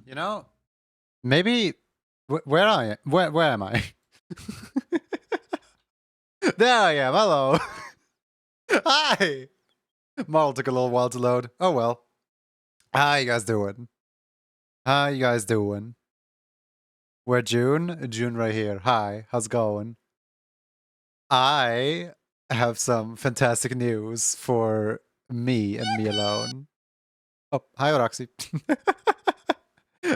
You know, maybe where where am I? There I am. Hello. Hi. Model took a little while to load. Oh well. How you guys doing? How you guys doing? We're June. June right here. Hi. How's it going? I have some fantastic news for me and me alone. Oh, hi, Roxy.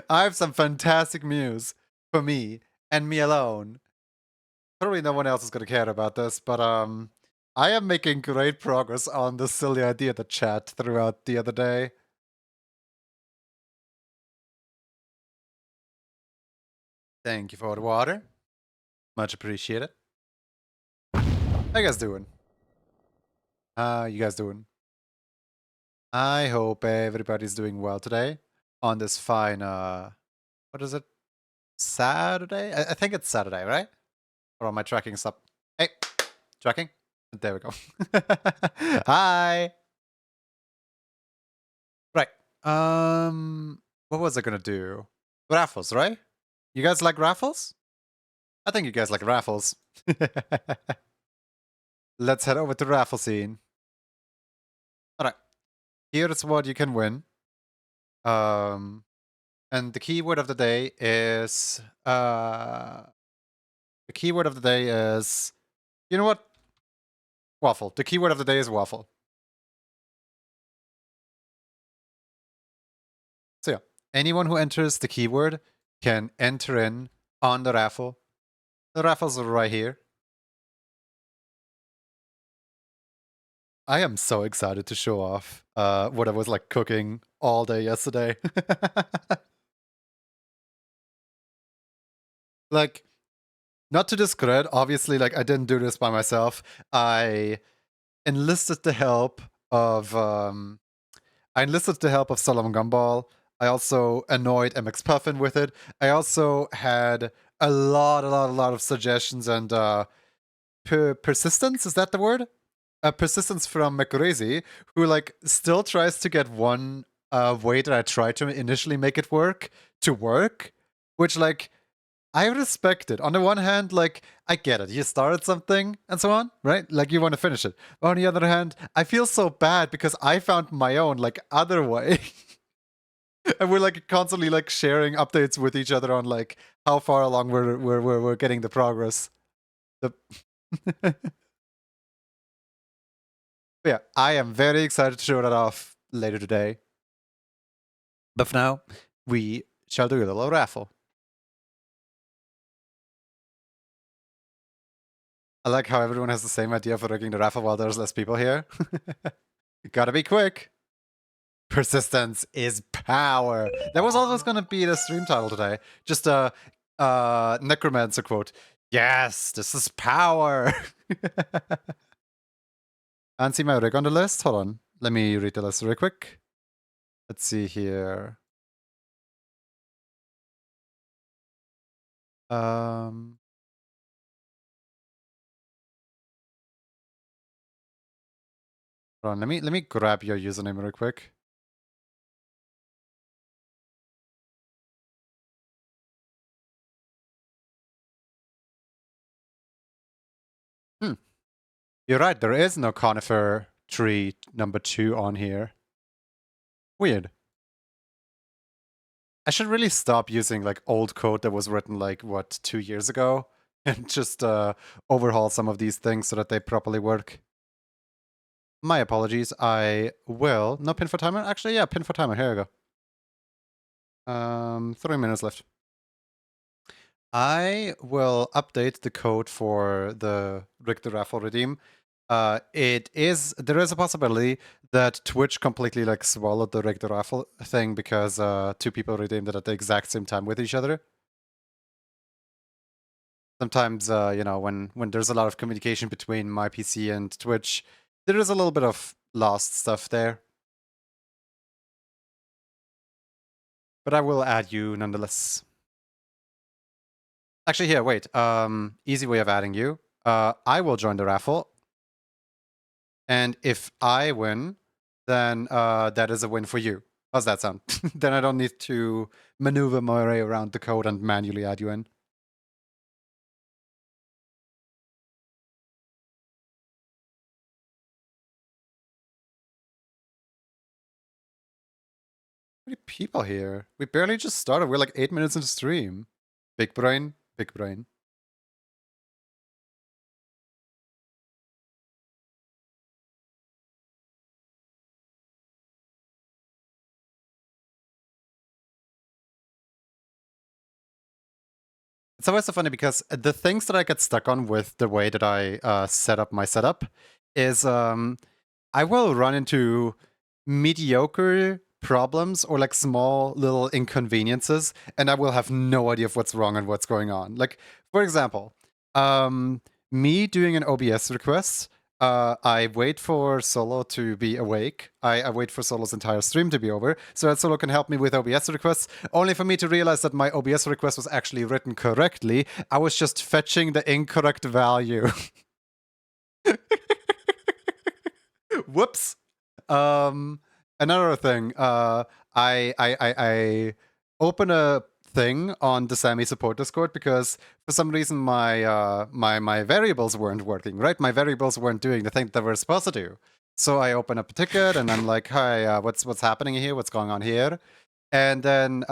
I have some fantastic news for me and me alone. Probably no one else is gonna care about this, but I am making great progress on this silly idea to chat throughout the other day. Thank you for the water. Much appreciated. How you guys doing? How you guys doing? I hope everybody's doing well today on this fine what is it? Saturday? I think it's Saturday, right? Or am I tracking stuff? Hey, tracking? There we go. Hi. Right. What was I gonna do? Raffles, right? You guys like raffles? I think you guys like raffles. Let's head over to raffle scene. Alright. Here's what you can win. And the keyword of the day is you know what? Waffle. The keyword of the day is waffle. So yeah, anyone who enters the keyword can enter in on the raffle. The raffles are right here. I am so excited to show off what I was like cooking all day yesterday. Like, not to discredit, obviously, like I didn't do this by myself. I enlisted the help of Solomon Gumball. I also annoyed MX Puffin with it. I also had a lot of suggestions and persistence. Is that the word? Persistence from McRazy, who like still tries to get one way that I tried to initially make it work to work, which like I respect it. On the one hand, like, I get it. You started something and so on, right? Like, you want to finish it. But on the other hand, I feel so bad because I found my own, like, other way. And we're, like, constantly, like, sharing updates with each other on, like, how far along we're getting the progress. Yeah, I am very excited to show that off later today. But for now, we shall do a little raffle. I like how everyone has the same idea for rigging the raffle while there's less people here. Gotta be quick. Persistence is power. That was always gonna be the stream title today. Just a necromancer quote. Yes, this is power. And see my rig on the list. Hold on. Let me read the list real quick. Let's see here. Hold on, let me grab your username real quick. You're right, there is no conifer tree number 2 on here. Weird. I should really stop using like old code that was written like, what, 2 years ago? And just overhaul some of these things so that they properly work. My apologies, I will. No pin for timer? Actually, yeah, pin for timer. Here we go. 3 minutes left. I will update the code for the Rig the Raffle redeem. There is a possibility that Twitch completely like swallowed the Rig the Raffle thing because 2 people redeemed it at the exact same time with each other. Sometimes, you know, when there's a lot of communication between my PC and Twitch, there is a little bit of lost stuff there. But I will add you nonetheless. Actually, here, wait. Easy way of adding you. I will join the raffle. And if I win, then that is a win for you. How's that sound? Then I don't need to maneuver my way around the code and manually add you in. How many people here? We barely just started. We're like 8 minutes into stream. Big brain, big brain. It's always so funny because the things that I get stuck on with the way that I set up my setup is I will run into mediocre problems or like small little inconveniences, and I will have no idea of what's wrong and what's going on. Like, for example, me doing an OBS request. I wait for Solo to be awake. I wait for Solo's entire stream to be over so that Solo can help me with OBS requests, only for me to realize that my OBS request was actually written correctly. I was just fetching the incorrect value. Whoops. Another thing. I open a thing on the Sammy support Discord because for some reason my variables weren't working. Right, my variables weren't doing the thing that they were supposed to do. So I open up a ticket and I'm like, "Hi, what's happening here? What's going on here?" And then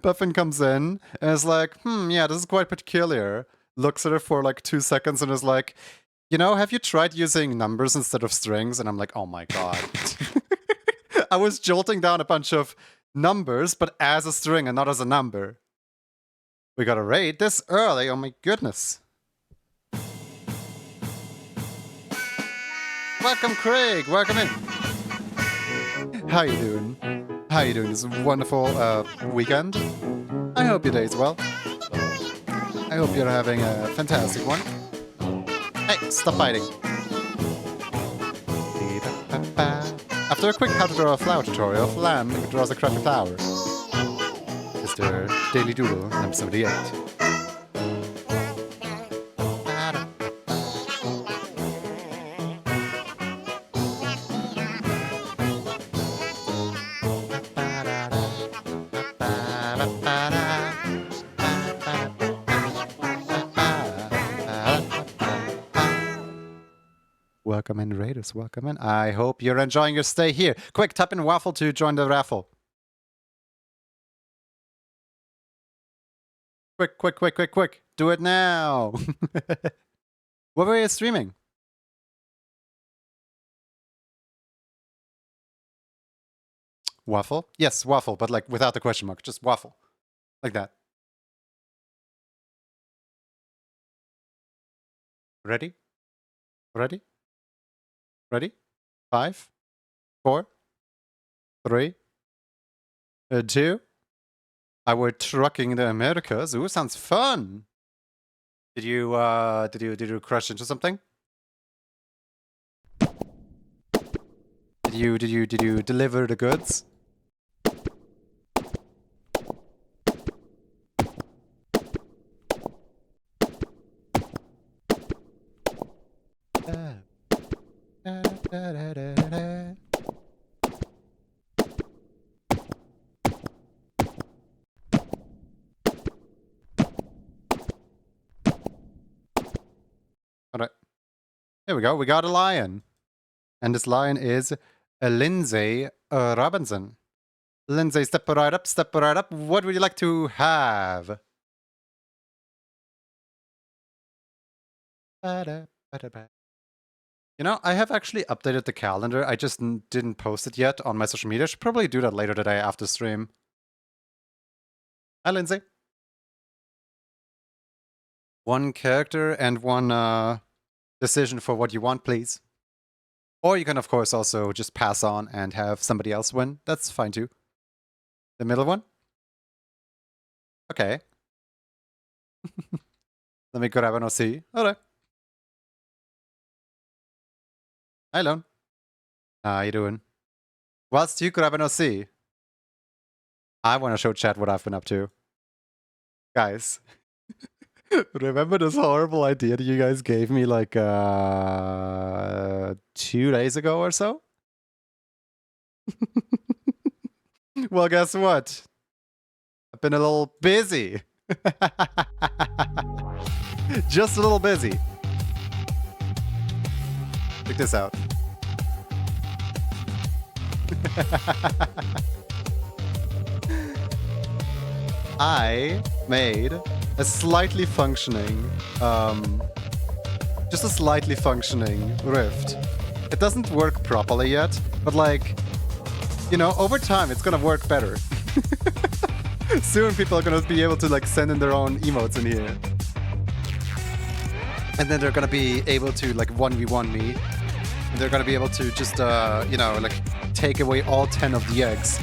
Puffin comes in and is like, yeah, this is quite peculiar. Looks at it for like 2 seconds and is like, have you tried using numbers instead of strings? And I'm like, oh my god. I was jolting down a bunch of numbers, but as a string and not as a number. We got a raid this early, oh my goodness. Welcome, Craig, welcome in. How you doing? How you doing this wonderful weekend? I hope your day's well. I hope you're having a fantastic one. Hey, stop fighting. After a quick how to draw a flower tutorial, Flan draws a crappy flower. Mr. Daily Doodle, number 78. Welcome in, Raiders. Welcome in. I hope you're enjoying your stay here. Quick, tap in Waffle to join the raffle. Quick, quick, quick, quick, quick. Do it now. What were you streaming? Waffle? Yes, waffle, but like without the question mark. Just waffle. Like that. Ready? Ready? Ready? 5, 4, 3, 2. I were trucking the Americas. Ooh, sounds fun. Did you crush into something? Did you deliver the goods? Alright. Here we go. We got a lion. And this lion is Lindsay Robinson. Lindsay, step right up, step right up. What would you like to have? You know, I have actually updated the calendar. I just didn't post it yet on my social media. I should probably do that later today after stream. Hi, Lindsay. One character and one decision for what you want, please. Or you can, of course, also just pass on and have somebody else win. That's fine, too. The middle one? Okay. Let me grab an OC. Alright. Hi, Lone. How you doing? Whilst you grab an OC, I want to show chat what I've been up to. Guys, remember this horrible idea that you guys gave me like 2 days ago or so? Well, guess what? I've been a little busy. Just a little busy. Check this out. I made a slightly functioning, just a slightly functioning rift. It doesn't work properly yet, but like, you know, over time it's gonna work better. Soon people are gonna be able to like send in their own emotes in here. And then they're gonna be able to like 1v1 me. And they're gonna be able to just, you know, like take away all 10 of the eggs.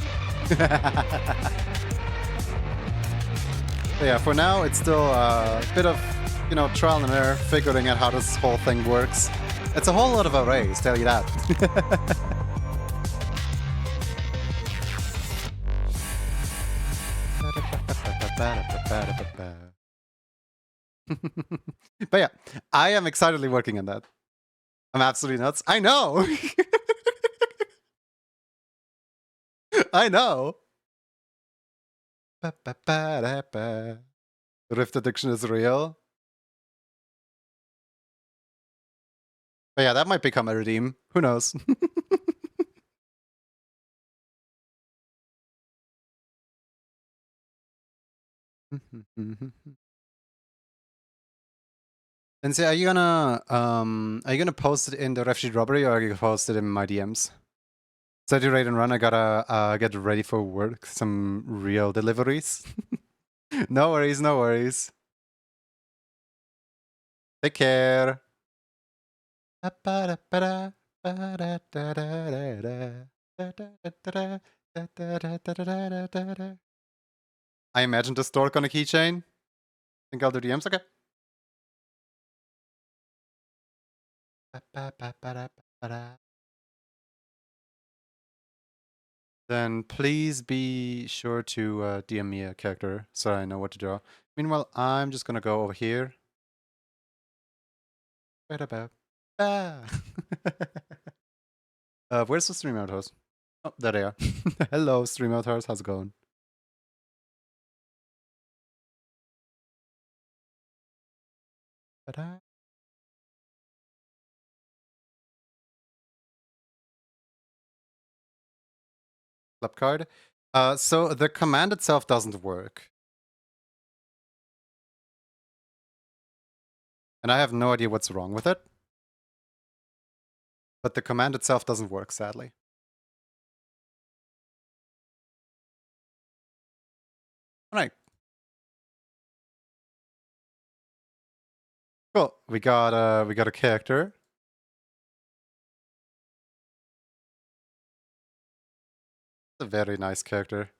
So yeah, for now it's still a bit of, you know, trial and error, figuring out how this whole thing works. It's a whole lot of arrays, tell you that. But yeah, I am excitedly working on that. I'm absolutely nuts. I know! I know! Rift addiction is real. But yeah, that might become a redeem. Who knows? And say, are you gonna post it in the refugee robbery or are you gonna post it in my DMs? Saturate and run. I gotta get ready for work. Some real deliveries. No worries, no worries. Take care. I imagine the stork on a keychain. Think I'll do DMs? Okay. Then please be sure to DM me a character so I know what to draw. Meanwhile, I'm just gonna go over here. Where's the stream host? Oh, there they are. Hello, stream host. How's it going? Club card. So the command itself doesn't work. And I have no idea what's wrong with it. But the command itself doesn't work, sadly. Alright. Cool. We got a character. It's a very nice character.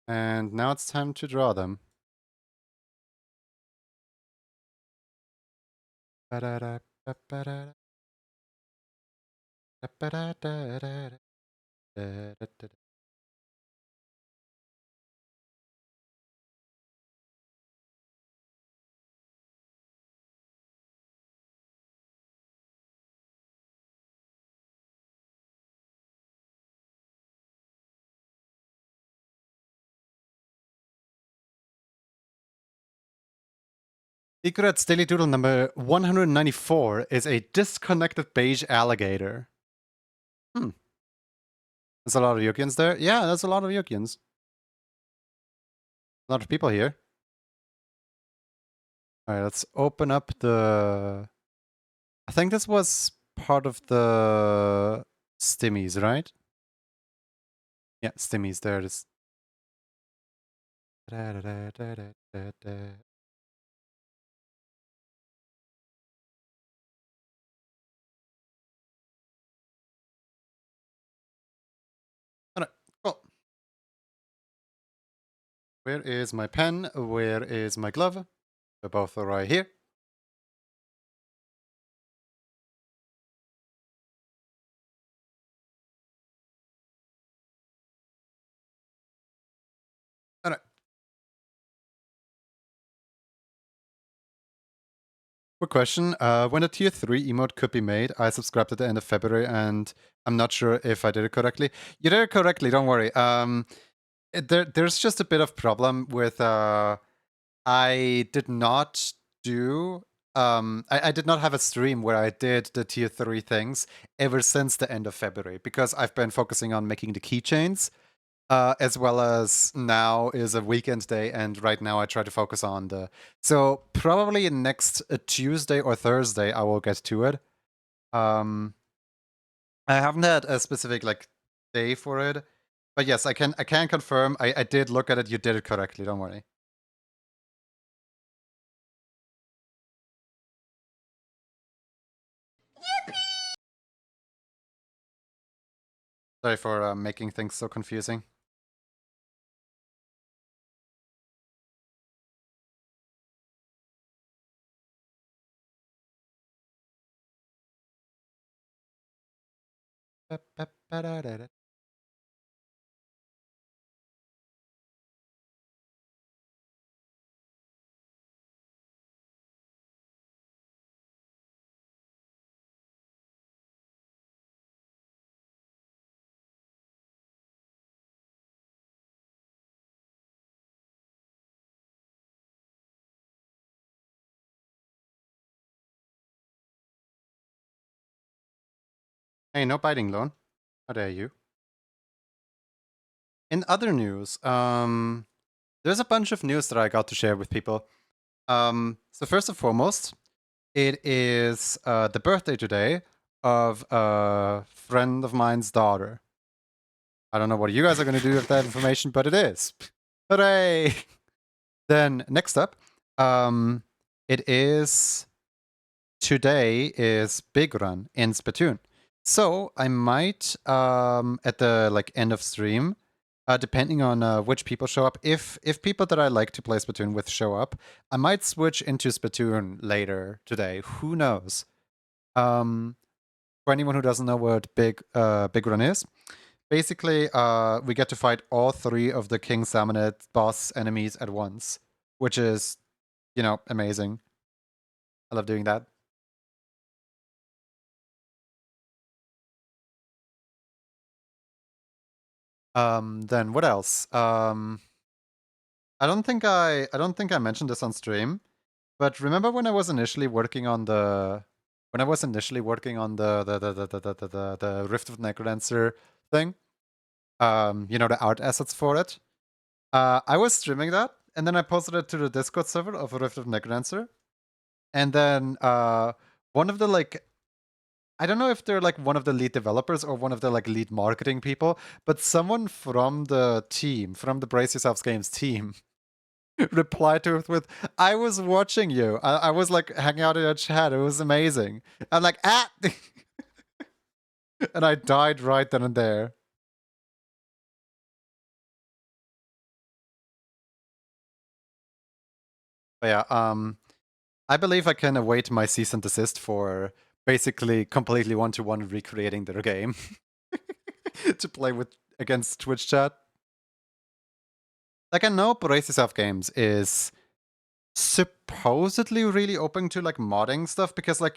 And now it's time to draw them. Secret's Daily Doodle number 194 is a disconnected beige alligator. There's a lot of Yukians there. Yeah, there's a lot of Yukians. A lot of people here. Alright, let's open up the... I think this was part of the stimmies, right? Yeah, stimmies, there it is. Alright, cool. Where is my pen? Where is my glove? They're both right here. Alright. Quick question. When a tier 3 emote could be made, I subscribed at the end of February and I'm not sure if I did it correctly. You did it correctly, don't worry. There's just a bit of problem with I did not do I did not have a stream where I did the tier 3 things ever since the end of February because I've been focusing on making the keychains. As well as now is a weekend day, and right now I try to focus on the. So probably next Tuesday or Thursday I will get to it. I haven't had a specific like day for it, but yes, I can confirm I did look at it. You did it correctly. Don't worry. Sorry for making things so confusing. Hey, no biting, Lone. How dare you? In other news, there's a bunch of news that I got to share with people. So first and foremost, it is the birthday today of a friend of mine's daughter. I don't know what you guys are going to do with that information, but it is. Hooray! Then next up, it is today is Big Run in Splatoon. So I might at the like end of stream, depending on which people show up, if people that I like to play Splatoon with show up, I might switch into Splatoon later today. Who knows? For anyone who doesn't know what Big Run is, basically we get to fight all 3 of the King Salmonet boss enemies at once, which is, amazing. I love doing that. Then what else? I don't think I mentioned this on stream, but remember when I was initially working on the the Rift of Necrodancer thing? The art assets for it. I was streaming that, and then I posted it to the Discord server of Rift of Necrodancer, and then one of the I don't know if they're like one of the lead developers or one of the like lead marketing people, but someone from the team, from the Brace Yourselves Games team, replied to it with, "I was watching you. I was like hanging out in your chat. It was amazing." I'm like, ah, and I died right then and there. But yeah, I believe I can await my cease and desist for basically completely one-to-one recreating their game to play with against Twitch chat. Like I know Brace Yourself Games is supposedly really open to like modding stuff because like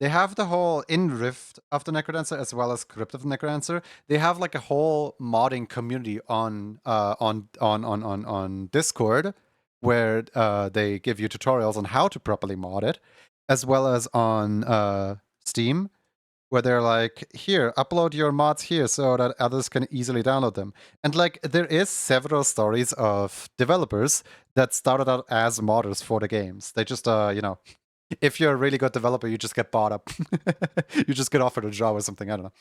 they have the whole in Rift of the Necrodancer as well as Crypt of the Necrodancer, they have like a whole modding community on Discord where they give you tutorials on how to properly mod it, as well as on Steam where they're like, here, upload your mods here so that others can easily download them. And like, there is several stories of developers that started out as modders for the games. They just, if you're a really good developer, you just get bought up. You just get offered a job or something, I don't know.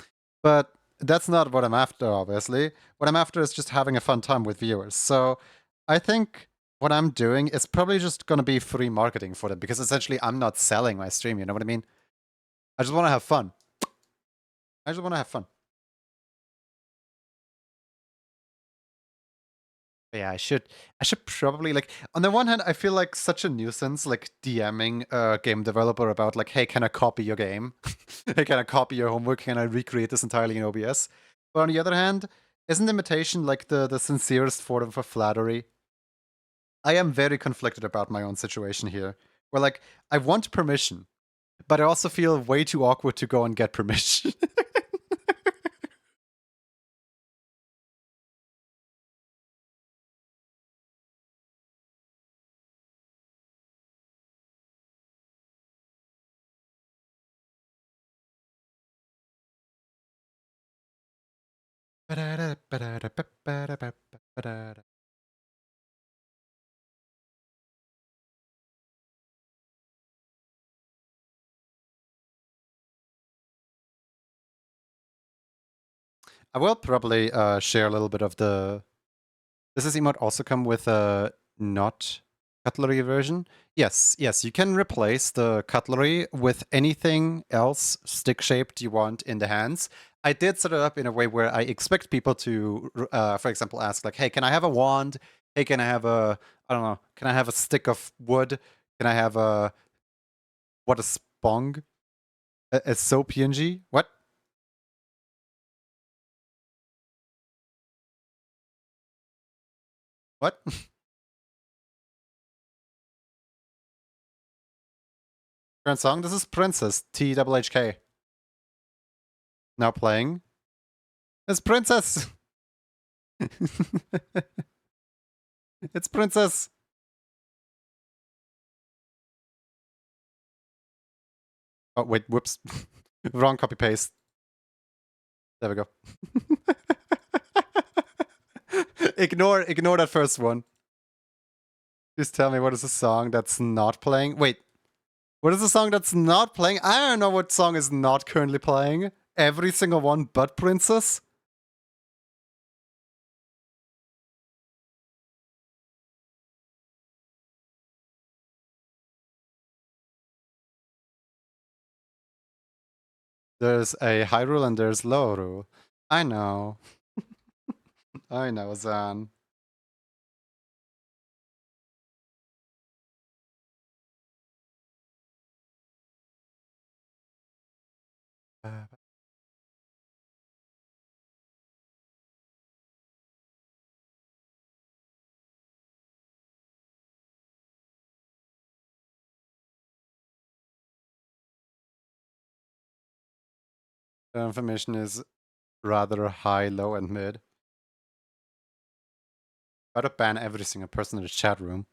But that's not what I'm after, obviously. What I'm after is just having a fun time with viewers. So I think what I'm doing is probably just going to be free marketing for them because essentially I'm not selling my stream, you know what I mean? I just want to have fun. I just want to have fun. Yeah, I should probably like on the one hand I feel like such a nuisance like DMing a game developer about like, hey, can I copy your game? Hey, can I copy your homework? Can I recreate this entirely in OBS? But on the other hand, isn't imitation like the sincerest form of flattery? I am very conflicted about my own situation here. where like I want permission, but I also feel way too awkward to go and get permission. I will probably share a little bit of the. Does this emote also come with a not cutlery version? Yes, yes, you can replace the cutlery with anything else stick shaped you want in the hands. I did set it up in a way where I expect people to, for example, ask like, "Hey, can I have a wand? Hey, can I have a, I don't know, can I have a stick of wood? Can I have a what a spong? A so PNG? What? What? Current song? This is Princess TWHK. Now playing. It's Princess. It's Princess. Oh wait, whoops. Wrong copy paste. There we go. Ignore that first one. Just tell me what is the song that's not playing. Wait, what is the song that's not playing? I don't know what song is not currently playing. Every single one but Princess. There's a high rule and there's low rule. I know. I know, Zan. The information is rather high, low, and mid. Gotta ban every single person in the chat room.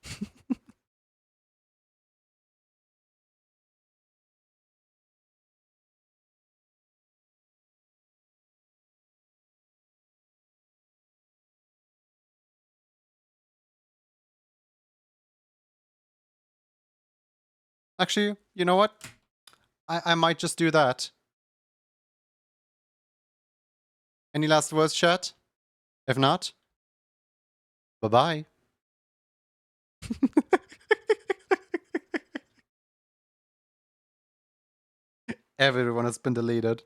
Actually, you know what? I might just do that. Any last words, chat? If not, bye bye. Everyone has been deleted.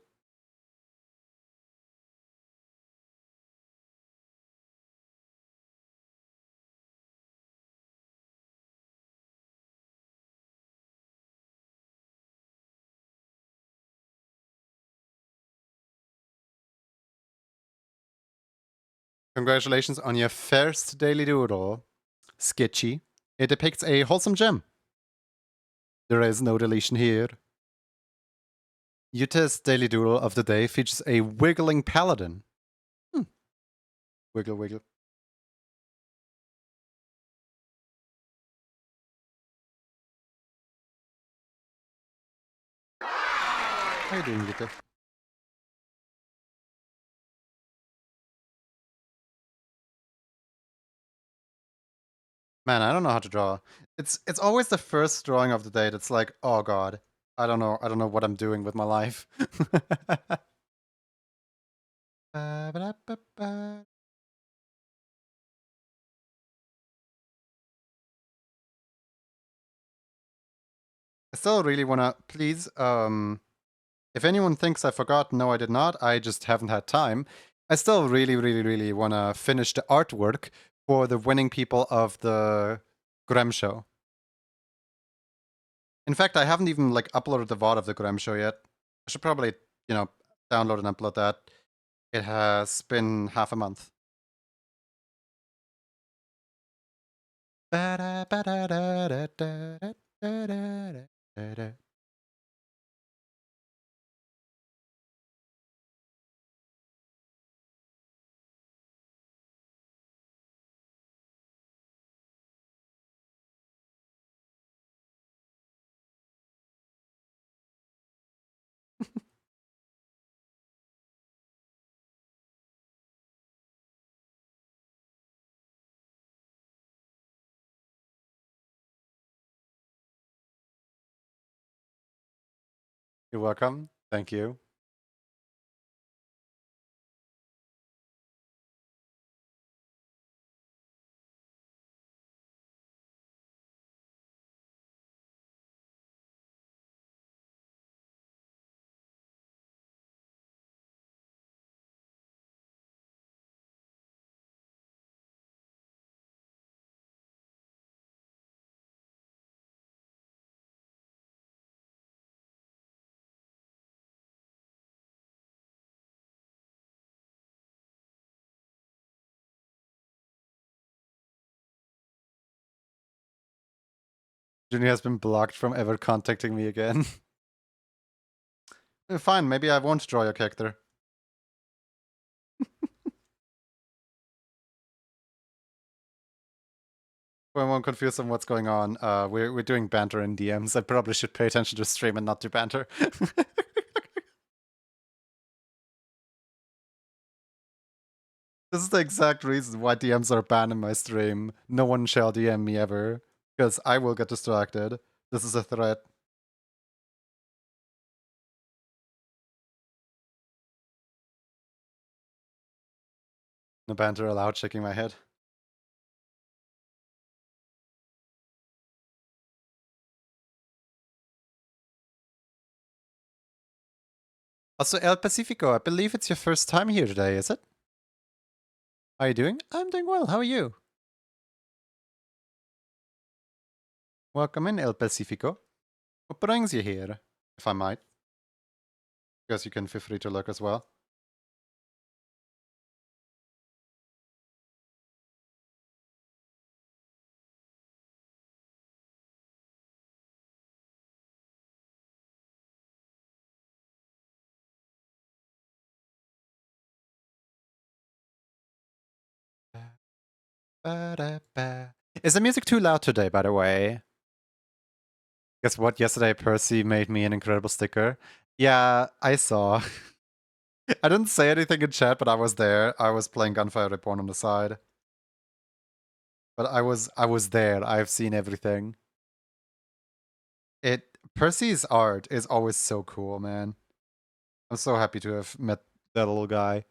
Congratulations on your first daily doodle. Sketchy. It depicts a wholesome gem. There is no deletion here. Yuta's daily doodle of the day features a wiggling paladin. Wiggle, wiggle. How you doing, Yuta? Man, I don't know how to draw. It's always the first drawing of the day that's like, oh god, I don't know what I'm doing with my life. I still really wanna please, if anyone thinks I forgot, no I did not, I just haven't had time. I still really wanna finish the artwork for the winning people of the Grem show. In fact, I haven't even like uploaded the VOD of the Grem show yet. I should probably, you know, download and upload that. It has been half a month. You're welcome. Thank you. Junior has been blocked from ever contacting me again. Fine, maybe I won't draw your character. For everyone confused on what's going on, we're doing banter in DMs. I probably should pay attention to stream and not do banter. This is the exact reason why DMs are banned in my stream. No one shall DM me ever, because I will get distracted. This is a threat. No banter allowed, shaking my head. Also, El Pacifico, I believe it's your first time here today, is it? How are you doing? I'm doing well, how are you? Welcome in, El Pacifico. What brings you here, if I might? Guess you can feel free to look as well. Is the music too loud today, by the way? Guess what? Yesterday, Percy made me an incredible sticker. Yeah, I saw. I didn't say anything in chat, but I was there. I was playing Gunfire Reborn on the side. But I was there. I've seen everything. Percy's art is always so cool, man. I'm so happy to have met that little guy.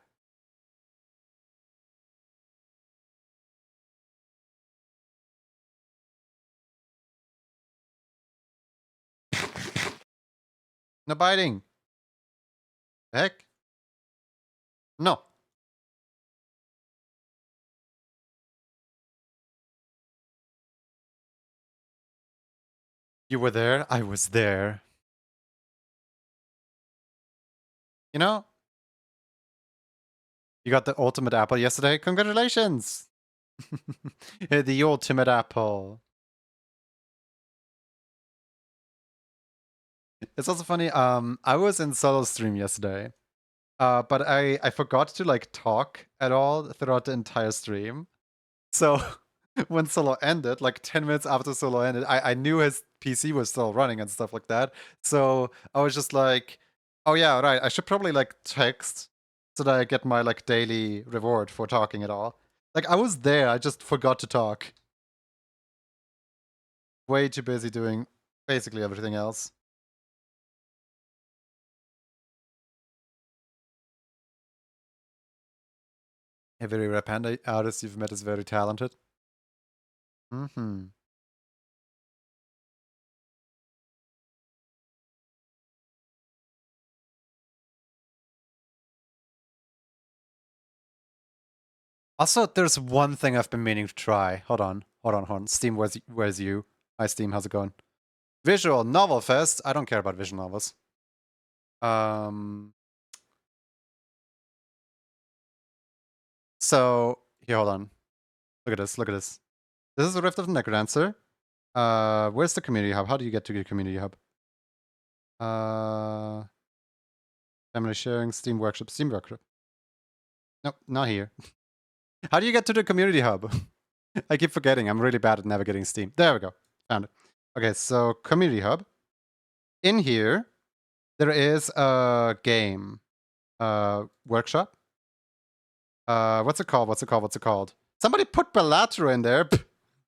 No biting. Heck? No. You were there? I was there. You know, you got the ultimate apple yesterday. Congratulations! The ultimate apple. It's also funny. I was in solo stream yesterday, but I forgot to like talk at all throughout the entire stream. So when solo ended, like 10 minutes after solo ended, I knew his PC was still running and stuff like that. So I was just like, oh yeah, right. I should probably like text so that I get my like daily reward for talking at all. Like I was there, I just forgot to talk. Way too busy doing basically everything else. Every rap artist you've met is very talented. Mm-hmm. Also, there's one thing I've been meaning to try. Hold on. Steam, where's you? Hi, Steam. How's it going? Visual Novel Fest. I don't care about visual novels. So here, hold on. Look at this. Look at this. This is the Rift of the Necrodancer. Where's the community hub? How do you get to the community hub? Family sharing, Steam Workshop, Steam Workshop. Nope, not here. How do you get to the community hub? I keep forgetting. I'm really bad at navigating Steam. There we go. Found it. Okay, so community hub. In here, there is a game workshop. What's it called? What's it called? What's it called? Somebody put Bellatrix in there.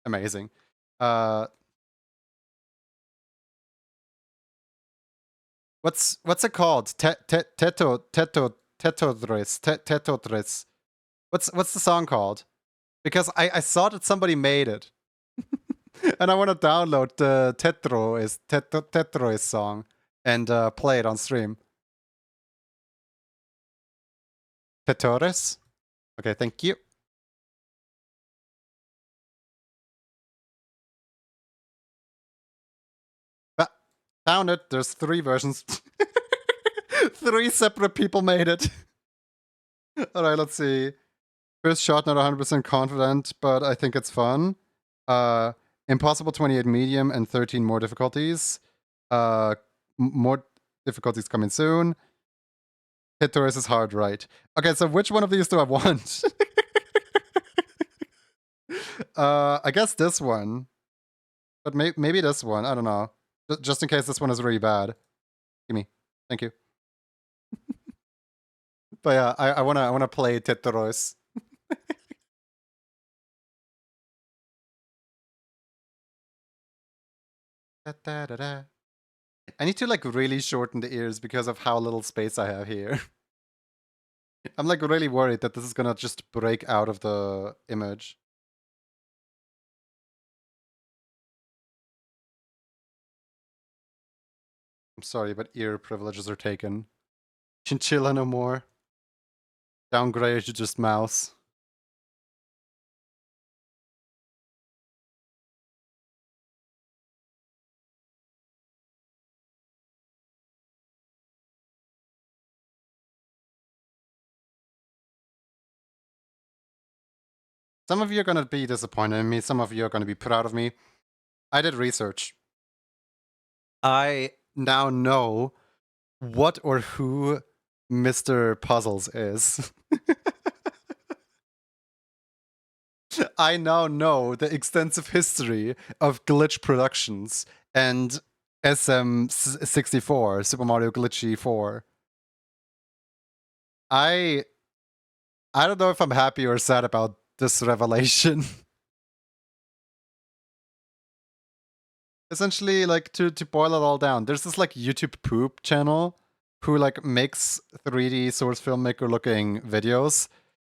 Amazing. What's it called? Tetodris. What's the song called? Because I saw that somebody made it. And I want to download the Tetrois song and play it on stream. Tetores? Okay, thank you. Found it. There's 3 versions. 3 separate people made it. Alright, let's see. First shot, not 100% confident, but I think it's fun. Impossible 28 medium and 13 more difficulties. More difficulties coming soon. Hitoris is hard, right? Okay, so which one of these do I want? I guess this one. But maybe this one. I don't know. Just in case this one is really bad. Gimme. Thank you. But yeah, I wanna play Tetris. I need to like really shorten the ears because of how little space I have here. I'm like really worried that this is gonna just break out of the image. I'm sorry, but ear privileges are taken. Chinchilla no more. Downgrade to just mouse. Some of you are gonna be disappointed in me, some of you are gonna be proud of me. I did research. I now know what or who Mr. Puzzles is. I now know the extensive history of glitch productions and SM64, Super Mario Glitchy 4. I don't know if I'm happy or sad about this revelation. Essentially, like to boil it all down, there's this like YouTube poop channel who like makes 3D source filmmaker looking videos,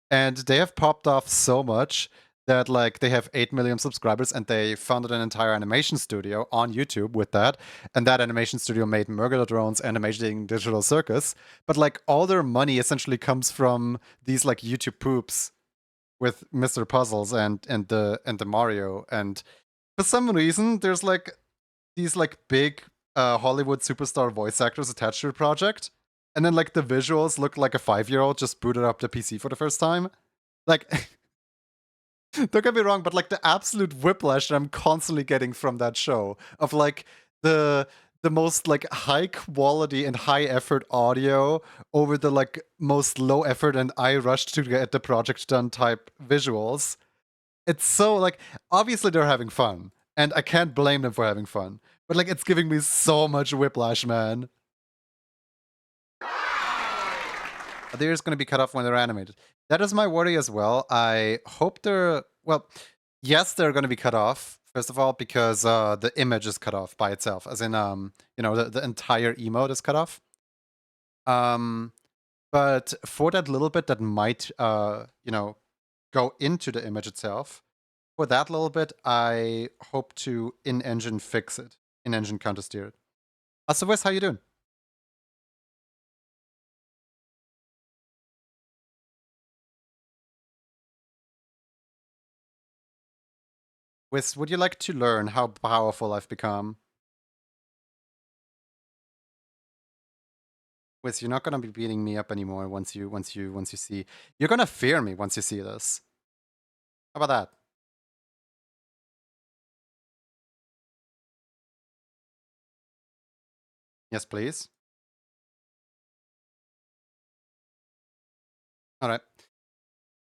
and they have popped off so much that like they have 8 million subscribers, and they founded an entire animation studio on YouTube with that, and that animation studio made Murder Drones and Amazing Digital Circus, but like all their money essentially comes from these like YouTube poops with Mr. Puzzles and the Mario, and for some reason there's like these like big Hollywood superstar voice actors attached to the project, and then like the visuals look like a 5-year-old just booted up the PC for the first time. Like, don't get me wrong, but like the absolute whiplash that I'm constantly getting from that show of like the most like high quality and high effort audio over the like most low effort and I rushed to get the project done type visuals. It's so like obviously they're having fun, and I can't blame them for having fun. But like it's giving me so much whiplash, man. They're just gonna be cut off when they're animated. That is my worry as well. I hope they're well, yes, they're gonna be cut off. First of all, because the image is cut off by itself, as in you know, the entire emote is cut off. But for that little bit that might you know, go into the image itself, for that little bit, I hope to in-engine fix it. In-engine counter-steer it. So Wes, how you doing? Wes, would you like to learn how powerful I've become? Wes, you're not gonna be beating me up anymore once you see. You're gonna fear me once you see this. How about that? Yes, please. All right.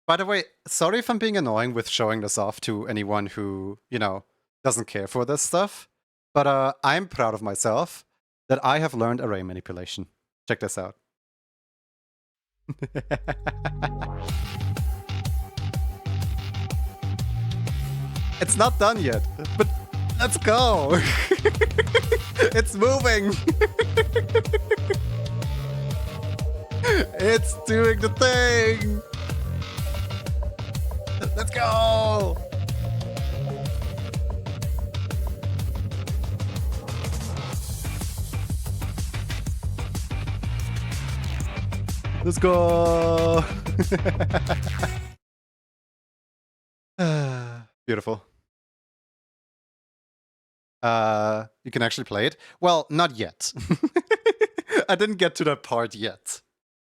By the way, sorry if I'm being annoying with showing this off to anyone who, you know, doesn't care for this stuff, but I'm proud of myself that I have learned array manipulation. Check this out. It's not done yet, but let's go! It's moving! It's doing the thing! Let's go! Let's go! Beautiful. You can actually play it? Well, not yet. I didn't get to that part yet.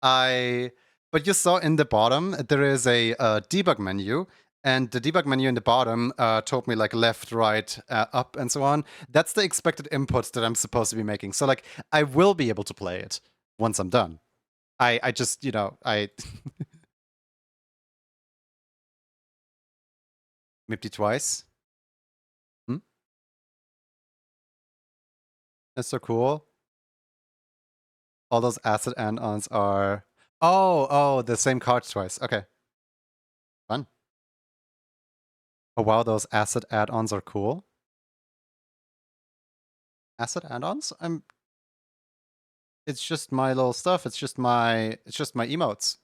But you saw in the bottom, there is a debug menu, and the debug menu in the bottom told me like left, right, up, and so on. That's the expected inputs that I'm supposed to be making. So like, I will be able to play it once I'm done. I just, I maybe twice. Hmm? That's so cool. All those acid add-ons are... Oh, the same cards twice. Okay. Fun. Oh wow, those acid add-ons are cool. Acid add-ons? It's just my little stuff. It's just my emotes.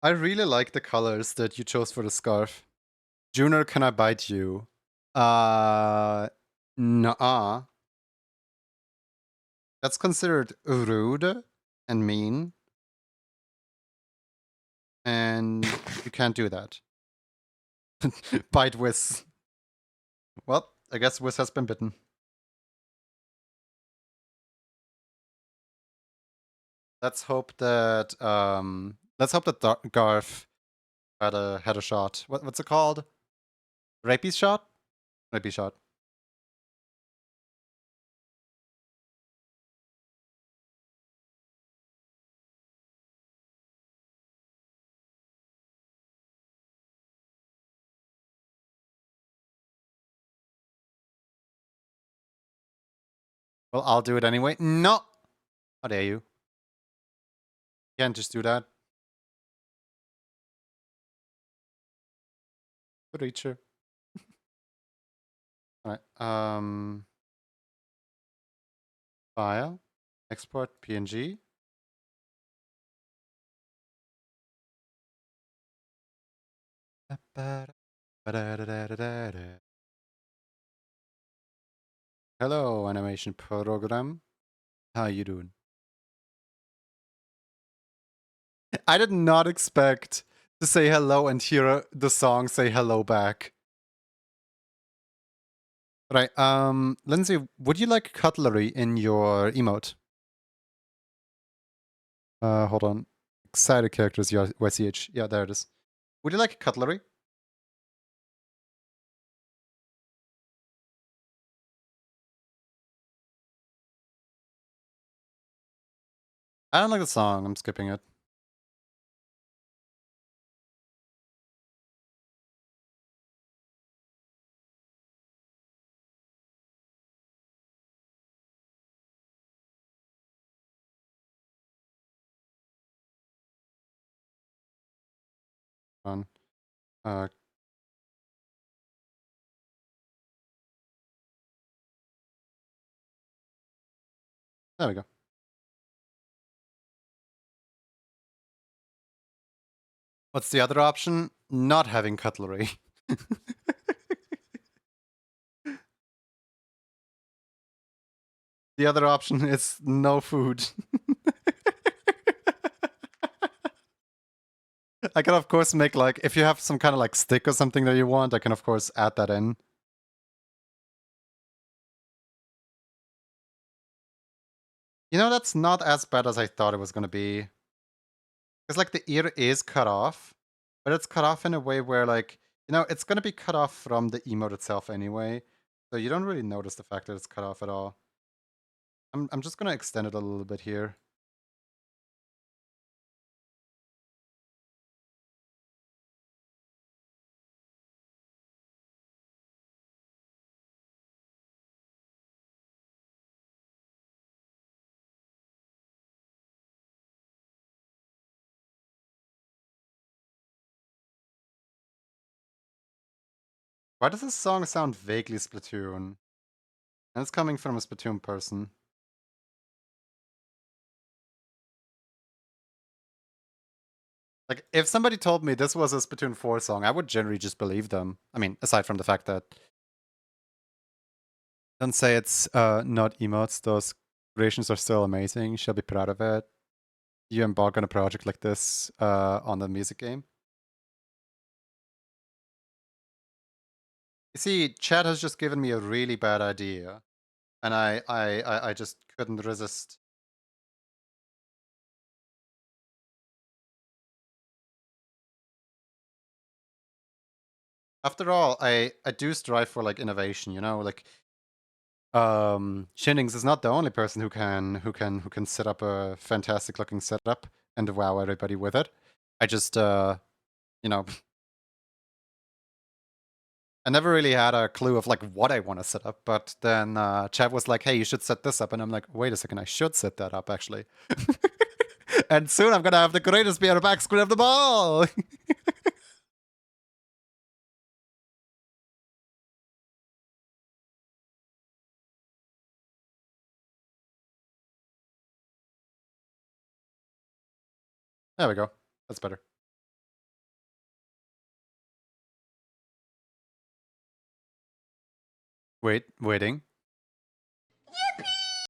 I really like the colors that you chose for the scarf. Junior, can I bite you? Nuh-uh. That's considered rude and mean. And you can't do that. Bite Wiz. Well, I guess Wiz has been bitten. Let's hope that Garth had a shot. What's it called? Rapey shot? Rapey shot. Well, I'll do it anyway. No! How dare you? Can't just do that. Reacher. Alright, file, export PNG. Hello, animation program. How you doing? I did not expect to say hello and hear the song say hello back. Right, Lindsay, would you like cutlery in your emote? Hold on. Excited characters, YCH. Yeah, there it is. Would you like cutlery? I don't like the song, I'm skipping it. On. There we go. What's the other option? Not having cutlery. The other option is no food. I can of course make like, if you have some kind of like stick or something that you want, I can of course add that in. You know, that's not as bad as I thought it was gonna be. Because like the ear is cut off, but it's cut off in a way where like, it's gonna be cut off from the emote itself anyway. So you don't really notice the fact that it's cut off at all. I'm just gonna extend it a little bit here. Why does this song sound vaguely Splatoon? And it's coming from a Splatoon person. Like, if somebody told me this was a Splatoon 4 song, I would generally just believe them. I mean, aside from the fact that don't say it's not emotes, those creations are still amazing. You should be proud of it. You embark on a project like this on the music game. You see, Chad has just given me a really bad idea, and I just couldn't resist. After all, I do strive for like innovation, you know, like Shinnings is not the only person who can set up a fantastic looking setup and wow everybody with it. I just you know, I never really had a clue of like what I want to set up, but then Chad was like, "Hey, you should set this up," and I'm like, "Wait a second, I should set that up actually." And soon I'm gonna have the greatest beer back screen of them all. There we go. That's better. Waiting.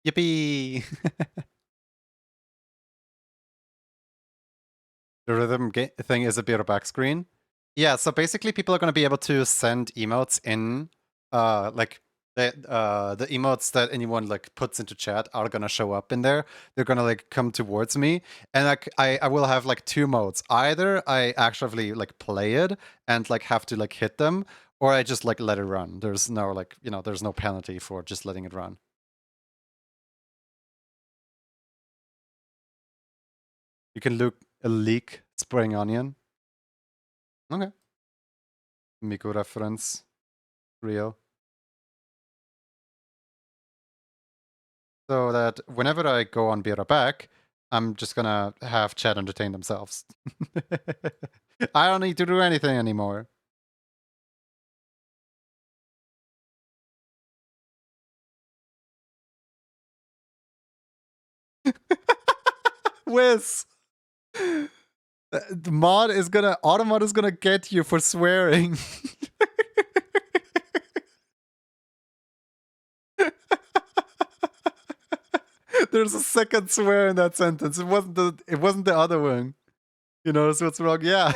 Yippee! The rhythm thing is a beer back screen. Yeah, so basically people are going to be able to send emotes in like the emotes that anyone like puts into chat are going to show up in there. They're going to like come towards me, and like I will have like two modes. Either I actually like play it and like have to like hit them, or I just like let it run. There's no like, you know, there's no penalty for just letting it run. You can look a leak spring onion. Okay. Miku reference. Real. So that whenever I go on Beer Back, I'm just gonna have chat entertain themselves. I don't need to do anything anymore. Wiz! The mod is gonna, Automod is gonna get you for swearing. There's a second swear in that sentence. It wasn't the other one. You notice what's wrong? Yeah.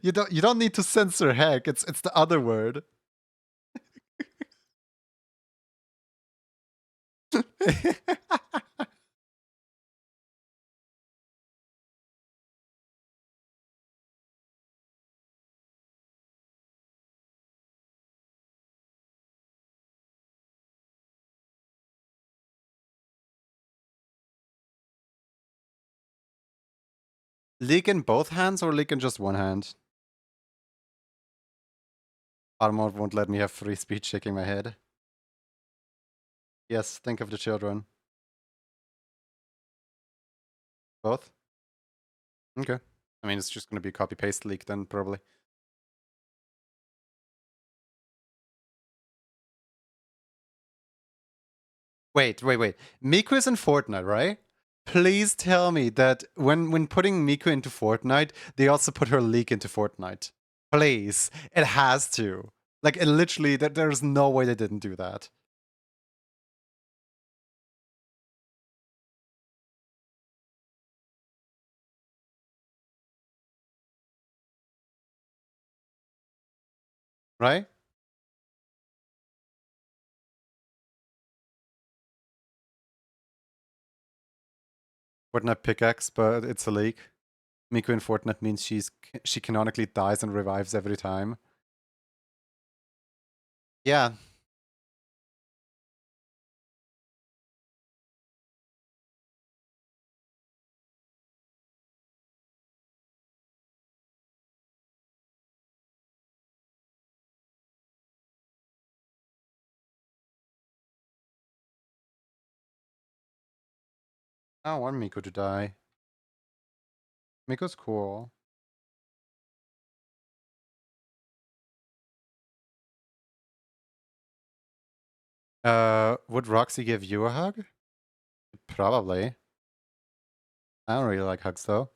You don't need to censor heck. It's the other word. Leak in both hands or leak in just one hand? Armor won't let me have free speech, shaking my head. Yes, think of the children. Both? Okay. I mean, it's just going to be copy paste leak then, probably. Wait. Miku is in Fortnite, right? Please tell me that when putting Miku into Fortnite, they also put her leak into Fortnite. Please. It has to. Like, it literally, there's no way they didn't do that. Right? Fortnite pickaxe, but it's a leak. Miku in Fortnite means she canonically dies and revives every time. Yeah. I don't want Miku to die. Miku's cool. Would Roxy give you a hug? Probably. I don't really like hugs though.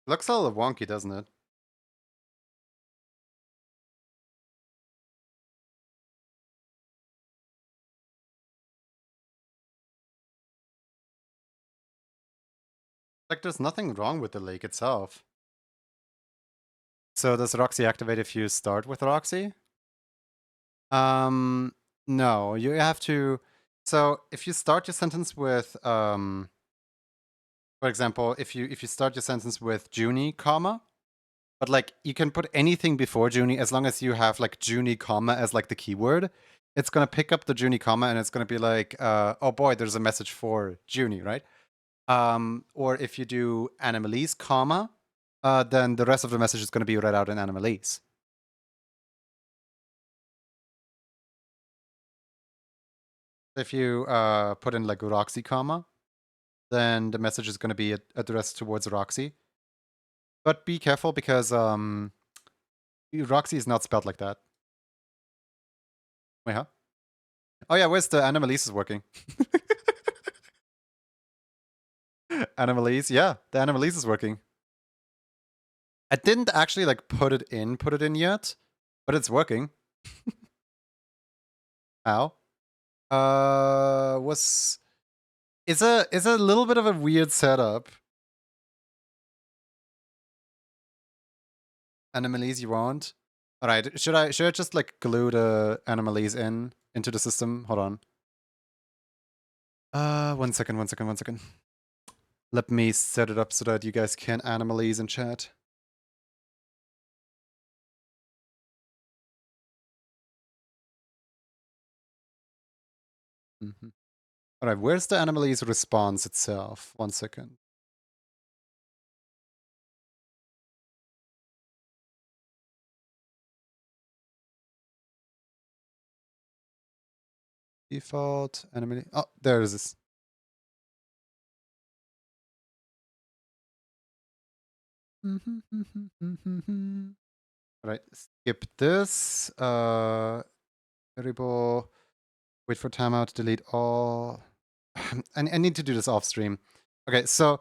Looks a little wonky, doesn't it? Like, there's nothing wrong with the lake itself. So does Roxy activate if you start with Roxy? No, you have to. So if you start your sentence with, for example, if you start your sentence with Junie, comma, but like you can put anything before Junie as long as you have like Junie, comma as like the keyword. It's gonna pick up the Junie, comma, and it's gonna be like, oh boy, there's a message for Junie, right? Or if you do Animalese, comma, then the rest of the message is gonna be read out in Animalese. If you put in like Roxy, comma, then the message is going to be addressed towards Roxy. But be careful because Roxy is not spelled like that. Wait, huh? Oh yeah, where's the Animalese is working? Animalese, yeah, the Animalese is working. I didn't actually like put it in yet, but it's working. Ow. Was is a little bit of a weird setup. Animalese you want? Alright, should I just like glue the Animalese into the system? Hold on. 1 second. Let me set it up so that you guys can Animalese in chat. Mm-hmm. Alright, where's the Animalese response itself? 1 second. Default Animalese. Oh, there it is. Alright, skip this. Variable. Wait for timeout, delete all. I need to do this off stream. Okay, so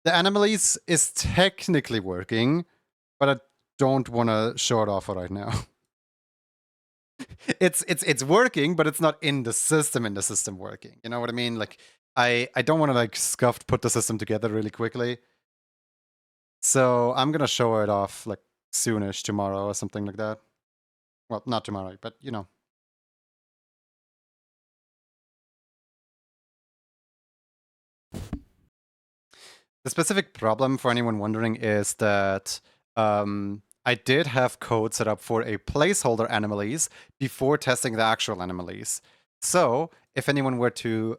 the Animalese is technically working, but I don't want to show it off right now. It's working, but it's not in the system working. You know what I mean? Like I don't want to like scuffed put the system together really quickly. So I'm gonna show it off like soonish tomorrow or something like that. Well, not tomorrow, but you know. The specific problem for anyone wondering is that I did have code set up for a placeholder Animalese before testing the actual Animalese. So if anyone were to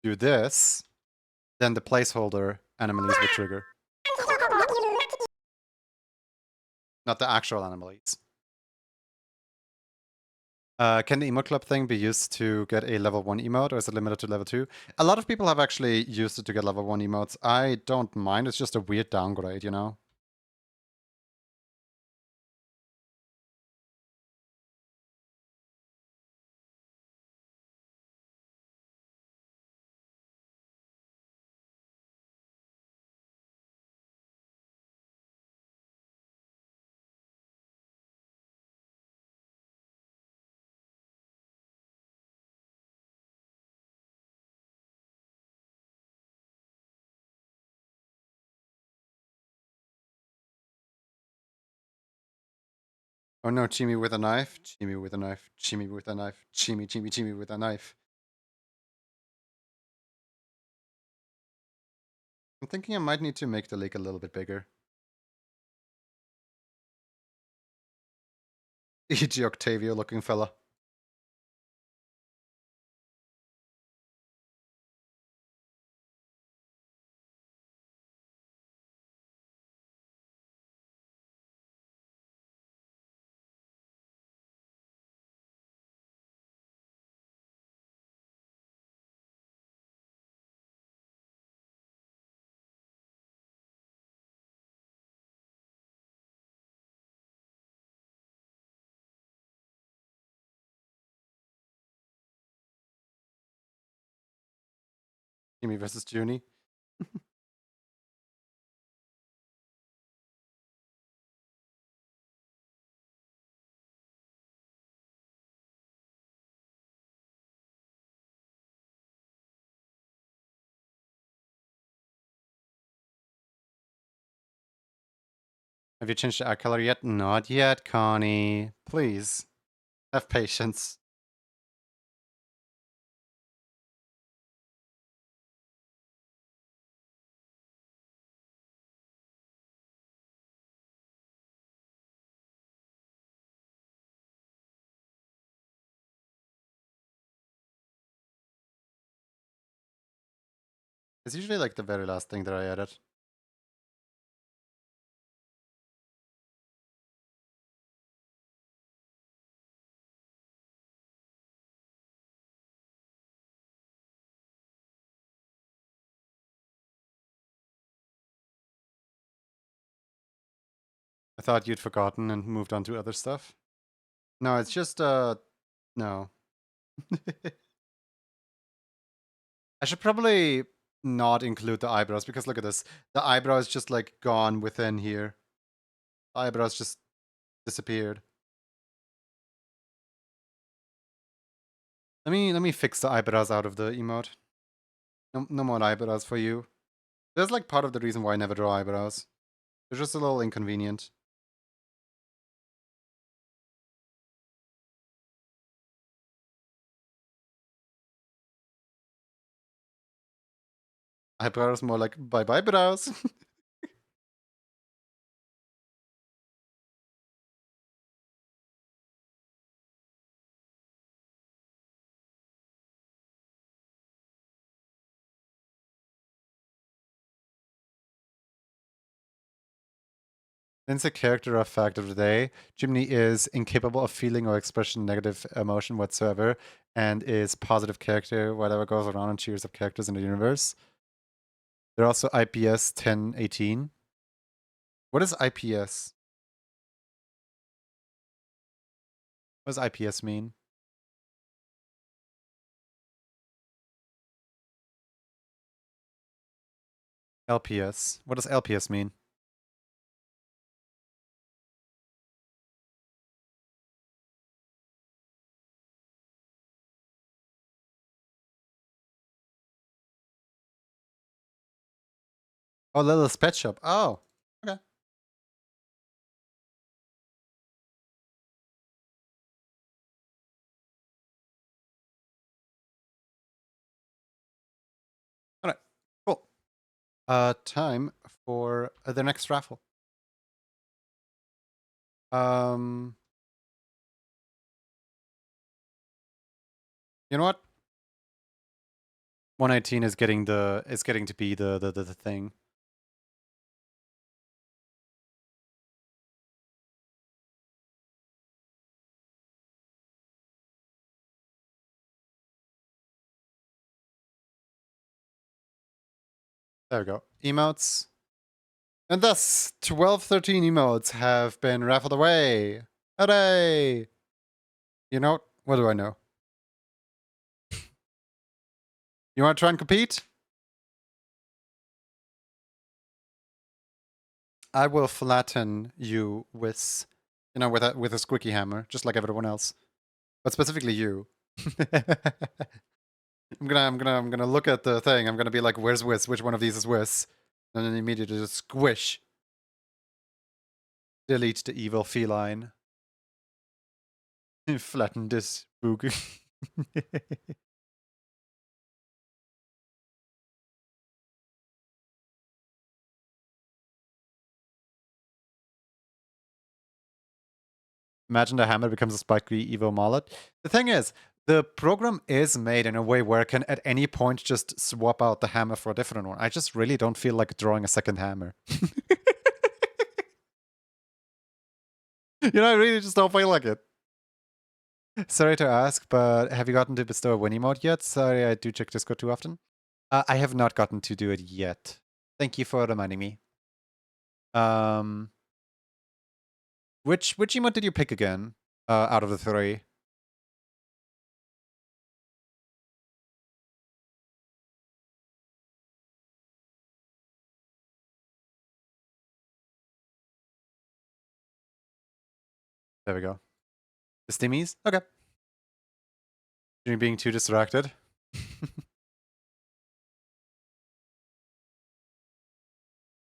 do this, then the placeholder Animalese would trigger. Not the actual Animalese. Can the emote club thing be used to get a level 1 emote, or is it limited to level 2? A lot of people have actually used it to get level 1 emotes. I don't mind, it's just a weird downgrade, you know? Oh no, Chimi with a knife. Chimi with a knife. Chimi with a knife. Chimi with a knife. I'm thinking I might need to make the lake a little bit bigger. E.g. Octavio looking fella. Chimi versus Junie. Have you changed the eye color yet? Not yet, Connie. Please. Have patience. It's usually like the very last thing that I edit. I thought you'd forgotten and moved on to other stuff. No, it's just, no. I should probably not include the eyebrows because look at this. The eyebrow is just like gone within here. The eyebrows just disappeared. Let me fix the eyebrows out of the emote. No more eyebrows for you. That's like part of the reason why I never draw eyebrows. They're just a little inconvenient. Eyebrows more like bye brows. Since a character of fact of the day, Jimny is incapable of feeling or expressing negative emotion whatsoever, and is positive character, whatever goes around and cheers up characters in the universe. They're also IPS 1018. What is IPS? What does IPS mean? LPS. What does LPS mean? Oh, little pet shop. Oh, okay. All right. Cool. Time for the next raffle. Um, you know what? 118 is getting to be the thing. There we go. Emotes. And thus, 1213 emotes have been raffled away. Hooray! You know what do I know? You want to try and compete? I will flatten you with, with a squeaky hammer, just like everyone else, but specifically you. I'm gonna look at the thing. I'm gonna be like, "Where's Whis? Which one of these is Whis?" And then immediately just squish. Delete the evil feline. Flatten this book. Imagine the hammer becomes a spiky Evo mallet. The thing is, the program is made in a way where I can at any point just swap out the hammer for a different one. I just really don't feel like drawing a second hammer. I really just don't feel like it. Sorry to ask, but have you gotten to bestow a Winnie mode yet? Sorry, I do check Discord too often. I have not gotten to do it yet. Thank you for reminding me. Which emote did you pick again? Out of the three? There we go. The stimmies? Okay. You're being too distracted.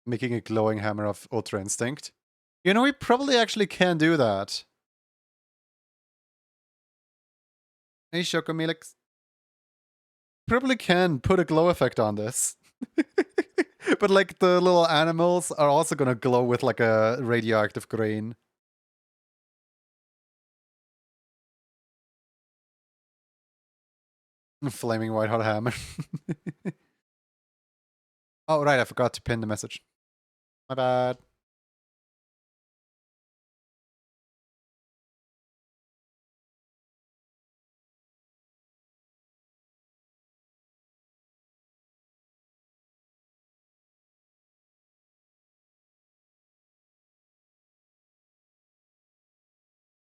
Making a glowing hammer of Ultra Instinct. We probably actually can do that. Hey, Shokomelix. Probably can put a glow effect on this. But like the little animals are also gonna glow with like a radioactive green. Flaming white hot hammer. Oh, right, I forgot to pin the message. My bad.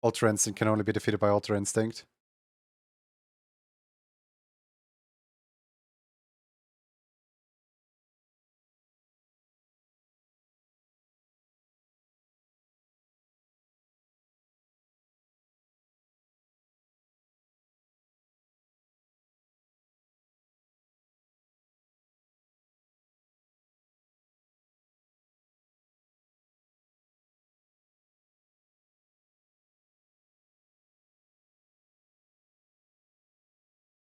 Ultra Instinct can only be defeated by Ultra Instinct.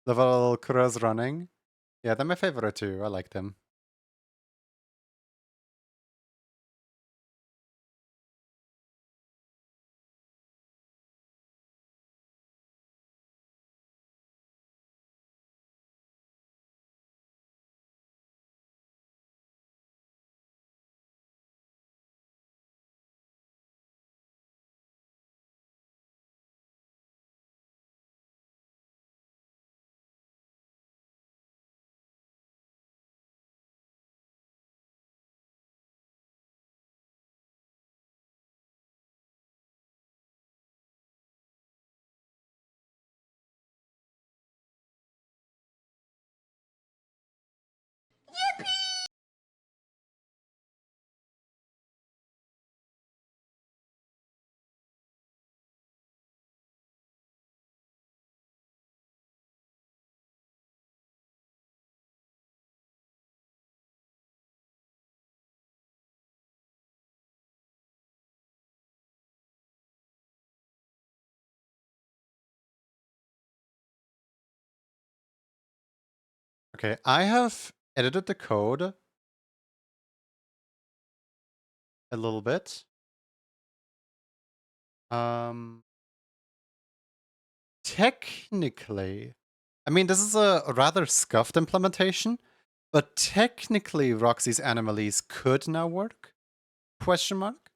Level Cruz running. Yeah, they're my favorite too. I like them. Okay, I have edited the code a little bit. Technically, I mean, this is a rather scuffed implementation, but technically Roxy's Anomalies could now work? Question mark?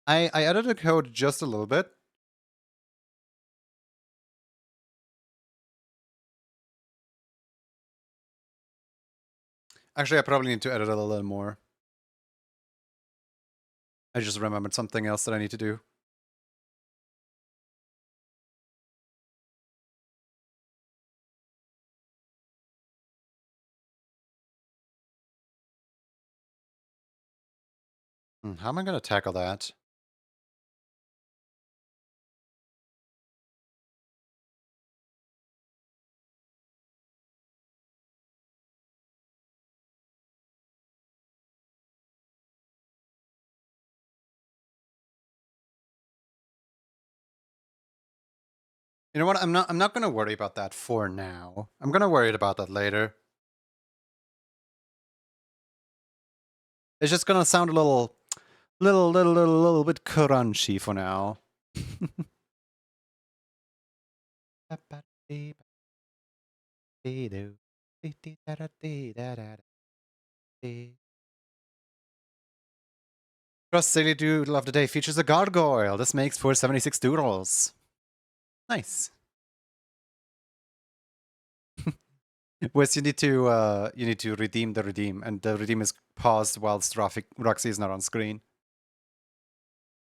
I edited the code just a little bit. Actually, I probably need to edit it a little more. I just remembered something else that I need to do. How am I going to tackle that? You know what? I'm not gonna worry about that for now. I'm gonna worry about that later. It's just gonna sound a little bit crunchy for now. Trust Silly Doodle of the Day features a gargoyle. This makes for 76 doodles. Nice. Wes, you need to redeem the redeem, and the redeem is paused whilst Roxy is not on screen.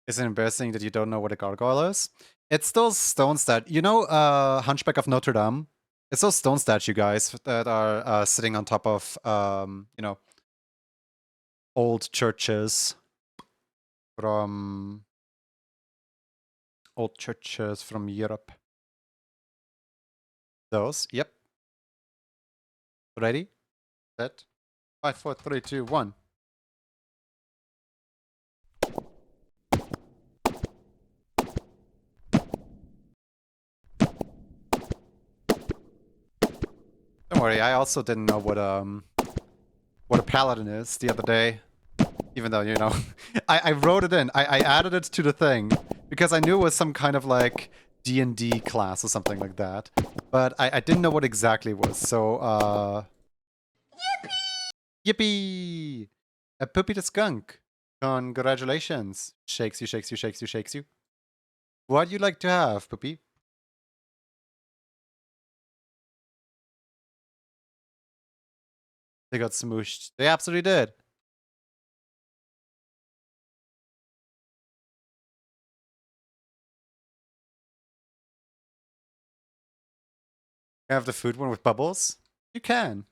Is it embarrassing that you don't know what a gargoyle is? It's those stone statues. You know, Hunchback of Notre Dame? It's those stone statue guys that are sitting on top of, you know, old churches from Europe. Those, yep. Ready? Set. 5, 4, 3, 2, 1. Don't worry, I also didn't know what a paladin is the other day. Even though, you know, I wrote it in. I added it to the thing because I knew it was some kind of like D&D class or something like that. But I didn't know what exactly it was. So, yippee! A Poopy the Skunk. Congratulations. Shakes you, shakes you, shakes you, shakes you. What'd you like to have, Poopy? They got smooshed. They absolutely did. Have the food one with bubbles? You can.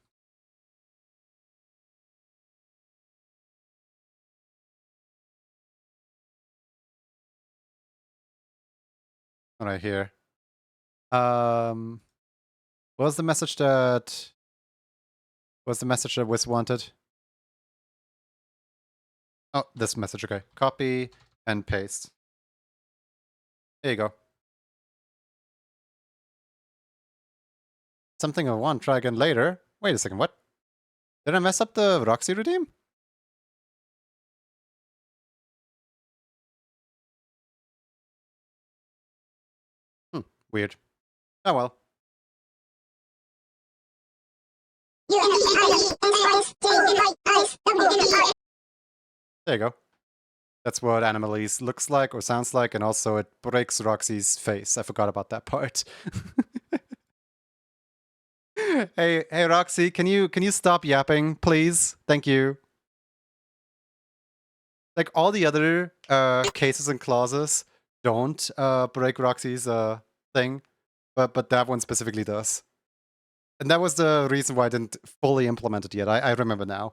Right here. What was the message that... What's the message that Wiz wanted? Oh, this message, okay. Copy and paste. There you go. Something I want, try again later. Wait a second, what? Did I mess up the Roxy redeem? Weird. Oh well. There you go. That's what Animalise looks like or sounds like, and also it breaks Roxy's face. I forgot about that part. Hey Roxy, can you stop yapping, please? Thank you. Like all the other cases and clauses don't break Roxy's thing, but that one specifically does. And that was the reason why I didn't fully implement it yet. I remember now.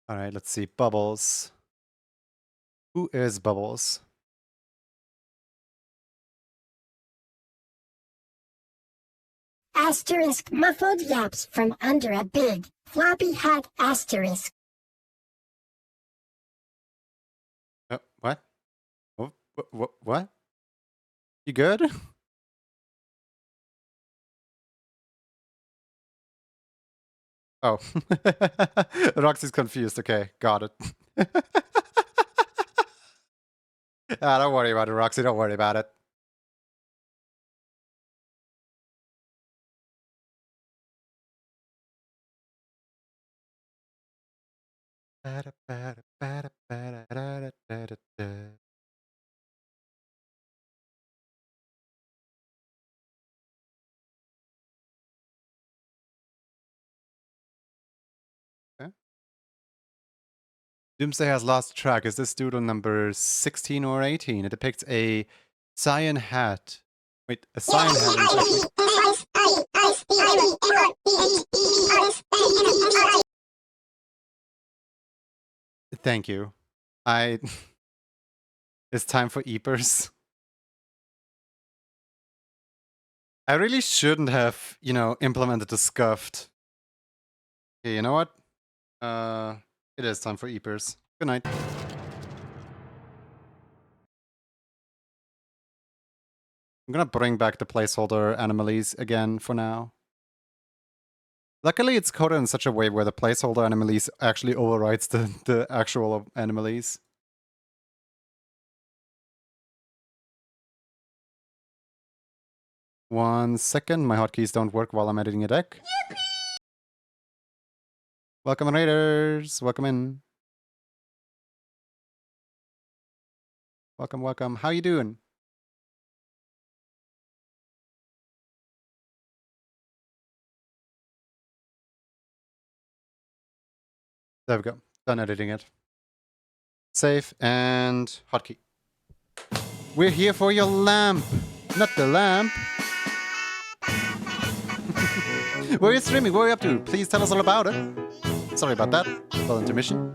All right, let's see. Bubbles. Who is Bubbles? Asterisk muffled yaps from under a big, floppy hat asterisk. What? What? You good? Oh. Roxy's confused. Okay, got it. Don't worry about it, Roxy. Don't worry about it. Doomsday has lost track. Is this doodle number 16 or 18? It depicts a cyan hat. Wait, a cyan hat. Thank you. It's time for Eepers. I really shouldn't have, implemented the scuffed. Okay, you know what? It is time for Eepers. Good night. I'm gonna bring back the placeholder anomalies again for now. Luckily, it's coded in such a way where the placeholder anomalies actually overrides the actual anomalies. One second, my hotkeys don't work while I'm editing a deck. Yippee! Welcome, Raiders! Welcome in. Welcome, welcome. How you doing? There we go. Done editing it. Save and hotkey. We're here for your lamp, not the lamp. Where are you streaming? Where are you up to? Please tell us all about it. Sorry about that. Little intermission.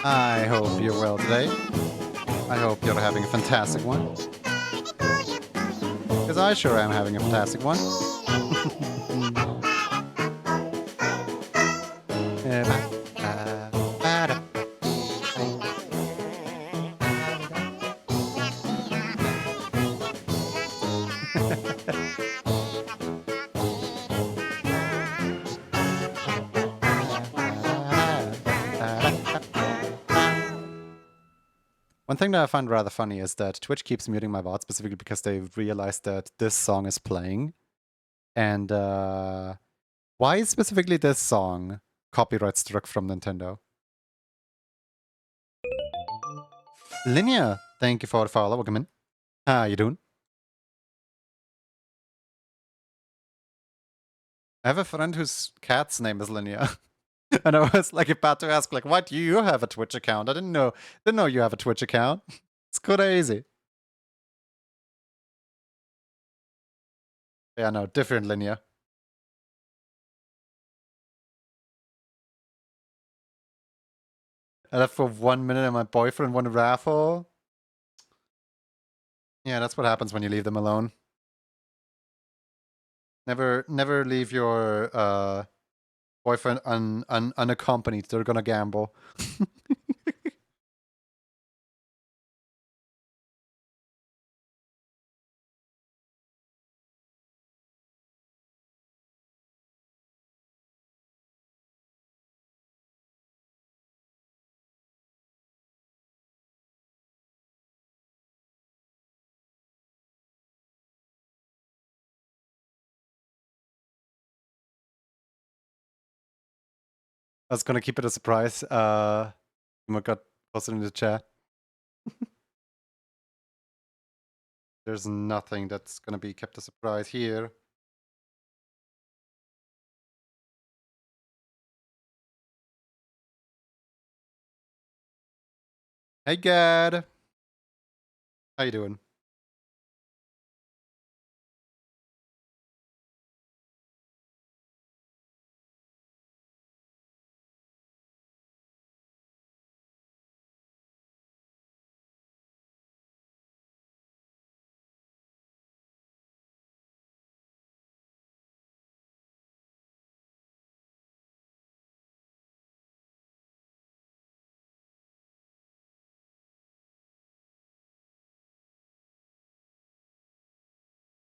I hope you're well today. I hope you're having a fantastic one. Because I sure am having a fantastic one. One thing that I find rather funny is that Twitch keeps muting my VOD specifically because they realized that this song is playing. And why is specifically this song copyright struck from Nintendo? Linear, thank you for the follow. Welcome in. How you doing? I have a friend whose cat's name is Linear. And I was like about to ask, like, why do you have a Twitch account? I didn't know you have a Twitch account. It's crazy. Yeah, no, different Linear. I left for 1 minute and my boyfriend won a raffle. Yeah, that's what happens when you leave them alone. Never leave your boyfriend unaccompanied. They're gonna gamble. I was gonna keep it a surprise. What got posted in the chat. There's nothing that's gonna be kept a surprise here. Hey, Gad. How you doing?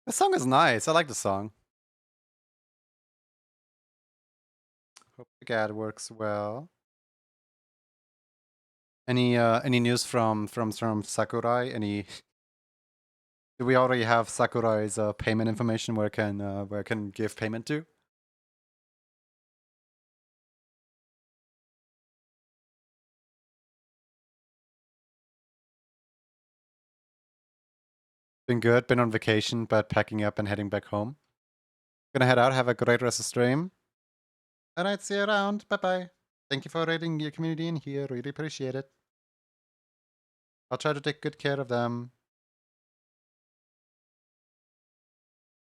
The song is nice. I like the song. Hope the Gad works well. Any news from Sakurai? Do we already have Sakurai's payment information where I can give payment to? Been good. Been on vacation, but packing up and heading back home. Gonna head out. Have a great rest of stream. Alright, see you around. Bye bye. Thank you for raiding your community in here. Really appreciate it. I'll try to take good care of them.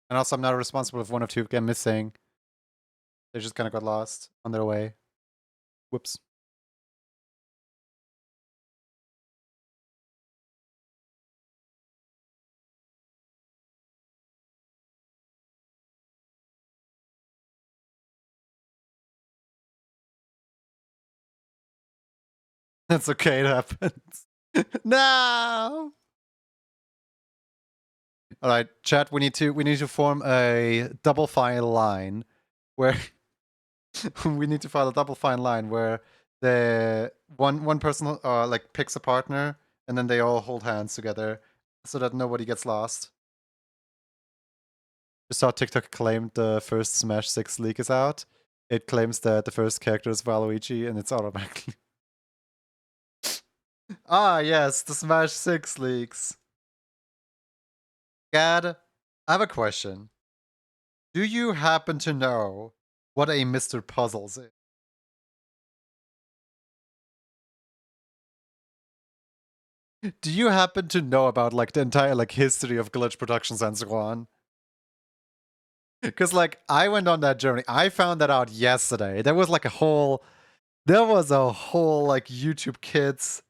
And also, I'm not responsible if one of two get missing. They just kind of got lost on their way. Whoops. That's okay, it happens. No! Alright, chat, we need to form a double file line where we need to file a double fine line where the one person like picks a partner and then they all hold hands together so that nobody gets lost. Just saw TikTok claimed the first Smash 6 leak is out. It claims that the first character is Waluigi and it's automatically. Ah yes, the Smash 6 leaks. Gad, I have a question. Do you happen to know what a Mr. Puzzles is? Do you happen to know about like the entire like history of glitch productions and so on? Because like I went on that journey. I found that out yesterday. There was a whole like YouTube Kids,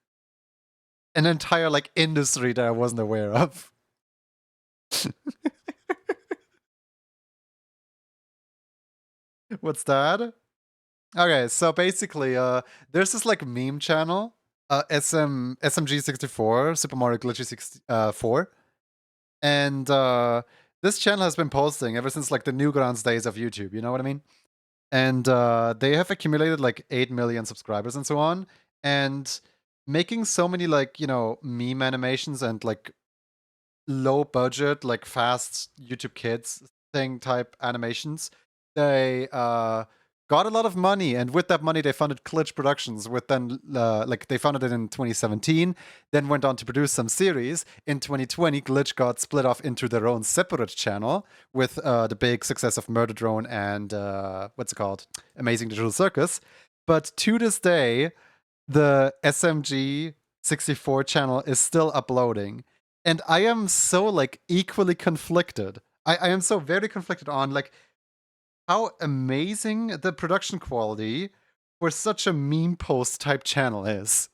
an entire like industry that I wasn't aware of. What's that? Okay, so basically, there's this like meme channel, SMG64, Super Mario Glitchy 64, and this channel has been posting ever since like the Newgrounds days of YouTube. You know what I mean? And they have accumulated like 8 million subscribers and so on, and making so many like meme animations and like low budget like fast YouTube Kids thing type animations. They got a lot of money, and with that money they funded Glitch Productions, with then like they founded it in 2017, then went on to produce some series. In 2020 Glitch got split off into their own separate channel with the big success of Murder Drone and what's it called, Amazing Digital Circus. But to this day the SMG 64 channel is still uploading, and I am so like equally conflicted. I am so very conflicted on like how amazing the production quality for such a meme post type channel is,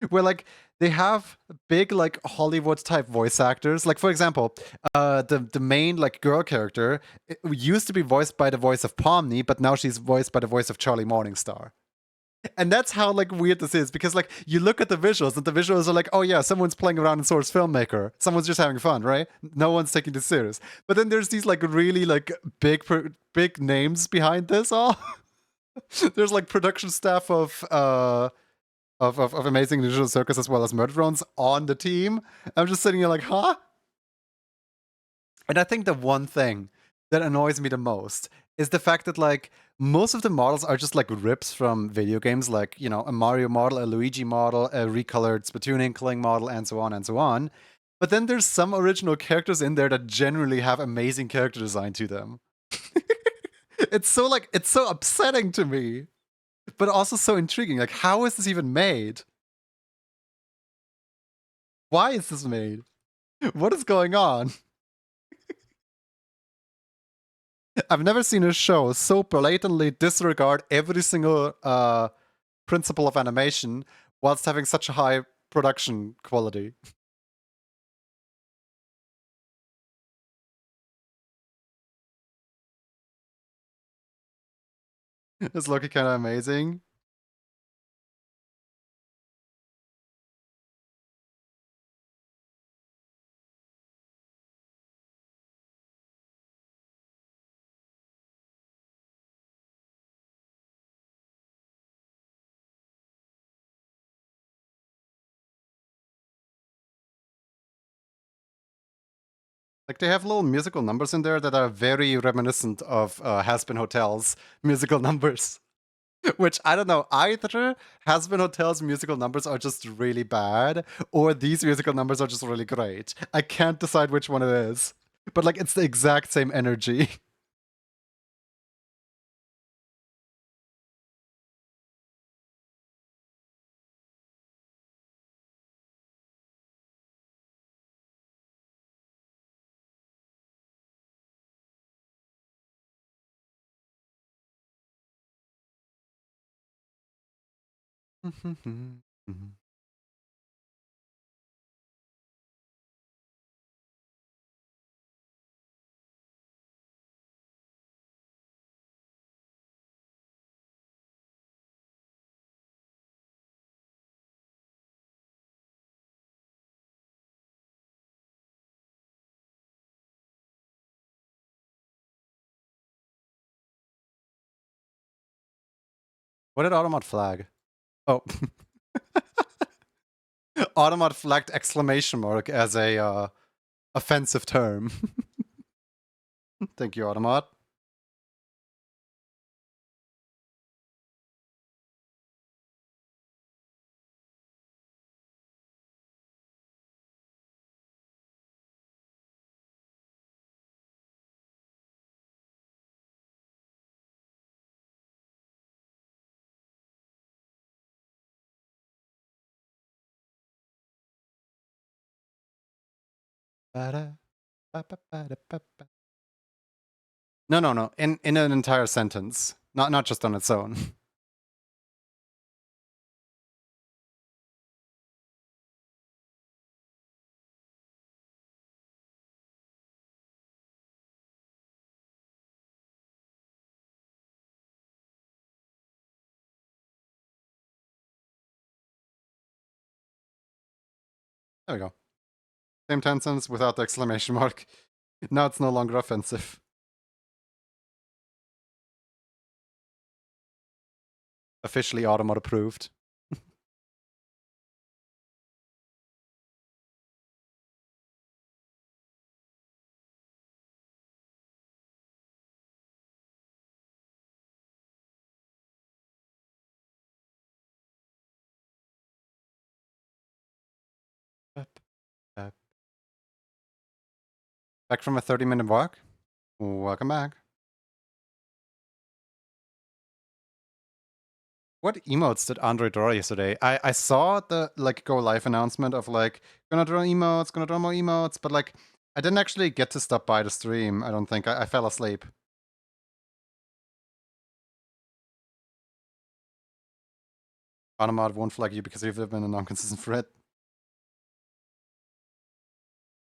where like they have big like Hollywood type voice actors. Like for example, the main like girl character used to be voiced by the voice of Pomni, but now she's voiced by the voice of Charlie Morningstar. And that's how like weird this is, because like you look at the visuals and the visuals are like, oh yeah, someone's playing around in Source Filmmaker, someone's just having fun, right? No one's taking this serious. But then there's these like really like big names behind this all. There's like production staff of Amazing Digital Circus as well as Murder Drones on the team. I'm just sitting here like, huh? And I think the one thing that annoys me the most is the fact that like most of the models are just like rips from video games, like a Mario model, a Luigi model, a recolored Splatoon Inkling model, and so on and so on. But then there's some original characters in there that generally have amazing character design to them. It's so upsetting to me, but also so intriguing. Like, how is this even made? Why is this made? What is going on? I've never seen a show so blatantly disregard every single principle of animation whilst having such a high production quality. It's looking kind of amazing. Like they have little musical numbers in there that are very reminiscent of Has-Been Hotel's musical numbers. Which I don't know, either Has-Been Hotel's musical numbers are just really bad, or these musical numbers are just really great. I can't decide which one it is. But like it's the exact same energy. What did Automat flag? Oh. Automat flagged exclamation mark as a offensive term. Thank you, Automat. No, no, no. In an entire sentence, not just on its own. There we go. Same sentence without the exclamation mark. Now it's no longer offensive. Officially Automat approved. Back from a 30-minute walk. Welcome back. What emotes did Andre draw yesterday? I saw the like go live announcement of like gonna draw emotes, gonna draw more emotes, but like I didn't actually get to stop by the stream. I don't think I fell asleep. Automat won't flag you because you've been a non-consistent thread.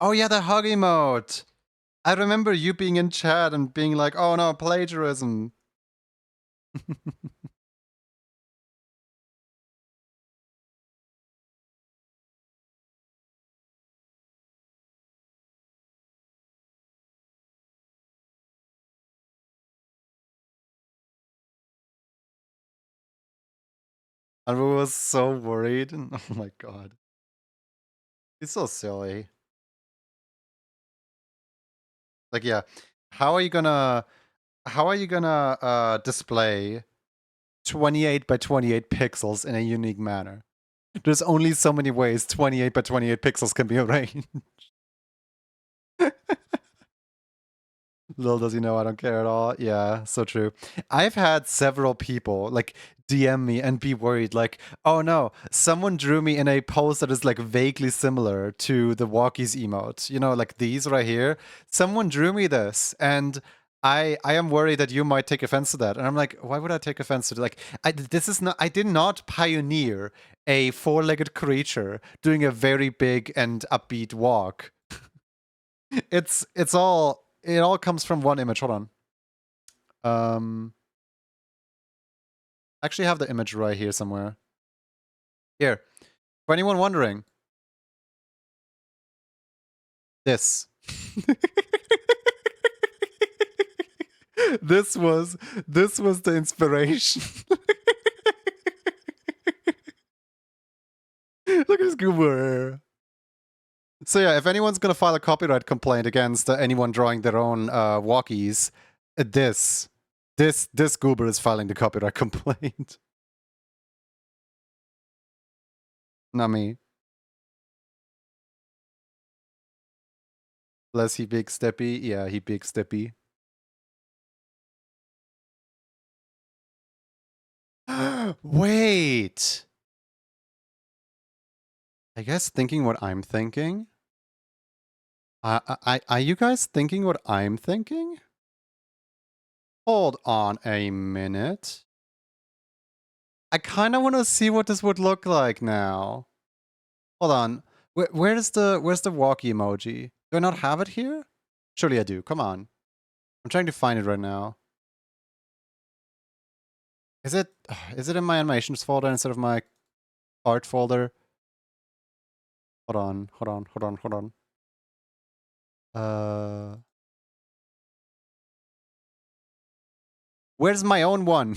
Oh yeah, the hug emote. I remember you being in chat and being like, "Oh no, plagiarism." And we was so worried. Oh my god. It's so silly. Like, yeah. How are you gonna display 28 by 28 pixels in a unique manner? There's only so many ways 28 by 28 pixels can be arranged. Little does he know I don't care at all. Yeah, so true. I've had several people like DM me and be worried, like, oh no, someone drew me in a pose that is like vaguely similar to the walkies emote. You know, like these right here. Someone drew me this, and I am worried that you might take offense to that. And I'm like, why would I take offense to it? Like, I did not pioneer a four-legged creature doing a very big and upbeat walk. It all comes from one image. Hold on. I actually have the image right here somewhere. Here. For anyone wondering, this. this was the inspiration. Look at this goober. So yeah, if anyone's gonna file a copyright complaint against anyone drawing their own walkies, this goober is filing the copyright complaint. Not me. Bless he big steppy. Yeah, he big steppy. Wait. I guess thinking what I'm thinking. Are you guys thinking what I'm thinking? Hold on a minute. I kind of want to see what this would look like now. Hold on. Where's the walkie emoji? Do I not have it here? Surely I do. Come on. I'm trying to find it right now. Is it in my animations folder instead of my art folder? Hold on. Where's my own one?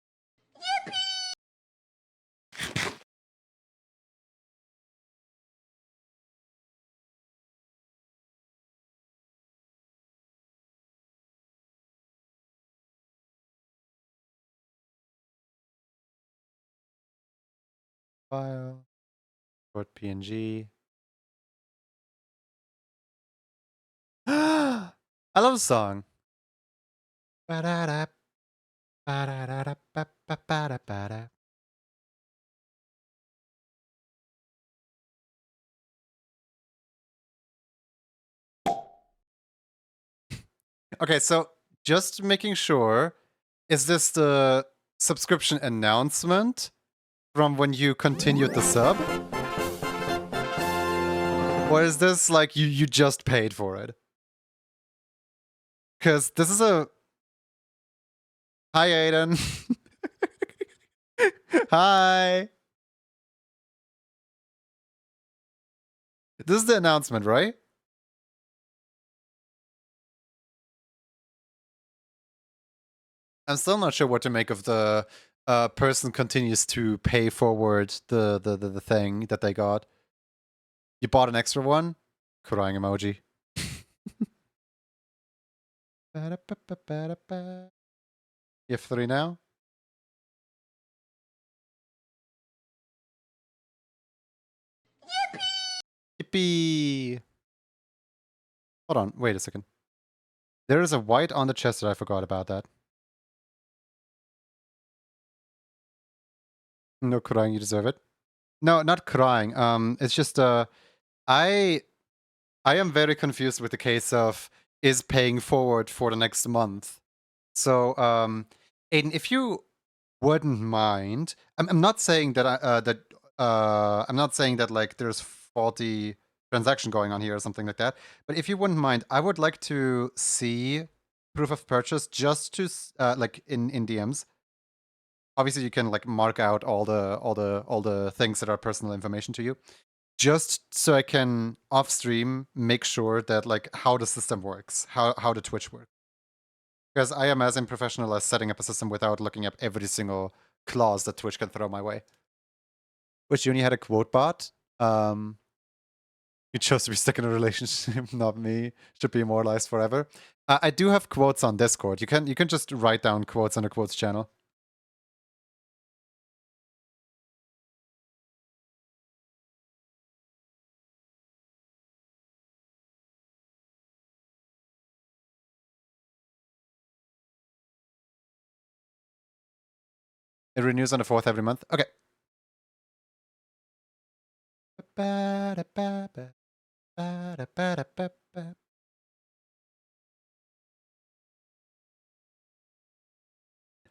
file, short PNG. I love the song. Ba-da-da, ba-da-da-da, ba-ba-ba-da-ba-da. Okay, so just making sure, is this the subscription announcement from when you continued the sub? Or is this like you just paid for it? Because this is a... Hi, Aiden. Hi. This is the announcement, right? I'm still not sure what to make of the person continues to pay forward the thing that they got. You bought an extra one? Crying emoji. You have 3 now? Yippee! Hold on, wait a second. There is a white on the chest that I forgot about that. No crying, you deserve it. No, not crying. It's just I am very confused with the case of is paying forward for the next month. So Aiden, if you wouldn't mind, I'm not saying that I'm not saying that like there's faulty transaction going on here or something like that. But if you wouldn't mind, I would like to see proof of purchase just to like in DMs. Obviously, you can like mark out all the things that are personal information to you, just so I can off stream make sure that like how the system works, how the Twitch works. Because I am as unprofessional as setting up a system without looking up every single clause that Twitch can throw my way. Which Uni had a quote bot. You chose to be stuck in a relationship, not me. Should be immortalized forever. I do have quotes on Discord. You can just write down quotes on the quotes channel. It renews on the 4th every month. Okay.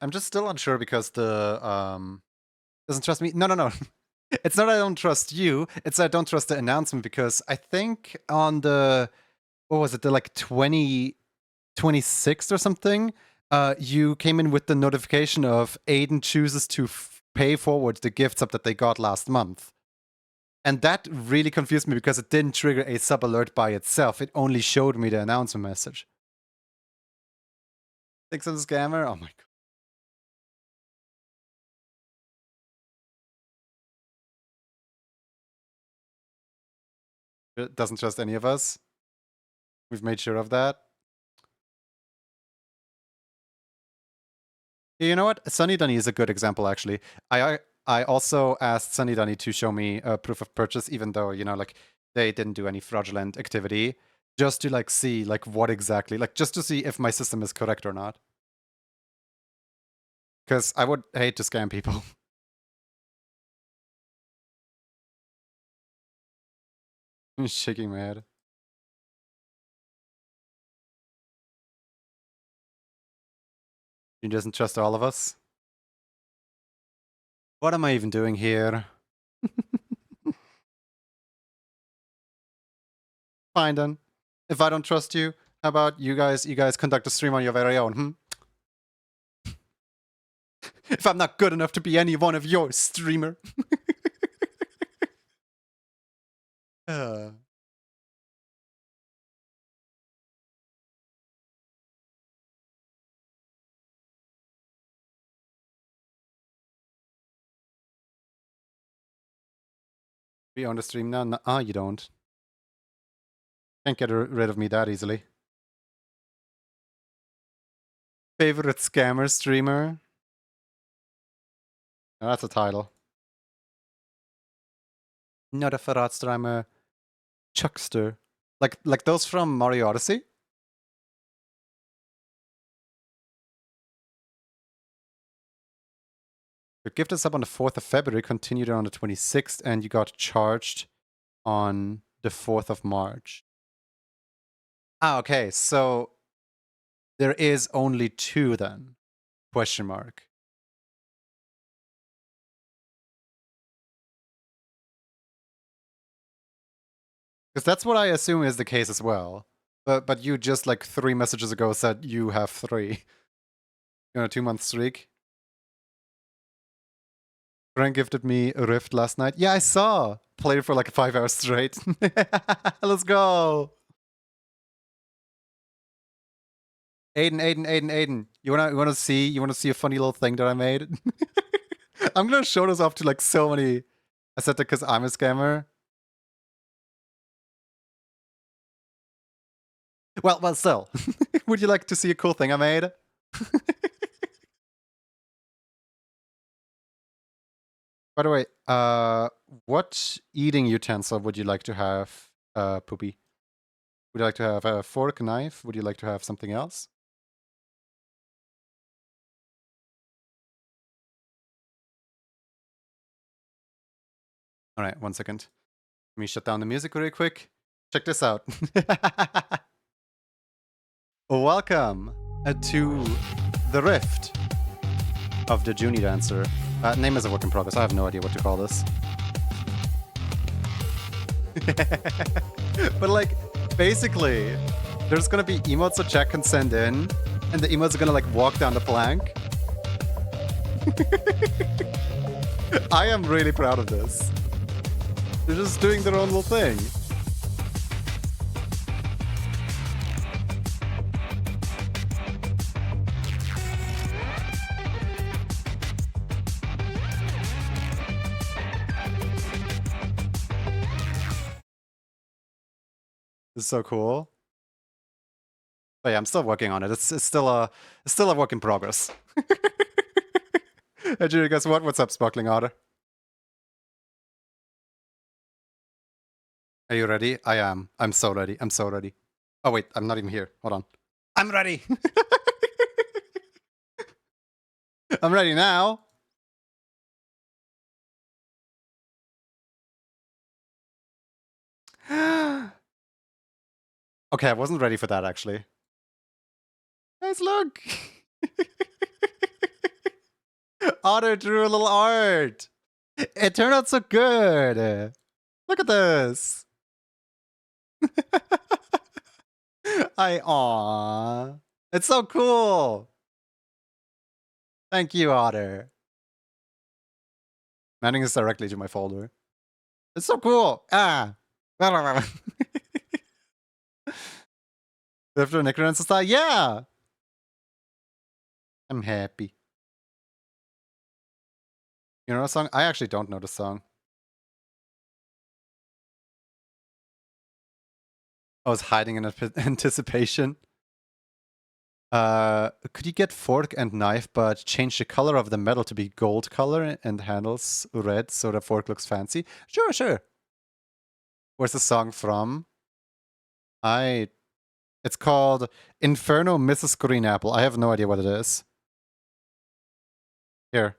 I'm just still unsure because the doesn't trust me. No. It's not I don't trust you. It's I don't trust the announcement because I think on the what was it, the like 2026th or something, you came in with the notification of Aiden chooses to pay forward the gift sub that they got last month. And that really confused me because it didn't trigger a sub alert by itself. It only showed me the announcement message. Thanks, I'm a scammer. Oh my god. It doesn't trust any of us. We've made sure of that. You know what? Sunny Dunny is a good example, actually. I also asked Sunny Dunny to show me a proof of purchase, even though, you know, like, they didn't do any fraudulent activity, just to, like, see, like, what exactly, like, just to see if my system is correct or not. Because I would hate to scam people. I'm shaking my head. He doesn't trust all of us. What am I even doing here? Fine then. If I don't trust you, how about you guys conduct a stream on your very own, hmm? If I'm not good enough to be any one of your streamer. Be on the stream now? No, you don't. Can't get rid of me that easily. Favorite scammer streamer? Oh, that's a title. Not a verratst that I'm a chuckster. Like those from Mario Odyssey? Your gift is up on the 4th of February, continued on the 26th, and you got charged on the 4th of March. Ah, okay, so there is only 2 then? Question mark. Because that's what I assume is the case as well. But you just like 3 messages ago said you have 3. You know, 2-month streak. Frank gifted me a Rift last night. Yeah, I saw. Played for like 5 hours straight. Let's go. Aiden. You wanna see a funny little thing that I made? I'm gonna show this off to like so many. I said that because I'm a scammer. Well, still. Would you like to see a cool thing I made? By the way, what eating utensil would you like to have, Poopy? Would you like to have a fork, knife? Would you like to have something else? All right, 1 second. Let me shut down the music really quick. Check this out. Welcome to the Rift of the Junie Dancer. Name is a work in progress. I have no idea what to call this. But like, basically, there's gonna be emotes that chat can send in, and the emotes are gonna like walk down the plank. I am really proud of this. They're just doing their own little thing. This is so cool. But yeah, I'm still working on it. It's still a work in progress. Hey, Jerry, guess what? What's up, Sparkling Otter? Are you ready? I am. I'm so ready. I'm so ready. Oh wait, I'm not even here. Hold on. I'm ready. I'm ready now. Okay, I wasn't ready for that actually. Guys, look. Otter drew a little art. It turned out so good. Look at this. Aw. It's so cool. Thank you, Otter. Manning is directly to my folder. It's so cool. Ah. After Necrodancer style? Yeah. I'm happy. You know the song? I actually don't know the song. I was hiding in anticipation. Could you get fork and knife, but change the color of the metal to be gold color and handles red so the fork looks fancy? Sure. Where's the song from? It's called Inferno Mrs. Green Apple. I have no idea what it is. Here.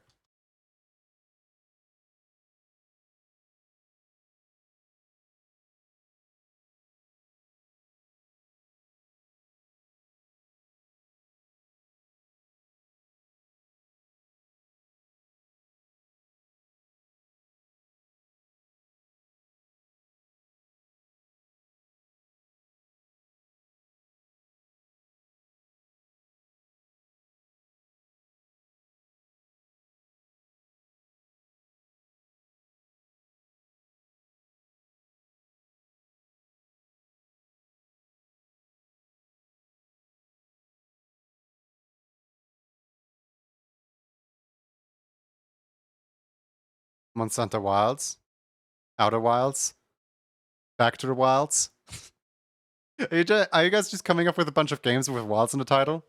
Monsanto Wilds. Outer Wilds. Back to the Wilds. Are you guys just coming up with a bunch of games with wilds in the title?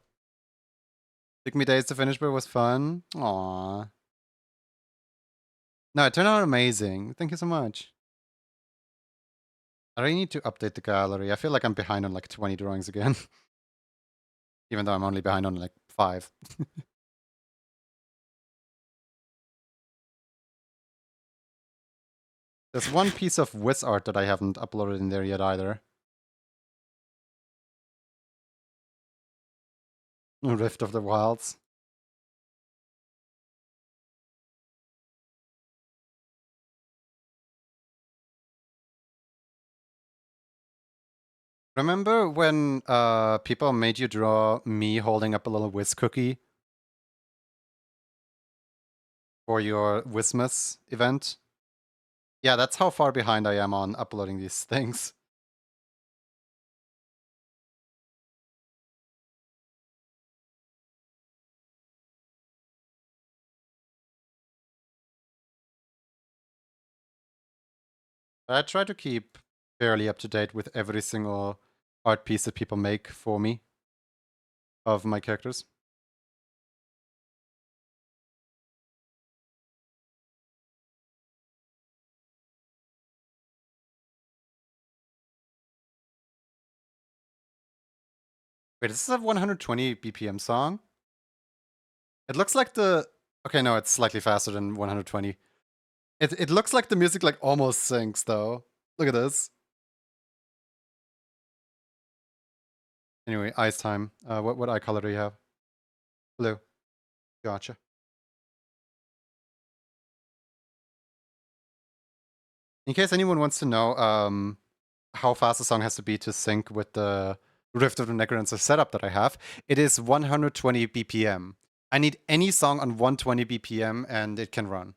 Took me days to finish, but it was fun. Aww. No, it turned out amazing. Thank you so much. I really need to update the gallery. I feel like I'm behind on like 20 drawings again. Even though I'm only behind on like 5. There's one piece of Wiz art that I haven't uploaded in there yet either. Rift of the Wilds. Remember when people made you draw me holding up a little Wiz cookie for your Wizmas event? Yeah, that's how far behind I am on uploading these things. I try to keep fairly up to date with every single art piece that people make for me of my characters. Wait, is this a 120 BPM song? It looks like the... Okay, no, it's slightly faster than 120. It looks like the music like almost syncs though. Look at this. Anyway, ice time. What eye color do you have? Blue. Gotcha. In case anyone wants to know how fast a song has to be to sync with the Rift of the Necrodancer setup that I have, it is 120 BPM. I need any song on 120 BPM and it can run.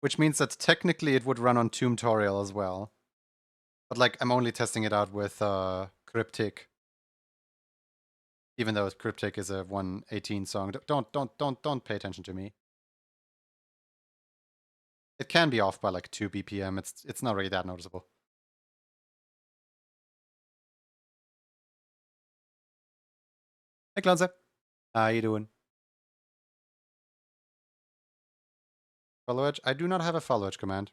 Which means that technically it would run on Tombtorial as well. But like, I'm only testing it out with Cryptic. Even though Cryptic is a 118 song. Don't pay attention to me. It can be off by like 2 BPM. It's not really that noticeable. Hey Clancy. How you doing? Follow edge? I do not have a follow edge command.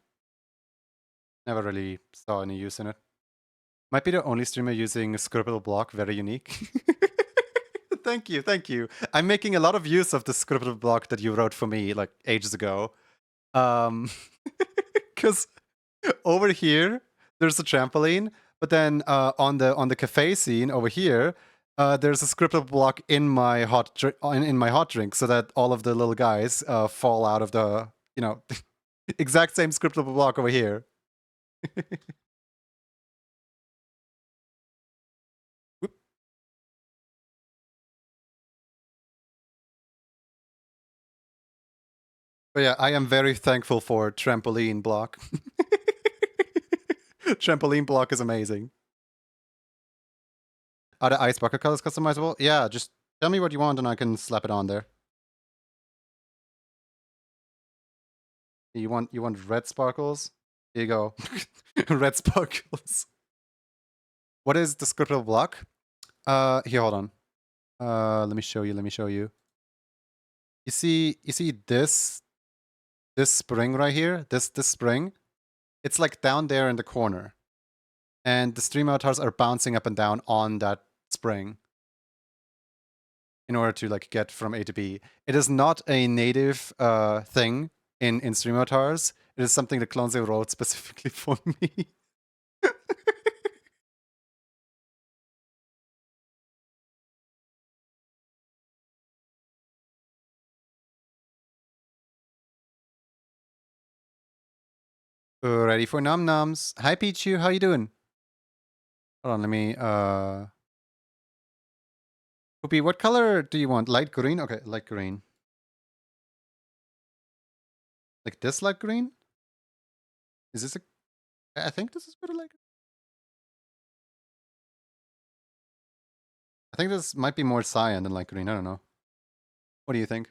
Never really saw any use in it. Might be the only streamer using scriptable block, very unique. Thank you, thank you. I'm making a lot of use of the scriptable block that you wrote for me like ages ago. Because over here there's a trampoline, but then on the cafe scene over here, there's a scriptable block in my in my hot drink, so that all of the little guys fall out of the exact same scriptable block over here. Whoop. But yeah, I am very thankful for trampoline block. Trampoline block is amazing. Are the ice bucket colors customizable? Yeah, just tell me what you want and I can slap it on there. You want red sparkles? Here you go. Red sparkles. What is the scriptable block? Here, hold on. Let me show you. You see this spring right here? This spring? It's like down there in the corner. And the stream avatars are bouncing up and down on that spring in order to like get from A to B. It is not a native thing in stream avatars. It is something that Clonze wrote specifically for me. Ready for num nums. Hi Pichu, how you doing? Hold on, let me Poopy, what color do you want? Light green? Okay, light green. Like this light green? Is this a... I think this is what I like. I think this might be more cyan than light green. I don't know. What do you think?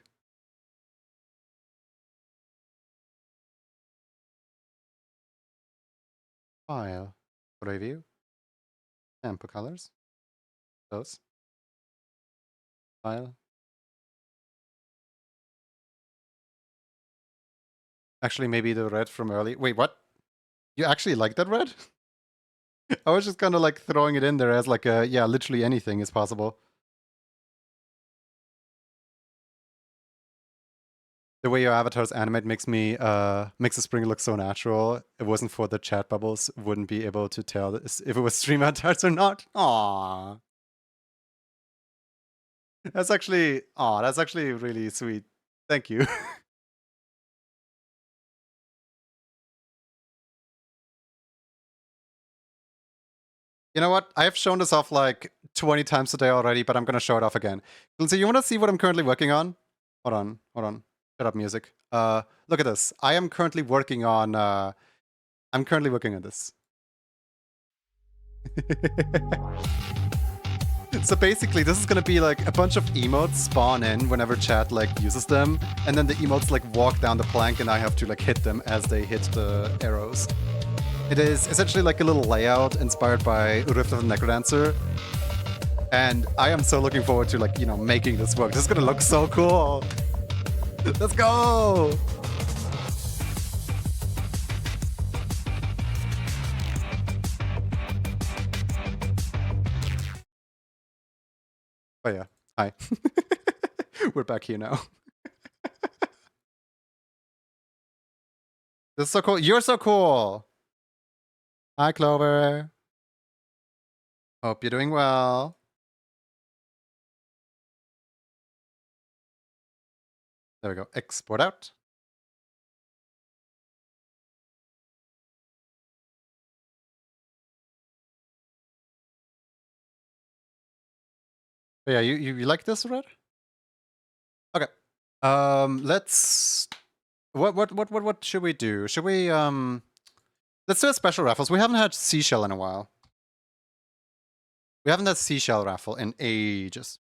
File. Review. Sample colors. Those. File. Actually, maybe the red from early. Wait, what? You actually like that red? I was just kind of like throwing it in there as like a, yeah, literally anything is possible. The way your avatars animate makes the spring look so natural. If it wasn't for the chat bubbles, wouldn't be able to tell if it was stream avatars or not. Aww. That's actually really sweet. Thank you. You know what? I've shown this off like 20 times today already, but I'm gonna show it off again. Lindsay, you wanna see what I'm currently working on? Hold on. Shut up, music. Look at this. I'm currently working on this. So basically, this is gonna be like a bunch of emotes spawn in whenever chat like uses them, and then the emotes like walk down the plank, and I have to like hit them as they hit the arrows. It is essentially like a little layout inspired by Rift of the Necrodancer, and I am so looking forward to like making this work. This is gonna look so cool. Let's go! Oh yeah, hi. We're back here now. This is so cool. You're so cool. Hi, Clover. Hope you're doing well. There we go. Export out. But yeah, you like this, Red? Okay. Let's. What should we do? Should we Let's do a special raffles. We haven't had seashell in a while. We haven't had seashell raffle in ages.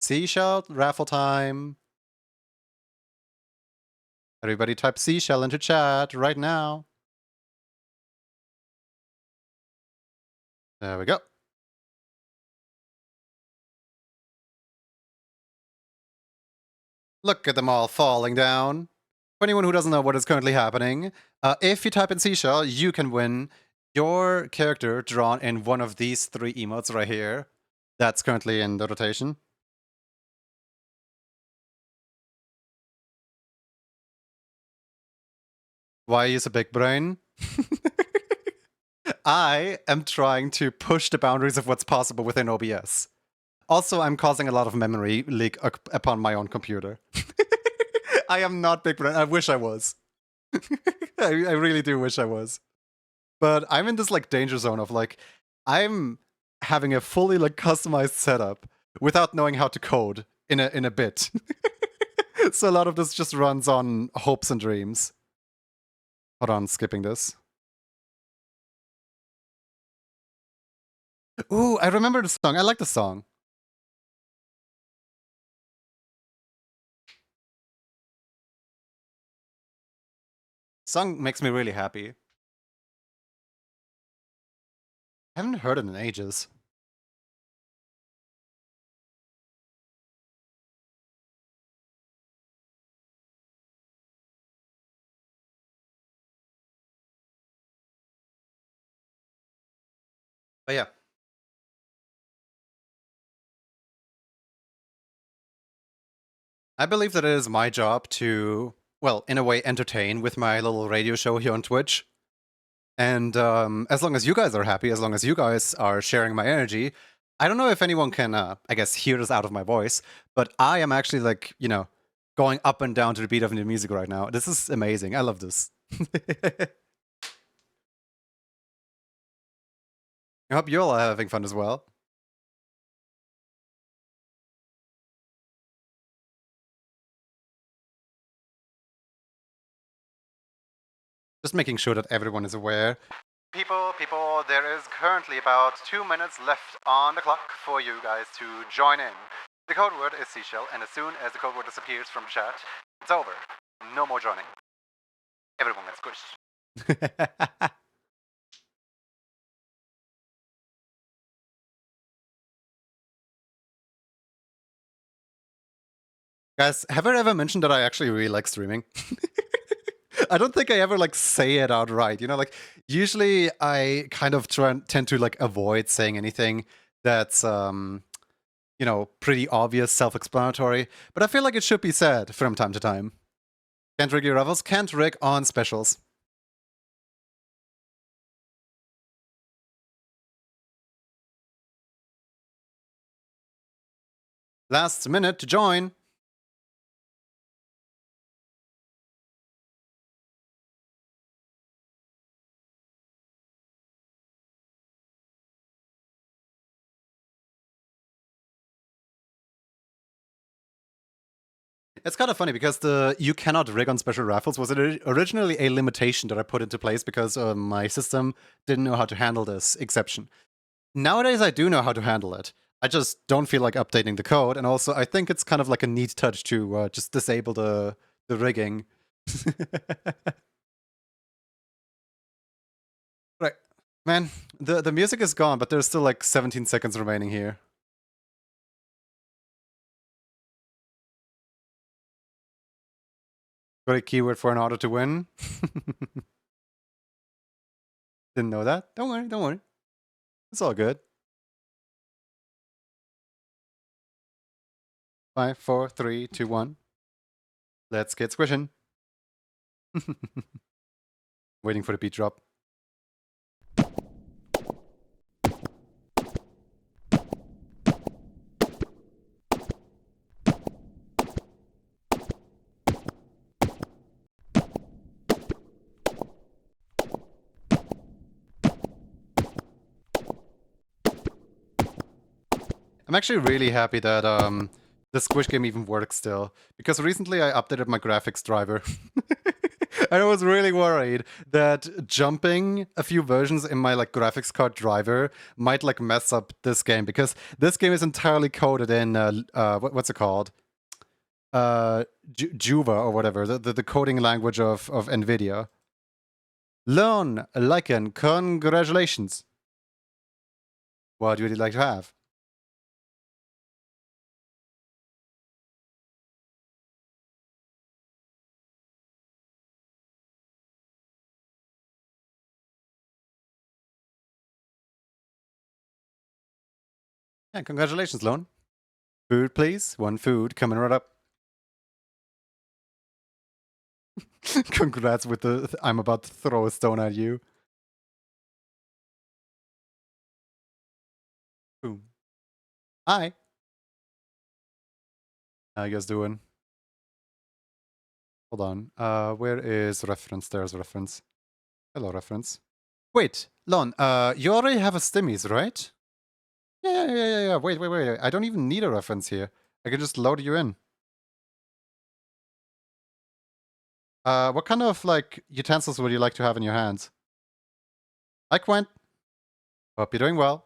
Seashell raffle time. Everybody type seashell into chat right now. There we go. Look at them all falling down. For anyone who doesn't know what is currently happening, if you type in seashell, you can win your character drawn in one of these 3 emotes right here. That's currently in the rotation. Why use a big brain? I am trying to push the boundaries of what's possible within OBS. Also, I'm causing a lot of memory leak upon my own computer. I am not big brain. I wish I was. I really do wish I was. But I'm in this like danger zone of like, I'm having a fully like customized setup without knowing how to code in a bit. So a lot of this just runs on hopes and dreams. Hold on, skipping this. Ooh, I remember the song. I like the song. Song makes me really happy. I haven't heard it in ages. But yeah. I believe that it is my job to, well, in a way, entertain with my little radio show here on Twitch. And as long as you guys are happy, as long as you guys are sharing my energy, I don't know if anyone can, I guess, hear this out of my voice, but I am actually like, going up and down to the beat of the music right now. This is amazing. I love this. I hope you're all having fun as well. Just making sure that everyone is aware. People, there is currently about 2 minutes left on the clock for you guys to join in. The code word is seashell, and as soon as the code word disappears from the chat, it's over. No more joining. Everyone gets squished. Guys, have I ever mentioned that I actually really like streaming? I don't think I ever like say it outright. You know, like usually I kind of tend to like avoid saying anything that's you know, pretty obvious, self-explanatory. But I feel like it should be said from time to time. Can't rig your levels, can't rig on specials. Last minute to join. It's kind of funny because the you cannot rig on special raffles was originally a limitation that I put into place because my system didn't know how to handle this exception. Nowadays, I do know how to handle it. I just don't feel like updating the code, and also I think it's kind of like a neat touch to just disable the rigging. Right, man. The music is gone, but there's still like 17 seconds remaining here. Got a keyword for an order to win. Didn't know that. Don't worry, don't worry. It's all good. 5, 4, 3, 2, 1. Let's get squishing. Waiting for the beat drop. I'm actually really happy that the Squish game even works still, because recently I updated my graphics driver. And I was really worried that jumping a few versions in my like graphics card driver might like mess up this game, because this game is entirely coded in what's it called? Juva or whatever, the coding language of NVIDIA. Learn, Lycan, congratulations. What would you like to have? Yeah, congratulations, Lone. Food, please. One food coming right up. Congrats with the I'm about to throw a stone at you. Boom. Hi. How you guys doing? Hold on. Where is reference? There's reference. Hello, reference. Wait, Lon, you already have a stimmies, right? Yeah. Wait. I don't even need a reference here. I can just load you in. What kind of, like, utensils would you like to have in your hands? Hi, Quent. Hope you're doing well.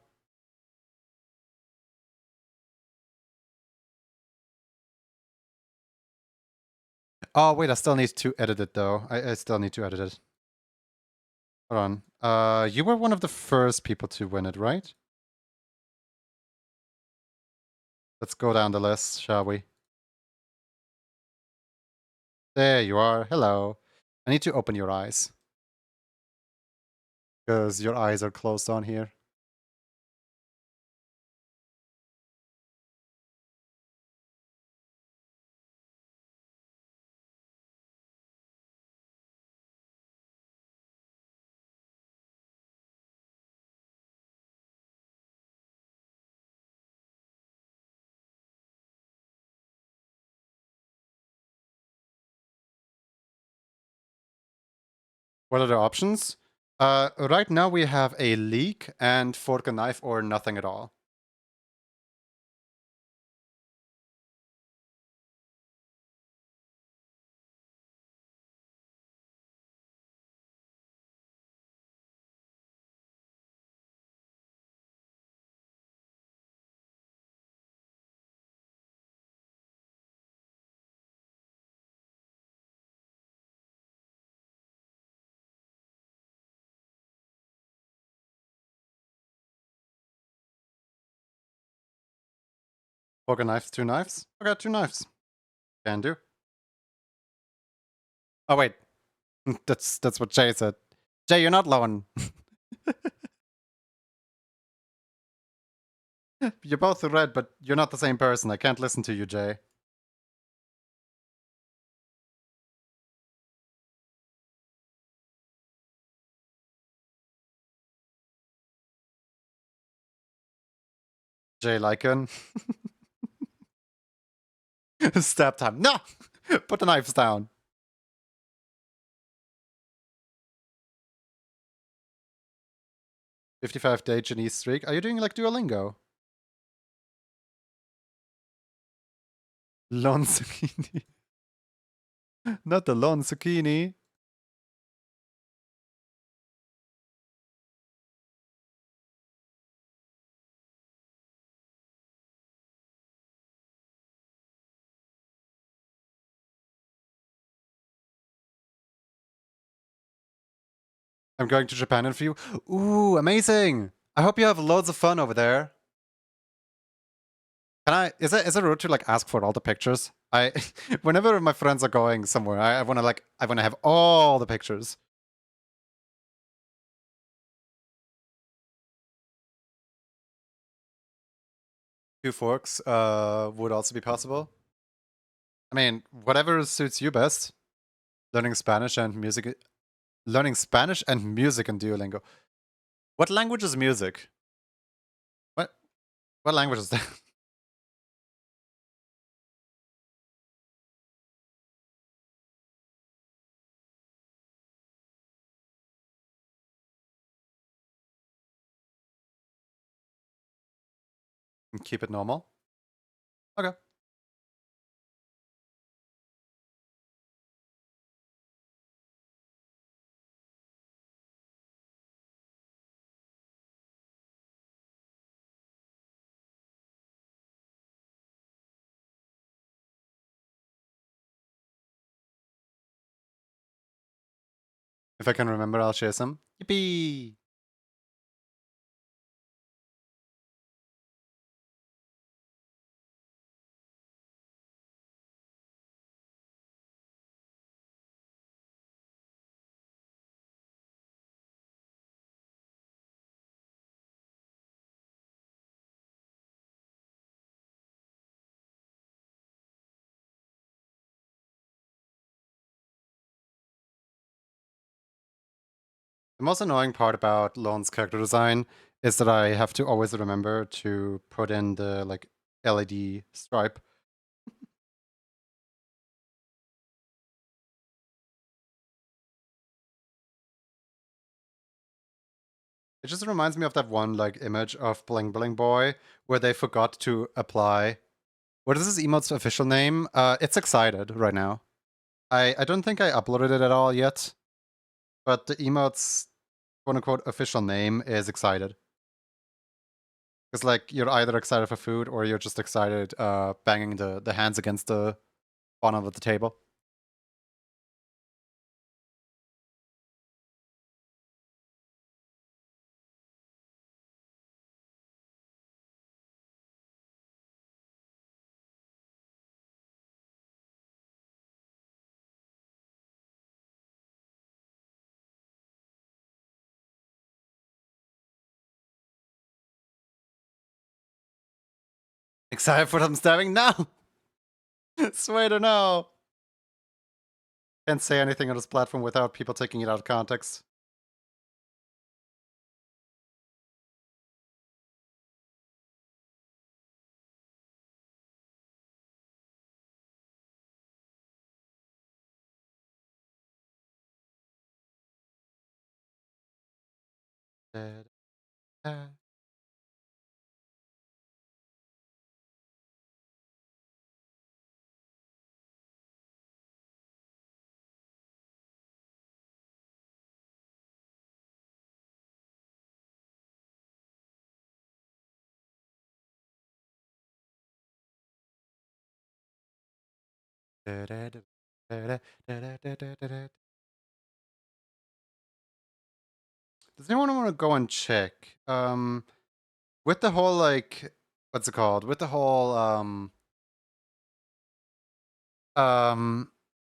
Oh, wait, I still need to edit it, though. I still need to edit it. Hold on. You were one of the first people to win it, right? Let's go down the list, shall we? There you are. Hello. I need to open your eyes, because your eyes are closed on here. What are the options? Right now we have a leek and fork and knife or nothing at all. Fork and knives, two knives? I got two knives. Can do. Oh wait, that's what Jay said. Jay, you're not Lone. You're both red, but you're not the same person. I can't listen to you, Jay. Jay Lycan. Stab time. No! Put the knives down. 55-day Chinese streak. Are you doing like Duolingo? Lon zucchini. Not the lon zucchini. I'm going to Japan in a few. Ooh, amazing! I hope you have loads of fun over there. Can I? Is it rude to like ask for all the pictures? I, whenever my friends are going somewhere, I want to have all the pictures. Two forks would also be possible. I mean, whatever suits you best. Learning Spanish and music. Learning Spanish and music in Duolingo. What language is music? What? What language is that? Keep it normal. Okay. If I can remember, I'll share some. Yippee! The most annoying part about Lone's character design is that I have to always remember to put in the like LED stripe. It just reminds me of that one like image of Bling Bling Boy where they forgot to apply. What is this emote's official name? It's excited right now. I don't think I uploaded it at all yet, but the emote's quote unquote official name is excited. Because like you're either excited for food or you're just excited banging the hands against the bottom of the table. Excited for them stabbing? No! Swear to no! Can't say anything on this platform without people taking it out of context. Does anyone want to go and check? With the whole like, what's it called? With the whole Um,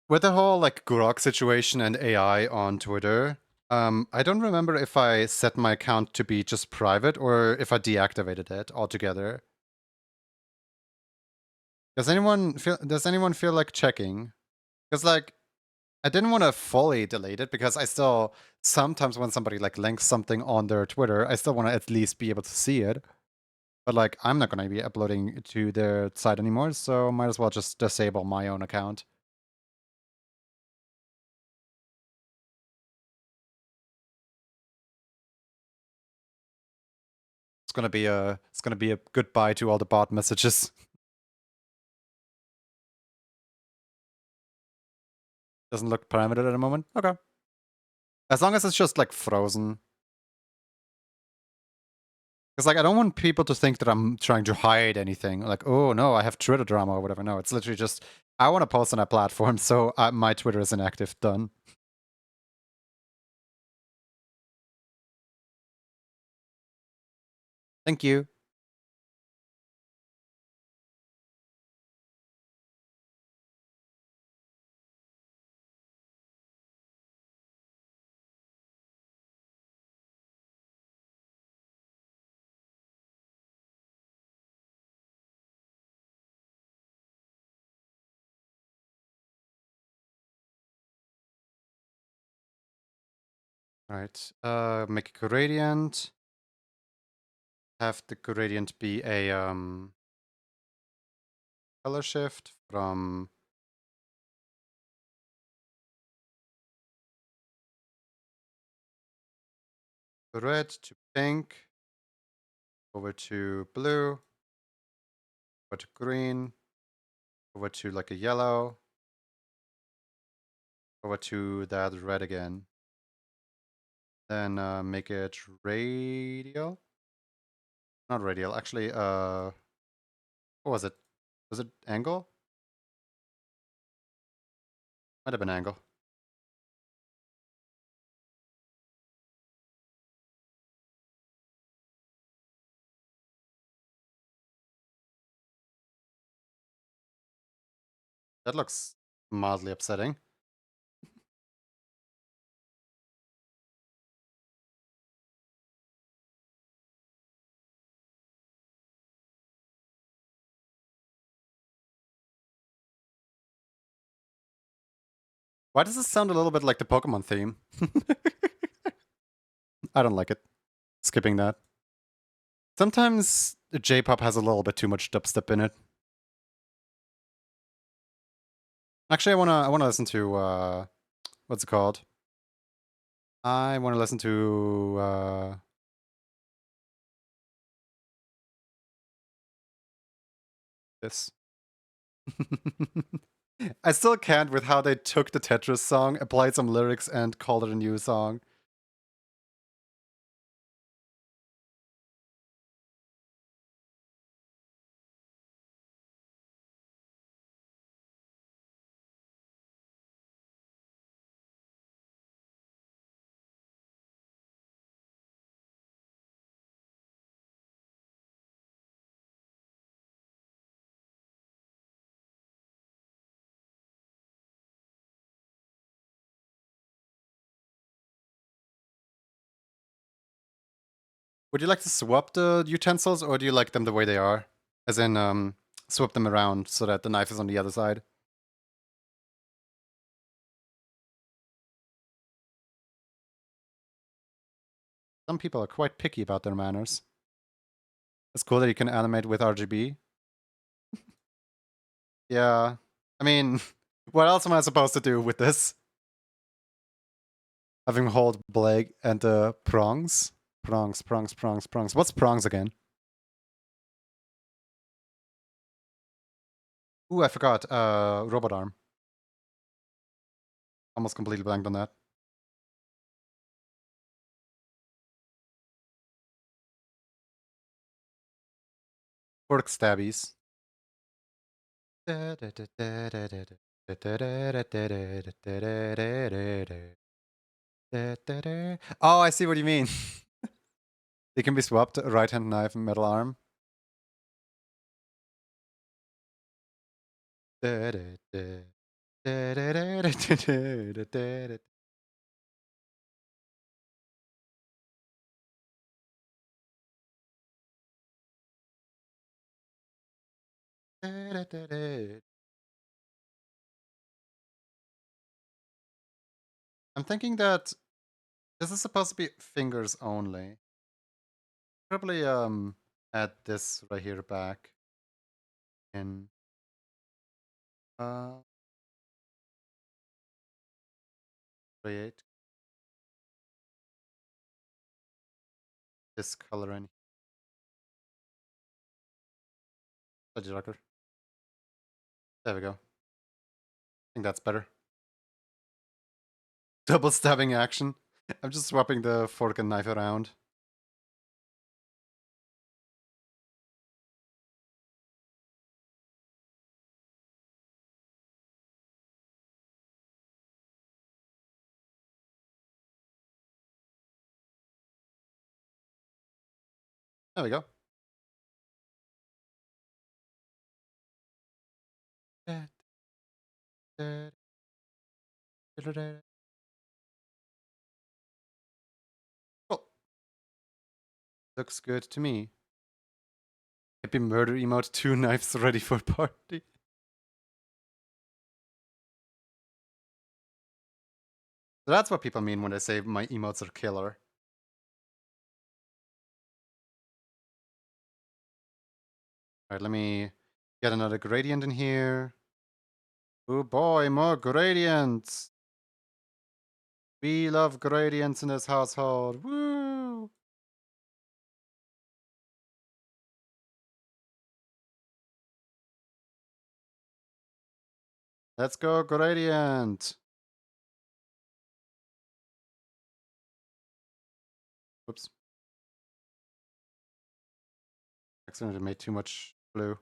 with the whole like Grok situation and AI on Twitter, I don't remember if I set my account to be just private or if I deactivated it altogether. Does anyone feel like checking? Because like I didn't want to fully delete it because I still sometimes when somebody like links something on their Twitter, I still want to at least be able to see it. But like I'm not going to be uploading to their site anymore, so might as well just disable my own account. It's gonna be a goodbye to all the bot messages. Doesn't look parametered at the moment. Okay. As long as it's just like frozen. Because like I don't want people to think that I'm trying to hide anything. Like, oh no, I have Twitter drama or whatever. No, it's literally just I want to post on a platform, so my Twitter is inactive. Done. Thank you. All right. Make a gradient. Have the gradient be a color shift from red to pink, over to blue, over to green, over to like a yellow, over to that red again. Then make it radial. Not radial, actually, what was it? Was it angle? Might have been angle. That looks mildly upsetting. Why does this sound a little bit like the Pokemon theme? I don't like it. Skipping that. Sometimes J-pop has a little bit too much dubstep in it. Actually, I wanna listen to what's it called? I wanna listen to this. I still can't with how they took the Tetris song, applied some lyrics, and called it a new song. Would you like to swap the utensils, or do you like them the way they are? As in, swap them around so that the knife is on the other side. Some people are quite picky about their manners. It's cool that you can animate with RGB. Yeah. I mean, what else am I supposed to do with this? Having hold blade and prongs. Prongs. What's prongs again? Ooh, I forgot. Robot arm. Almost completely blanked on that. Fork stabbies. Oh, I see what you mean. They can be swapped, right hand knife and metal arm. I'm thinking that this is supposed to be fingers only. Probably add this right here back in uh create this color in darker. There we go. I think that's better. Double stabbing action. I'm just swapping the fork and knife around. There we go. Cool. Looks good to me. Happy murder emote, 2 knives ready for party. So that's what people mean when they say my emotes are killer. Alright, let me get another gradient in here. Oh boy, more gradients! We love gradients in this household. Woo! Let's go, gradient! Whoops. Accidentally made too much blue.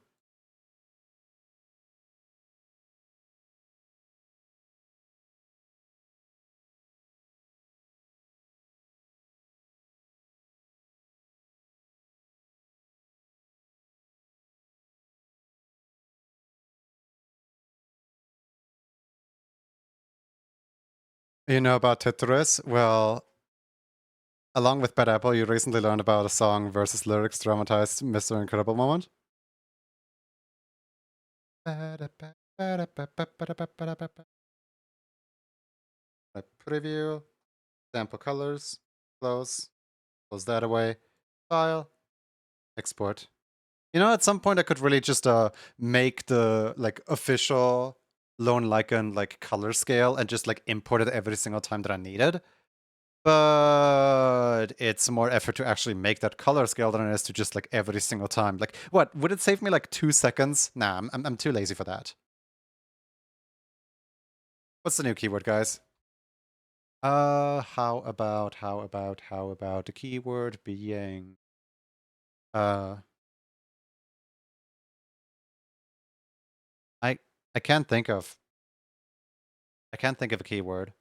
You know about Tetris? Well, along with Bad Apple, you recently learned about a song versus lyrics dramatized Mr. Incredible moment. Preview, sample colors, close that away, file, export. You know, at some point I could really just make the like official Lone Lycan like color scale and just like import it every single time that I need it. But it's more effort to actually make that color scale than it is to just like every single time. Like, what would it save me like 2 seconds? Nah, I'm too lazy for that. What's the new keyword, guys? How about the keyword being uh I I can't think of a keyword.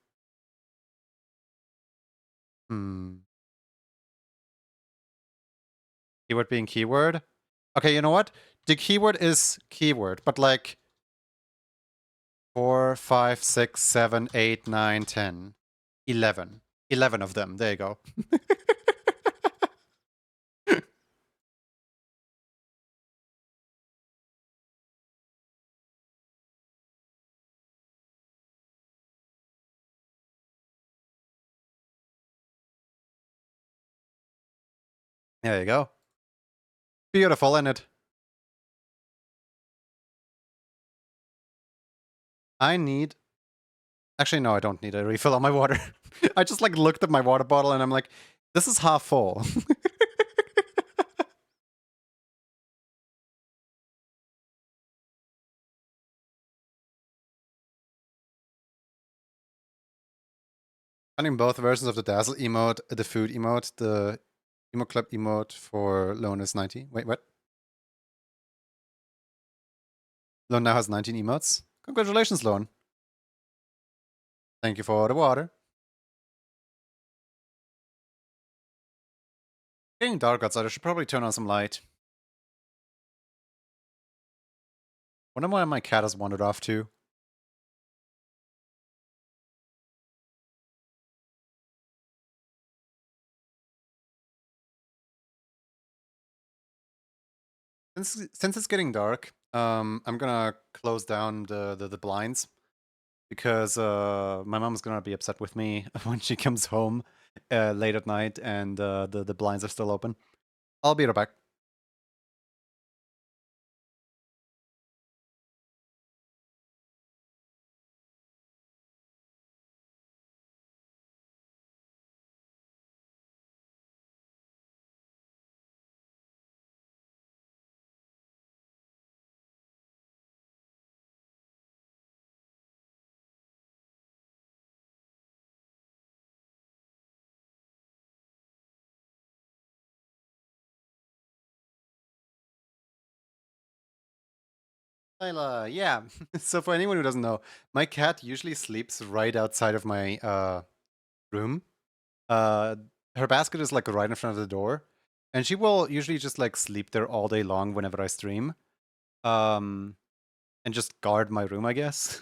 Hmm. Keyword being keyword? Okay, you know what? The keyword is keyword, but like 4, 5, 6, 7, 8, 9, 10, 11. 11 of them. There you go. There you go. Beautiful, isn't it? I need... Actually, no, I don't need a refill on my water. I just like looked at my water bottle and I'm like, this is half full. Finding both versions of the Dazzle emote, the food emote, the Emo Club emote for Lone is 90. Wait, what? Lone now has 19 emotes. Congratulations, Lone. Thank you for the water. Getting dark outside, I should probably turn on some light. Wonder why my cat has wandered off too. Since it's getting dark, I'm gonna close down the blinds because my mom's gonna be upset with me when she comes home late at night and the blinds are still open. I'll be right back. Lila, yeah. So for anyone who doesn't know, my cat usually sleeps right outside of my room. Uh, Her basket is like right in front of the door, and she will usually just like sleep there all day long whenever I stream. Um, and just guard my room, I guess.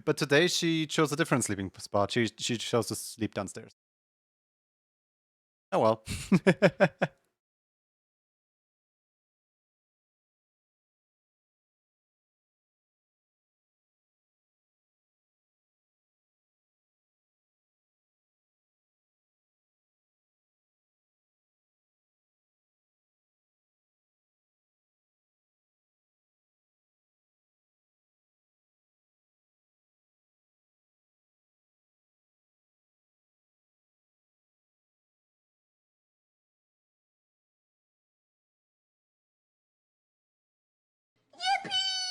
But today she chose a different sleeping spot. She chose to sleep downstairs. Oh well.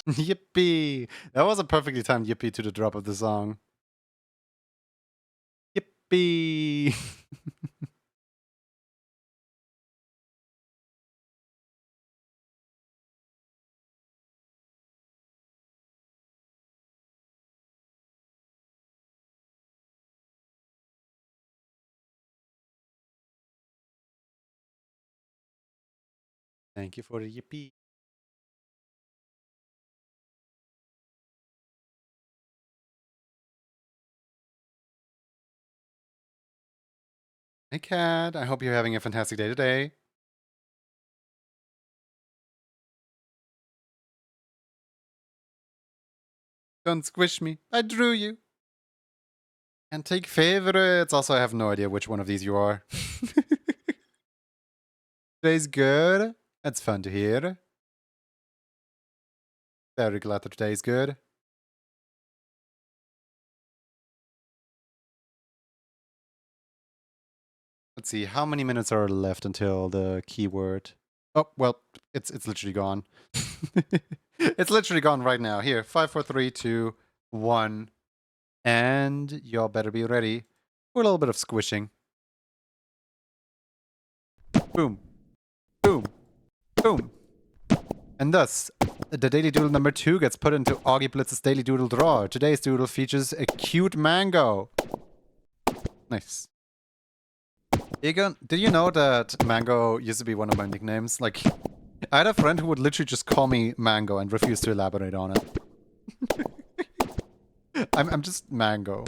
Yippee! That was a perfectly timed yippee to the drop of the song. Yippee! Thank you for the yippee. Hey cat, I hope you're having a fantastic day today. Don't squish me. I drew you. And take favorites. Also, I have no idea which one of these you are. Today's good. That's fun to hear. Very glad that today's good. Let's see, how many minutes are left until the keyword? Oh, well, it's literally gone. It's literally gone right now. Here, 5, 4, 3, 2, 1. And y'all better be ready for a little bit of squishing. Boom, boom, boom. And thus, the Daily Doodle number 2 gets put into Augie Blitz's Daily Doodle drawer. Today's doodle features a cute mango. Nice. Egon, did you know that Mango used to be one of my nicknames? Like, I had a friend who would literally just call me Mango and refuse to elaborate on it. I'm just Mango.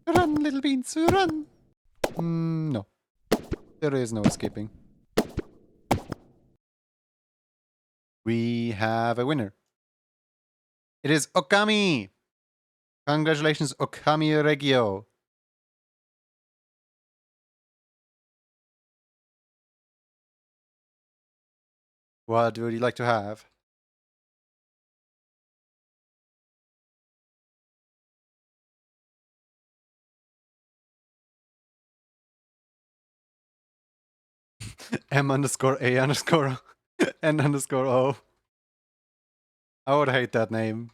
Run, little beans, run! No. There is no escaping. We have a winner. It is Okami! Congratulations, Okami Regio. What would you like to have? M underscore A underscore N underscore O. I would hate that name.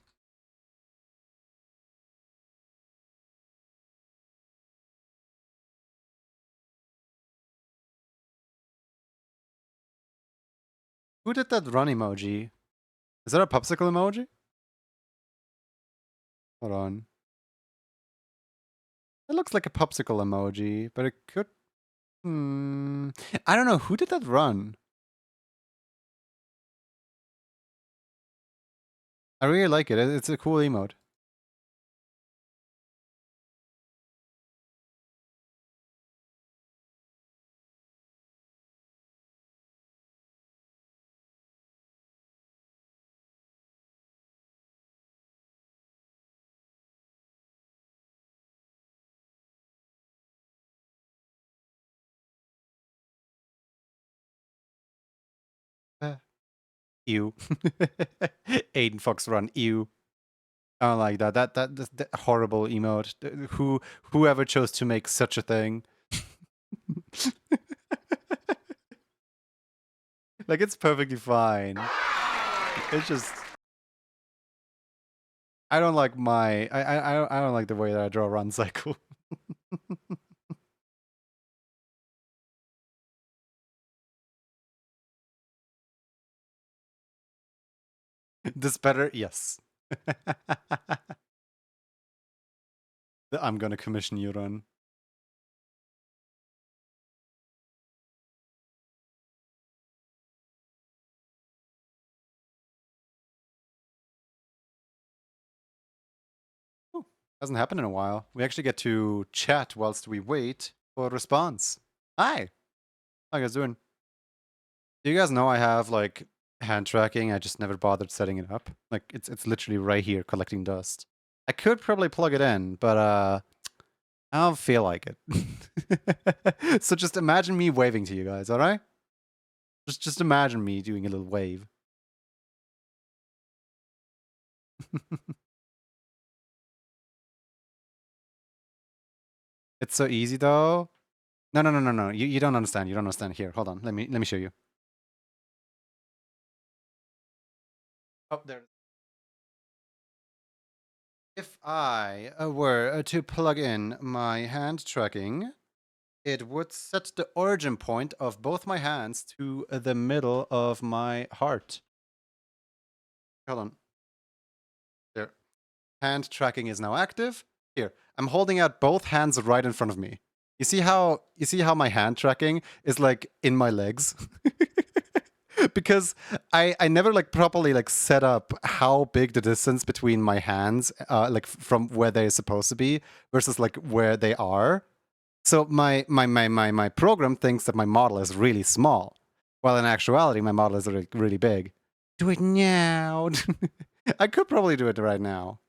Who did that run emoji? Is that a popsicle emoji? Hold on. It looks like a popsicle emoji, but it could... I don't know. Who did that run? I really like it. It's a cool emote. Ew. Aiden Fox Run. Ew. I don't like that. That horrible emote. Whoever chose to make such a thing. Like, it's perfectly fine. It's just I don't like my I don't like the way that I draw a run cycle. This better? Yes. I'm gonna commission you run. Ooh, hasn't happened in a while. We actually get to chat whilst we wait for a response. Hi. How you guys doing? Do you guys know I have like hand tracking? I just never bothered setting it up. Like it's literally right here collecting dust. I could probably plug it in, but I don't feel like it. So just imagine me waving to you guys, all right? Just imagine me doing a little wave. It's so easy though. No. You don't understand. You don't understand. Here, hold on. Let me show you. Oh, there. If I were to plug in my hand tracking, it would set the origin point of both my hands to the middle of my heart. Hold on. There. Hand tracking is now active. Here, I'm holding out both hands right in front of me. You see how my hand tracking is like in my legs? Because I never like properly like set up how big the distance between my hands like from where they're supposed to be versus like where they are. So my program thinks that my model is really small, while in actuality my model is really big. Do it now. I could probably do it right now,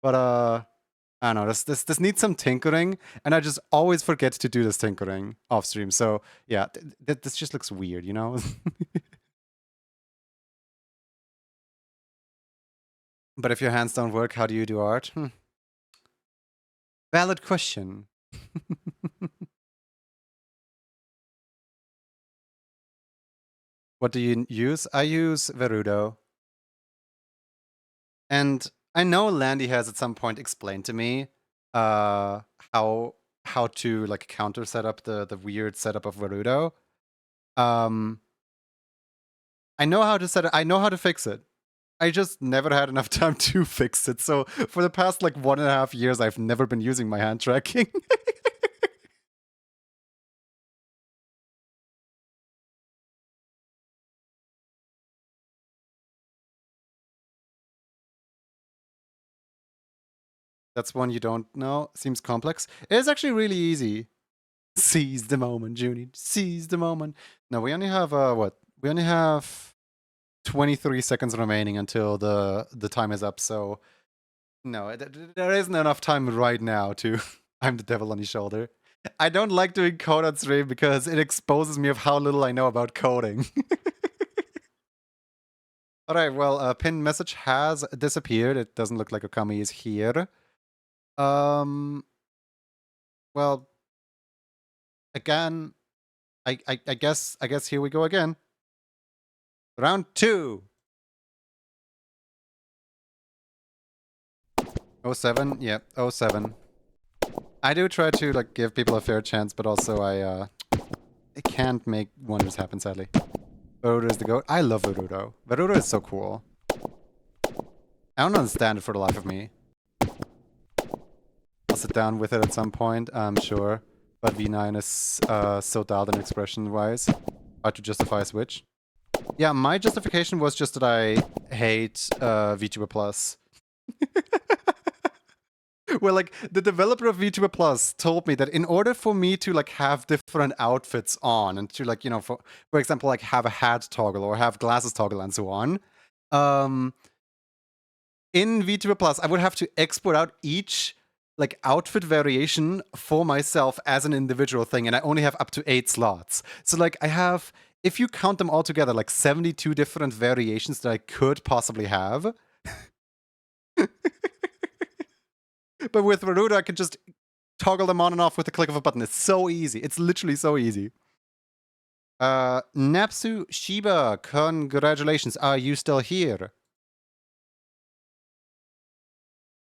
but I don't know. This needs some tinkering, and I just always forget to do this tinkering off stream. So yeah, this just looks weird, you know. But if your hands don't work, how do you do art? Valid question. What do you use? I use Verudo. And I know Landy has at some point explained to me uh how how to like counter set up the weird setup of Verudo. Um I know how to set it, I know how to fix it. I just never had enough time to fix it. So for the past like 1.5 years, I've never been using my hand tracking. That's one you don't know. Seems complex. It is actually really easy. Seize the moment, Junie. Seize the moment. No, we only have what? We only have 23 seconds remaining until the time is up. So no, there isn't enough time right now to. I'm the devil on his shoulder. I don't like doing code on stream because it exposes me of how little I know about coding. All right, well, pinned message has disappeared. It doesn't look like Okami is here. Um, well, again, I guess here we go again. Round 2. 07, yeah, 07. I do try to like give people a fair chance, but also I can't make wonders happen, sadly. Verudo is the goat. I love Verudo. Verudo is so cool. I don't understand it for the life of me. I'll sit down with it at some point, I'm sure. But V9 is so dialed in expression-wise. Hard to justify a switch. Yeah, my justification was just that I hate VTuber Plus. Well, like, the developer of VTuber Plus told me that in order for me to, like, have different outfits on and to, like, you know, for example, like, have a hat toggle or have glasses toggle and so on, um, in VTuber Plus, I would have to export out each, like, outfit variation for myself as an individual thing, and I only have up to 8 slots. So, like, I have, if you count them all together, like, 72 different variations that I could possibly have. But with Naruto, I can just toggle them on and off with the click of a button. It's so easy. It's literally so easy. Napsu Shiba, congratulations. Are you still here?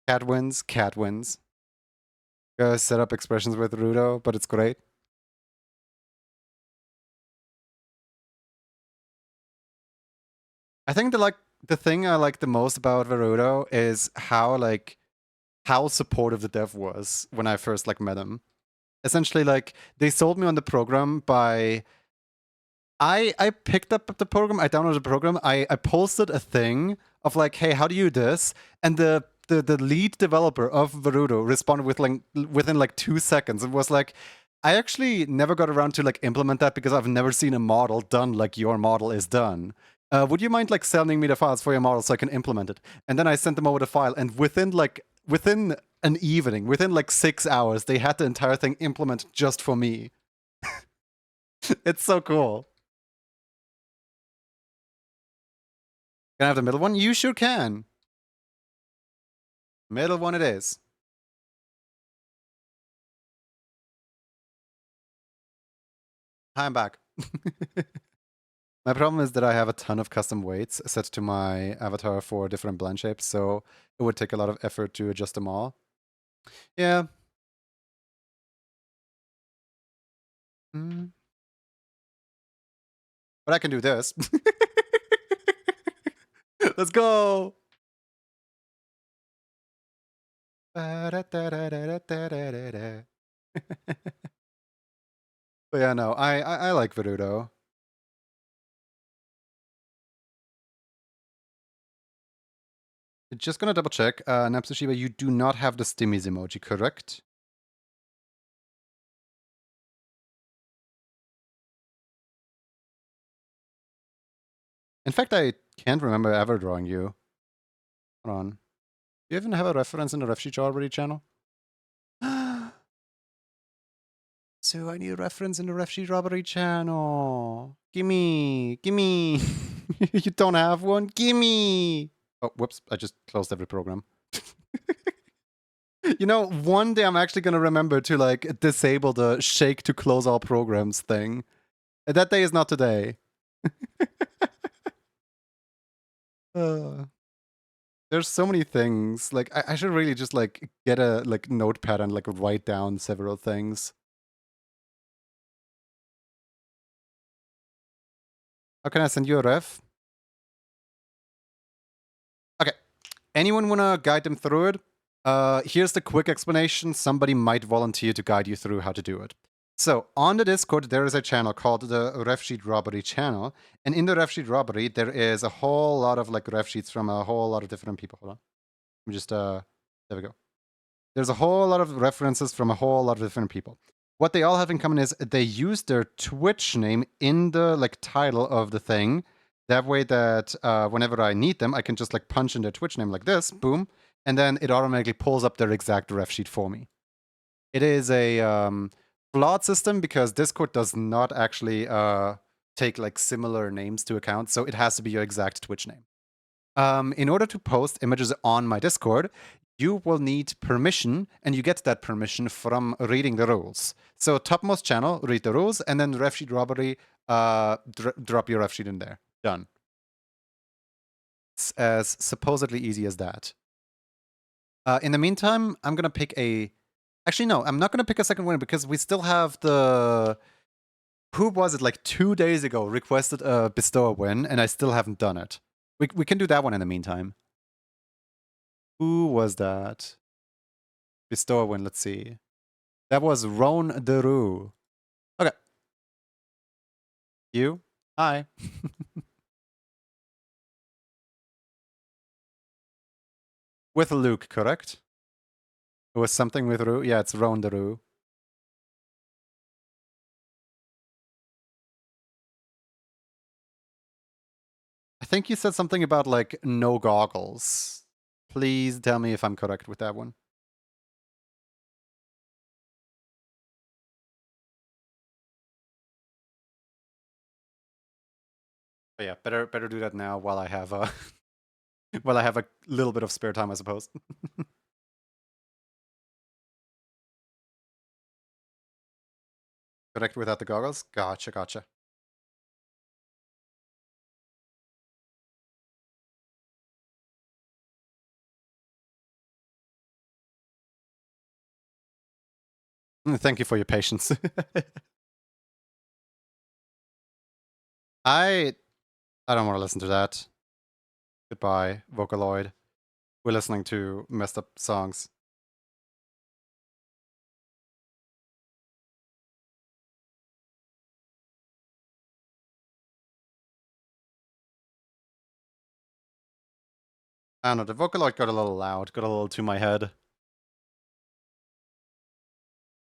Cat wins, cat wins. Set up expressions with Rudo, but it's great. I think the thing I like the most about Verudo is how supportive the dev was when I first like met him. Essentially, like, they sold me on the program by I picked up the program, I downloaded the program, I posted a thing of like, hey, how do you do this? And the lead developer of Verudo responded with like within like 2 seconds. It was like, I actually never got around to like implement that because I've never seen a model done like your model is done. Would you mind like sending me the files for your model so I can implement it? And then I sent them over the file, and within an evening, within like 6 hours, they had the entire thing implemented just for me. It's so cool. Can I have the middle one? You sure can. Middle one it is. Hi, I'm back. My problem is that I have a ton of custom weights set to my avatar for different blend shapes, so it would take a lot of effort to adjust them all. Yeah. Mm. But I can do this. Let's go! But yeah, no, I like Verudo. Just gonna double check. Napsushiba, you do not have the stimmies emoji, correct? In fact, I can't remember ever drawing you. Hold on. Do you even have a reference in the ref sheet already channel? So I need a reference in the ref sheet robbery channel. Gimme. Gimme. You don't have one? Gimme. Oh, whoops. I just closed every program. You know, one day I'm actually gonna remember to like disable the shake to close all programs thing. That day is not today. uh, there's so many things. Like I should really just like get a like notepad and like write down several things. How can I send you a ref? Okay. Anyone wanna guide them through it? Here's the quick explanation. Somebody might volunteer to guide you through how to do it. So on the Discord, there is a channel called the Ref Sheet Robbery channel. And in the Ref Sheet Robbery, there is a whole lot of like ref sheets from a whole lot of different people. Hold on. I'm just, there we go. There's a whole lot of references from a whole lot of different people. What they all have in common is they use their Twitch name in the like title of the thing. That way that whenever I need them, I can just like punch in their Twitch name like this, boom, and then it automatically pulls up their exact ref sheet for me. It is a flawed system because Discord does not actually take like similar names to account, so it has to be your exact Twitch name. In order to post images on my Discord, you will need permission, and you get that permission from reading the rules. So topmost channel, read the rules, and then ref sheet robbery, drop your ref sheet in there. Done. It's as supposedly easy as that. In the meantime, I'm gonna pick a. Actually, no, I'm not gonna pick a second winner because we still have the. Who was it? Like 2 days ago, requested a bestower win, and I still haven't done it. We can do that one in the meantime. Who was that? Bestower win. Let's see. That was Ron Deru. Okay. You. Hi. With Luke, correct? It was something with Rue? Yeah, it's Ronderu. I think you said something about, like, no goggles. Please tell me if I'm correct with that one. But yeah, better do that now while I have while I have a little bit of spare time, I suppose. Correct without the goggles? Gotcha, gotcha. Thank you for your patience. I don't want to listen to that. Goodbye, Vocaloid. We're listening to messed up songs. I don't know, the Vocaloid got a little loud, got a little to my head.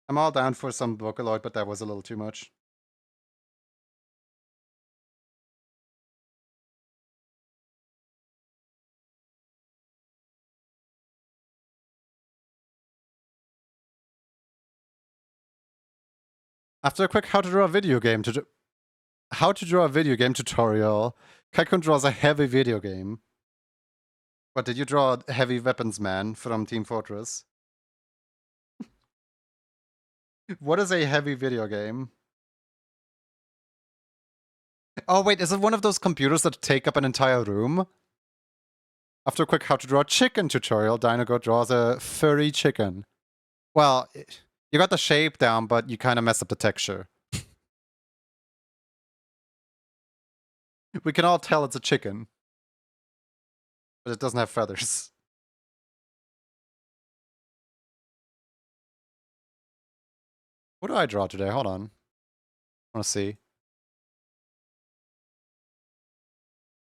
I'm all down for some Vocaloid, but that was a little too much. After a quick how to draw a video game tutorial, Kaikun draws a heavy video game. What, did you draw Heavy Weapons Man from Team Fortress? What is a heavy video game? Oh wait, is it one of those computers that take up an entire room? After a quick how to draw a chicken tutorial, Dinogo draws a furry chicken. Well, you got the shape down, but you kind of messed up the texture. We can all tell it's a chicken, but it doesn't have feathers. What do I draw today? Hold on. I want to see.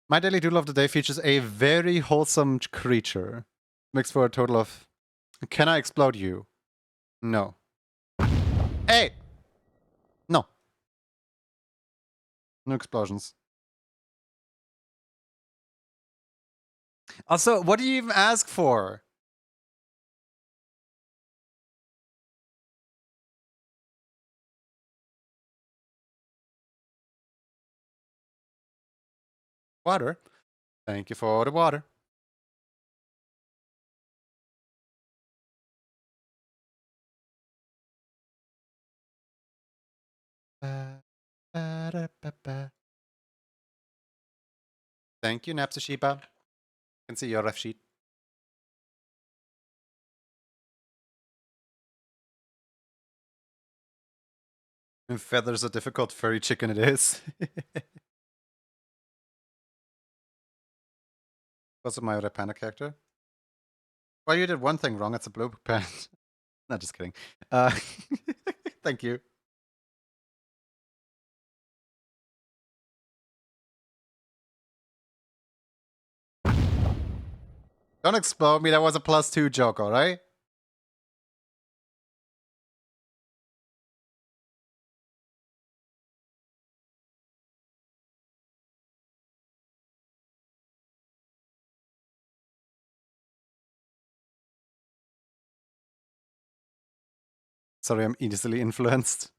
My daily doodle of the day features a very wholesome creature. Mixed for a total of... Can I explode you? No. Hey! No. No explosions. Also, what do you even ask for? Water. Thank you for the water. Thank you, Napsashiba. Can see your ref sheet. And feathers a difficult furry chicken it is. Was it my red panda character? Well, you did one thing wrong. It's a blue panda. Not just kidding. Thank you. Don't explode me. That was a +2 joke, alright? Sorry, I'm easily influenced.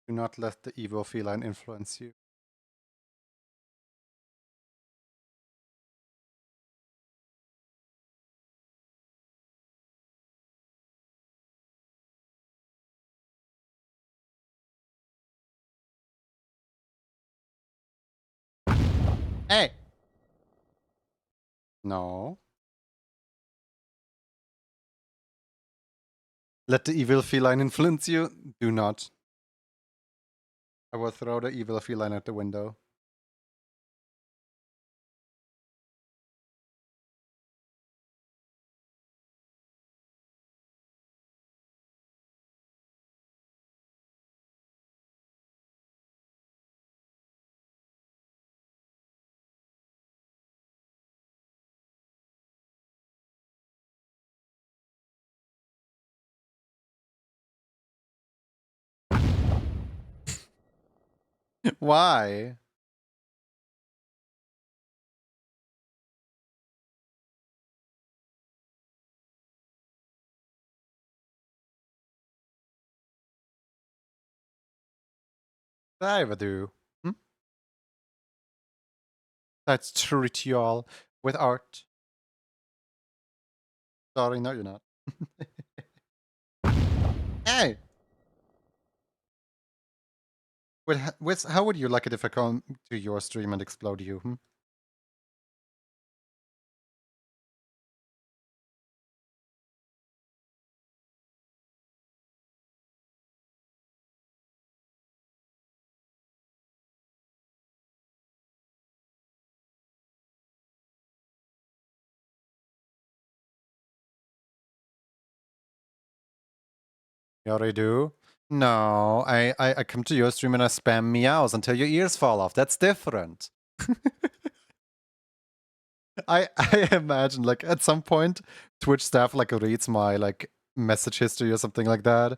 Do not let the evil feline influence you. Hey! No. Let the evil feline influence you? Do not. I will throw the evil feline out the window. Why? I ever do. Hmm? Let's treat you all with art. Sorry, no, you're not. Hey! How would you like it if I come to your stream and explode you? Hmm? You already do? No, I come to your stream and I spam meows until your ears fall off. That's different. I imagine like at some point Twitch staff like reads my like message history or something like that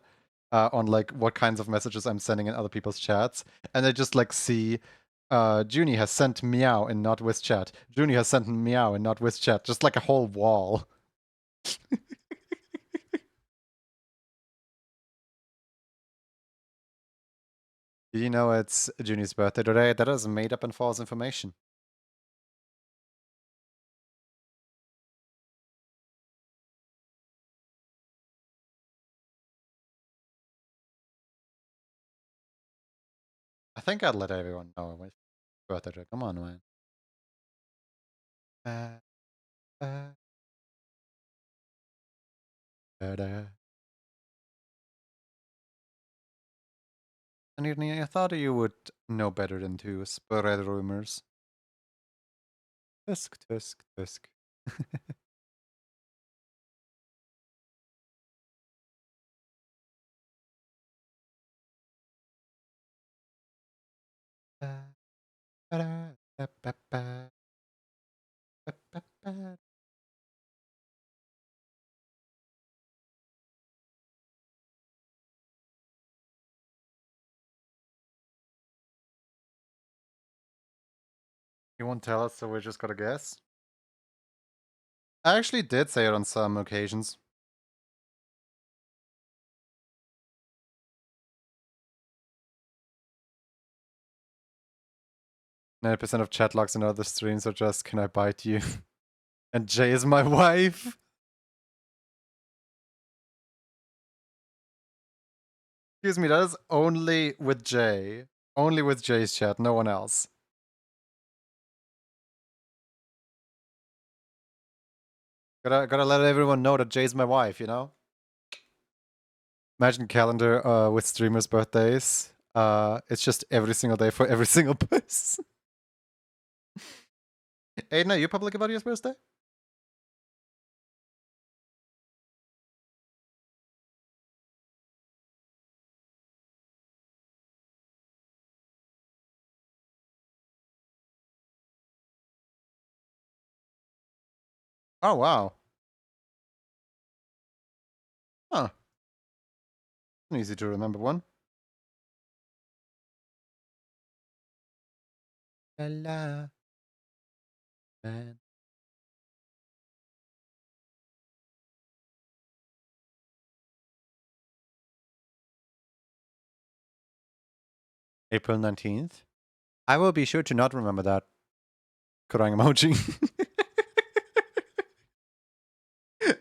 on like what kinds of messages I'm sending in other people's chats, and they just like see Junie has sent meow in not with chat. Junie has sent meow in not with chat. Just like a whole wall. You know it's Junie's birthday today. That is made up and false information. I think I'd let everyone know my birthday today. Come on, man. Uh, uh, da. And I thought you would know better than to spread rumors. Tusk, tusk, tusk. You won't tell us, so we're just gonna guess? I actually did say it on some occasions. %of chat logs in other streams are just, can I bite you? And Jay is my wife. Excuse me, that is only with Jay. Only with Jay's chat, no one else. Gotta let everyone know that Jay's my wife, you know? Imagine calendar with streamers' birthdays. It's just every single day for every single person. Aiden, are you public about your birthday? Oh, wow. Huh. An easy to remember one. La la. Man. April 19th. I will be sure to not remember that. Crying emoji.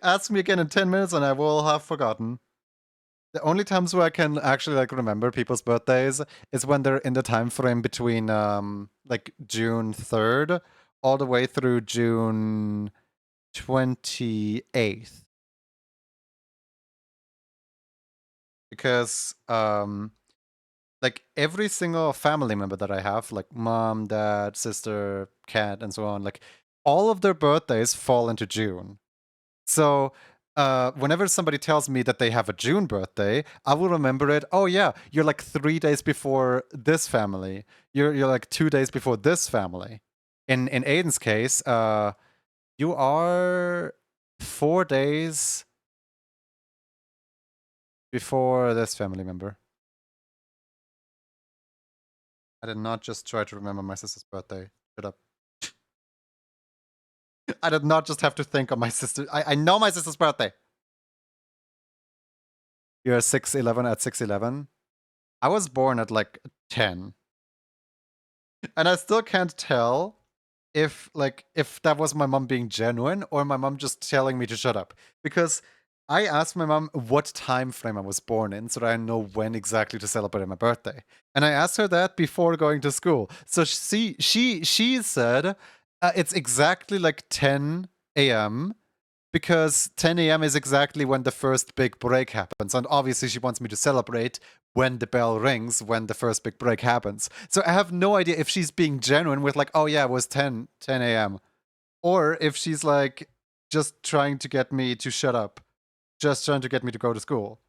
Ask me again in 10 minutes and I will have forgotten. The only times where I can actually like remember people's birthdays is when they're in the time frame between like June 3rd all the way through June 28th. Because like every single family member that I have, like mom, dad, sister, cat, and so on, like all of their birthdays fall into June. So whenever somebody tells me that they have a June birthday, I will remember it. Oh yeah, you're like 3 days before this family. You're like 2 days before this family. In Aiden's case, you are 4 days before this family member. I did not just try to remember my sister's birthday. Shut up. I did not just have to think of my sister. I know my sister's birthday. You're 6'11 at 6'11. I was born at like 10. And I still can't tell if that was my mom being genuine or my mom just telling me to shut up. Because I asked my mom what time frame I was born in so that I know when exactly to celebrate my birthday. And I asked her that before going to school. So she said it's exactly like 10 a.m. because 10 a.m. is exactly when the first big break happens. And obviously, she wants me to celebrate when the bell rings, when the first big break happens. So I have no idea if she's being genuine with, like, oh, yeah, it was 10 a.m. Or if she's, like, just trying to get me to shut up, just trying to get me to go to school.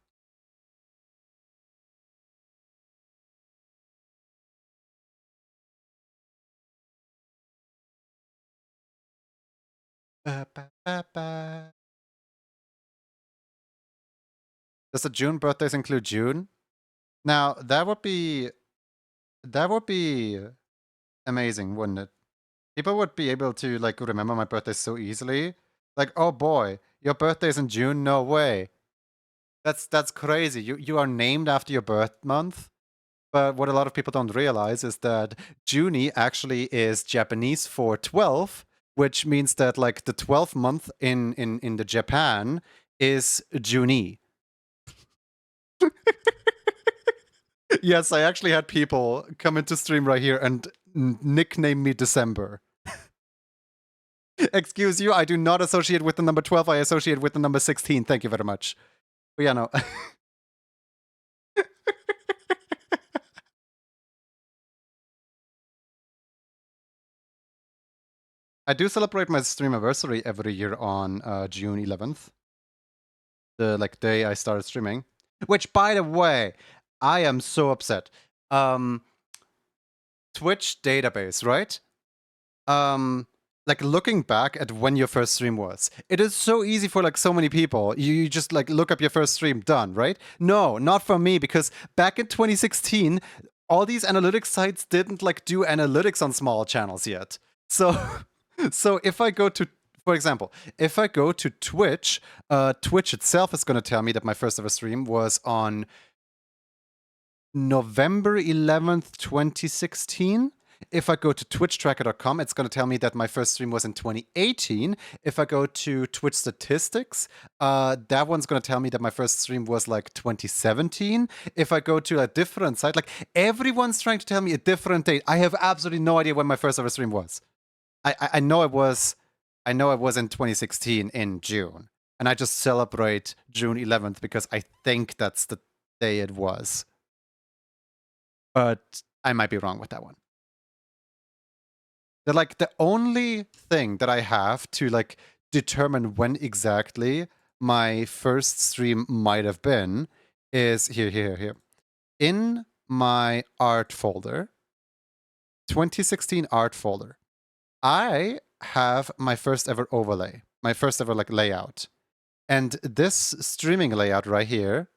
Ba, ba, ba, ba. Does the June birthdays include June? Now, that would be amazing, wouldn't it? People would be able to like remember my birthday so easily. Like, oh boy, your birthday's in June? No way. That's crazy. You are named after your birth month. But what a lot of people don't realize is that Juni actually is Japanese for 12, which means that like the 12th month in the Japan is Juni. Yes, I actually had people come into stream right here and nickname me December. Excuse you, I do not associate with the number 12, I associate with the number 16. Thank you very much. But yeah, no. I do celebrate my stream anniversary every year on June 11th. The like day I started streaming. Which, by the way, I am so upset. Twitch database, right? Like looking back at when your first stream was, it is so easy for like so many people. You just like look up your first stream, done, right? No, not for me, because back in 2016, all these analytics sites didn't like do analytics on small channels yet. So, so if I go to, for example, if I go to Twitch, Twitch itself is going to tell me that my first ever stream was on November 11th, 2016. If I go to twitchtracker.com, it's going to tell me that my first stream was in 2018. If I go to Twitch statistics, that one's going to tell me that my first stream was like 2017. If I go to a different site, like everyone's trying to tell me a different date. I have absolutely no idea when my first ever stream was. I know it was in 2016 in June, and I just celebrate June 11th because I think that's the day it was. But I might be wrong with that one. Like the only thing that I have to like determine when exactly my first stream might have been is here. In my art folder, 2016 art folder, I have my first ever overlay, my first ever like layout. And this streaming layout right here,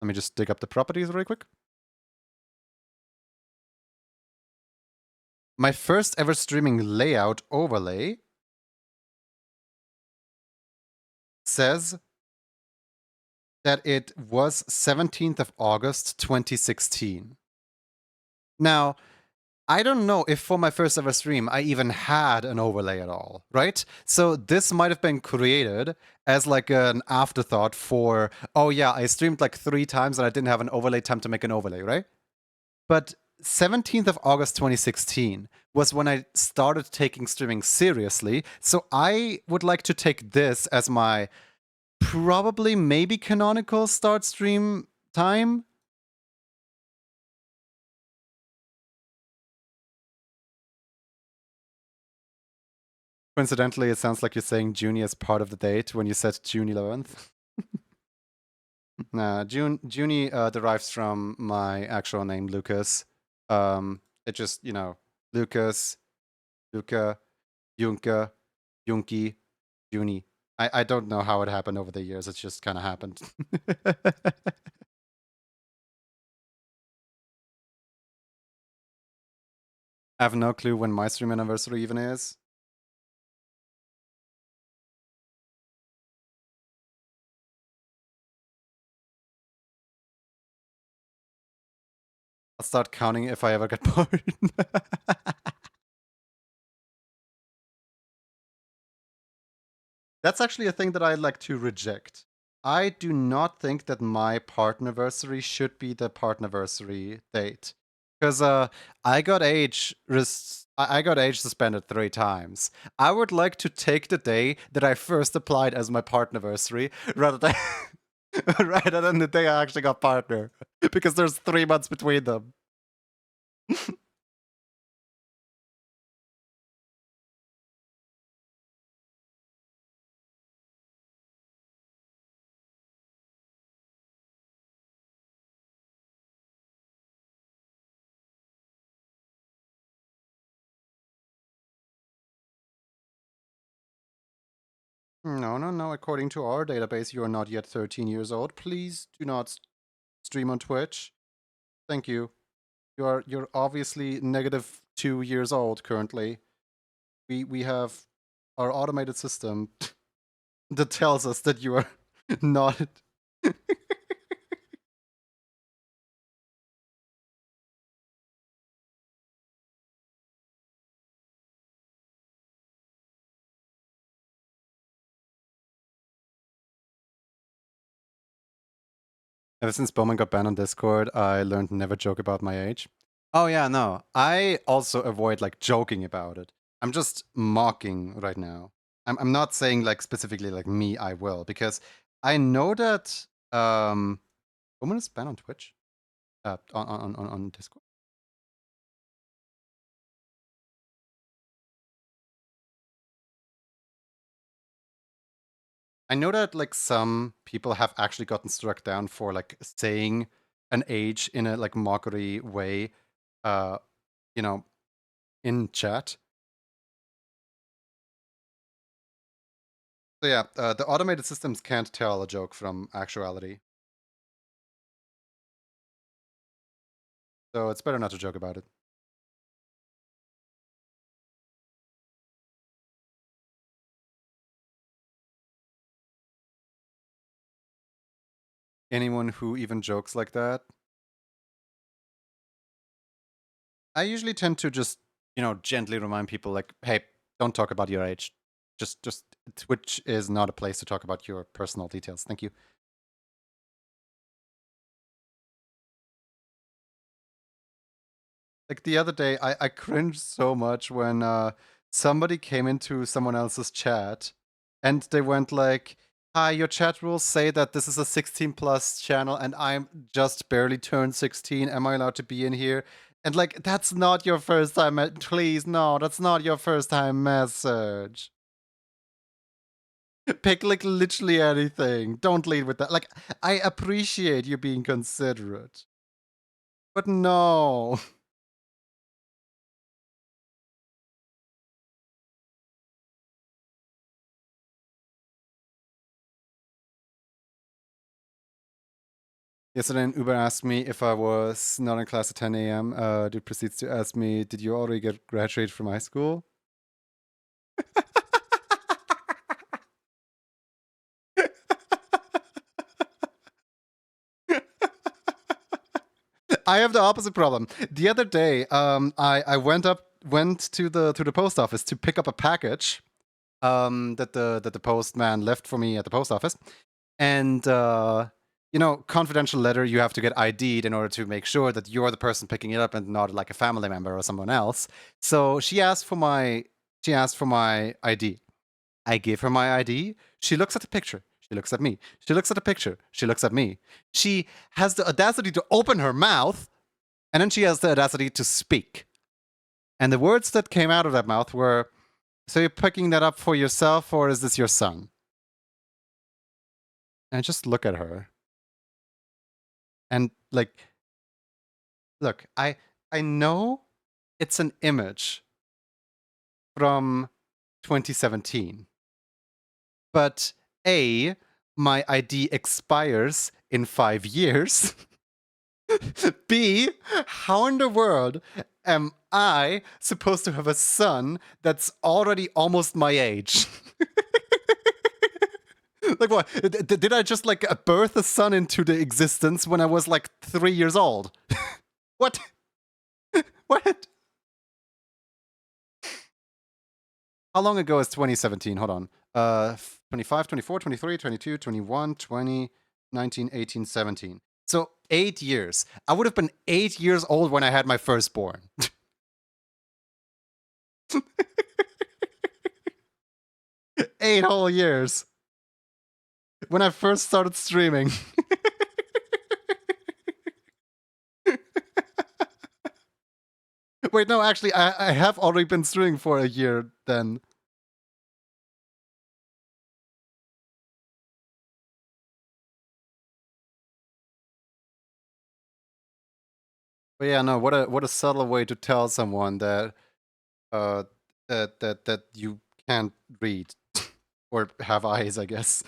let me just dig up the properties really quick. My first ever streaming layout overlay says that it was 17th of August 2016. Now, I don't know if for my first ever stream I even had an overlay at all, right? So this might have been created as like an afterthought for, oh yeah, I streamed like 3 times and I didn't have an overlay time to make an overlay, right? But 17th of August 2016 was when I started taking streaming seriously. So I would like to take this as my probably maybe canonical start stream time. Coincidentally, it sounds like you're saying June as part of the date when you said June 11th. Nah, Junie derives from my actual name, Lucas. It just, Lucas, Luca, Junke, Junki, Junie. I don't know how it happened over the years. It just kind of happened. I have no clue when my stream anniversary even is. I'll start counting if I ever get bored. That's actually a thing that I'd like to reject. I do not think that my partnerversary should be the partnerversary date. Because I got I got age suspended 3 times. I would like to take the day that I first applied as my partnerversary rather than rather than the day I actually got partner. Because there's 3 months between them. No, no, no. According to our database, you are not yet 13 years old. Please do not stream on Twitch. Thank you. You're obviously -2 years old currently. We have our automated system that tells us that you are not. Ever since Bowman got banned on Discord, I learned never joke about my age. Oh yeah, no. I also avoid like joking about it. I'm just mocking right now. I'm not saying like specifically like me, I will, because I know that Bowman is banned on Twitch. On Discord. I know that like some people have actually gotten struck down for like saying an age in a like mockery way, uh, you know, in chat. So yeah, the automated systems can't tell a joke from actuality. So it's better not to joke about it. Anyone who even jokes like that, I usually tend to just, gently remind people like, hey, don't talk about your age. Just Twitch is not a place to talk about your personal details. Thank you. Like the other day, I cringed so much when somebody came into someone else's chat and they went like, hi, your chat rules say that this is a 16 plus channel and I'm just barely turned 16. Am I allowed to be in here? And like, that's not your first time. Please, no, that's not your first time message. Pick like literally anything. Don't lead with that. Like, I appreciate you being considerate. But no. Yesterday, an Uber asked me if I was not in class at 10 a.m. Dude proceeds to ask me, did you already get graduated from high school? I have the opposite problem. The other day, I went to the post office to pick up a package that the postman left for me at the post office, and confidential letter. You have to get ID'd in order to make sure that you're the person picking it up and not like a family member or someone else. So she asked for my ID. I give her my ID. She looks at the picture. She looks at me. She looks at the picture. She looks at me. She has the audacity to open her mouth, and then she has the audacity to speak. And the words that came out of that mouth were, so you're picking that up for yourself, or is this your son? And I just look at her. And like, look, I know it's an image from 2017. But A, my ID expires in 5 years. B, how in the world am I supposed to have a son that's already almost my age? Like what? Did I just like birth a son into the existence when I was like 3 years old? What? What? How long ago is 2017? Hold on. 25, 24, 23, 22, 21, 20, 19, 18, 17. So 8 years. I would have been 8 years old when I had my firstborn. 8 whole years. When I first started streaming. Wait, no, actually, I have already been streaming for a year then. But yeah, no, what a subtle way to tell someone that uh that you can't read or have eyes, I guess.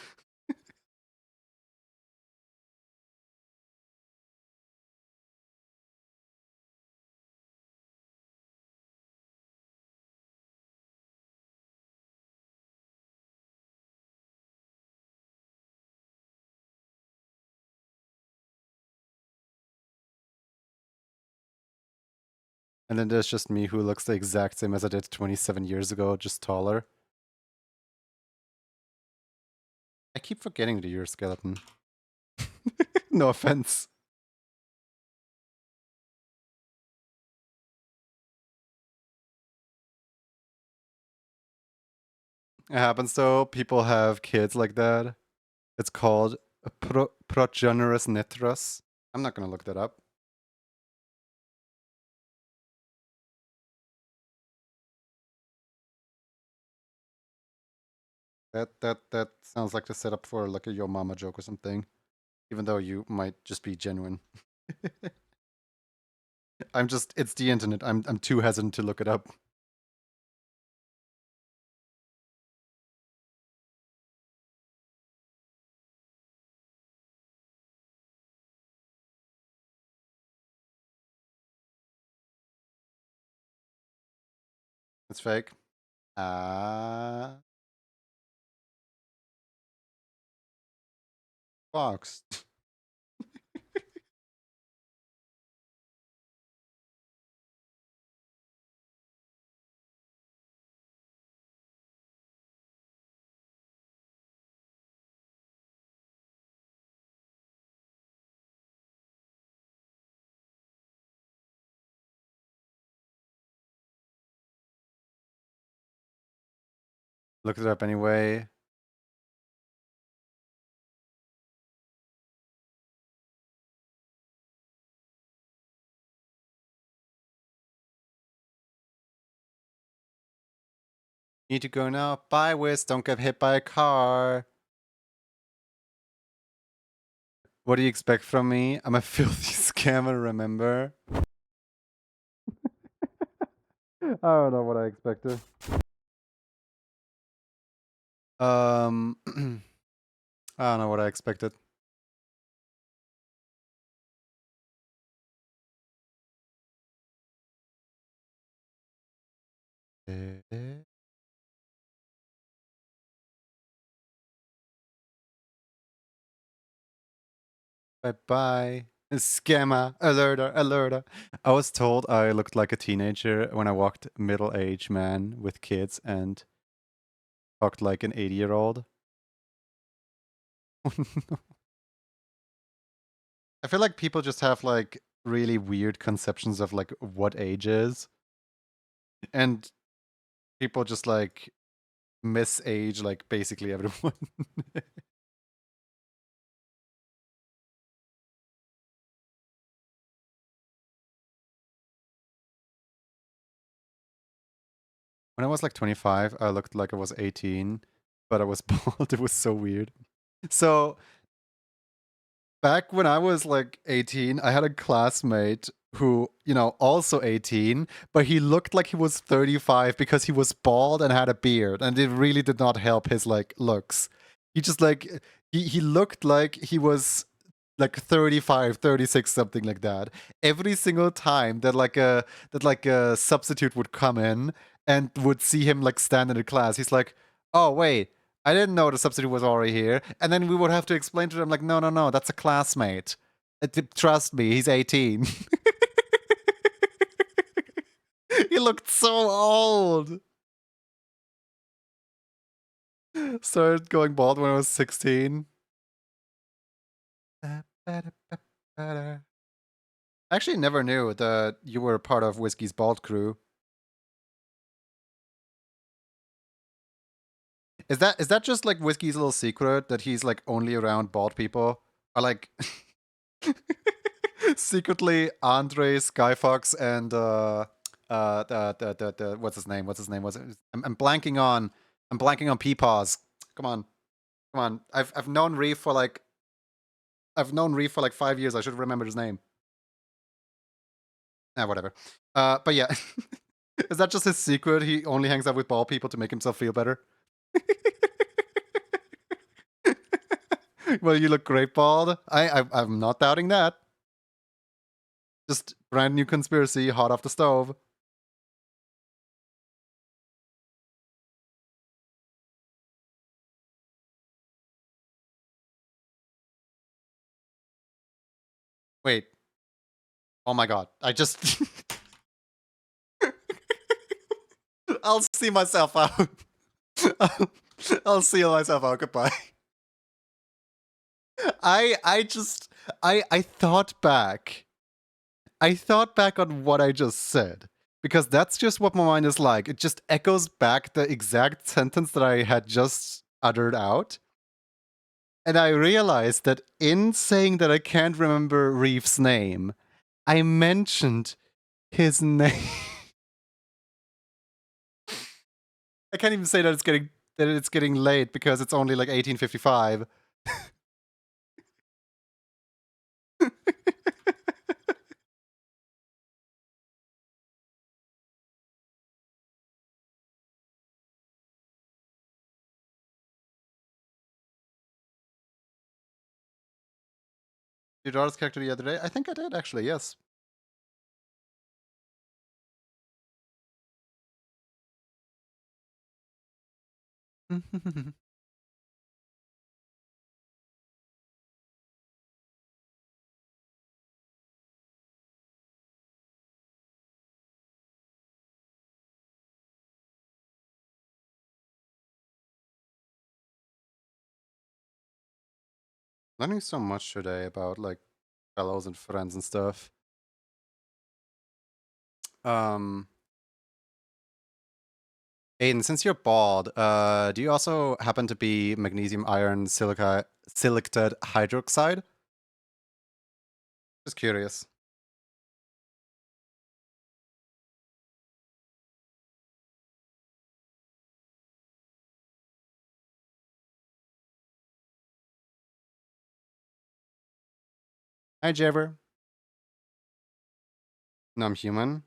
And then there's just me who looks the exact same as I did 27 years ago, just taller. I keep forgetting that you're a skeleton. No offense. It happens though. People have kids like that. It's called a progenerous nitrous. I'm not gonna look that up. That sounds like the setup for like a Yo Mama joke or something. Even though you might just be genuine. It's the internet. I'm too hesitant to look it up. It's fake. Fox. Look it up anyway. Need to go now. Bye, Wiz. Don't get hit by a car. What do you expect from me? I'm a filthy scammer, remember? I don't know what I expected. I don't know what I expected. Bye-bye. Scammer. Alerter. Alerter. I was told I looked like a teenager when I walked middle-aged man with kids and talked like an 80-year-old. I feel like people just have like really weird conceptions of like what age is. And people just like misage like basically everyone. When I was like 25, I looked like I was 18, but I was bald. It was so weird. So back when I was like 18, I had a classmate who, also 18, but he looked like he was 35 because he was bald and had a beard, and it really did not help his like looks. He just like he looked like he was like 35, 36, something like that. Every single time that a substitute would come in and would see him like stand in the class, he's like, "Oh wait, I didn't know the substitute was already here." And then we would have to explain to them like, "No, no, no, that's a classmate. Trust me, he's 18." He looked so old. Started going bald when I was 16. I actually never knew that you were part of Whiskey's bald crew. Is that just like Whiskey's little secret that he's like only around bald people? Or like secretly Andre, Skyfox, and the what's his name? What's his name? I'm blanking on Peepaws. Come on. Come on. I've known Reef for like 5 years. I should remember his name. Whatever. But yeah. Is that just his secret? He only hangs out with bald people to make himself feel better? Well, you look great bald. I'm not doubting that. Just brand new conspiracy, hot off the stove. Wait. Oh my god. I just... I'll see myself out. I'll see myself out. Goodbye. I thought back. I thought back on what I just said. Because that's just what my mind is like. It just echoes back the exact sentence that I had just uttered out. And I realized that in saying that I can't remember Reef's name, I mentioned his name. I can't even say that it's getting late because it's only like 1855. Your daughter's character the other day? I think I did actually, yes. Learning so much today about like fellows and friends and stuff. Um Aiden, since you're bald, do you also happen to be magnesium iron silicate hydroxide? Just curious. Hi, Jabber. No, I'm human.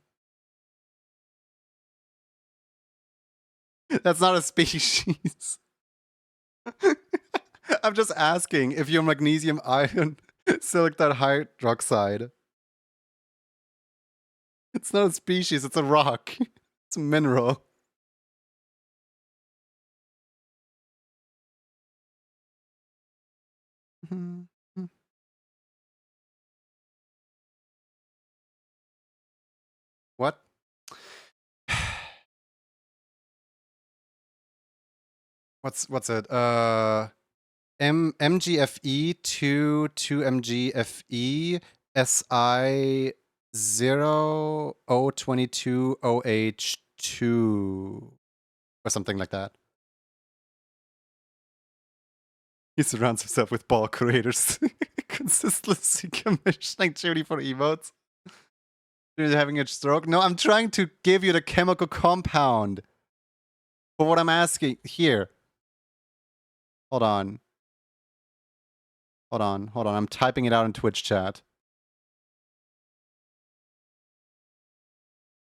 That's not a species. I'm just asking if you're magnesium iron silicate hydroxide. It's not a species, it's a rock. It's a mineral. What? What's it? MGFE 2 MGFE SI 0 OH2 or something like that. He surrounds himself with ball creators. Consistency commissioning Judy for emotes. You're having a stroke? No, I'm trying to give you the chemical compound for what I'm asking. Here. Hold on. Hold on. I'm typing it out in Twitch chat.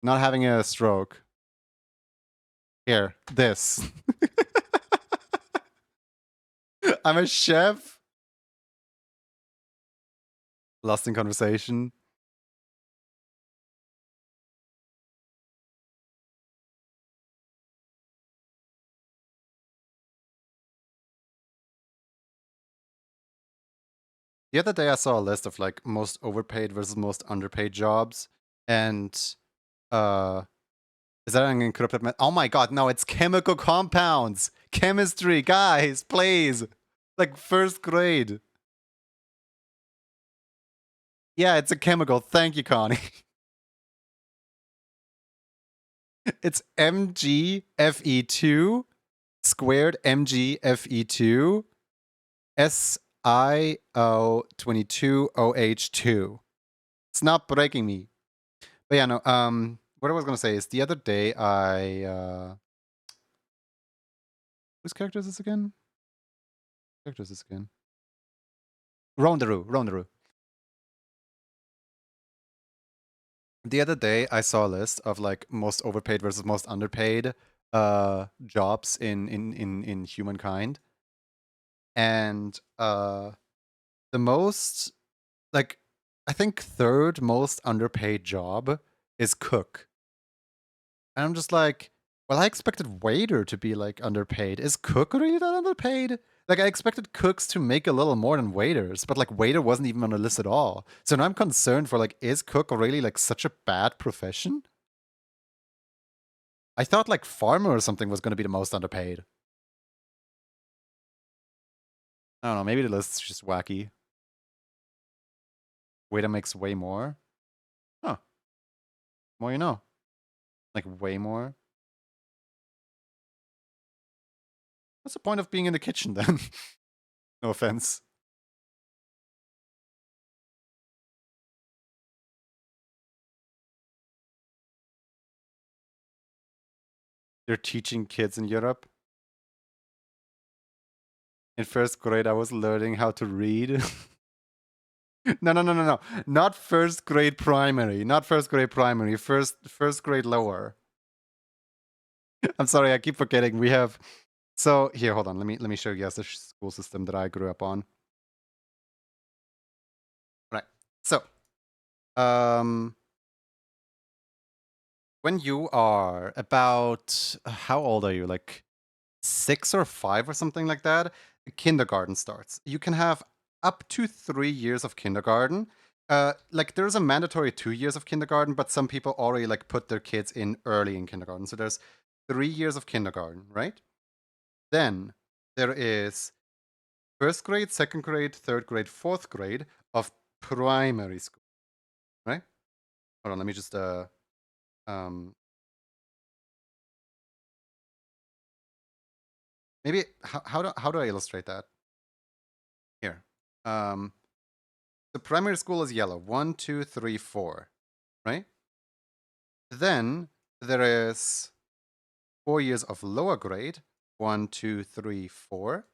Not having a stroke. Here, this. I'm a chef. Lost in conversation. The other day I saw a list of like most overpaid versus most underpaid jobs, and uh is that an encrypted oh my god, no, it's chemical compounds. Chemistry, guys, please. Like first grade. Yeah, it's a chemical. Thank you, Connie. It's MgFe2 squared MgFe2 SiO22OH2. It's not breaking me. But yeah, no, what I was gonna say is the other day whose character is this again? Whose character is this again? Ronderu. The other day I saw a list of like most overpaid versus most underpaid jobs in humankind. And the most like I think third most underpaid job is cook. And I'm just like, well, I expected waiter to be like underpaid. Is cook really that underpaid? Like I expected cooks to make a little more than waiters, but like waiter wasn't even on the list at all. So now I'm concerned for like, is cook really like such a bad profession? I thought like farmer or something was gonna be the most underpaid. I don't know, maybe the list's just wacky. Waiter makes way more. Huh. More you know. Like way more. What's the point of being in the kitchen then? No offense. They're teaching kids in Europe. In first grade, I was learning how to read. No. Not first grade primary. Not first grade primary. First grade lower. I'm sorry, I keep forgetting. We have. So here, hold on. Let me show you guys the school system that I grew up on. Right. So, um, when you are about how old are you? Like 6 or 5 or something like that, kindergarten starts. You can have up to 3 years of kindergarten. Like there's a mandatory 2 years of kindergarten, but some people already like put their kids in early in kindergarten. So there's 3 years of kindergarten, right? Then there is first grade, second grade, third grade, fourth grade of primary school, right? Hold on, let me just um maybe how do I illustrate that? Here. The primary school is yellow. 1, 2, 3, 4. Right? Then there is 4 years of lower grade. 1, 2, 3, 4.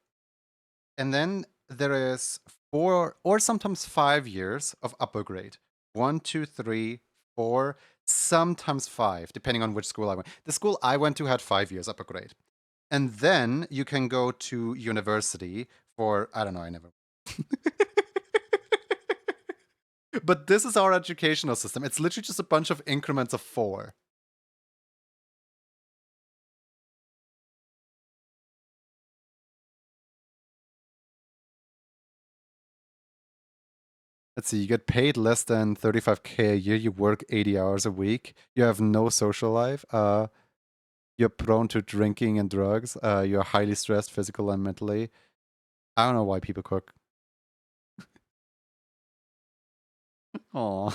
And then there is 4 or sometimes 5 years of upper grade. 1, 2, 3, 4, sometimes 5, depending on which school I went. The school I went to had 5 years upper grade. And then you can go to university for, I don't know, I never. But this is our educational system. It's literally just a bunch of increments of 4. Let's see, you get paid less than 35K a year, you work 80 hours a week, you have no social life, you're prone to drinking and drugs, you're highly stressed physically and mentally. I don't know why people cook. Aw.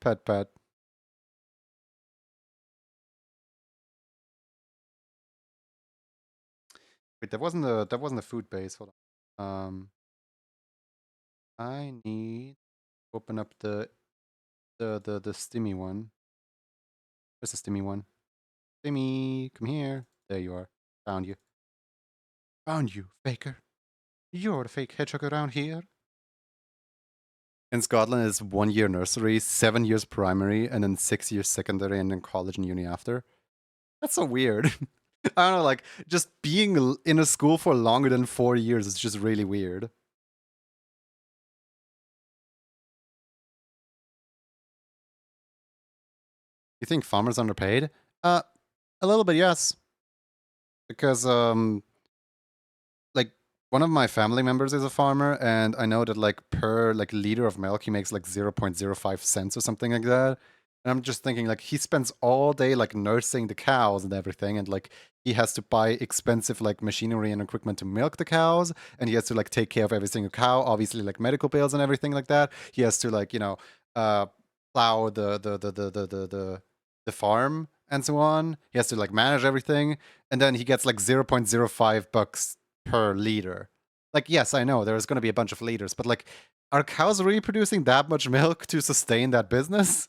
Pet. Wait, that wasn't a food base. Hold on. I need to open up the stimmy one. Where's the stimmy one? Stimmy, come here. There you are. Found you. Found you, faker. You're the fake hedgehog around here. In Scotland, it's 1 year nursery, 7 years primary, and then 6 years secondary, and then college and uni after. That's so weird. I don't know, like, just being in a school for longer than 4 years is just really weird. You think farmers underpaid? A little bit, yes. Because like one of my family members is a farmer, and I know that like per like liter of milk he makes like 0.05 cents or something like that. And I'm just thinking like he spends all day like nursing the cows and everything, and like he has to buy expensive like machinery and equipment to milk the cows, and he has to like take care of every single cow, obviously like medical bills and everything like that. He has to like, uh plow the farm and so on. He has to like manage everything, and then he gets like 0.05 bucks per liter. Like, yes, I know there's going to be a bunch of liters, but like, are cows really producing that much milk to sustain that business?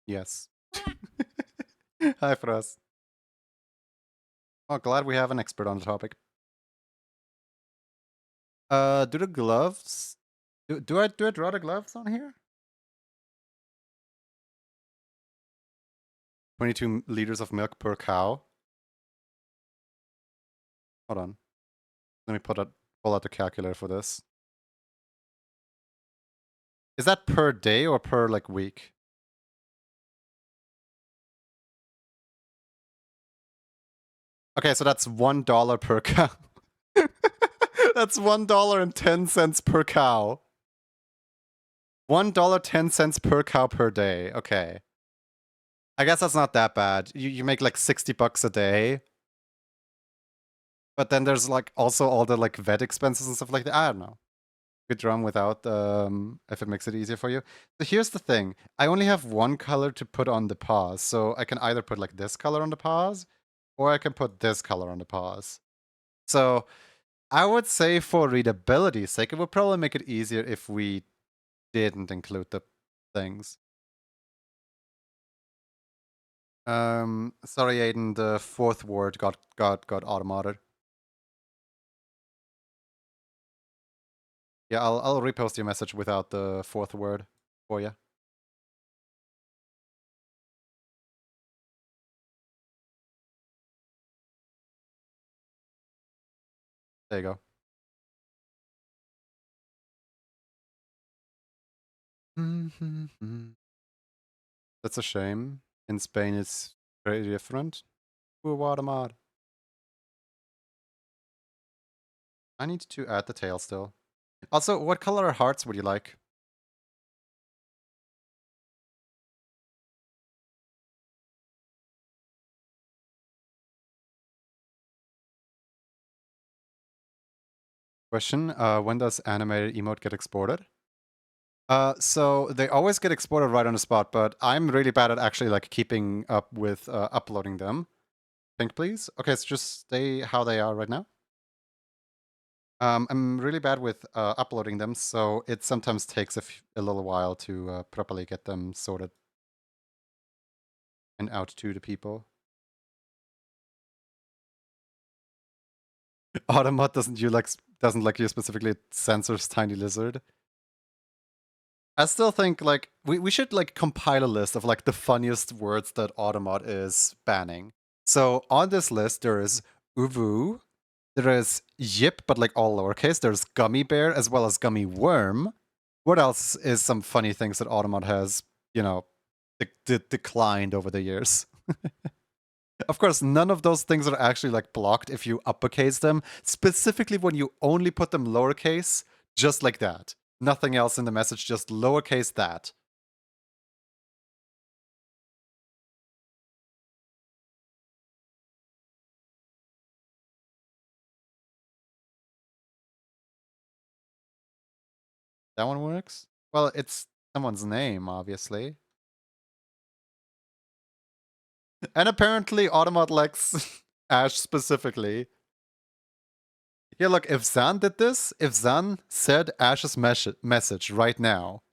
Yes. Hi, Frost. Oh, glad we have an expert on the topic. Do the gloves? Do I draw the gloves on here? 22 liters of milk per cow. Hold on. Let me pull out the calculator for this. Is that per day or per like week? Okay, so that's $1 per cow. That's $1.10 per cow. $1.10 per cow per day. Okay. I guess that's not that bad. You make like 60 bucks a day. But then there's like also all the like vet expenses and stuff like that. I don't know. Could drum without if it makes it easier for you. So here's the thing. I only have one color to put on the paws. So I can either put like this color on the paws, or I can put this color on the paws. So I would say for readability's sake, it would probably make it easier if we didn't include the things. Sorry, Aiden, the fourth word got automated. Yeah, I'll repost your message without the fourth word for you. There you go. That's a shame. In Spain, it's very different. Ooh, what a mod. I need to add the tail still. Also, what color hearts would you like? Question, when does animated emote get exported? So they always get exported right on the spot, but I'm really bad at actually like keeping up with uploading them. Pink, please. Okay, so just stay how they are right now. I'm really bad with uploading them, so it sometimes takes a little while to properly get them sorted and out to the people. Automat doesn't like you specifically. It censors Tiny Lizard. I still think like we should like compile a list of like the funniest words that Automat is banning. So on this list there is uvu, there is yip, but like all lowercase. There's gummy bear as well as gummy worm. What else is some funny things that Automat has, you know, declined over the years? Of course, none of those things are actually like blocked if you uppercase them, specifically when you only put them lowercase, just like that. Nothing else in the message, just lowercase that. That one works? Well, it's someone's name, obviously. And apparently Automat likes Ash specifically. Yeah, look, if Zan did this, if Zan said Ash's message right now,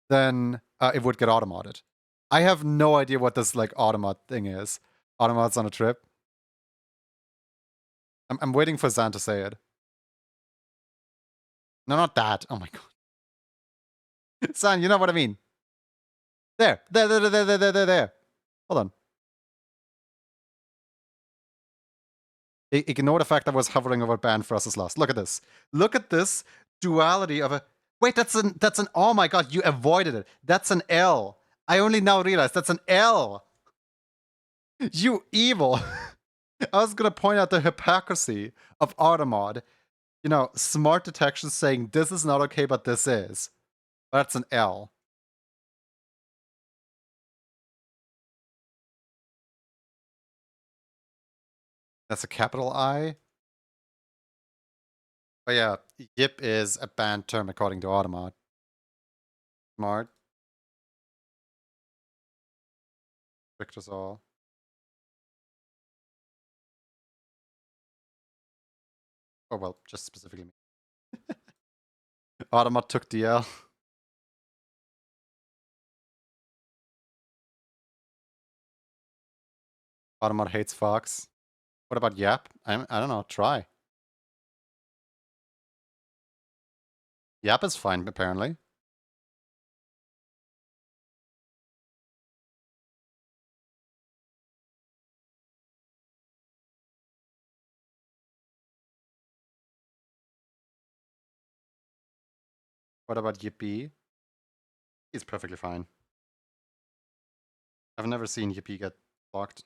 then it would get automated. I have no idea what this like automat thing is. Automat's on a trip. I'm waiting for Zan to say it. No, not that. Oh my god. Zan, you know what I mean. There. Hold on. Ignore the fact that I was hovering over band versus lost. Look at this. Look at this duality of a. Wait, that's an. Oh my god, you avoided it. That's an L. I only now realized that's an L. You evil. I was gonna point out the hypocrisy of Automod. You know, smart detection saying this is not okay, but this is. That's an L. That's a capital I. But yeah, Yip is a banned term according to Automod. Smart. Victor's all. Oh well, just specifically me. Automod took DL. Automod hates Fox. What about Yap? I don't know. Try. Yap is fine, apparently. What about Yippee? He's perfectly fine. I've never seen Yippee get blocked.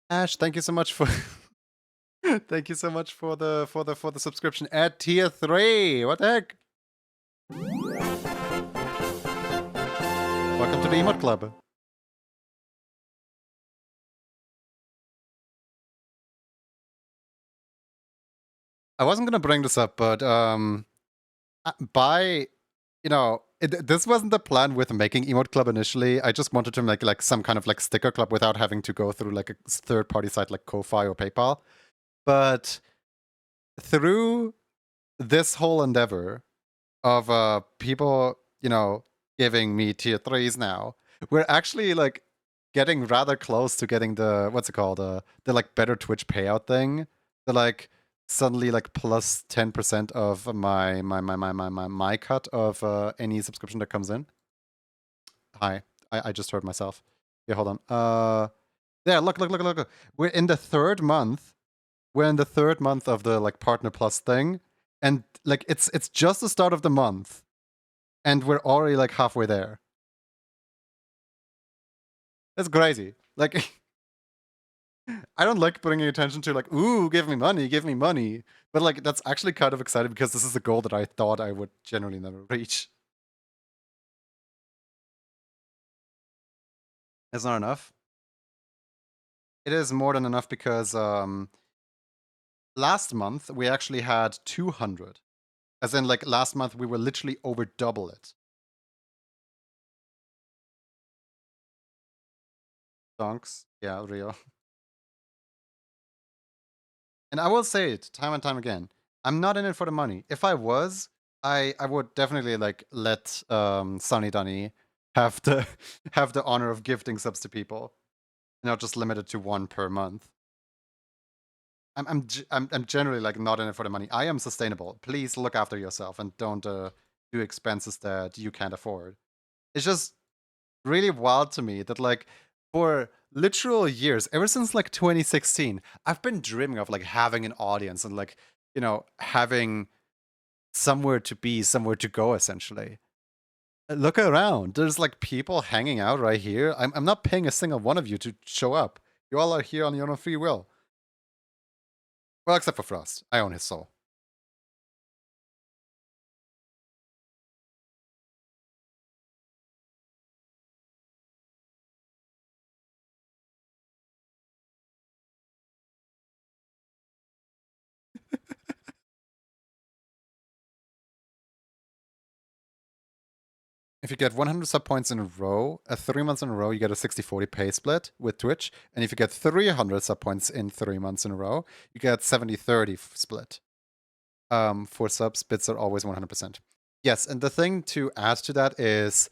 Ash, thank you so much for thank you so much for the subscription at tier 3. What the heck? Welcome to the emote club. I wasn't gonna bring this up, but by you know, this wasn't the plan with making emote club initially. I just wanted to make like some kind of like sticker club without having to go through like a third party site like Ko-fi or PayPal. But through this whole endeavor of people, you know, giving me tier 3s now, we're actually like getting rather close to getting the what's it called, the like better Twitch payout thing. The like suddenly like plus 10% of my cut of any subscription that comes in. Hi. I just heard myself. Yeah, hold on. Yeah, look. We're in the third month. We're in the third month of the like partner plus thing. And like it's just the start of the month. And we're already like halfway there. That's crazy. Like I don't like bringing attention to like, ooh, give me money. But like that's actually kind of exciting because this is a goal that I thought I would generally never reach. It's not enough. It is more than enough because last month we actually had 200. As in like last month we were literally over double it. Donks. Yeah, real. And I will say it time and time again. I'm not in it for the money. If I was, I would definitely like let Sunny Dunny have the have the honor of gifting subs to people, not just limited to one per month. I'm generally like not in it for the money. I am sustainable. Please look after yourself and don't do expenses that you can't afford. It's just really wild to me that like for literal years, ever since like 2016, I've been dreaming of like having an audience and like, you know, having somewhere to be, somewhere to go essentially. Look around. There's like people hanging out right here. I'm not paying a single one of you to show up. You all are here on your own free will. Well, except for Frost. I own his soul. if you get 100 sub points in a row, 3 months in a row, you get a 60-40 pay split with Twitch. And if you get 300 sub points in 3 months in a row, you get 70-30 split. For subs, bits are always 100%. Yes, and the thing to add to that is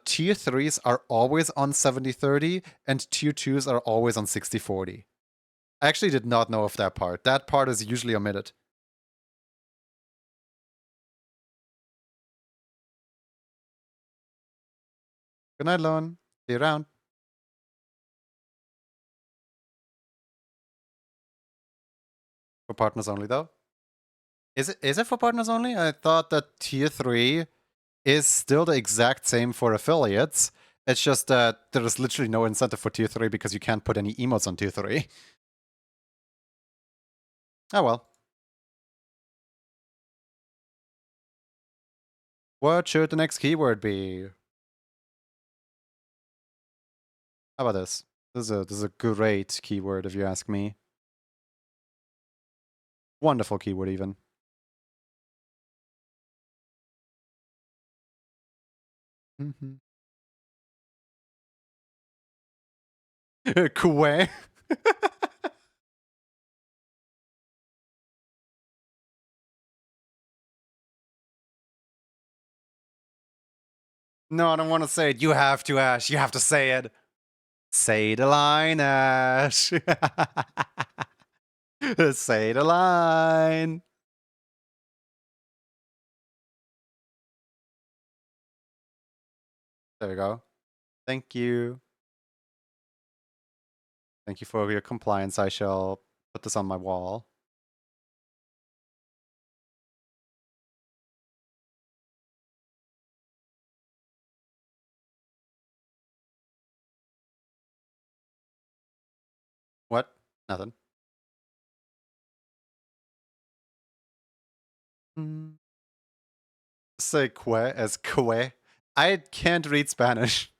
tier 3s are always on 70-30 and tier 2s are always on 60-40. I actually did not know of that part. That part is usually omitted. Good night, Lone. See you around. For partners only, though. Is it for partners only? I thought that tier 3 is still the exact same for affiliates. It's just that there is literally no incentive for tier 3 because you can't put any emotes on tier 3. Oh well. What should the next keyword be? How about this? This is a great keyword if you ask me. Wonderful keyword even. Kue. No, I don't want to say it. You have to, Ash. You have to say it. Say the line, Ash. Say the line. There we go. Thank you. Thank you for your compliance. I shall put this on my wall. What? Nothing. Say que as que. I can't read Spanish.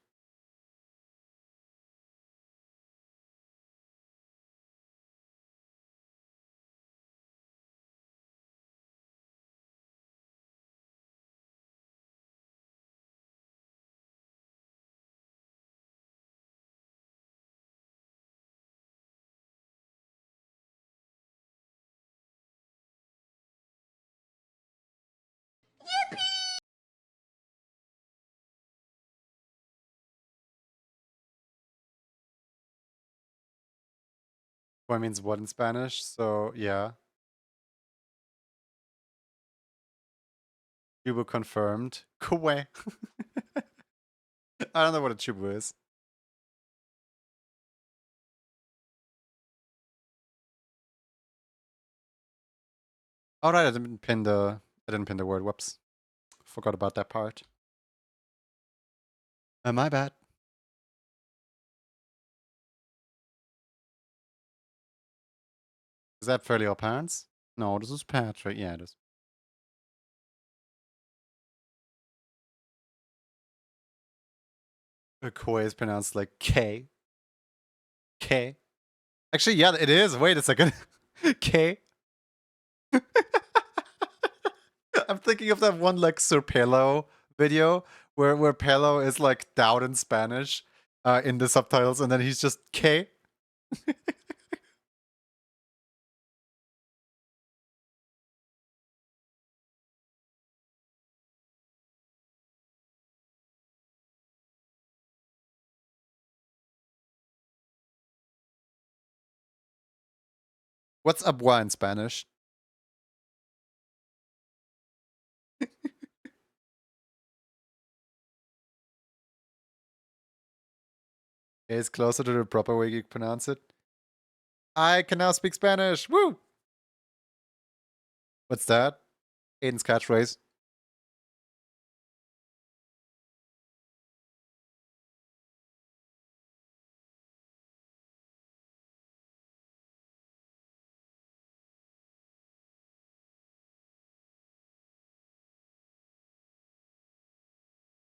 Que means what in Spanish, so yeah. Chubu confirmed. Que. I don't know what a chubu is. Alright, I didn't pin the word. Whoops. Forgot about that part. My bad. Is that fairly all parents? No, this is Patrick. Yeah, it is. Koi is pronounced like K. K. Actually, yeah, it is. Wait a second. K. I'm thinking of that one like Sir Pelo video where Pelo is like down in Spanish in the subtitles and then he's just K. What's agua in Spanish? Is closer to the proper way you pronounce it. I can now speak Spanish. Woo! What's that? Aiden's catchphrase.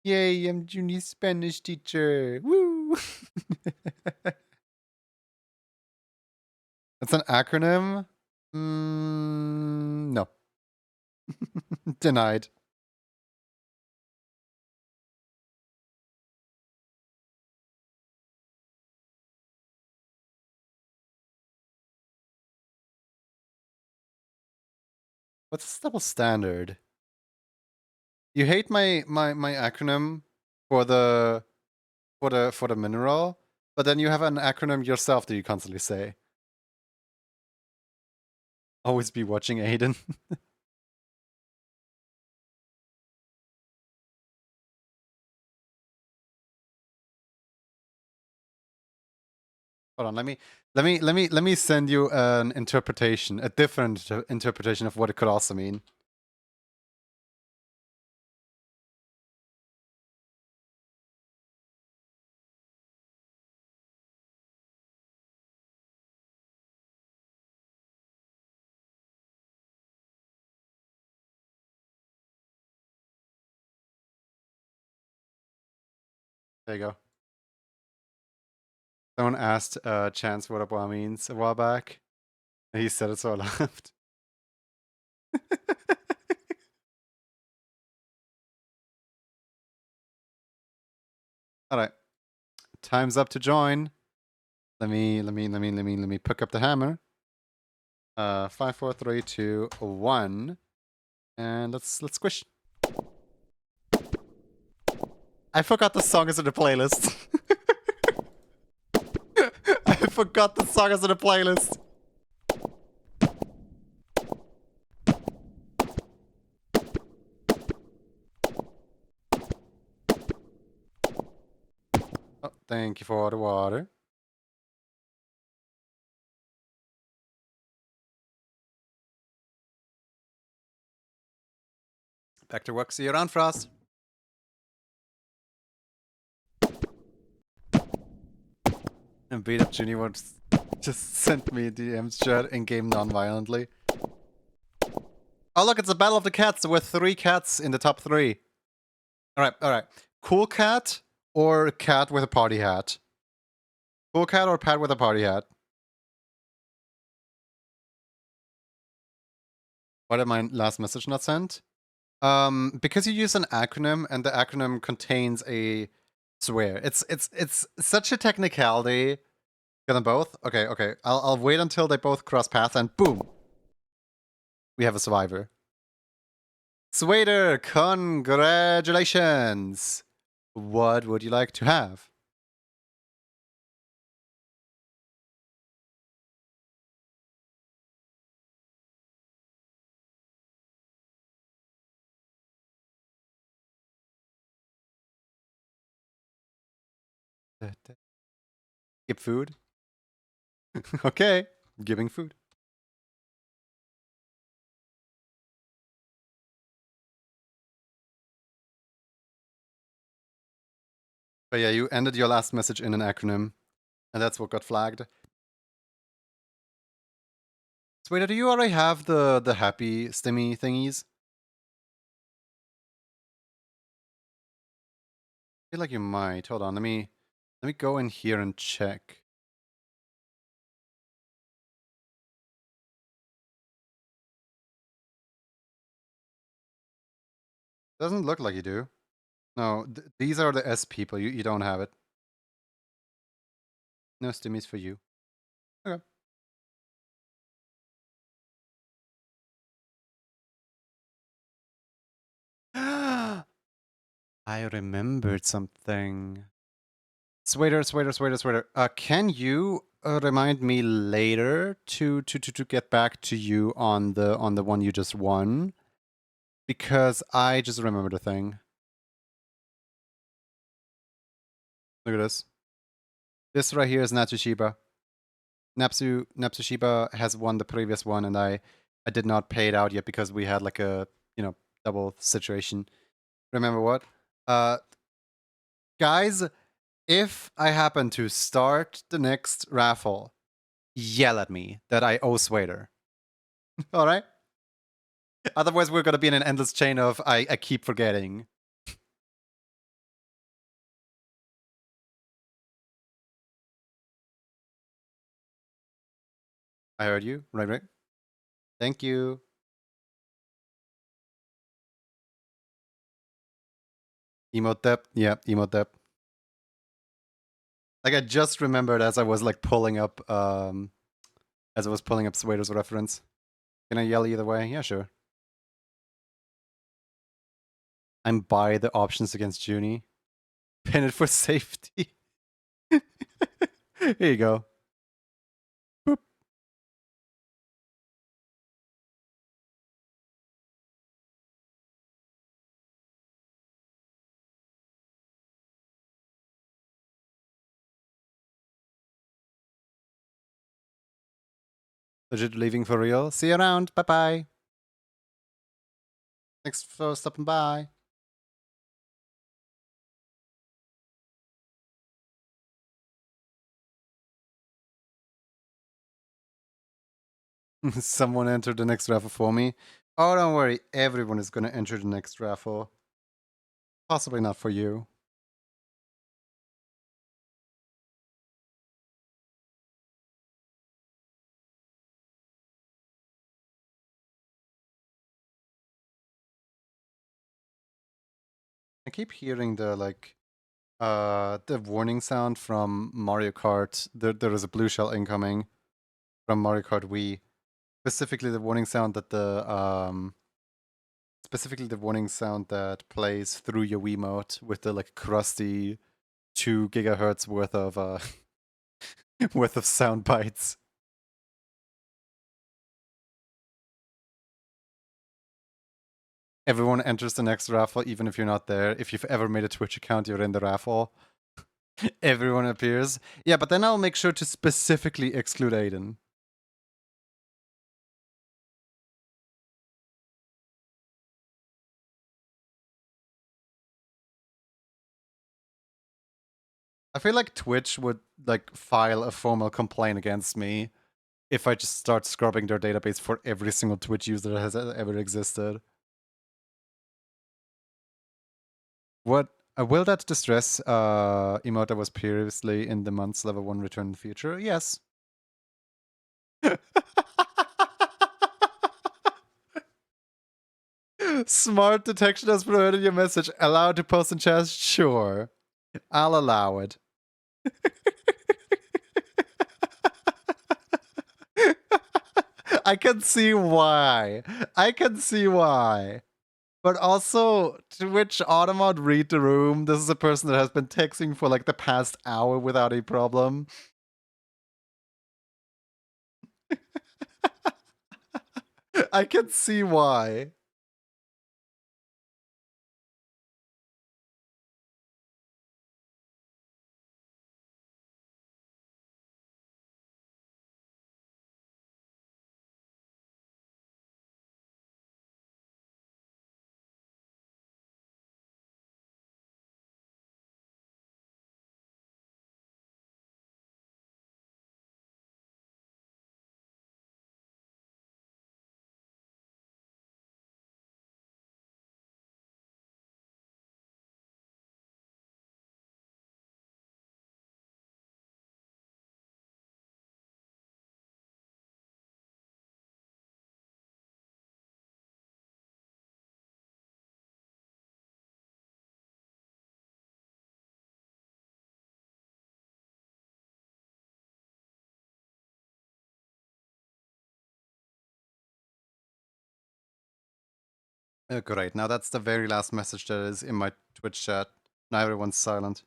Yay, I'm Junior's Spanish teacher. Woo! That's an acronym? No. Denied. What's this double standard? You hate my acronym for the mineral, but then you have an acronym yourself that you constantly say. Always be watching Aiden. Hold on, let me send you an interpretation, a different interpretation of what it could also mean. There you go. Someone asked Chance what a boa means a while back. And he said it, so I laughed. Alright. Time's up to join. Let me pick up the hammer. 5, 4, 3, 2, 1. And let's squish. I forgot the song is in the playlist. I forgot the song is in the playlist. Oh, thank you for the water. Back to work. See you around, Frost. And beat up Junior just sent me DM's chat in game non-violently. Oh look, it's a battle of the cats with 3 cats in the top 3. Alright. Cool cat or cat with a party hat? Cool cat or cat with a party hat? Why did my last message not sent? Because you use an acronym and the acronym contains a swear. It's such a technicality. Get them both? Okay. I'll wait until they both cross paths and boom! We have a survivor. Swader, congratulations! What would you like to have? Give food? Okay, giving food. But yeah, you ended your last message in an acronym, and that's what got flagged. Swader, do you already have the happy stimmy thingies? I feel like you might. Hold on, let me go in here and check. Doesn't look like you do. No, these are the S people. You don't have it. No stimmies for you. Okay. I remembered something. Swader. Can you remind me later to get back to you on the one you just won? Because I just remembered a thing. Look at this. This right here is Natsushiba. Natsushiba has won the previous one, and I did not pay it out yet because we had like a double situation. Remember what? Guys, if I happen to start the next raffle, yell at me that I owe Swader. All right? Otherwise, we're gonna be in an endless chain of I keep forgetting. I heard you. Right. Thank you. Emote depth. Yeah, emote depth. Like I just remembered as I was like pulling up Swader's reference. Can I yell either way? Yeah, sure. I'm by the options against Junie. Pin it for safety. Here you go. Boop. Legit leaving for real. See you around. Bye bye. Thanks for stopping by. Someone entered the next raffle for me. Oh, don't worry. Everyone is going to enter the next raffle. Possibly not for you. I keep hearing the warning sound from Mario Kart. There is a blue shell incoming from Mario Kart Wii. Specifically the warning sound that plays through your Wiimote with the like crusty 2 gigahertz worth of worth of sound bites. Everyone enters the next raffle, even if you're not there. If you've ever made a Twitch account, you're in the raffle. Everyone appears. Yeah, but then I'll make sure to specifically exclude Aiden. I feel like Twitch would like file a formal complaint against me if I just start scrubbing their database for every single Twitch user that has ever existed. What will that distress emote that was previously in the month's level 1 return in the future? Yes. Smart detection has provided your message. Allowed to post in chat? Sure. I'll allow it. I can see why. I can see why. But also, Twitch Automod read the room. This is a person that has been texting for like the past hour without a problem. I can see why. Oh, great. Now that's the very last message that is in my Twitch chat. Now everyone's silent.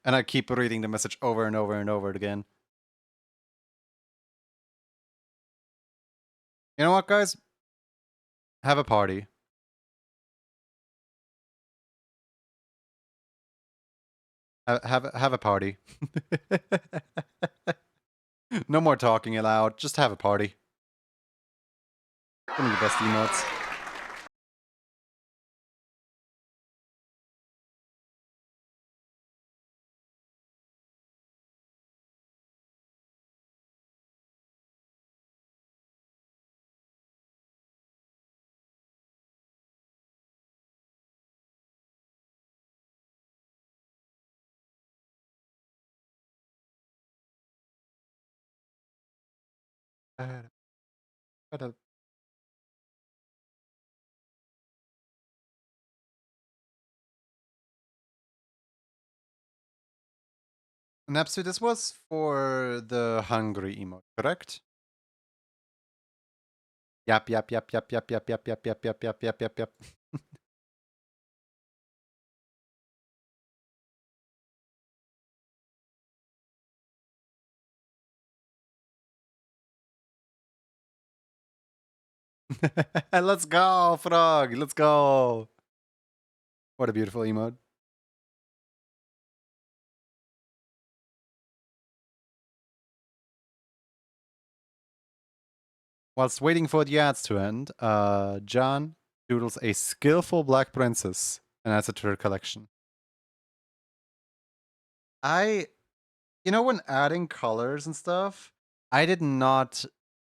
And I keep reading the message over and over and over again. You know what, guys? Have a party. Have a party. No more talking aloud. Just have a party. Give me the best emotes. Napsu, this was for the hungry emote, correct? Yep, yep, yep, yep, yep, yep, yep, yep, yep, yep, yep, yep, yep, yep. Let's go, Frog! Let's go! What a beautiful emote. Whilst waiting for the ads to end, John doodles a skillful black princess and adds it to her collection. When adding colors and stuff, I did not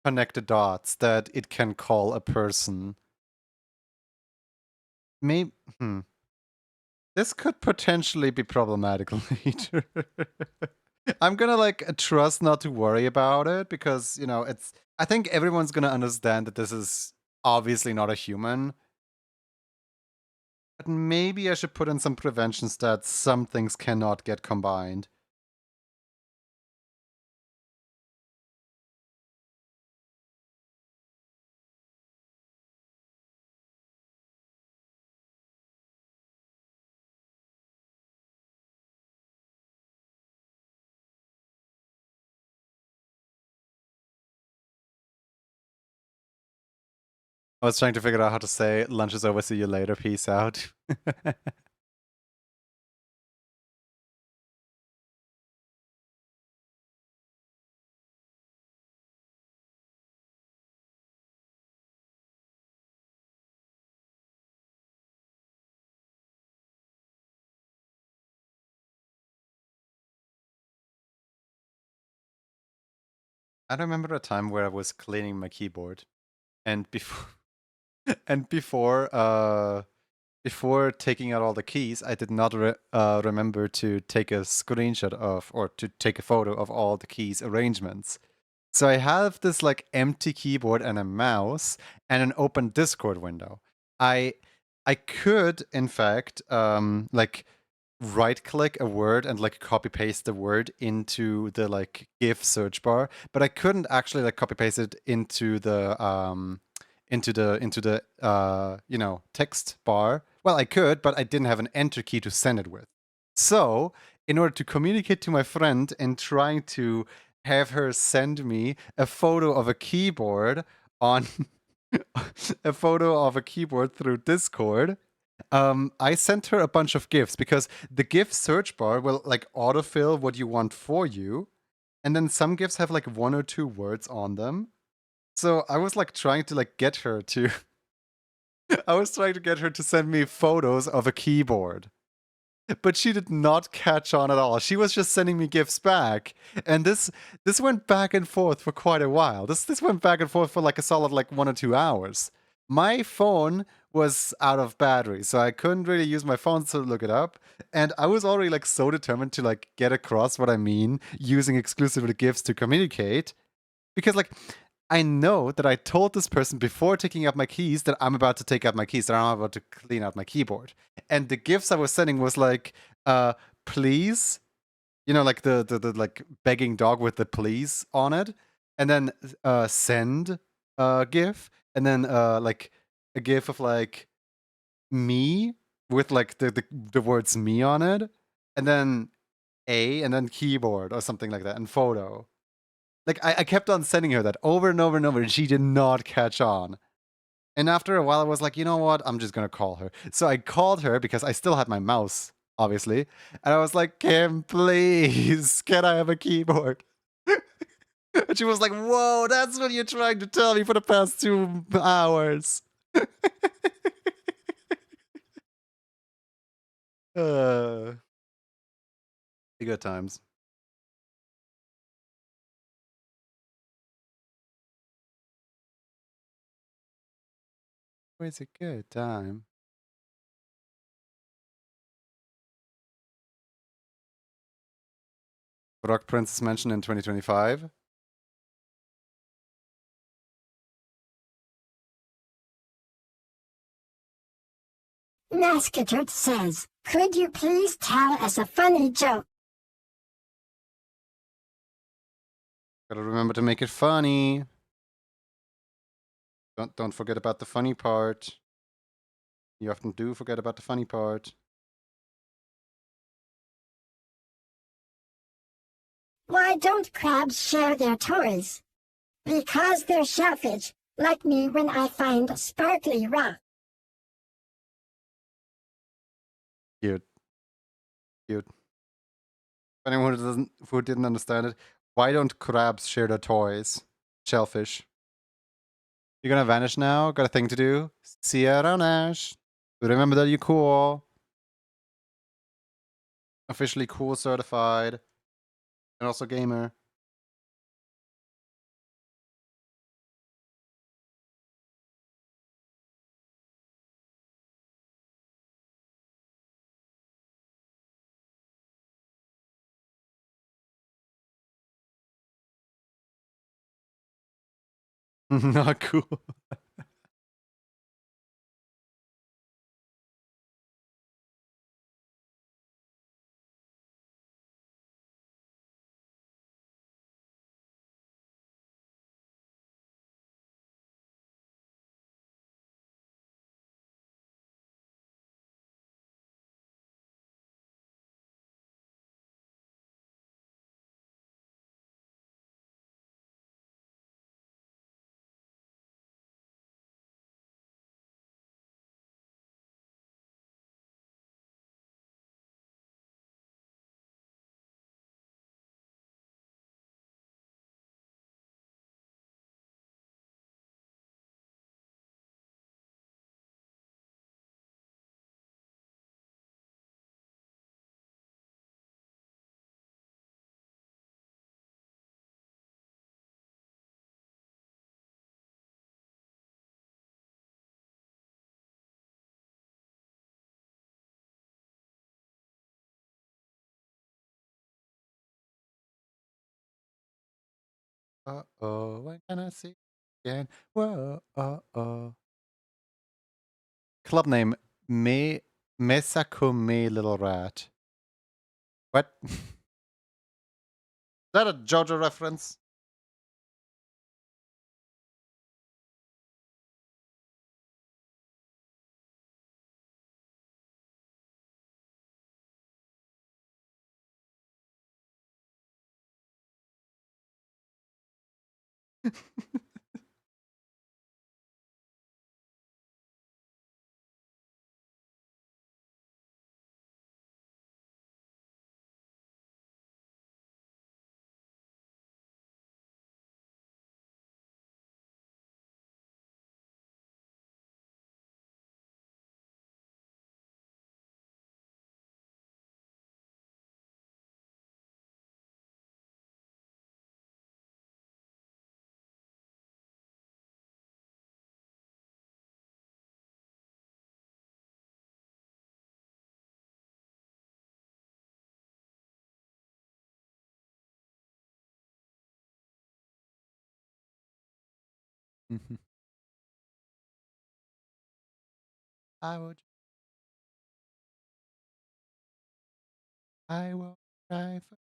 connect the dots that it can call a person. Maybe, this could potentially be problematic later. I'm gonna trust not to worry about it because, I think everyone's gonna understand that this is obviously not a human. But maybe I should put in some preventions that some things cannot get combined. I was trying to figure out how to say lunch is over, see you later, peace out. I remember a time where I was cleaning my keyboard, and before and before taking out all the keys, I did not remember to take a screenshot of or to take a photo of all the keys arrangements. So I have this empty keyboard and a mouse and an open Discord window. I I could in fact right click a word and copy paste the word into the GIF search bar, but I couldn't actually copy paste it into the text bar. Well, I could, but I didn't have an enter key to send it with. So, in order to communicate to my friend and trying to have her send me a photo of a keyboard on a photo of a keyboard through Discord, I sent her a bunch of GIFs because the GIF search bar will autofill what you want for you, and then some GIFs have one or two words on them. So I was trying to get her to I was trying to get her to send me photos of a keyboard. But she did not catch on at all. She was just sending me gifts back, and this went back and forth for quite a while. This went back and forth for a solid 1 or 2 hours. My phone was out of battery, so I couldn't really use my phone to look it up. And I was already so determined to get across what I mean using exclusively gifts to communicate, because I know that I told this person before taking out my keys that I'm about to take out my keys, that I'm about to clean out my keyboard. And the gifts I was sending was please, the begging dog with the please on it, and then send gif, and then a gif of me with the words me on it, and then and then keyboard or something like that, and photo. I kept on sending her that over and over and over, and she did not catch on. And after a while, I was like, you know what? I'm just gonna call her. So I called her because I still had my mouse, obviously. And I was like, Kim, please, can I have a keyboard? And she was like, whoa, that's what you're trying to tell me for the past 2 hours. uh, good times. It's a good time. Rock Princess mentioned in 2025. Nascaturt says, could you please tell us a funny joke? Gotta remember to make it funny. Don't forget about the funny part. You often do forget about the funny part. Why don't crabs share their toys? Because they're shellfish. like me when I find a sparkly rock. Cute. Cute. For anyone who didn't understand it, why don't crabs share their toys? Shellfish. You're gonna vanish now? Got a thing to do? See you around, Ash. Remember that you're cool. Officially cool certified. And also gamer. Not cool. Uh-oh, when can I see again? Whoa, uh-oh. Club name, Me Mesakome Little Rat. What? Is that a JoJo reference? I would, I will try for.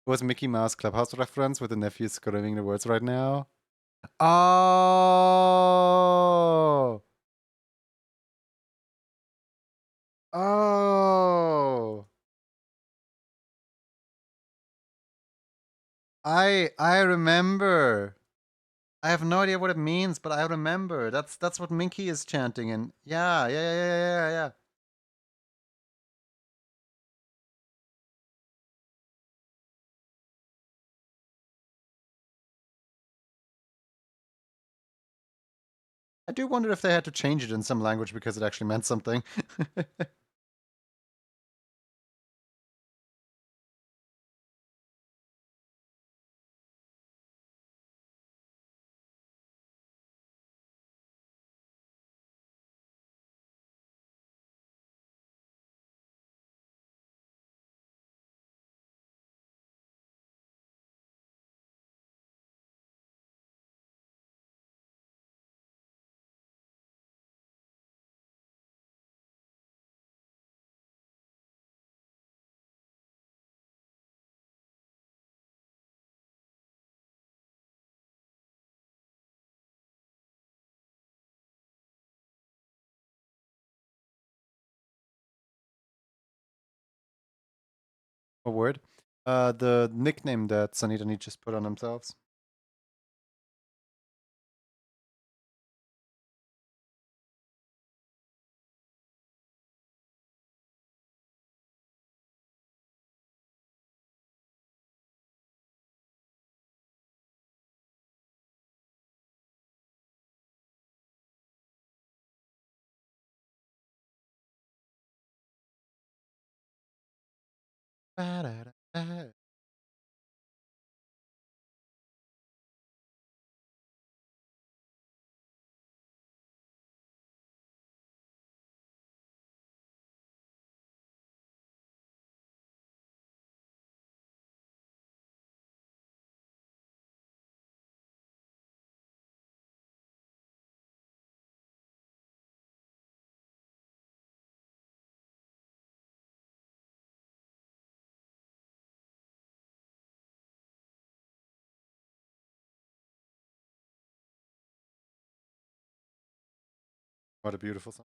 Was Mickey Mouse Clubhouse reference with the nephew screaming the words right now? Oh! Oh! I remember. I have no idea what it means, but I remember. That's what Minky is chanting, and yeah. I do wonder if they had to change it in some language because it actually meant something. What word? The nickname that Sunny and he just put on themselves. Ba-da-da-da. What a beautiful song.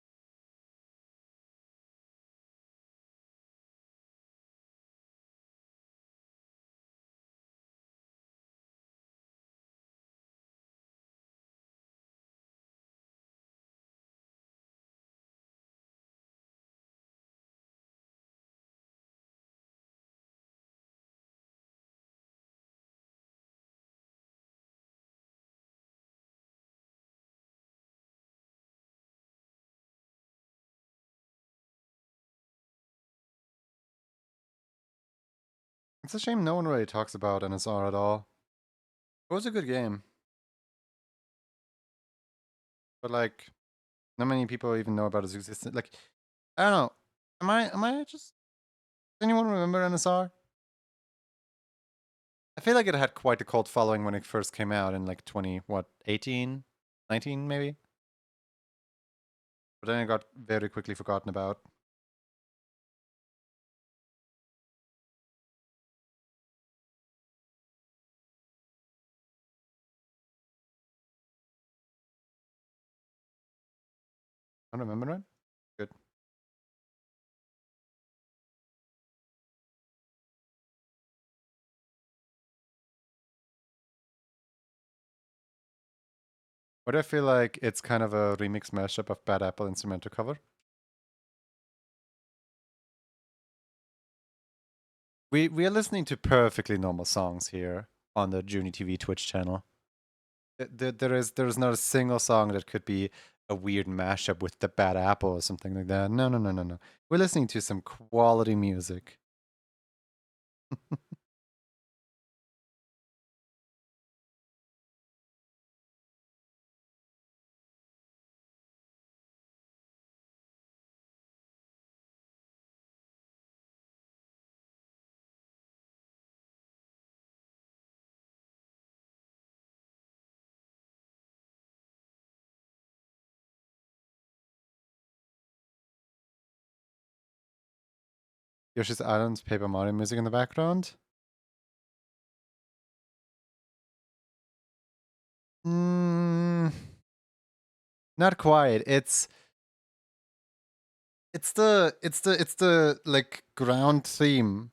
It's a shame no one really talks about NSR at all. It was a good game, but like, not many people even know about its existence. Like, I don't know. Am I just? Does anyone remember NSR? I feel like it had quite a cult following when it first came out in like 20, what, 18, 19 maybe? But then it got very quickly forgotten about. I don't remember it. Good. But I feel like it's kind of a remix mashup of Bad Apple instrumental cover. We are listening to perfectly normal songs here on the Junie TV Twitch channel. There is not a single song that could be a weird mashup with the Bad Apple or something like that. No, no, no, no, no. We're listening to some quality music. Yoshi's Island's Paper Mario music in the background. Mm, not quite. It's the like ground theme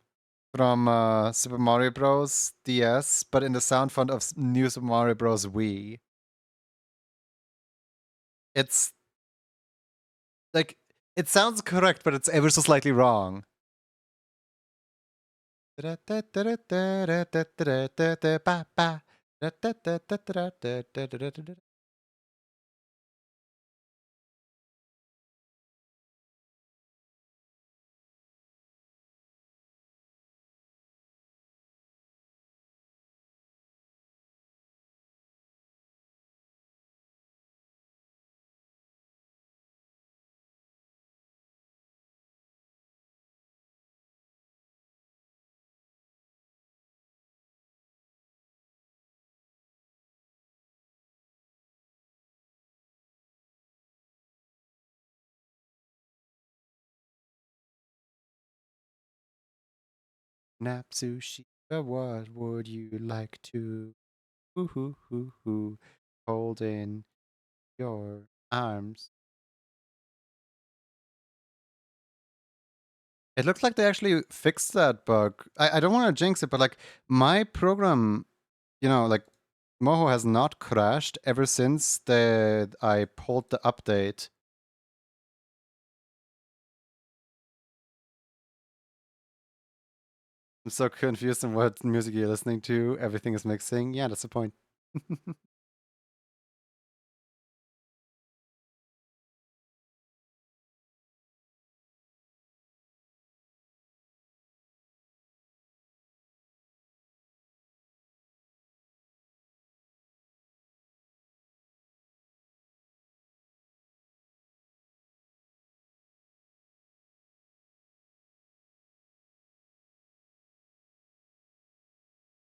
from Super Mario Bros. DS, but in the sound font of New Super Mario Bros. Wii. It's like it sounds correct, but it's ever so slightly wrong. Napsushi, what would you like to hold in your arms? It looks like they actually fixed that bug. I don't want to jinx it, but like my program, like Moho has not crashed ever since I pulled the update. I'm so confused on what music you're listening to. Everything is mixing. Yeah, that's the point.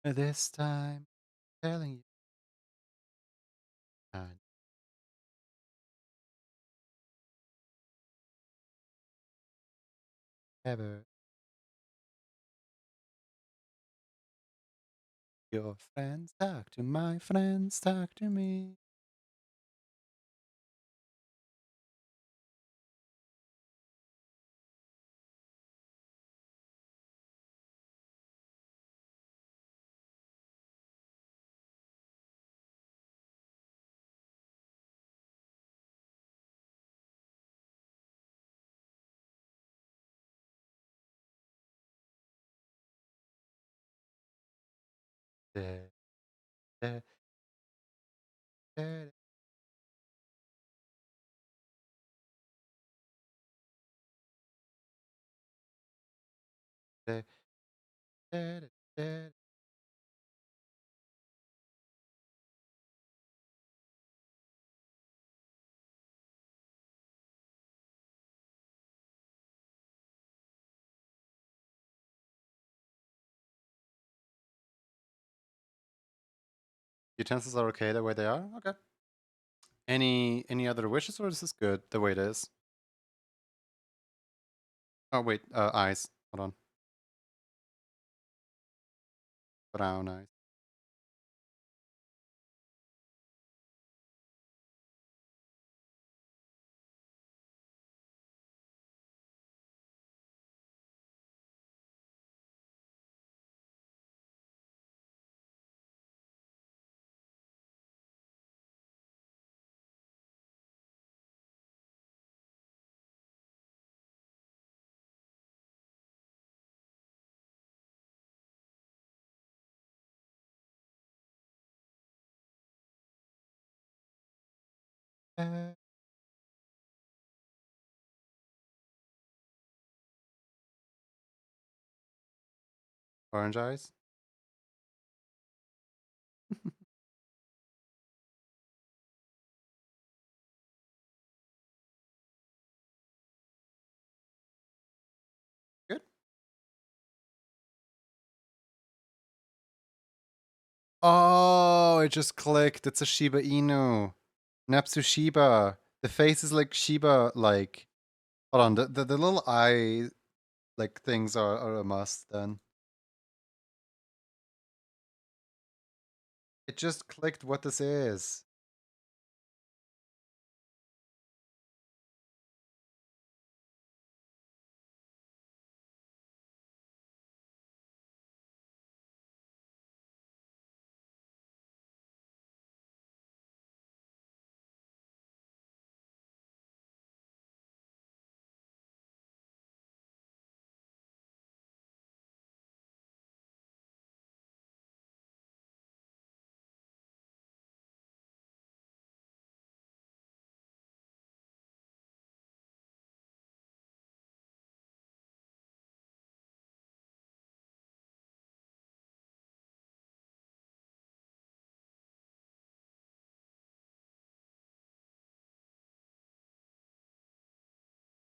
This time, telling you, I never. Your friends talk to my friends, talk to me. Da, da, da, da, da, da, da. Utensils are okay the way they are? Okay. Any other wishes, or is this good the way it is? Oh wait, eyes. Hold on. Brown eyes. Uh, Orange eyes. Good. Oh, it just clicked. It's a Shiba Inu. Napsu Shiba. The face is like Shiba like. Hold on, the little eye like things are a must then. It just clicked what this is.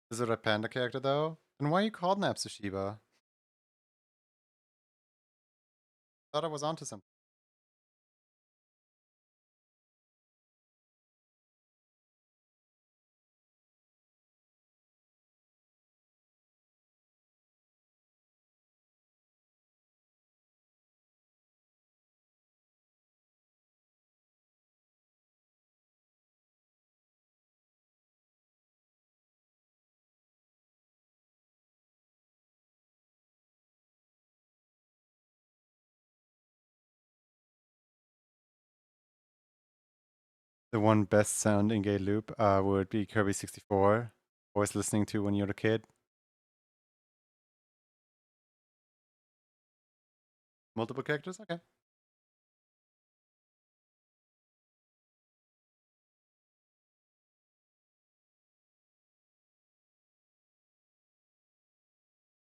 Is it a panda character though? Then why are you called Napsu Shiba? Thought I was onto something. The one best sound in gay loop would be Kirby 64. Always listening to when you're a kid. Multiple characters? Okay.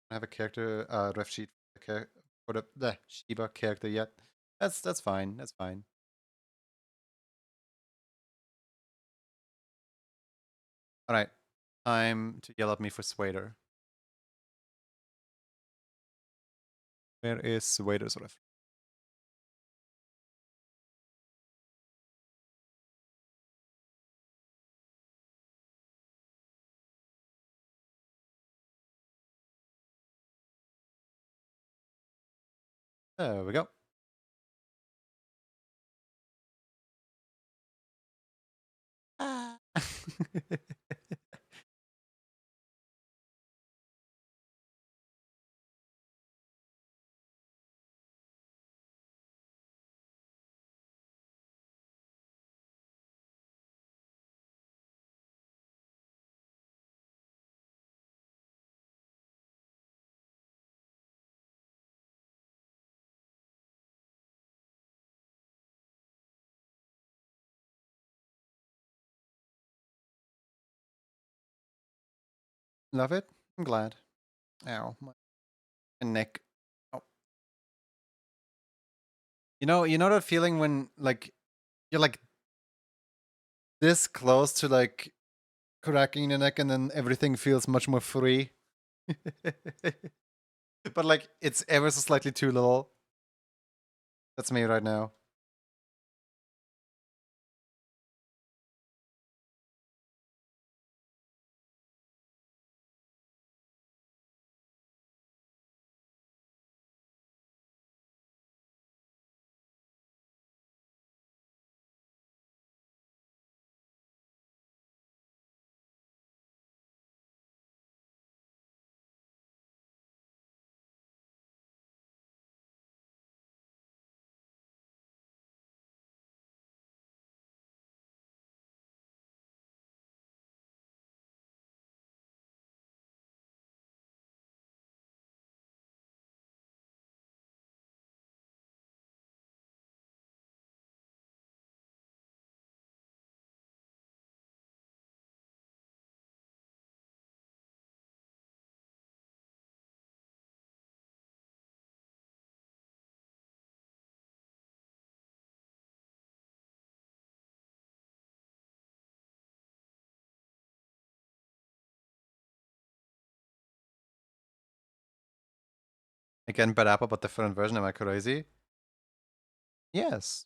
I have a character ref sheet for the Shiba character yet. That's fine. That's fine. All right. Time to yell at me for Swader. Where is Swader's ref? There we go. Ah. Love it. I'm glad. Ow, my neck. Oh. You know that feeling when like you're like this close to like cracking your neck and then everything feels much more free. But like it's ever so slightly too little. That's me right now. Again, bad apple, but different version. Am I crazy? Yes.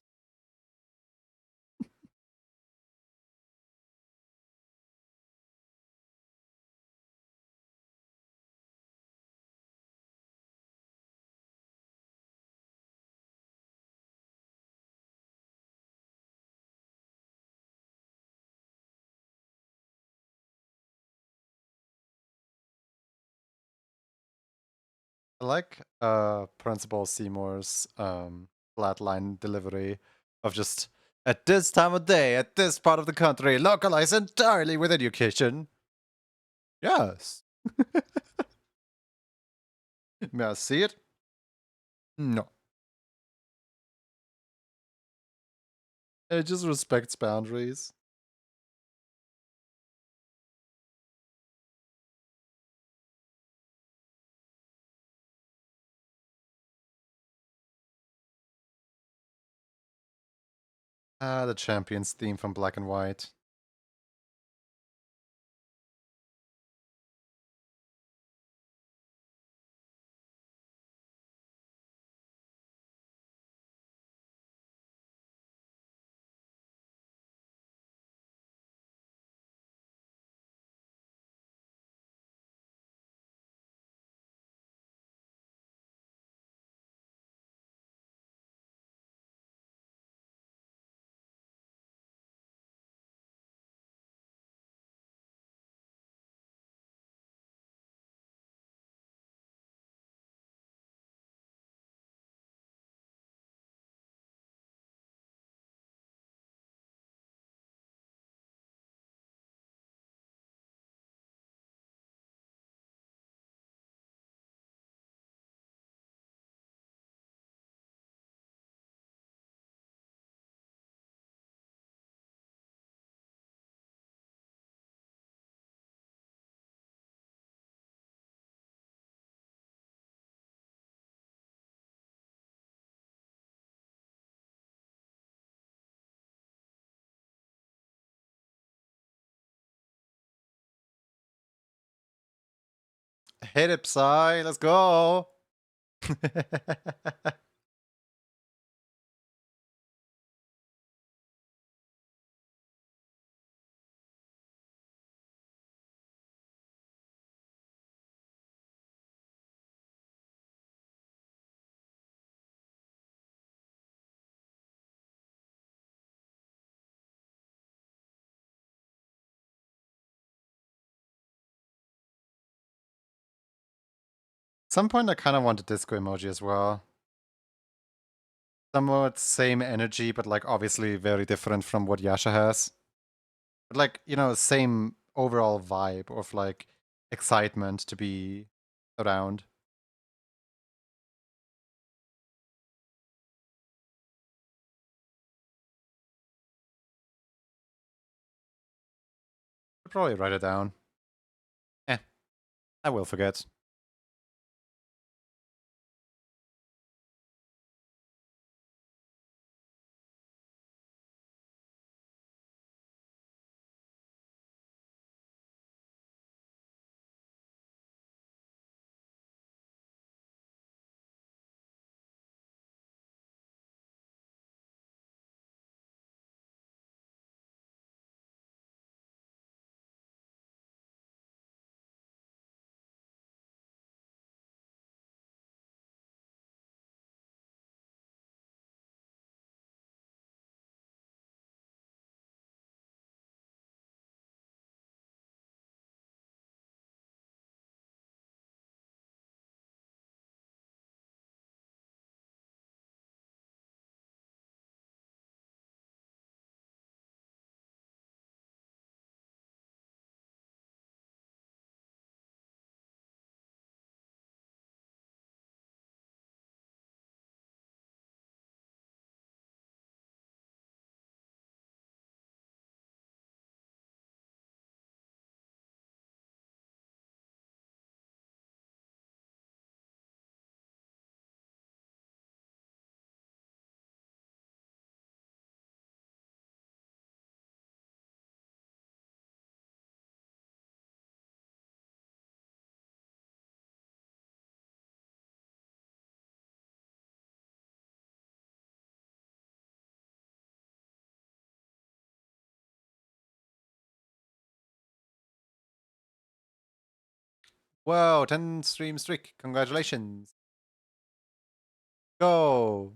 I like Principal Seymour's flatline delivery of just at this time of day, at this part of the country, localized entirely with education. Yes. May I see it? No. It just respects boundaries. Ah, the Champions theme from Black and White. Hit it, Psy. Let's go. Some point I kind of want a disco emoji as well. Somewhat same energy, but like obviously very different from what Yasha has. But like, you know, same overall vibe of like excitement to be around. I'll probably write it down. Eh, I will forget. Whoa, 10 stream streak. Congratulations. Go.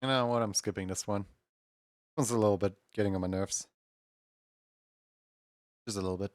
You know what? I'm skipping this one. This one's a little bit getting on my nerves. Just a little bit.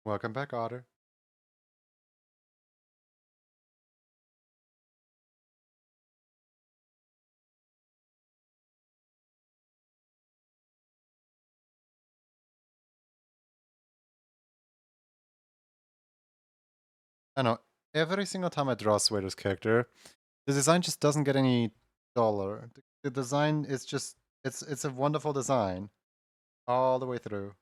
Welcome back, Otter. I know. Every single time I draw a Suedo's character, the design just doesn't get any duller. The design is just it's a wonderful design all the way through.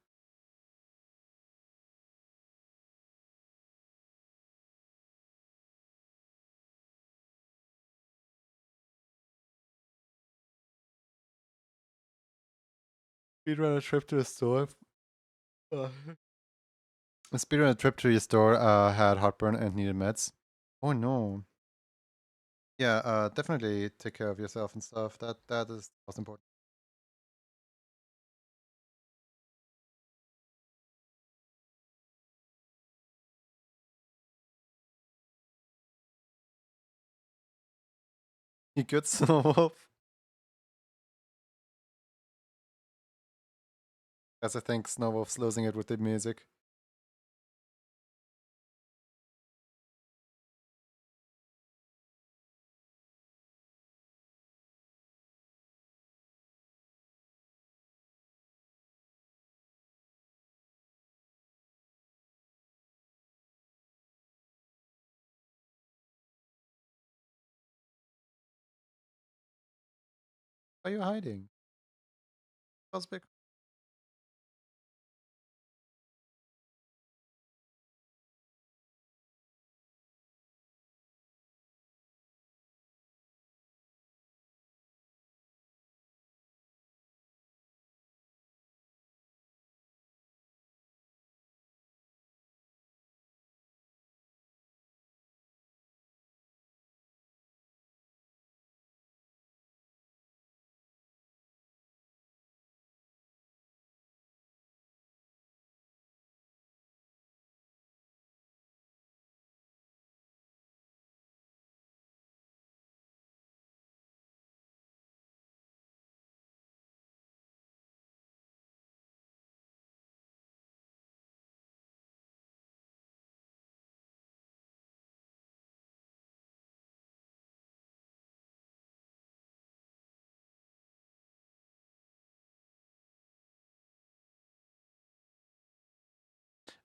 Speedrun a trip to the store. Speedrun a trip to your store had heartburn and needed meds. Oh no. Yeah, definitely take care of yourself and stuff. That is most important. You good, Snowwolf? As I think Snowwolf's losing it with the music. Why are you hiding? Cosmic.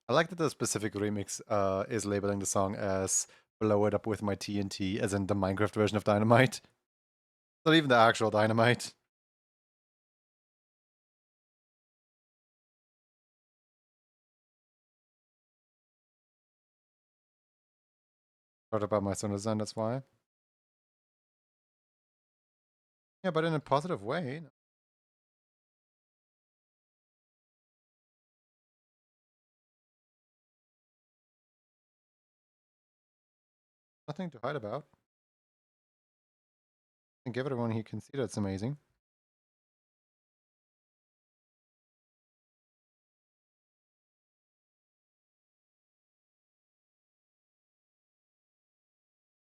I like that the specific remix is labeling the song as "Blow It Up with My TNT," as in the Minecraft version of Dynamite. Not even the actual Dynamite. Thought about my sound design, that's why. Yeah, but in a positive way. Nothing to hide about. And give everyone he can see that's amazing.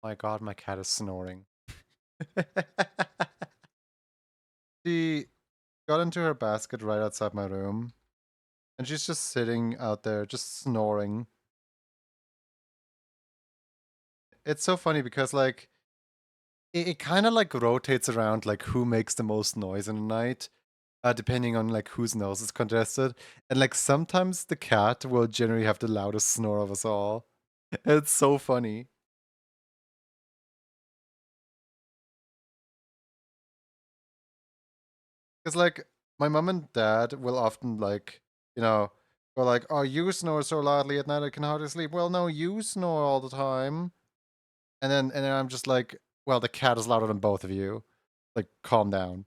My god, my cat is snoring. She got into her basket right outside my room, and she's just sitting out there, just snoring. It's so funny because, like, it kind of like rotates around, like, who makes the most noise in the night, depending on, like, whose nose is congested. And, like, sometimes the cat will generally have the loudest snore of us all. It's so funny. Because, like, my mom and dad will often, like, you know, go like, oh, you snore so loudly at night I can hardly sleep. Well, no, you snore all the time. And then I'm just like, well, the cat is louder than both of you. Like, calm down.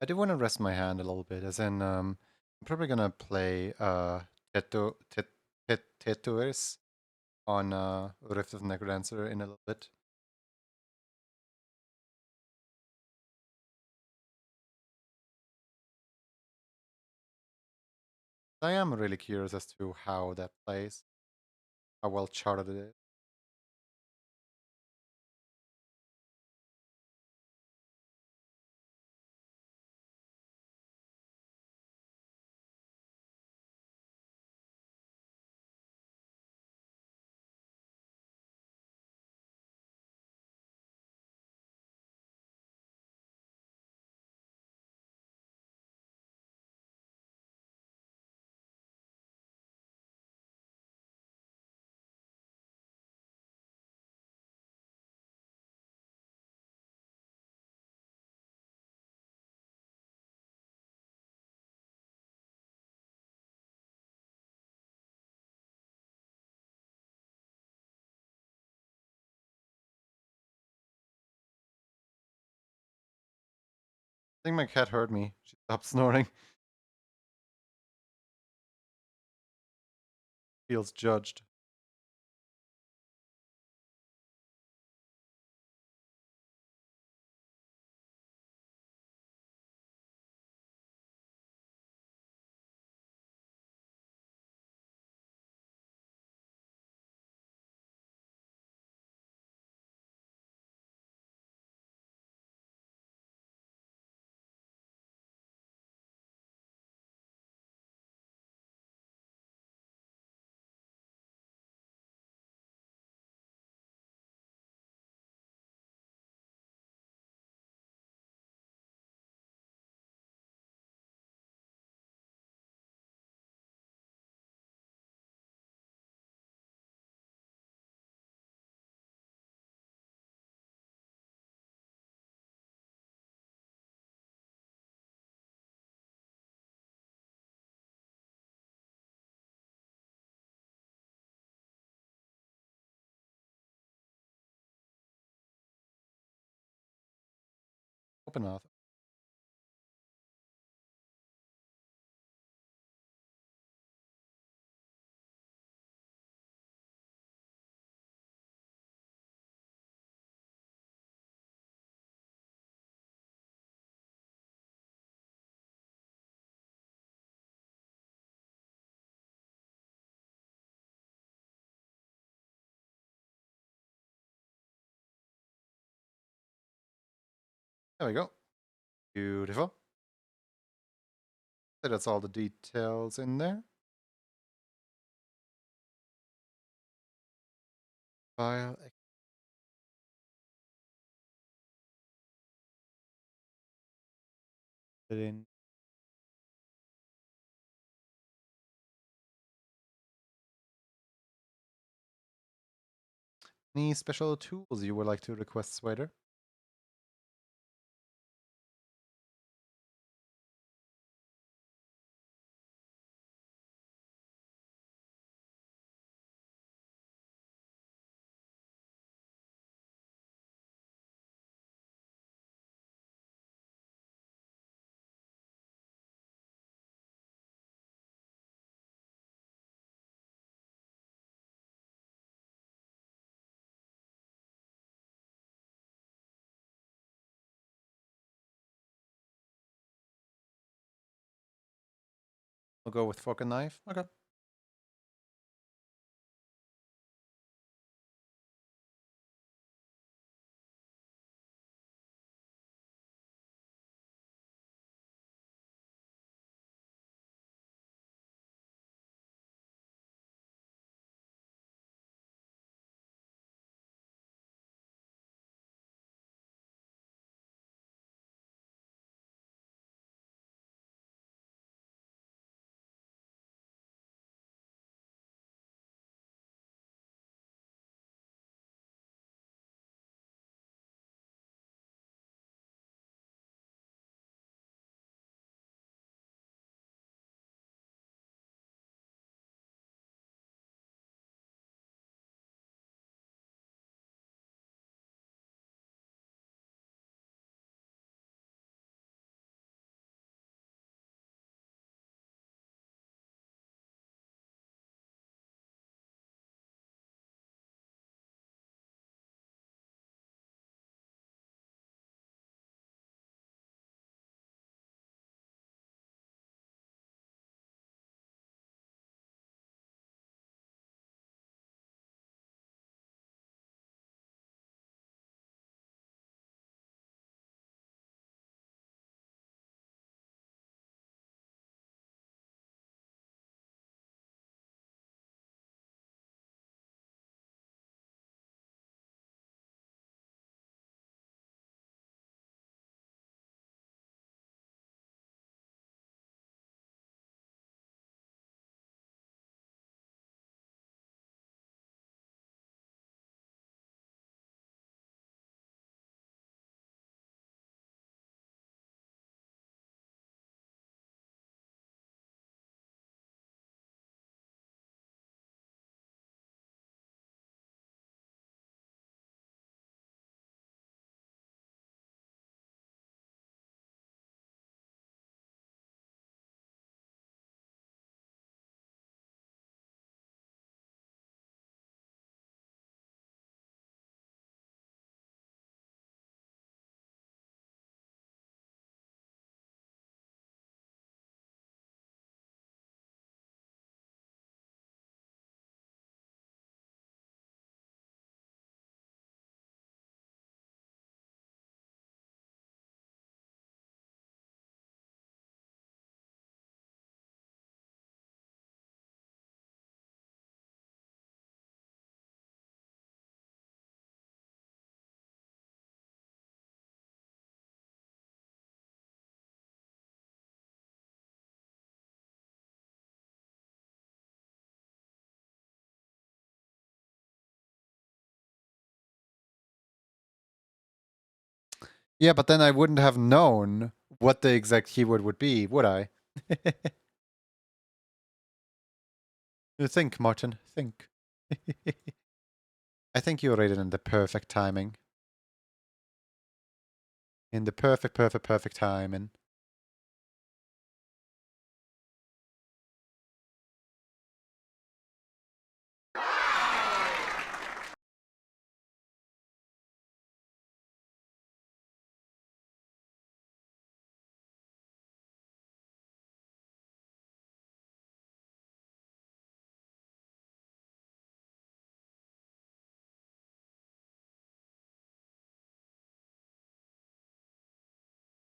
I do want to rest my hand a little bit, as in, I'm probably gonna play Tetris on Rift of Necrodancer in a little bit. I am really curious as to how that plays, how well charted it is. I think my cat heard me. She stopped snoring. Feels judged. Open auth. There we go. Beautiful. So that's all the details in there. File. Put in. Any special tools you would like to request, Spider? We'll go with fork and knife. Okay. Yeah, but then I wouldn't have known what the exact keyword would be, would I? Think, Martin, think. I think you read it in the perfect timing. In the perfect timing.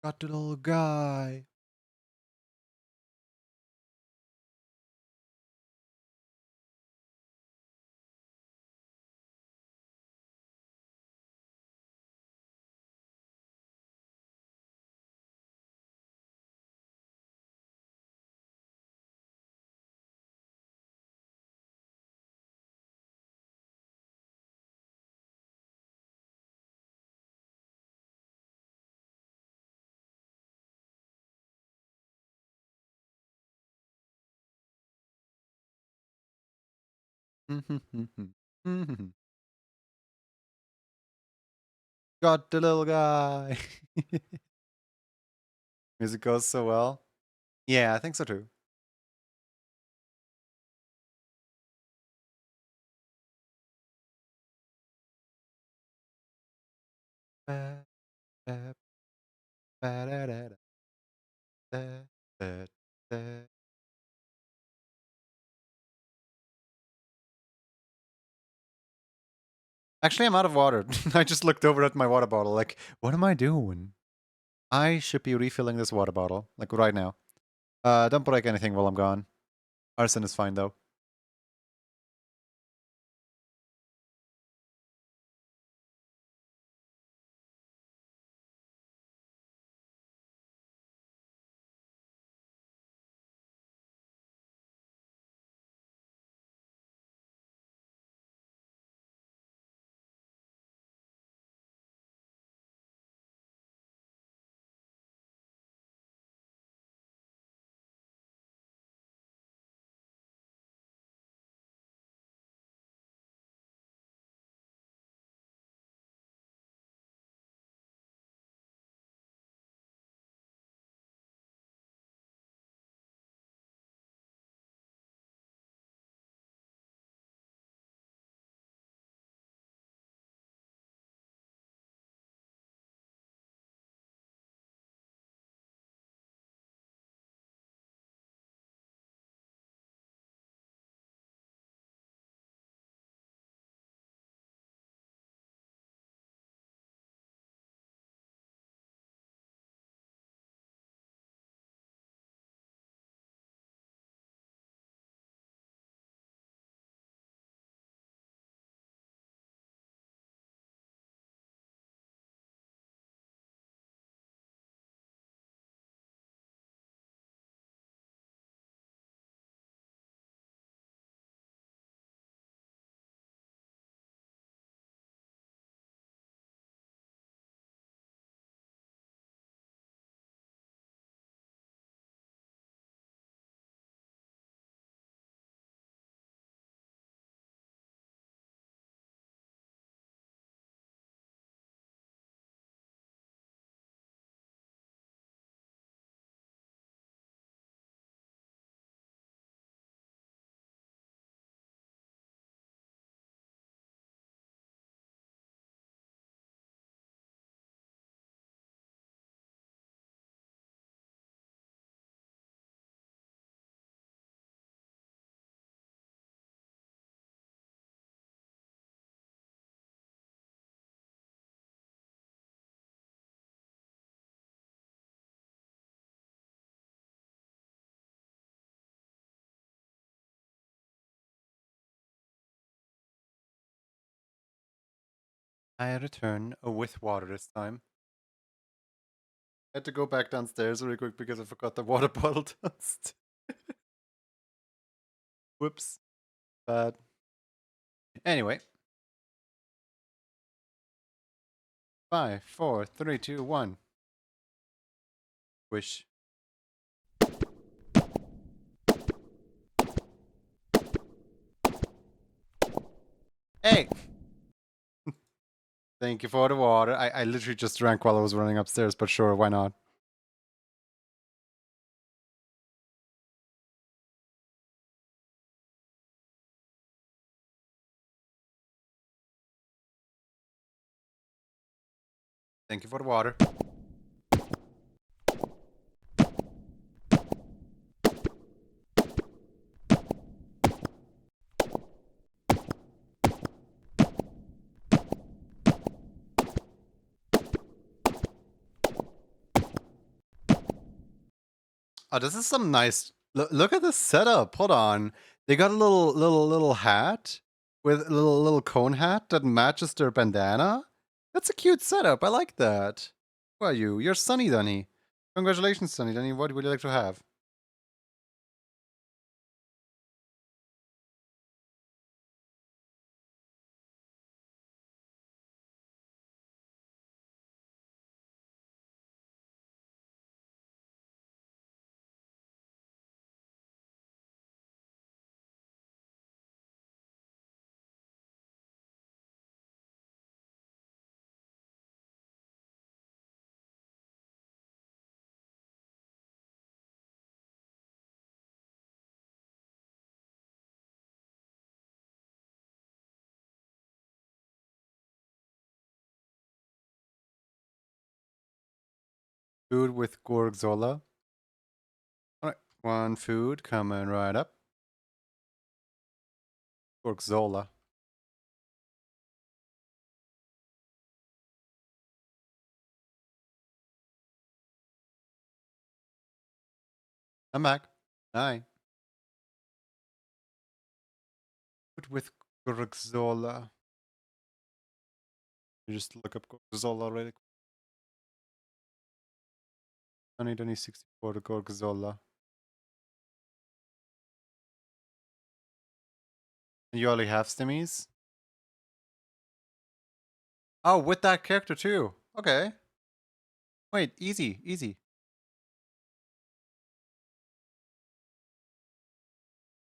Got the little guy. Got the little guy. Music goes so well. Yeah, I think so too. Ba, ba, ba, da, da, da, da, da. Actually, I'm out of water. I just looked over at my water bottle, like, what am I doing? I should be refilling this water bottle, like right now. Don't break anything while I'm gone. Arson is fine though. I return with water this time. I had to go back downstairs really quick because I forgot the water bottle downstairs. Whoops. Bad. Anyway. 5, 4, 3, 2, 1. Wish. Hey! Thank you for the water. I literally just drank while I was running upstairs, but sure, why not? Thank you for the water. Oh, this is some nice. Look at this setup. Hold on. They got a little hat with a little cone hat that matches their bandana. That's a cute setup. I like that. Who are you? You're Sunny Dunny. Congratulations, Sunny Dunny. What would you like to have? Food with Gorgzola. All right, one food coming right up. Gorgzola. I'm back. Hi. Food with Gorgzola. You just look up Gorgzola really quick. Sunny Dunny 64 Gorgzola. You only have stimmies? Oh, with that character too. Okay. Wait, easy, easy.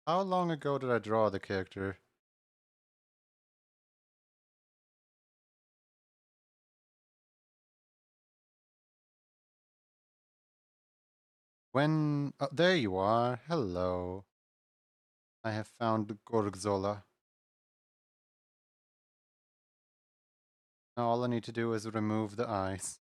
How long ago did I draw the character? When... Oh, there you are. Hello. I have found Gorgzola. Now all I need to do is remove the eyes.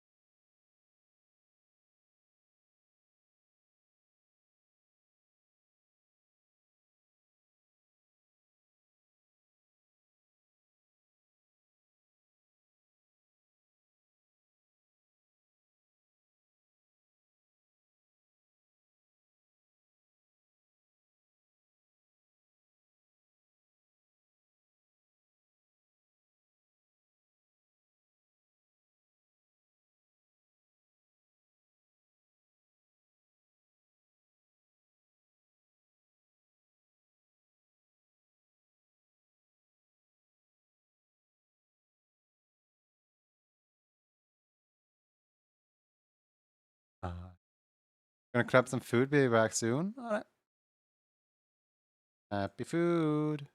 Gonna grab some food, be back soon. Alright. Happy food.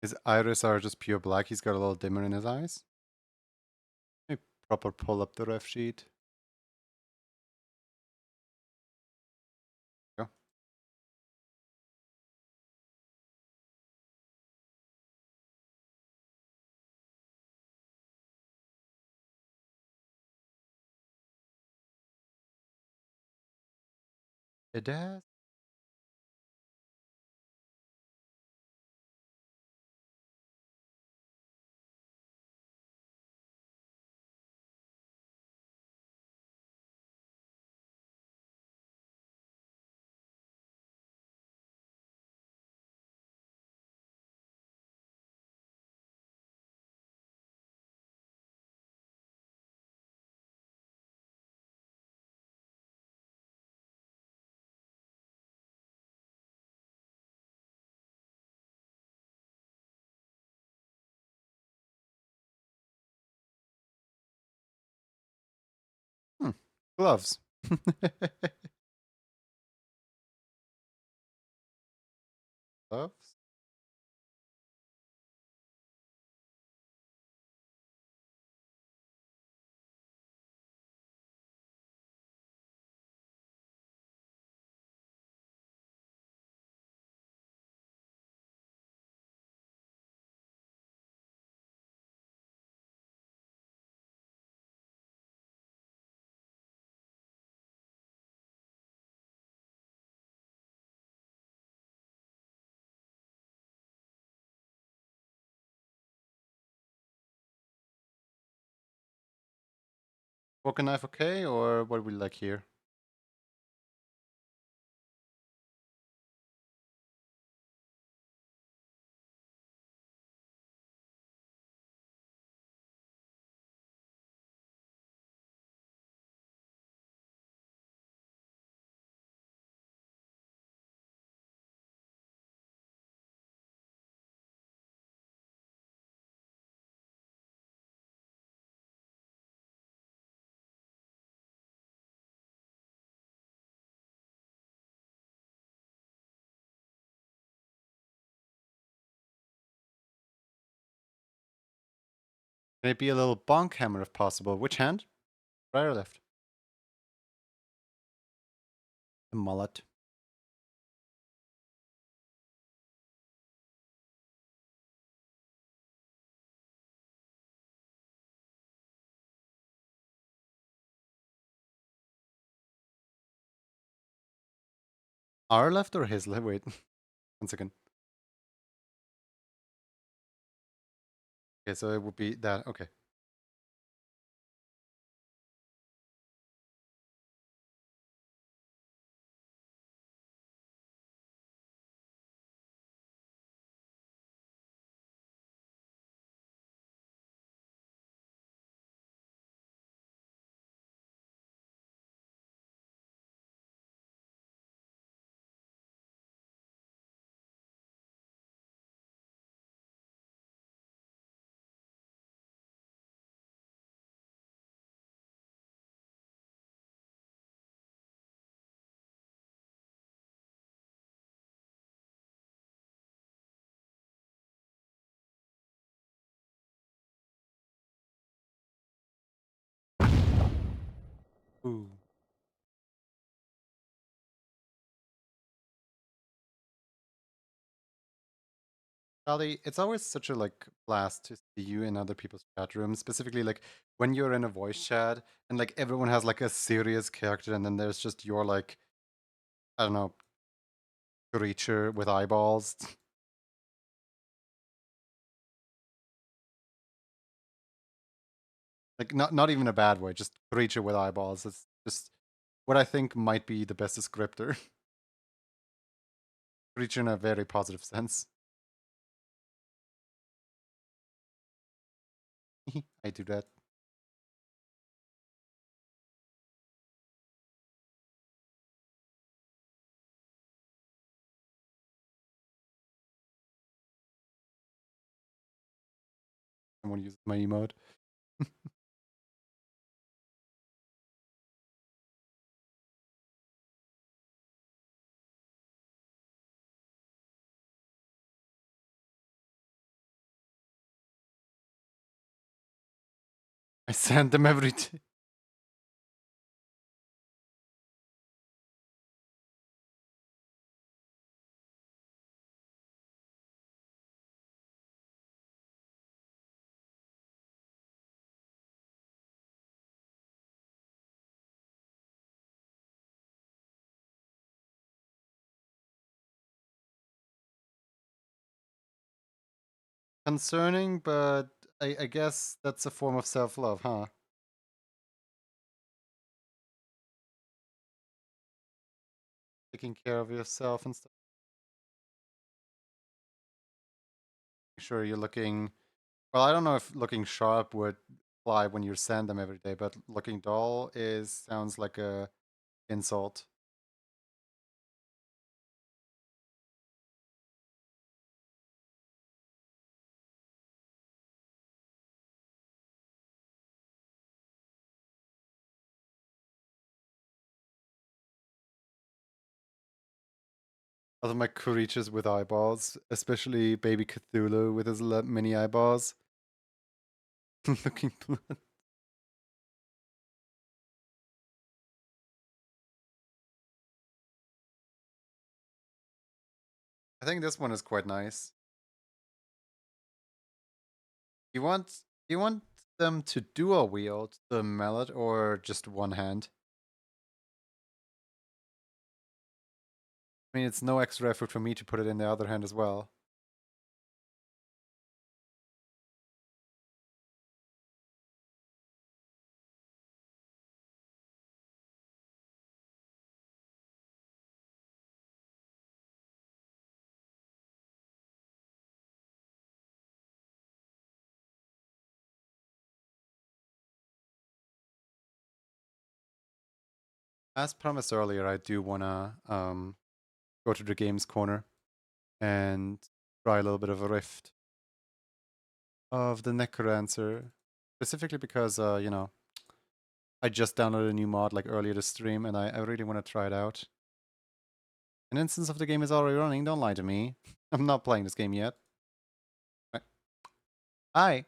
His iris are just pure black. He's got a little dimmer in his eyes. Let me proper pull up the ref sheet. Go. It does. Gloves. Gloves? Poker knife okay, or what do we like here? Can it be a little bonk hammer if possible? Which hand? Right or left? The mullet. Our left or his left? Wait, 1 second. Okay, so it would be that. Okay. Ooh. Charlie, it's always such a like blast to see you in other people's chat rooms, specifically like when you're in a voice chat and like everyone has like a serious character and then there's just your like, I don't know, creature with eyeballs. Like not even a bad way, just creature with eyeballs. It's just what I think might be the best descriptor. Creature in a very positive sense. I do that. Someone uses my emote. I send them every day. Concerning, but I guess that's a form of self-love, huh? Taking care of yourself and stuff. Make sure you're looking. Well, I don't know if looking sharp would fly when you sand them every day, but looking dull is sounds like a insult. Other my creatures with eyeballs, especially baby Cthulhu with his mini eyeballs. Looking blood. I think this one is quite nice. You want them to dual wield the mallet or just one hand? I mean, it's no extra effort for me to put it in the other hand as well. As promised earlier, I do wanna go to the games corner and try a little bit of a rift of the Necrodancer, specifically because I just downloaded a new mod like earlier this stream, and I really want to try it out. An instance of the game is already running. Don't lie to me. I'm not playing this game yet. Hi.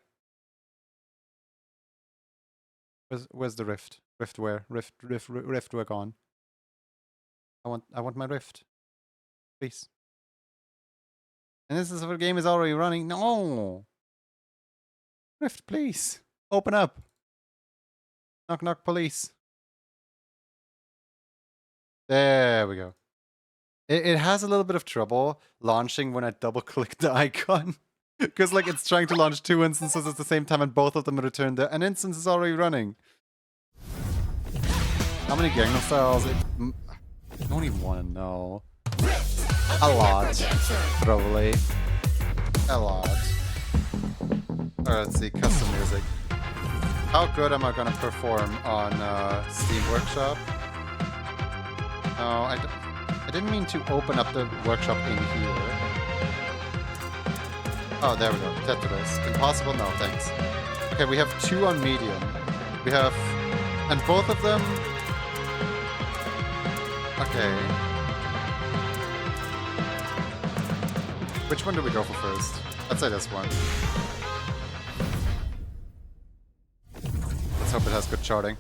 Where's the rift? Rift where? Rift work on. I want my rift, please. And this is the game is already running. No. Rift, please. Open up. Knock knock police. There we go. It has a little bit of trouble launching when I double click the icon. Because like it's trying to launch two instances at the same time and both of them return an instance is already running. How many Gangnam Styles? I don't even want to know. A lot. Probably. A lot. Alright, let's see. Custom music. How good am I gonna perform on Steam Workshop? No, I didn't mean to open up the workshop in here. Oh, there we go. Tetris. Impossible? No, thanks. Okay, we have 2 on medium. We have... And both of them... Okay. Which one do we go for first? I'd say this one. Let's hope it has good charting.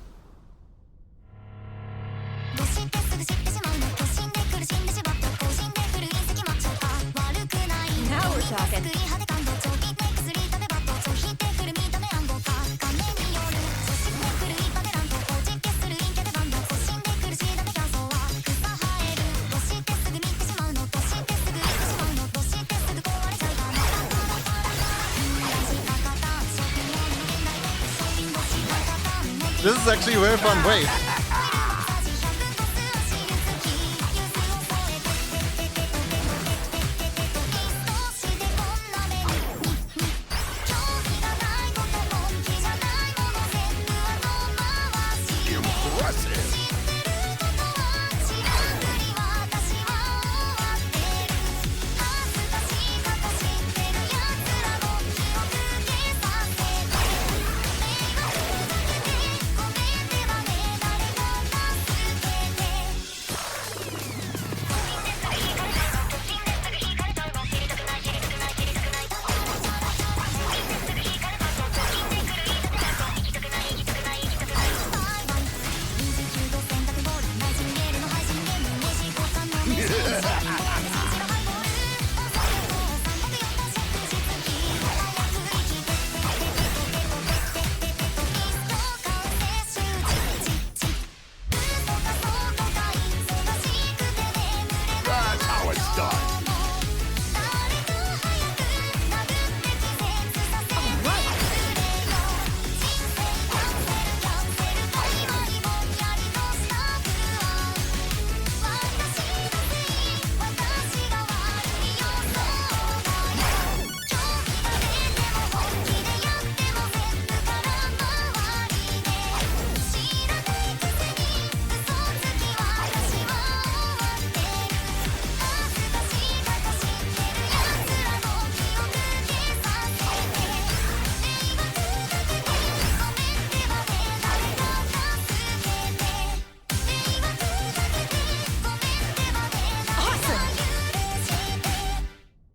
Now we're talking. This is actually very fun. Wait.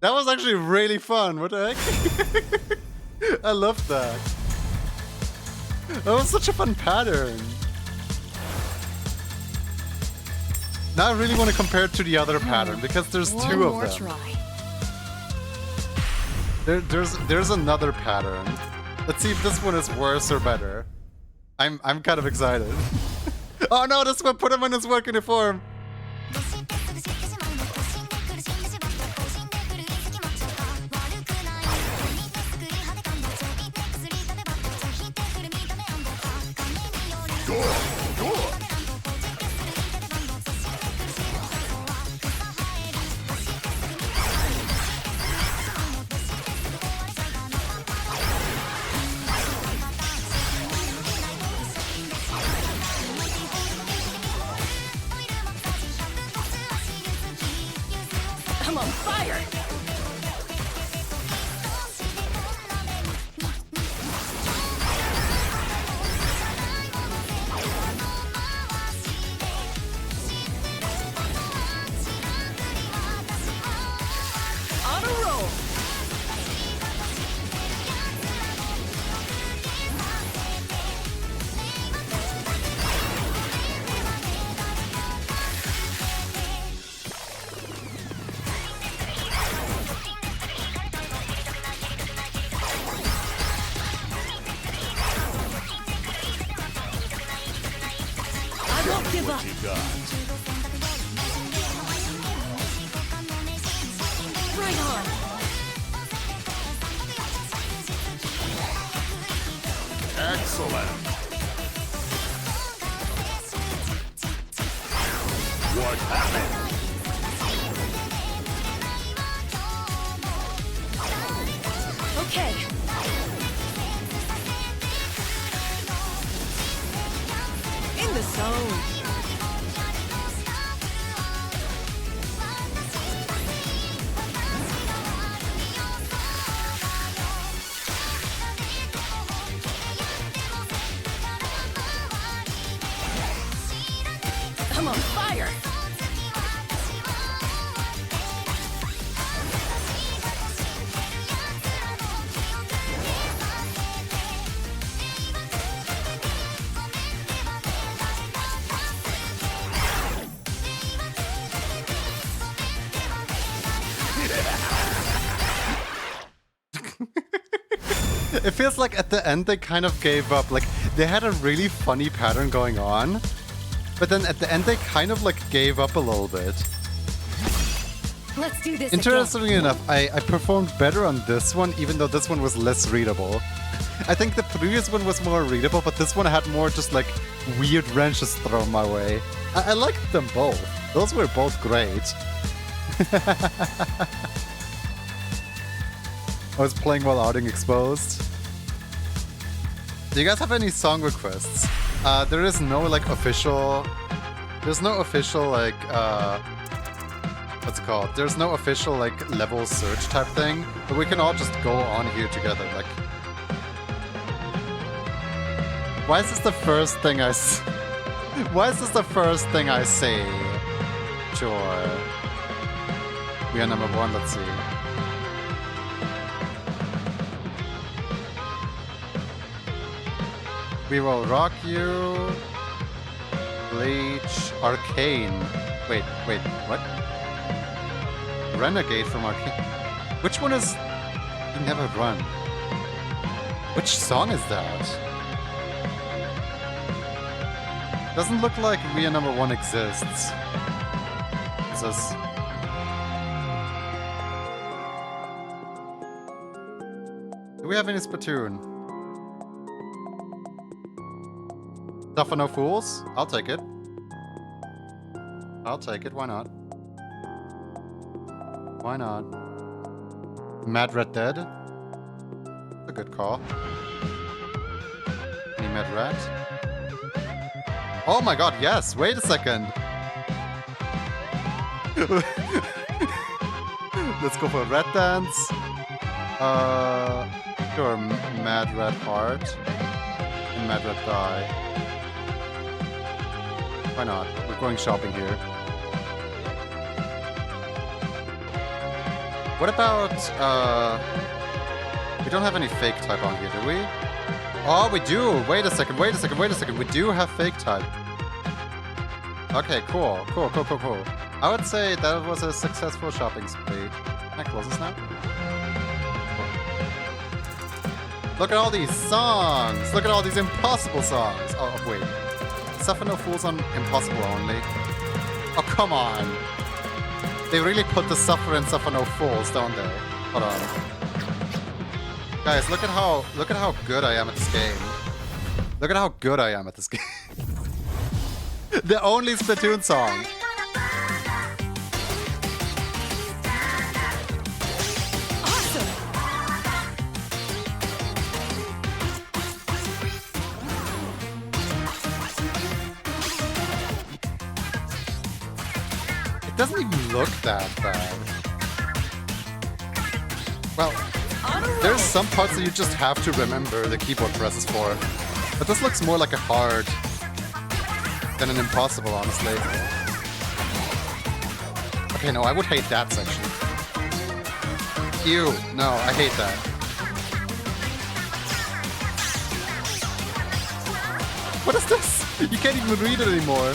That was actually really fun. What the heck? I love that. That was such a fun pattern. Now I really want to compare it to the other pattern because there's two of them. Try. There's another pattern. Let's see if this one is worse or better. I'm kind of excited. Oh no, this one put him in his work uniform. I'm on fire! On a roll! I won't give up! Right on! Excellent. What happened? Okay. In the zone. I'm on fire! It feels like at the end they kind of gave up. Like they had a really funny pattern going on, but then at the end they kind of like gave up a little bit. Let's do this Interestingly enough, I performed better on this one, even though this one was less readable. I think the previous one was more readable, but this one had more just like weird wrenches thrown my way. I liked them both. Those were both great. I was playing while outing exposed. Do you guys have any song requests? There is no like official... There's no official like... what's it called? There's no official like level search type thing, but we can all just go on here together. Like, why is this the first thing I? Why is this the first thing I say? Sure. We are number one. Let's see. We will rock you. Bleach. Arcane. Wait, what? Renegade from Arcane. Which one is... You never run. Which song is that? Doesn't look like We Are Number One exists. It says... Do we have any Splatoon? Stuff for No Fools? I'll take it. I'll take it, why not? Why not? Mad Red Dead? A good call. Any Mad Red? Oh my god, yes! Wait a second! Let's go for Red Dance. Sure, Mad Red Heart. And Mad Red Die. Why not? We're going shopping here. What about, we don't have any fake type on here, do we? Oh, we do! Wait a second, wait a second, wait a second. We do have fake type. Okay, cool. Cool, cool, cool, cool. I would say that was a successful shopping spree. Can I close this now? Cool. Look at all these songs! Look at all these impossible songs! Oh, wait. Suffer no fools on impossible only. Oh, come on! They really put the suffer and suffer no fools, don't they? Hold on. Guys, look at how good I am at this game. Look at how good I am at this game. The only Splatoon song. Awesome. It doesn't even look that bad. Well, there's some parts that you just have to remember the keyboard presses for. But this looks more like a hard than an impossible, honestly. Okay, no, I would hate that section. Ew, no, I hate that. What is this? You can't even read it anymore.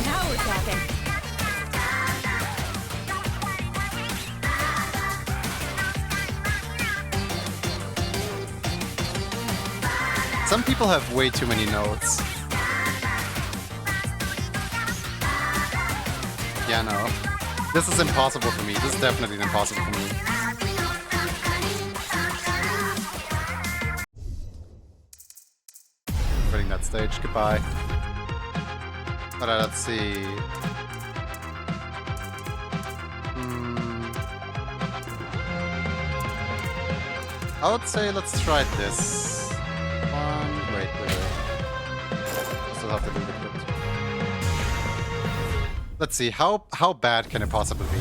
Now we're talking. Some people have way too many notes. Yeah, no. This is impossible for me. This is definitely impossible for me. Quitting that stage. Goodbye. Alright, let's see. I would say let's try this one. Wait. Still have to do the clip. Let's see, how bad can it possibly be?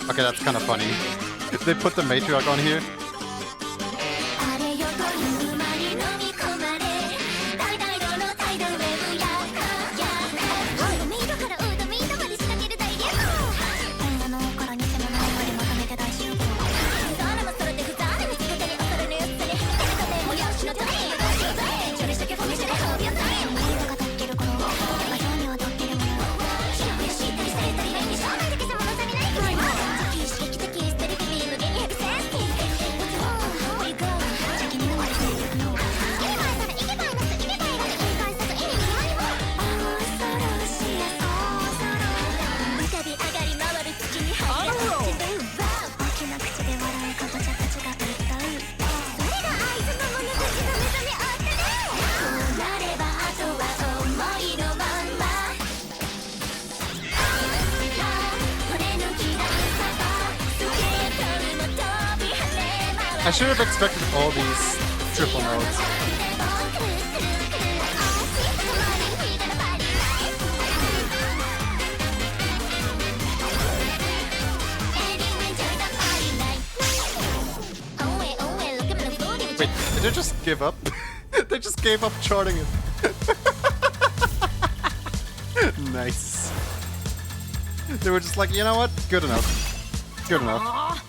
Okay, that's kind of funny. They put the matriarch on here. I should have expected all these triple notes. Wait, did they just give up? They just gave up charting it. Nice. They were just like, you know what? Good enough. Good enough.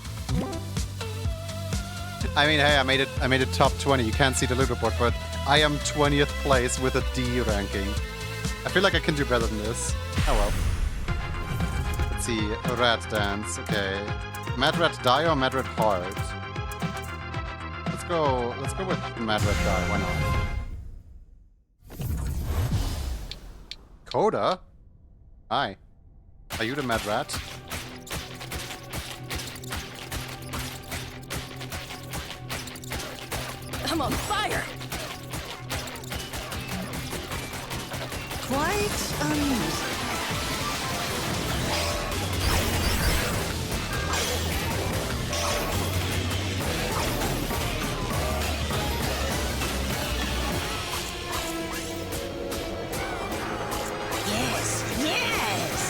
I mean, hey, I made it top 20. You can't see the leaderboard, but I am 20th place with a D ranking. I feel like I can do better than this. Oh well. Let's see, Rat Dance. Okay, Mad Rat Die or Mad Rat Hard? Let's go with Mad Rat Die. Why not? Coda? Hi. Are you the Mad Rat? I'm on fire. Quite amusing. Yes, yes.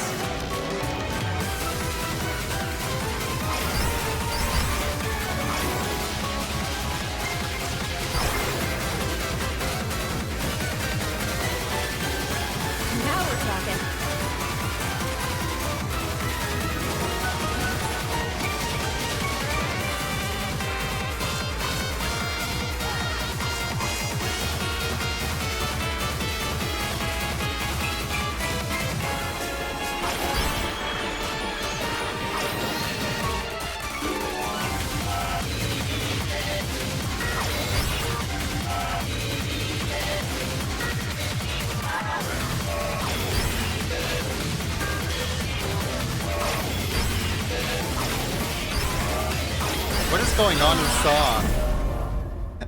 going on in the song?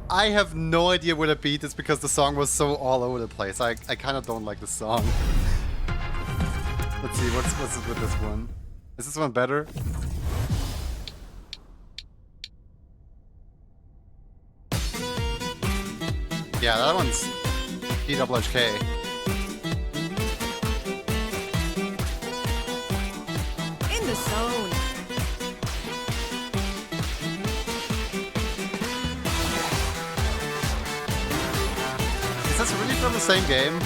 I have no idea where to beat this because the song was so all over the place. I kind of don't like the song. Let's see, what's with this one? Is this one better? Yeah, that one's DWHK. In the zone. Is this really from the same game?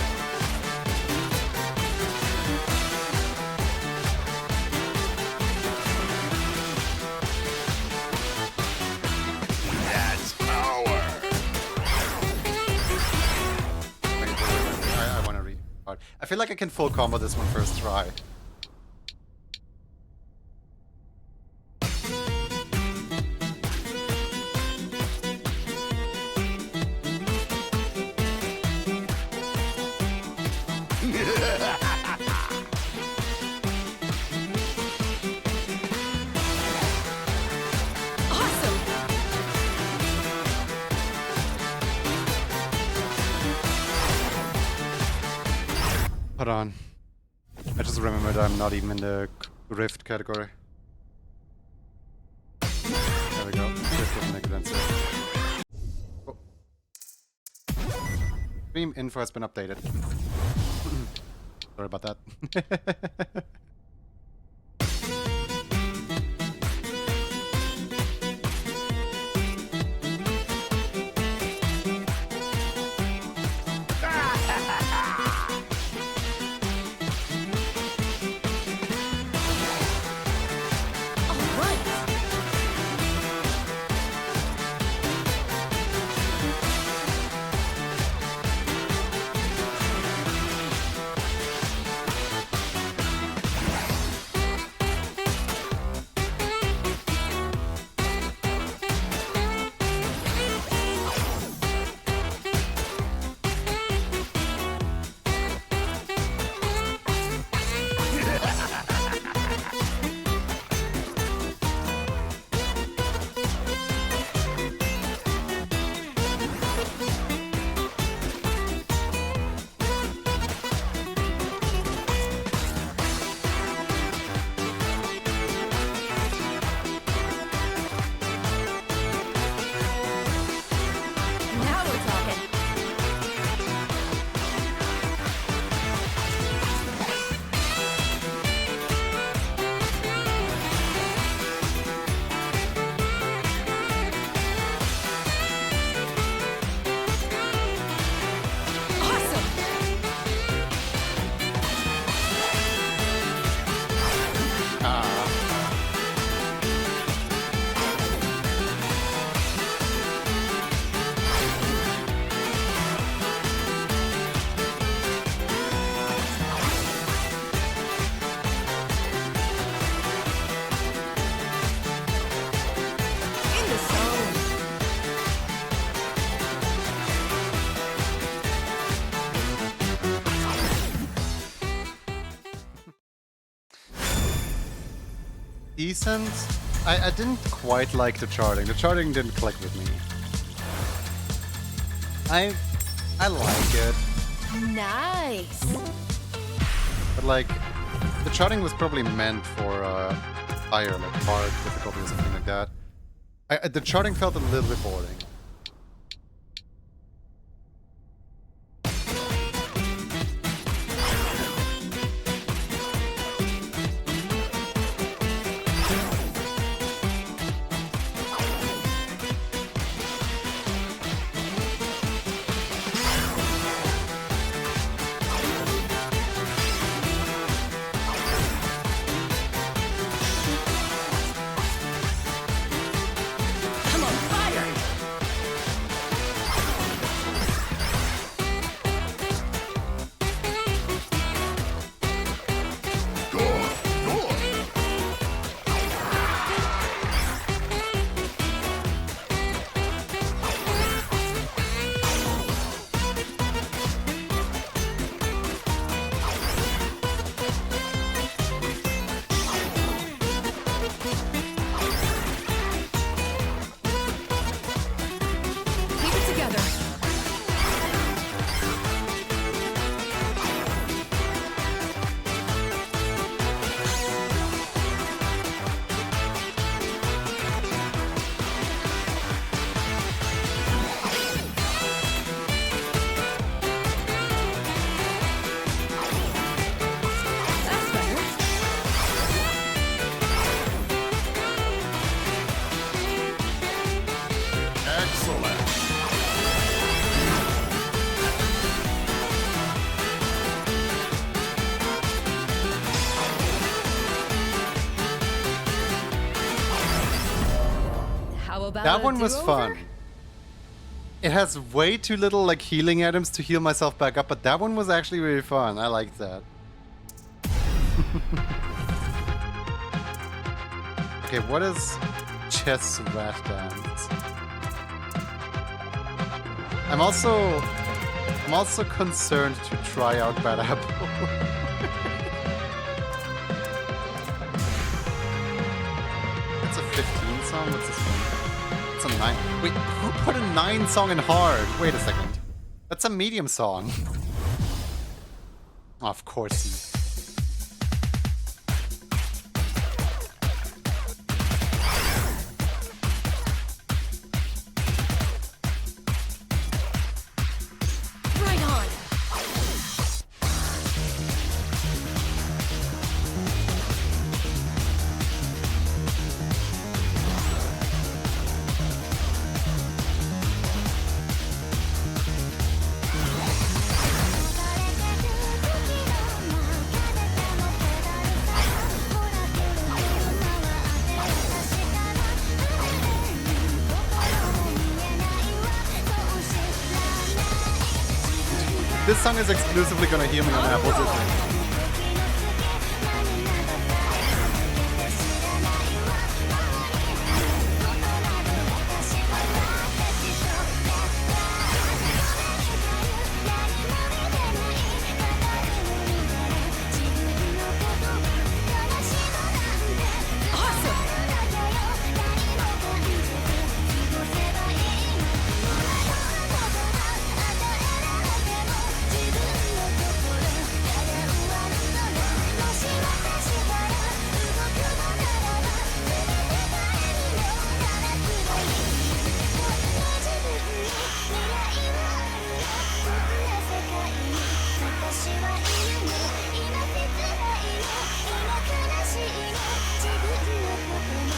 That's power. Wait, I want to read. I feel like I can full combo this one first try. Awesome. Hold on. I just remembered I'm not even in the Rift category. There we go. Rift wasn't a good answer. Oh. Stream info has been updated. Sorry about that. All right. Now we're talking. Awesome. Ah. In the zone. Decent. I didn't quite like the charting. The charting didn't click with me. I like it, Nice. but like the charting was probably meant for higher, like hard difficulty or something like that. The charting felt a little bit boring. I'm on fire. How about That a one was do-over? fun. It has way too little like healing items to heal myself back up, but that one was actually really fun. I liked that. Okay, what is chess rat dance? I'm also concerned to try out Bad Apple. That's a 15 song? What's this one? It's a 9. Wait, who put a 9 song in hard? Wait a second. That's a medium song. Of course. Right on. This song is exclusively gonna heal me on apples, isn't it?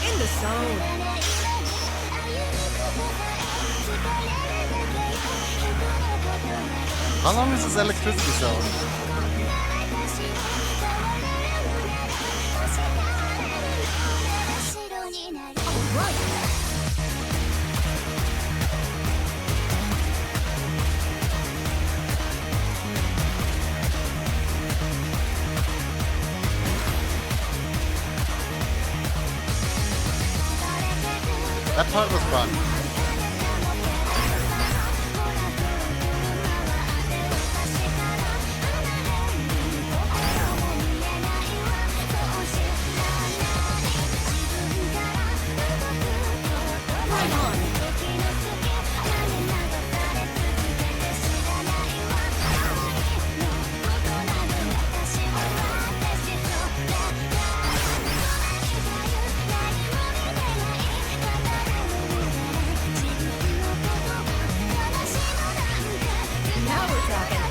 In the zone. How long is this electricity zone? That part was fun. Now we're talking.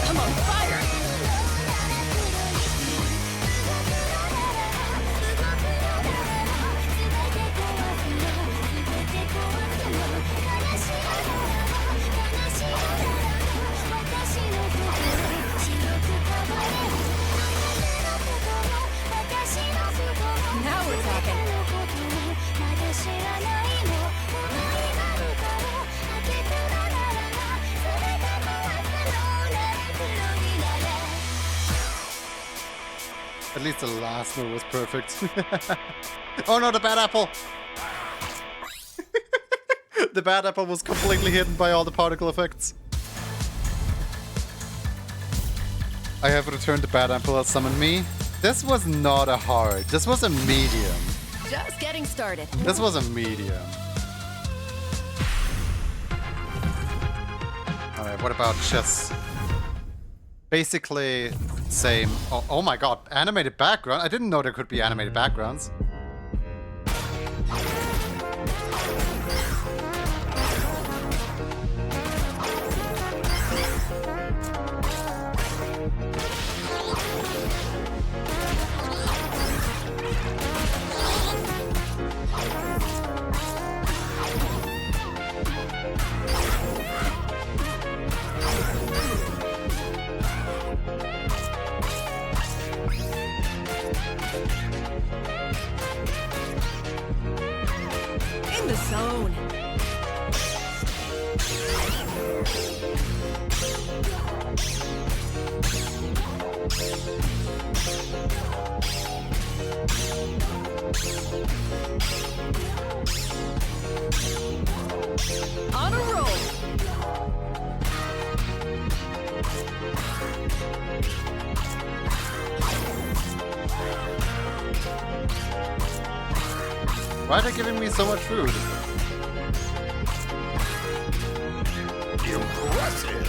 I'm on fire. Now we're talking. At least the last note was perfect. Oh no, the bad apple! The bad apple was completely hidden by all the particle effects. I have returned the bad apple that summoned me. This was not a hard. This was a medium. Just getting started. This was a medium. Alright, what about chess? Basically, same. Oh my god, animated background? I didn't know there could be animated backgrounds. zone. On a roll. Why are they giving me so much food? Impressive.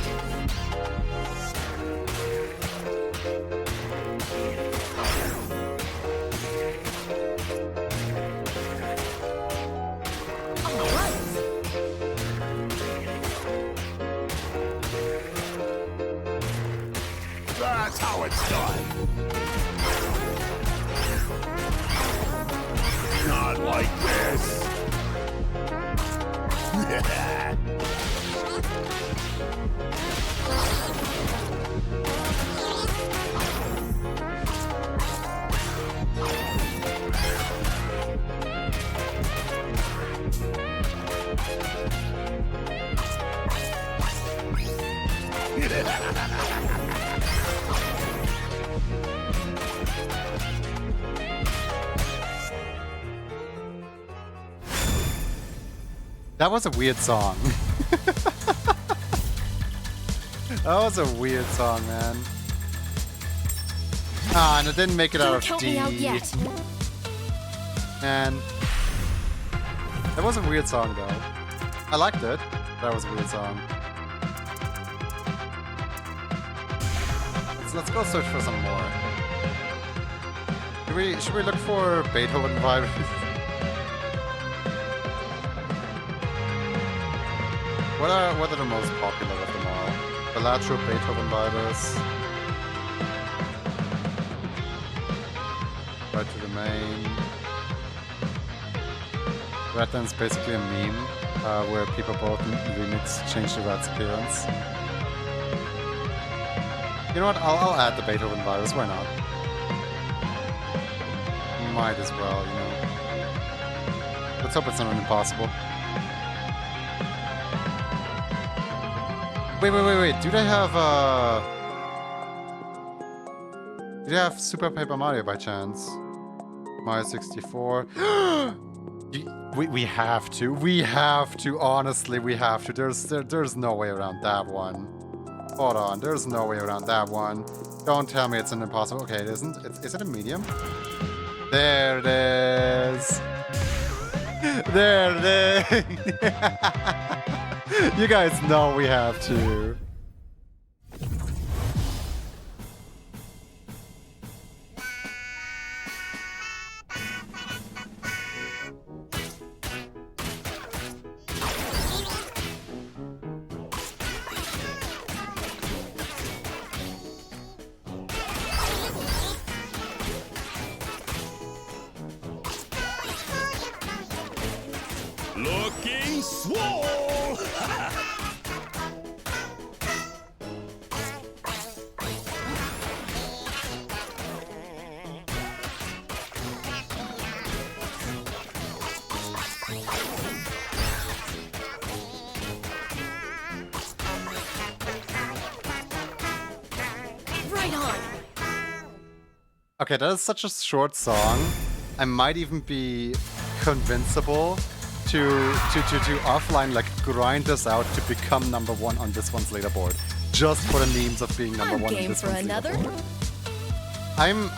All right. That's how it's done. Not like this. That was a weird song. That was a weird song, man. Ah, and it didn't make it out Don't of count D. me out yet. Man. That was a weird song, though. I liked it. That was a weird song. Let's go search for some more. Should we look for Beethoven vibes? What are the most popular of them all? Balatro, Beethoven virus. Right to remain. Redlands basically a meme where people both remix change the rat's appearance. You know what? I'll add the Beethoven virus. Why not? Might as well, you know. Let's hope it's not impossible. Wait. Do they have Super Paper Mario by chance? Mario 64. we have to. We have to. Honestly, we have to. There's no way around that one. Hold on. There's no way around that one. Don't tell me it's an impossible. Okay, it isn't. Is it a medium? There it is. There it is. You guys know we have to. Looking swole. Right on. Okay, that is such a short song. I might even be convincible to offline like grind this out to become #1 on this one's leaderboard, just for the memes of being #1 I'm on game this for one's another. leaderboard.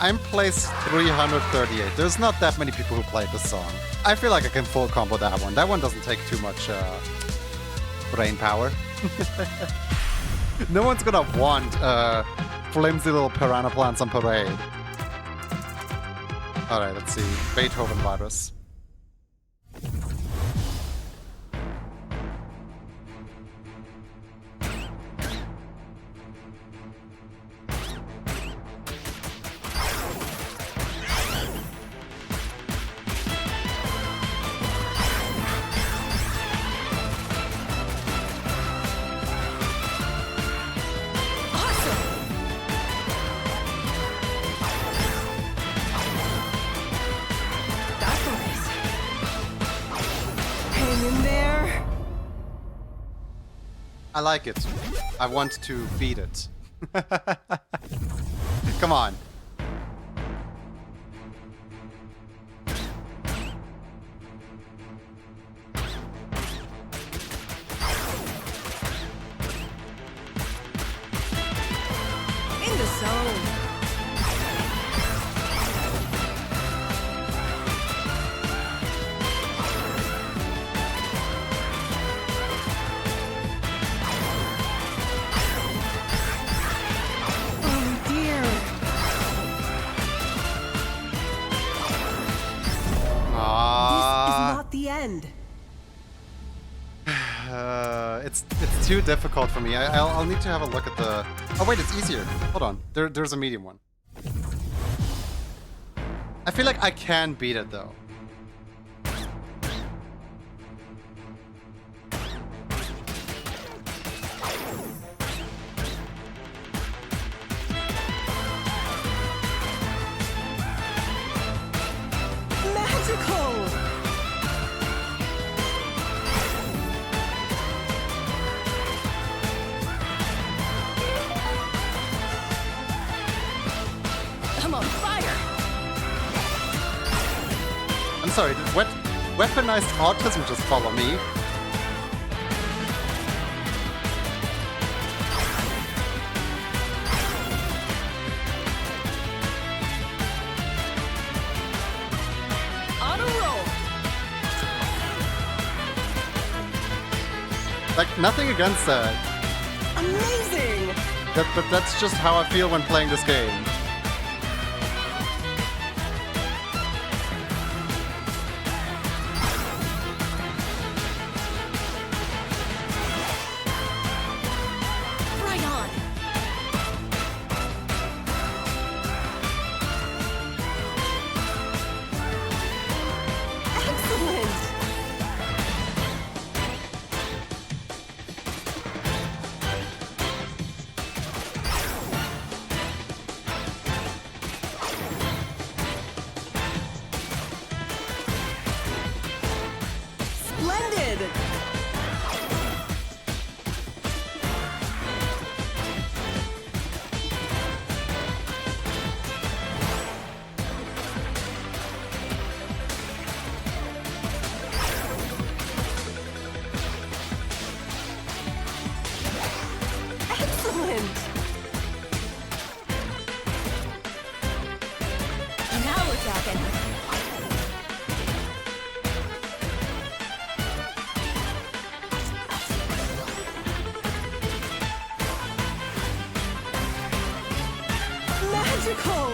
I'm place 338. There's not that many people who played this song. I feel like I can full combo that one. That one doesn't take too much brain power. No one's gonna want flimsy little piranha plants on parade. Alright, let's see. Beethoven virus. That's okay. in there. I like it. I want to beat it. Come on. In the zone. Oh dear. This is not the end. It's too difficult for me. I'll need to have a look at the. Oh wait, it's easier. Hold on. There's a medium one. I feel like I can beat it though. Magical. I'm on fire. I'm sorry, did weaponized autism just follow me? On a roll. Like, nothing against that. Amazing. But that's just how I feel when playing this game. Right on. Excellent. Splendid. Excellent. Now we're talking. Magical.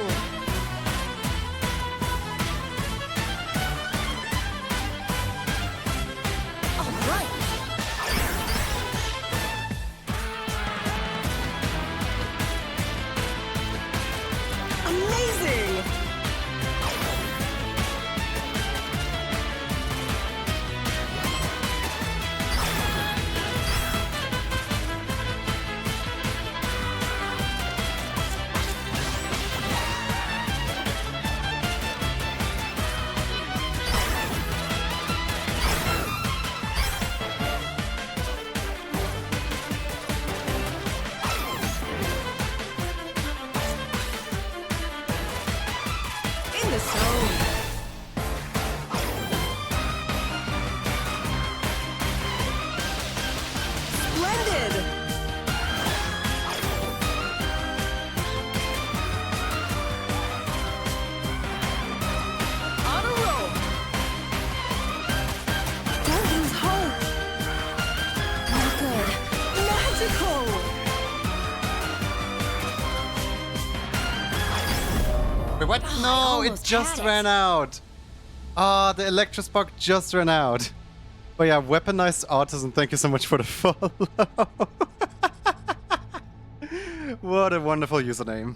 All right. Amazing. In the zone. Splendid. On a roll. Don't lose hope. Not good. Magical. Wait, what? Oh, I No, it almost just had it. ran out. Ah, the Electrospark just ran out. But yeah, weaponized autism, thank you so much for the follow. What a wonderful username.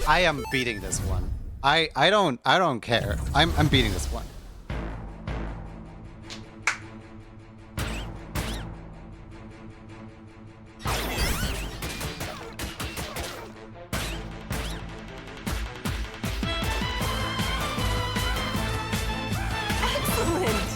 I am beating this one. I don't care. I'm beating this one. Excellent.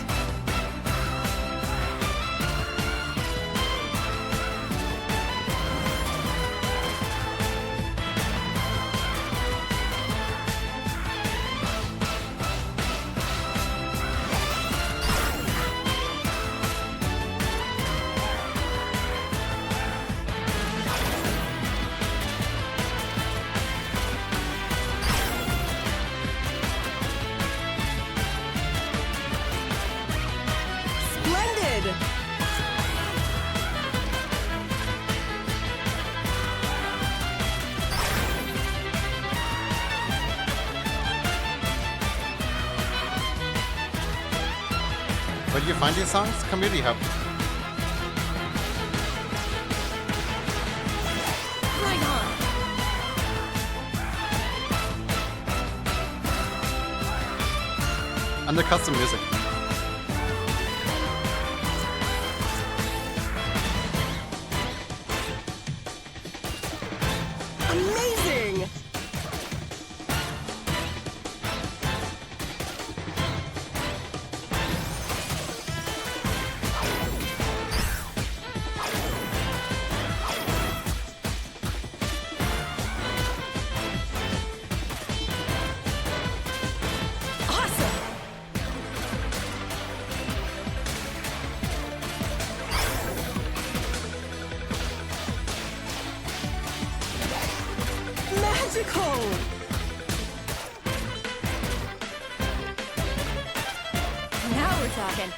Where do you find these songs? Community Hub. Right on. Under custom music. Amazing! Awesome! Magical! Now we're talking.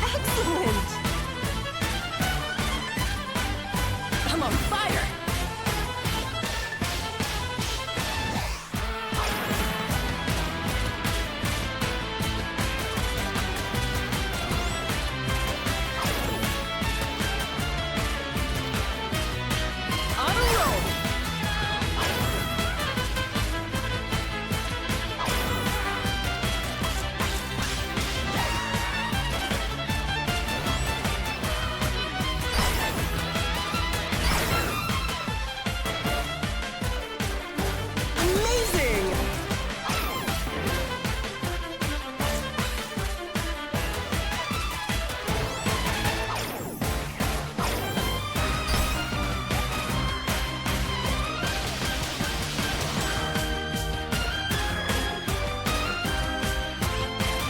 Excellent! I'm on fire! On a roll! Amazing!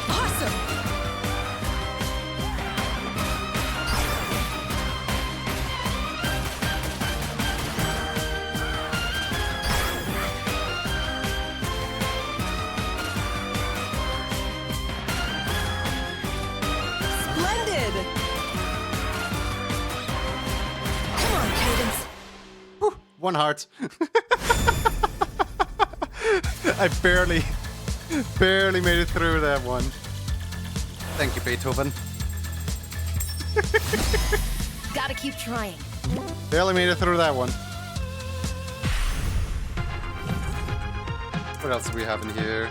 Awesome! Splendid! Come on, Cadence. One heart. I barely made it through that one. Thank you, Beethoven. Gotta keep trying. Barely made it through that one. What else do we have in here?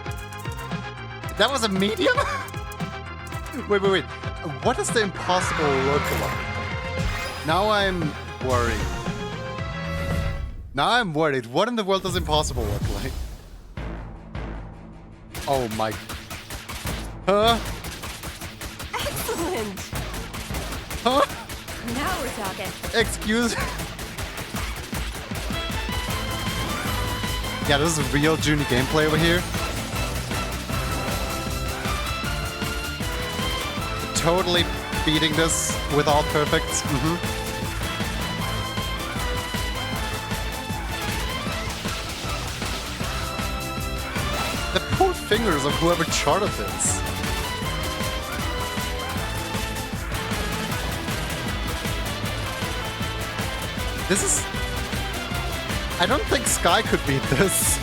That was a medium? Wait. What does the impossible look like? Now I'm worried. What in the world does impossible look like? Oh my... Huh? Excellent! Huh? Now we're talking. Excuse... Yeah, this is real Junie gameplay over here. Totally beating this with all perfects. The poor fingers of whoever charted this. This is... I don't think Sky could beat this.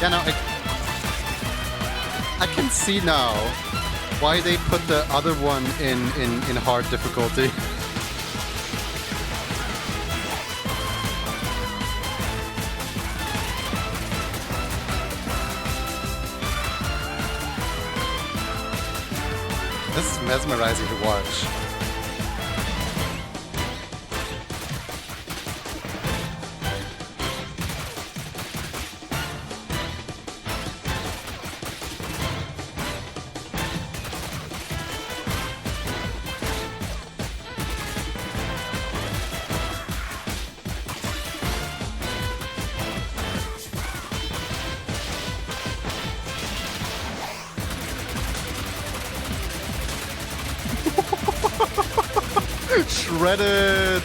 Yeah, no, I can see now why they put the other one in hard difficulty. This is mesmerizing to watch. Shredded!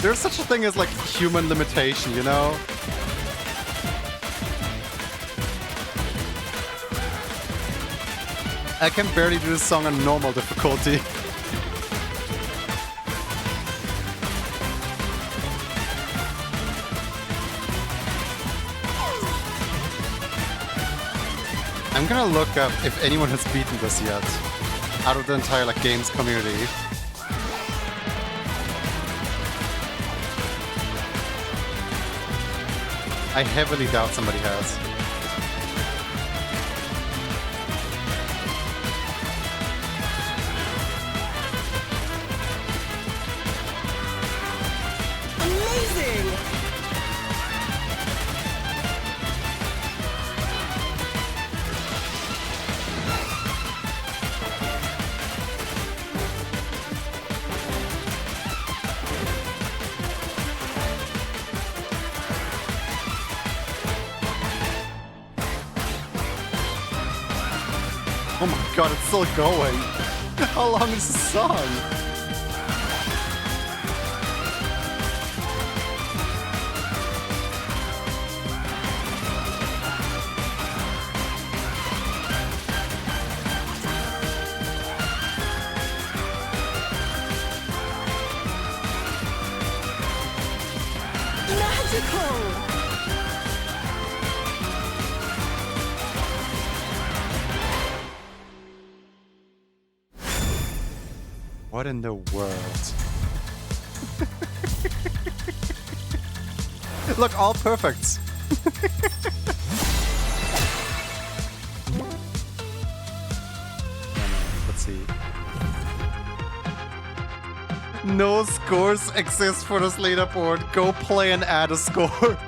There's such a thing as like human limitation, you know? I can barely do this song on normal difficulty. I'm gonna look up if anyone has beaten this yet, out of the entire like games community. I heavily doubt somebody has. Amazing! Oh my god, it's still going. How long is the song? Magical! What in the world? Look, all perfects. Let's see. No scores exist for this leaderboard. Go play and add a score.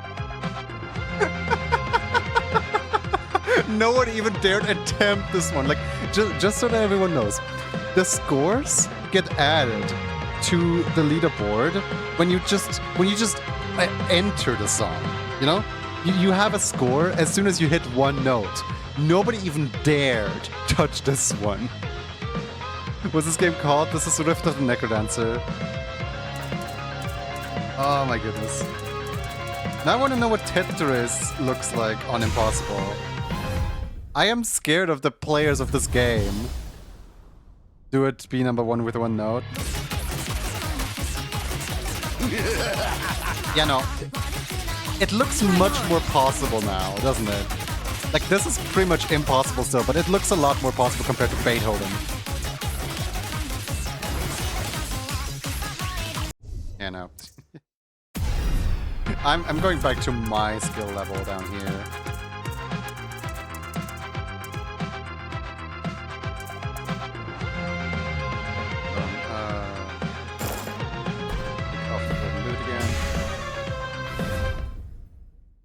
No one even dared attempt this one. Like, just so that everyone knows, the scores get added to the leaderboard when you just enter the song. You know, you have a score as soon as you hit one note. Nobody even dared touch this one. What's this game called? This is Rift of the Necrodancer. Oh my goodness. Now I want to know what Tetris looks like on Impossible. I am scared of the players of this game. Do it be number one with one note. Yeah, no. It looks much more possible now, doesn't it? Like, this is pretty much impossible still, but it looks a lot more possible compared to Beethoven. Yeah, no. I'm going back to my skill level down here.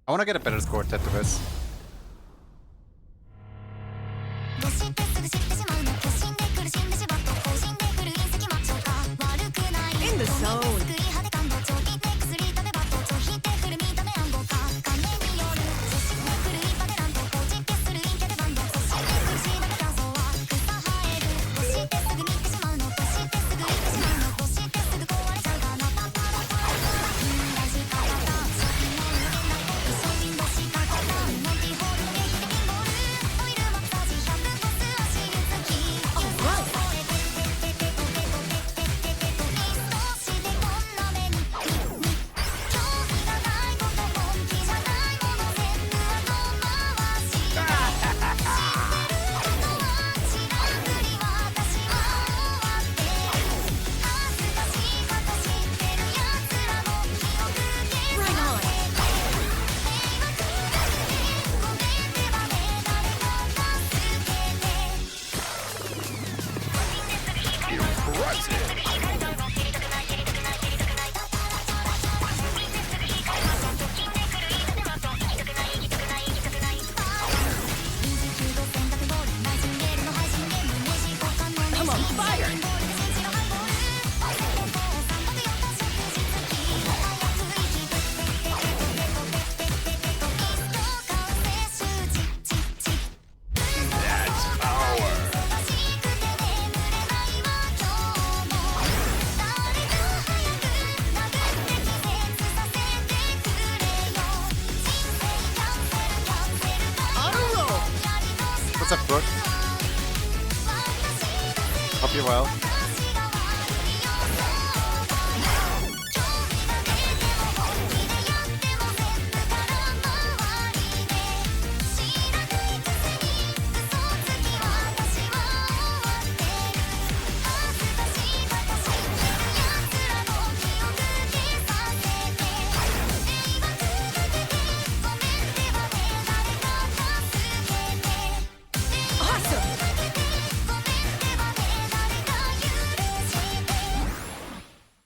I want to get a better score at Tetris. In the zone. I'm on fire! That's power. up, Brooke? Hope you're well.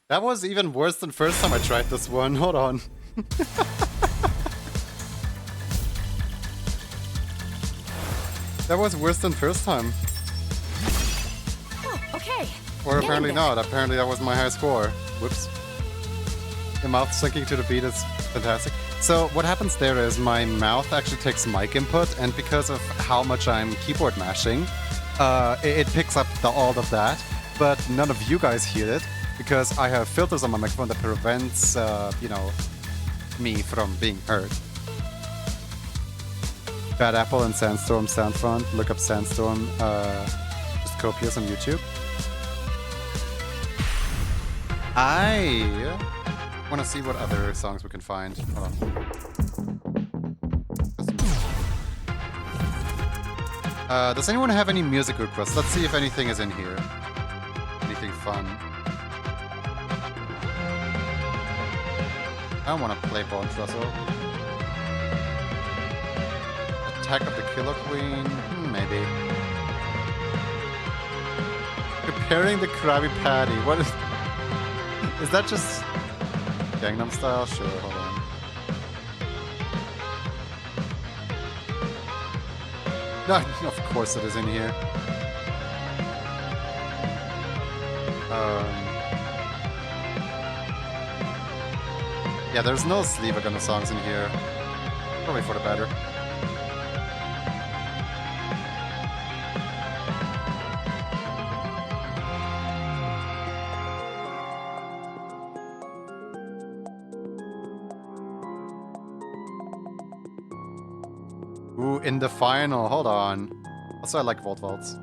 That was even worse than first time I tried this one. Hold on. That was worse than first time. Oh, okay. Or apparently not. Apparently that was my high score. Whoops. The mouth syncing to the beat is fantastic. So what happens there is my mouth actually takes mic input, and because of how much I'm keyboard mashing, it picks up all of that, but none of you guys hear it, because I have filters on my microphone that prevents, you know, me from being heard. Bad Apple and Sandstorm Soundfont. Look up Sandstorm, just copious on YouTube. I want to see what other songs we can find. Hold on. Does anyone have any music requests? Let's see if anything is in here. Anything fun. I don't want to play Bone Trussel. Attack of the Killer Queen? Maybe. Preparing the Krabby Patty. What is... Is that just... Gangnam Style? Sure, hold on. No, of course it is in here. Yeah, there's no Sleeva Gunna songs in here. Probably for the better. Ooh, in the final. Hold on. Also, I like Volt Waltz.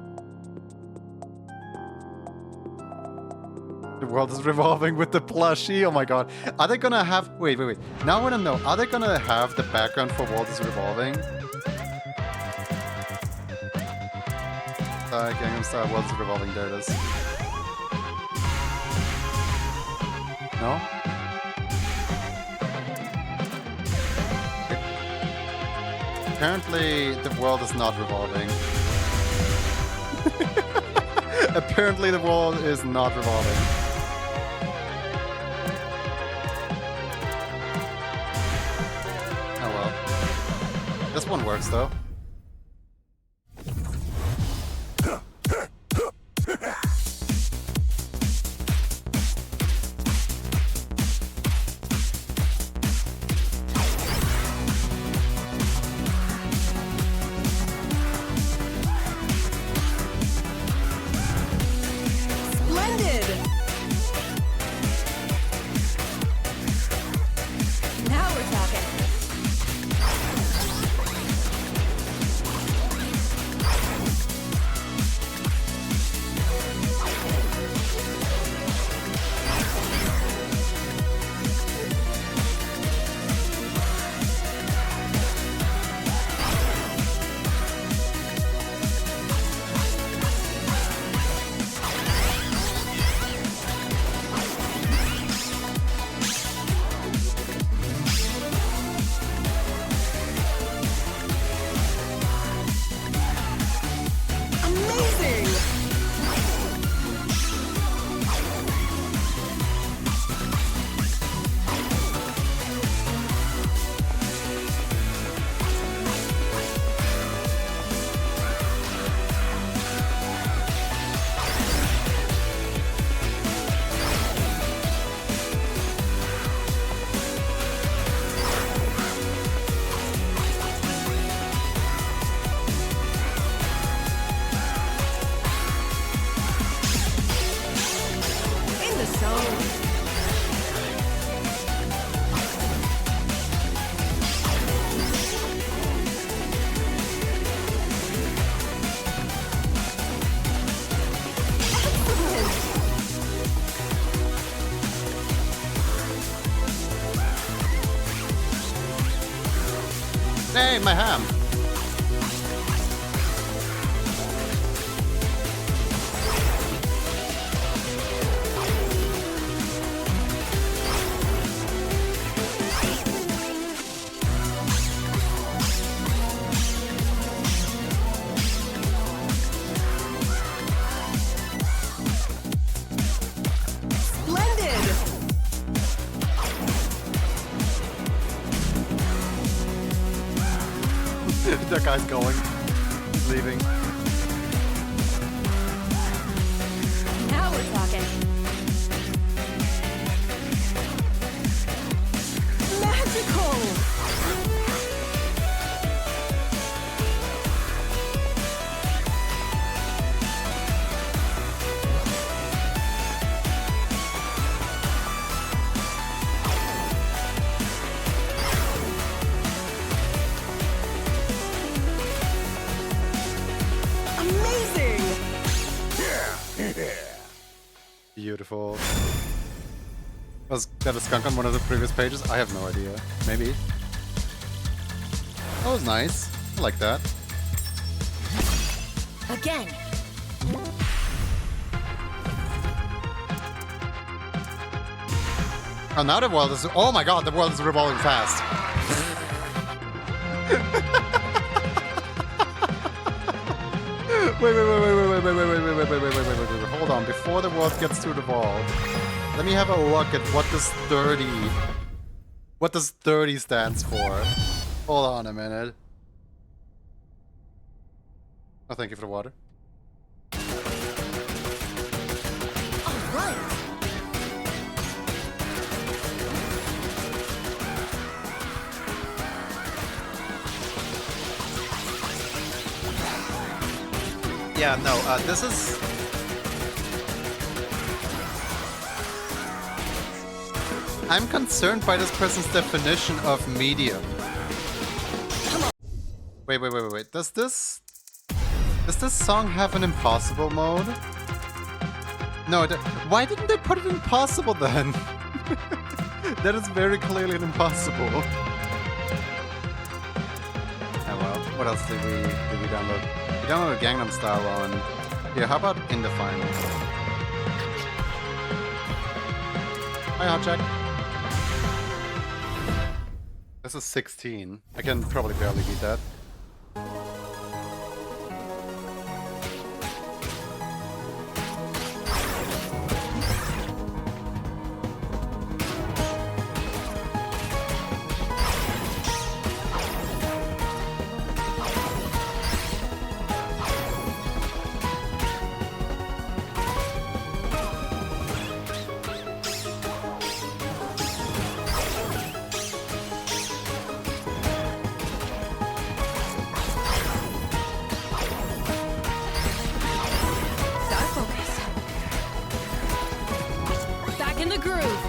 The world is revolving with the plushie. Oh my god. Are they gonna have... Wait. Now I wanna know. Are they gonna have the background for World is Revolving? Gangnam Style, World is Revolving. There it is. No? Apparently, the world is not revolving. Apparently, the world is not revolving. Oh well. This one works, though. Hey, my ham! Splendid! That guy's going. He's leaving. Now we're talking. Magical! Amazing! Beautiful. Was that a skunk on one of the previous pages? I have no idea. Maybe. That was nice. I like that. Again. Oh, now the world is... Oh my god, the world is revolving fast. Wait. Hold on, before the world gets to revolve, let me have a look at what this 30... What this 30 stands for. Hold on a minute. Oh, thank you for the water. All right. Yeah, no, this is... I'm concerned by this person's definition of medium. Wait. Does this song have an impossible mode? No, why didn't they put it in possible then? That is very clearly an impossible. Oh well, what else did we download? We downloaded Gangnam Style on... Here, how about In the Finals? Hi, Hotjack. This is 16. I can probably barely beat that. Start focus. Back in the groove.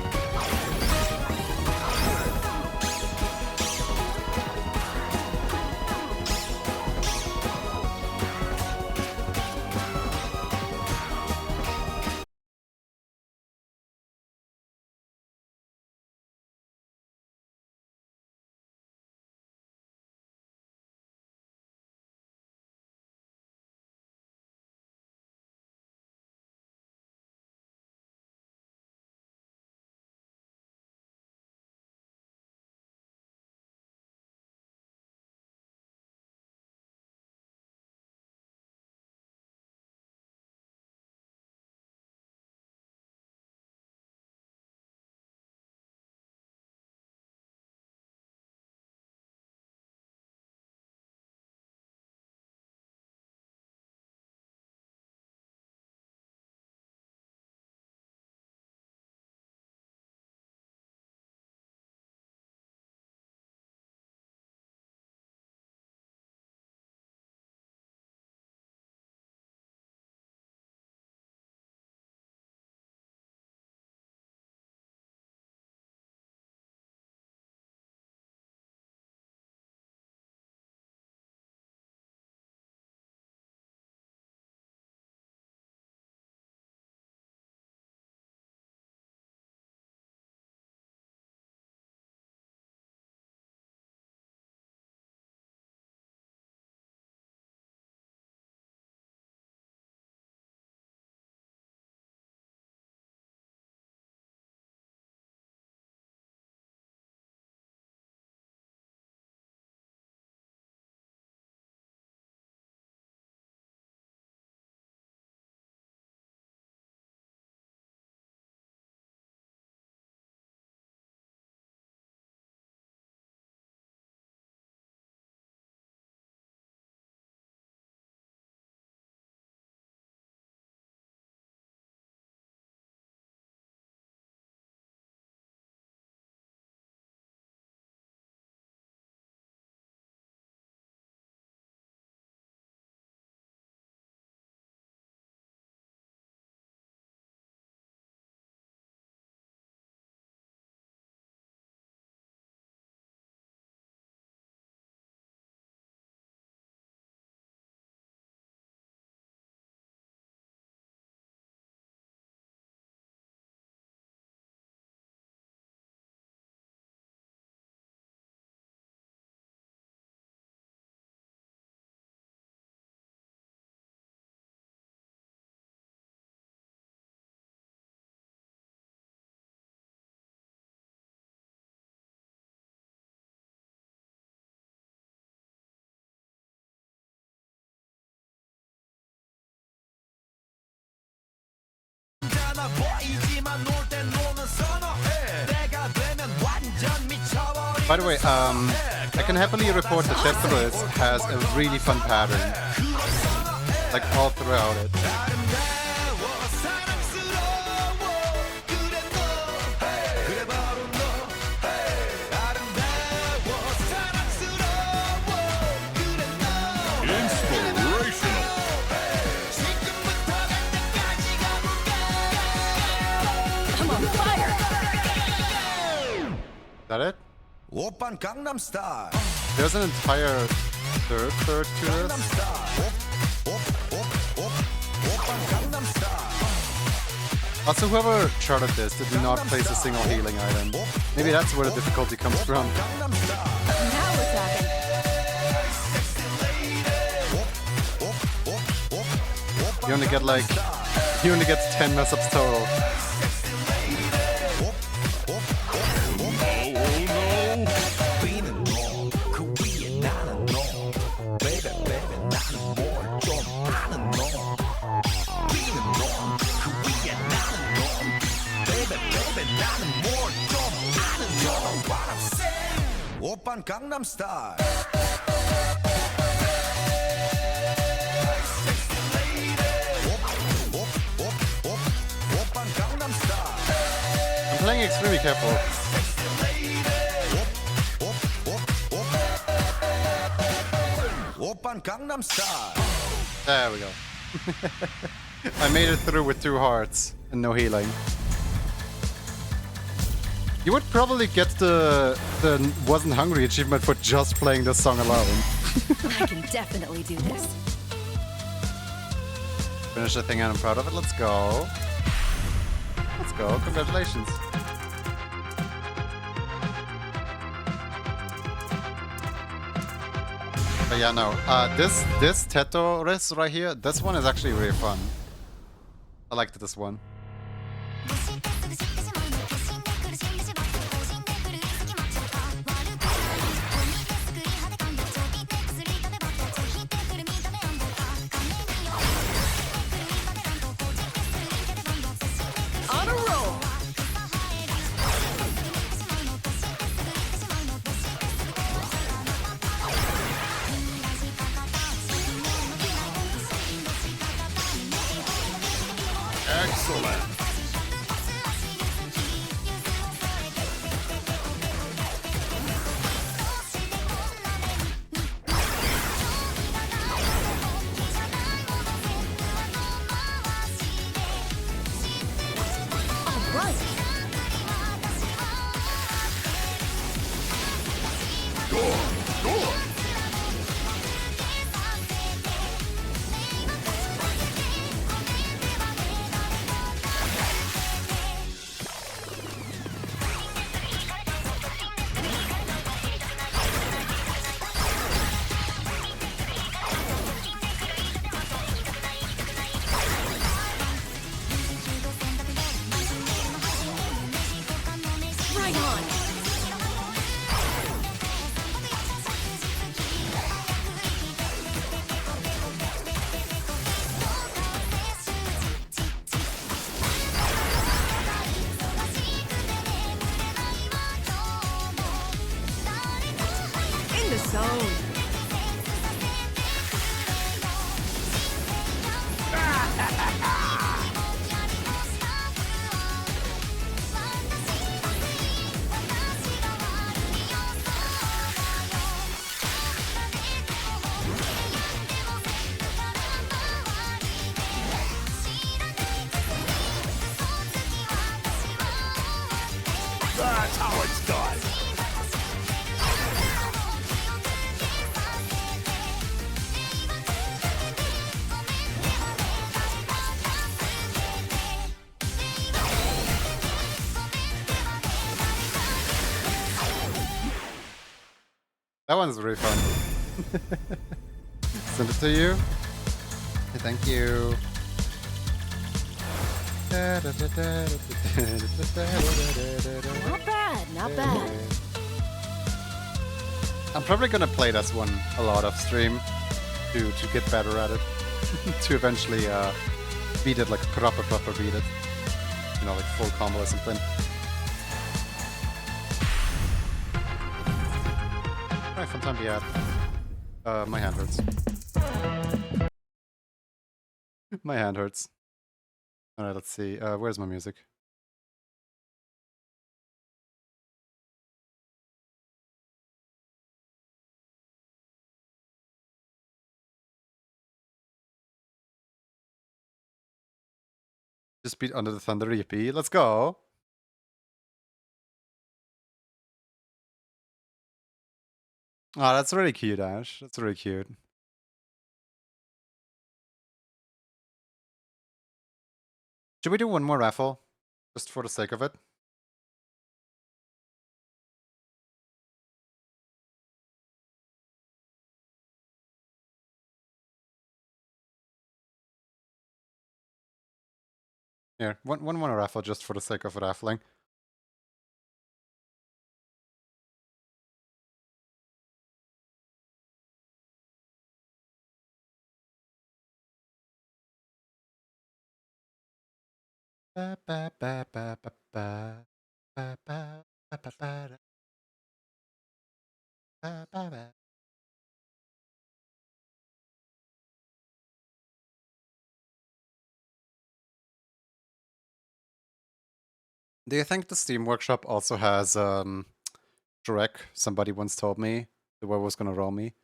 By the way, I can happily report that Tetris has a really fun pattern. Like all throughout it. I'm on fire. Is that it? Oppan Gangnam Style. There's an entire third to this. Oppan Gangnam Style. Also, whoever charted this did not place a single healing item. Maybe that's where the difficulty comes from. Gangnam Style. Now we're talking. You only get like, he only gets 10 mess ups total. Oppan Gangnam Style. Oppan Gangnam Style. I'm playing extremely careful. Oppan Gangnam Style. There we go. I made it through with 2 hearts and no healing. You would probably get the wasn't hungry achievement for just playing this song alone. I can definitely do this. Finish the thing and I'm proud of it. Let's go. Let's go. Congratulations. But yeah, no. This Tetris right here, this one is actually really fun. I liked this one. On a roll. Excellent. All right. Good. Right on. In the zone. That's how it's done. That one's really fun. Send it to you. Okay, thank you. Not bad, not bad. I'm probably gonna play this one a lot off stream to get better at it. To eventually beat it, like proper beat it. like full combo or something. Alright, fun time to be at. My hand hurts. My hand hurts. Alright, let's see. Where's my music? Just beat Under the Thunder EP. Let's go! Oh, that's really cute, Ash. That's really cute. Should we do one more raffle? Just for the sake of it? Here, one more raffle just for the sake of raffling. Ba, ba, ba, ba, ba, ba. Ba, ba, ba, ba, ba, da. Ba, ba, ba. Do you think the Steam Workshop also has Shrek? Somebody once told me the way was gonna roll me.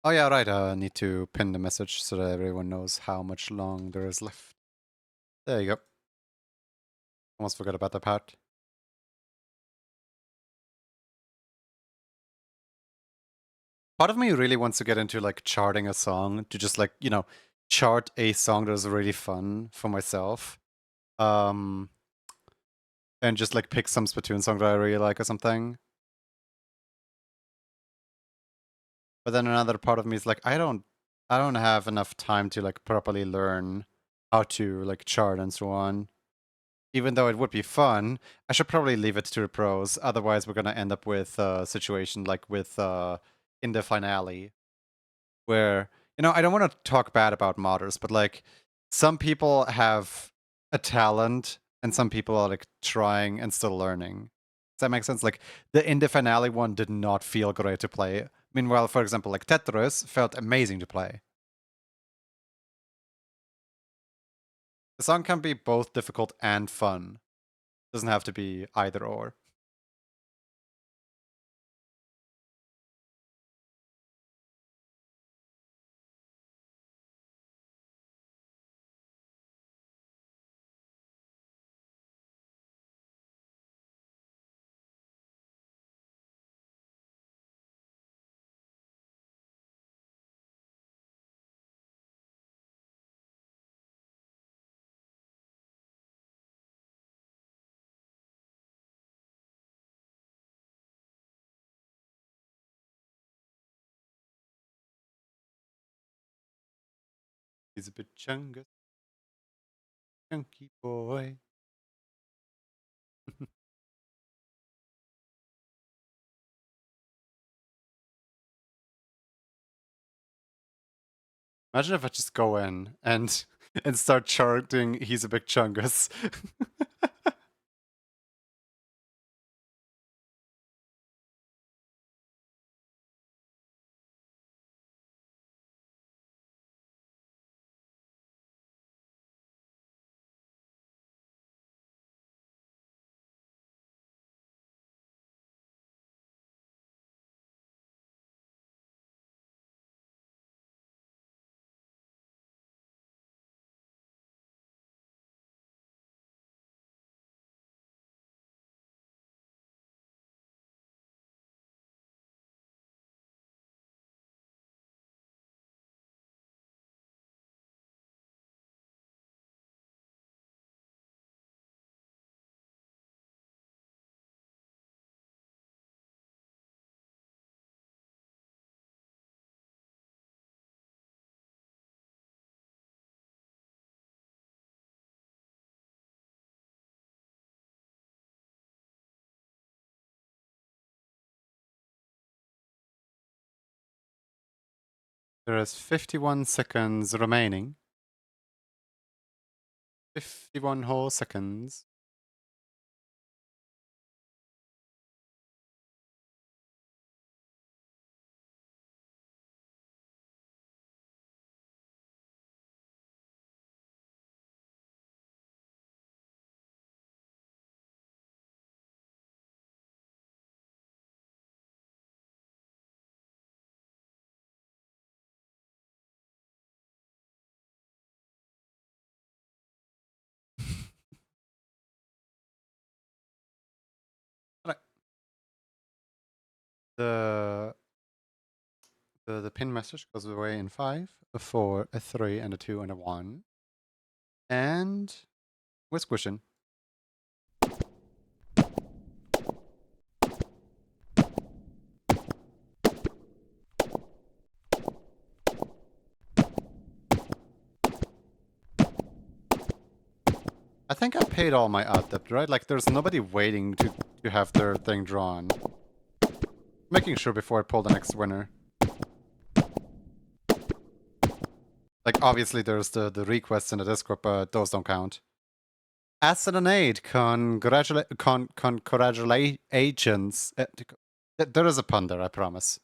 Oh yeah, right. I need to pin the message so that everyone knows how much long there is left. There you go. Almost forgot about that part. Part of me really wants to get into like charting a song to just like, you know, chart a song that is really fun for myself. And just like pick some Splatoon song that I really like or something. But then another part of me is like, I don't have enough time to like properly learn how to like chart and so on. Even though it would be fun, I should probably leave it to the pros. Otherwise, we're gonna end up with a situation like with in the finale, where I don't want to talk bad about modders, but like some people have a talent and some people are like trying and still learning. Does that make sense? Like the in the finale one did not feel great to play. Meanwhile, for example, like Tetris felt amazing to play. The song can be both difficult and fun. Doesn't have to be either or. He's a bit chungus, chunky boy. Imagine if I just go in and and start charting he's a big chungus. There is 51 seconds remaining. 51 whole seconds. Right. The the pin message goes away in 5, a 4, a 3, and a 2, and a 1. And we're squishing. I think I paid all my ad debt, right? Like, there's nobody waiting to have their thing drawn. Making sure before I pull the next winner. Like, obviously there's the requests in the Discord, but those don't count. Acid and Aid, congratulations. There is a pun there, I promise.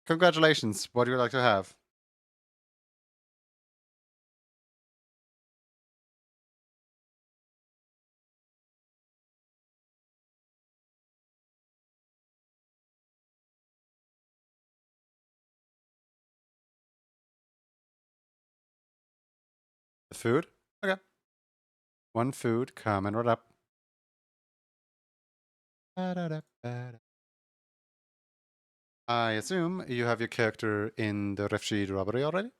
Congratulations. What do you like to have? The food? Okay. One food coming right up. I assume you have your character in the refugee robbery already?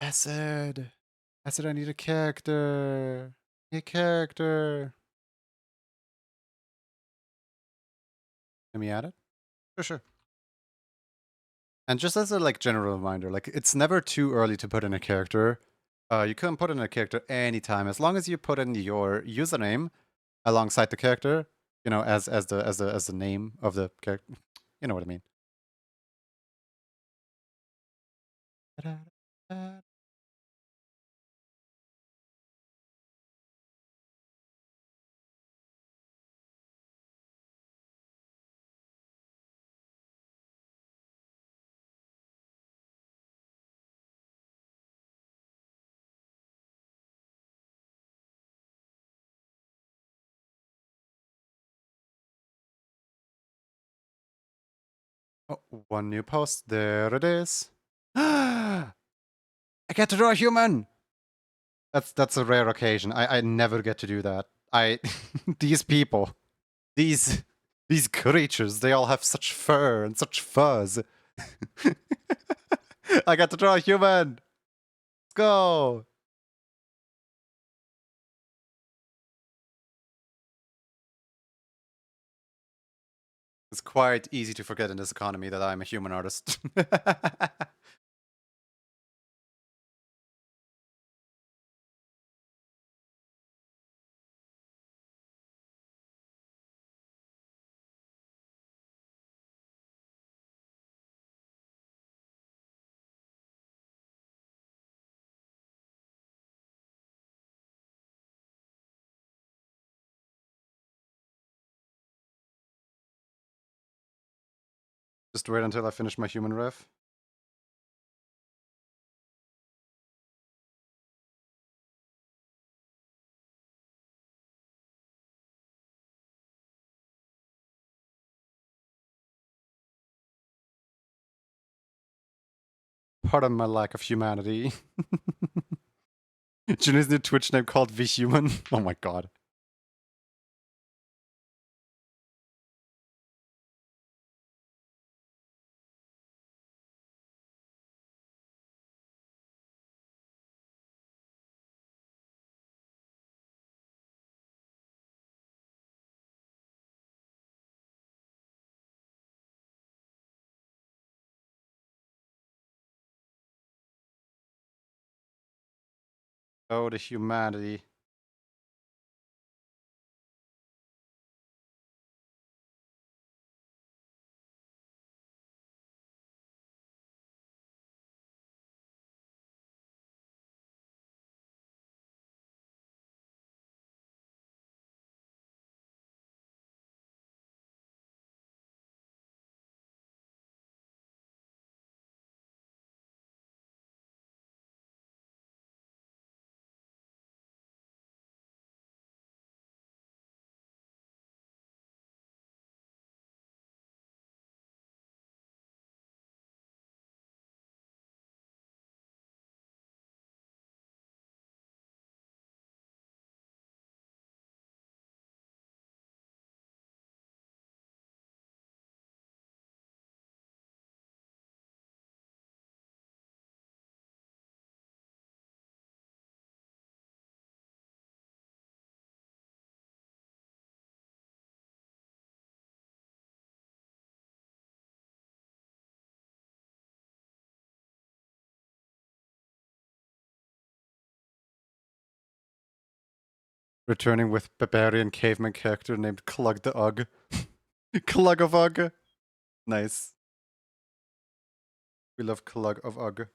Acid! Acid, I need a character! A character! Let me add it? Sure, sure. And just as a like general reminder, like it's never too early to put in a character. You can put in a character anytime, as long as you put in your username alongside the character, you know, as the name of the character. You know what I mean. Oh, one new post. There it is. I get to draw a human. That's a rare occasion. I never get to do that. I these people, these these creatures, they all have such fur and such fuzz. I got to draw a human. Let's go. It's quite easy to forget in this economy that I'm a human artist. Just wait until I finish my human ref. Pardon my lack of humanity. Junior's new Twitch name called VHuman. Oh my god. Oh, the humanity. Returning with barbarian caveman character named Clug the Ugg. Clug of Ugg. Nice. We love Clug of Ugg.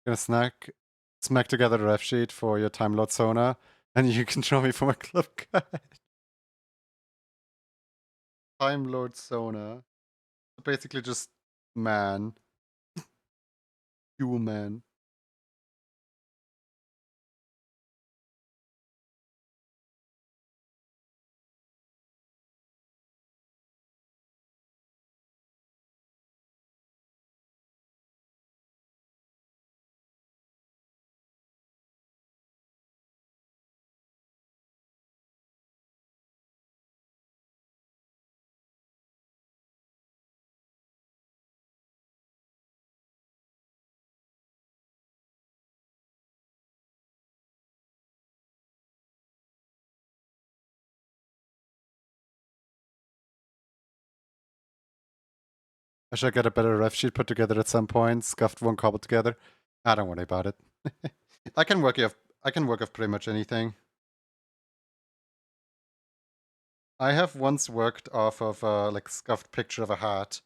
Gonna smack together the ref sheet for your time load Sona, and you can show me for my club guide. Time load Sona. Basically just man. Human. I should get a better ref sheet put together at some point. Scuffed one cobbled together. I don't worry about it. I can work off pretty much anything. I have once worked off of a like scuffed picture of a hat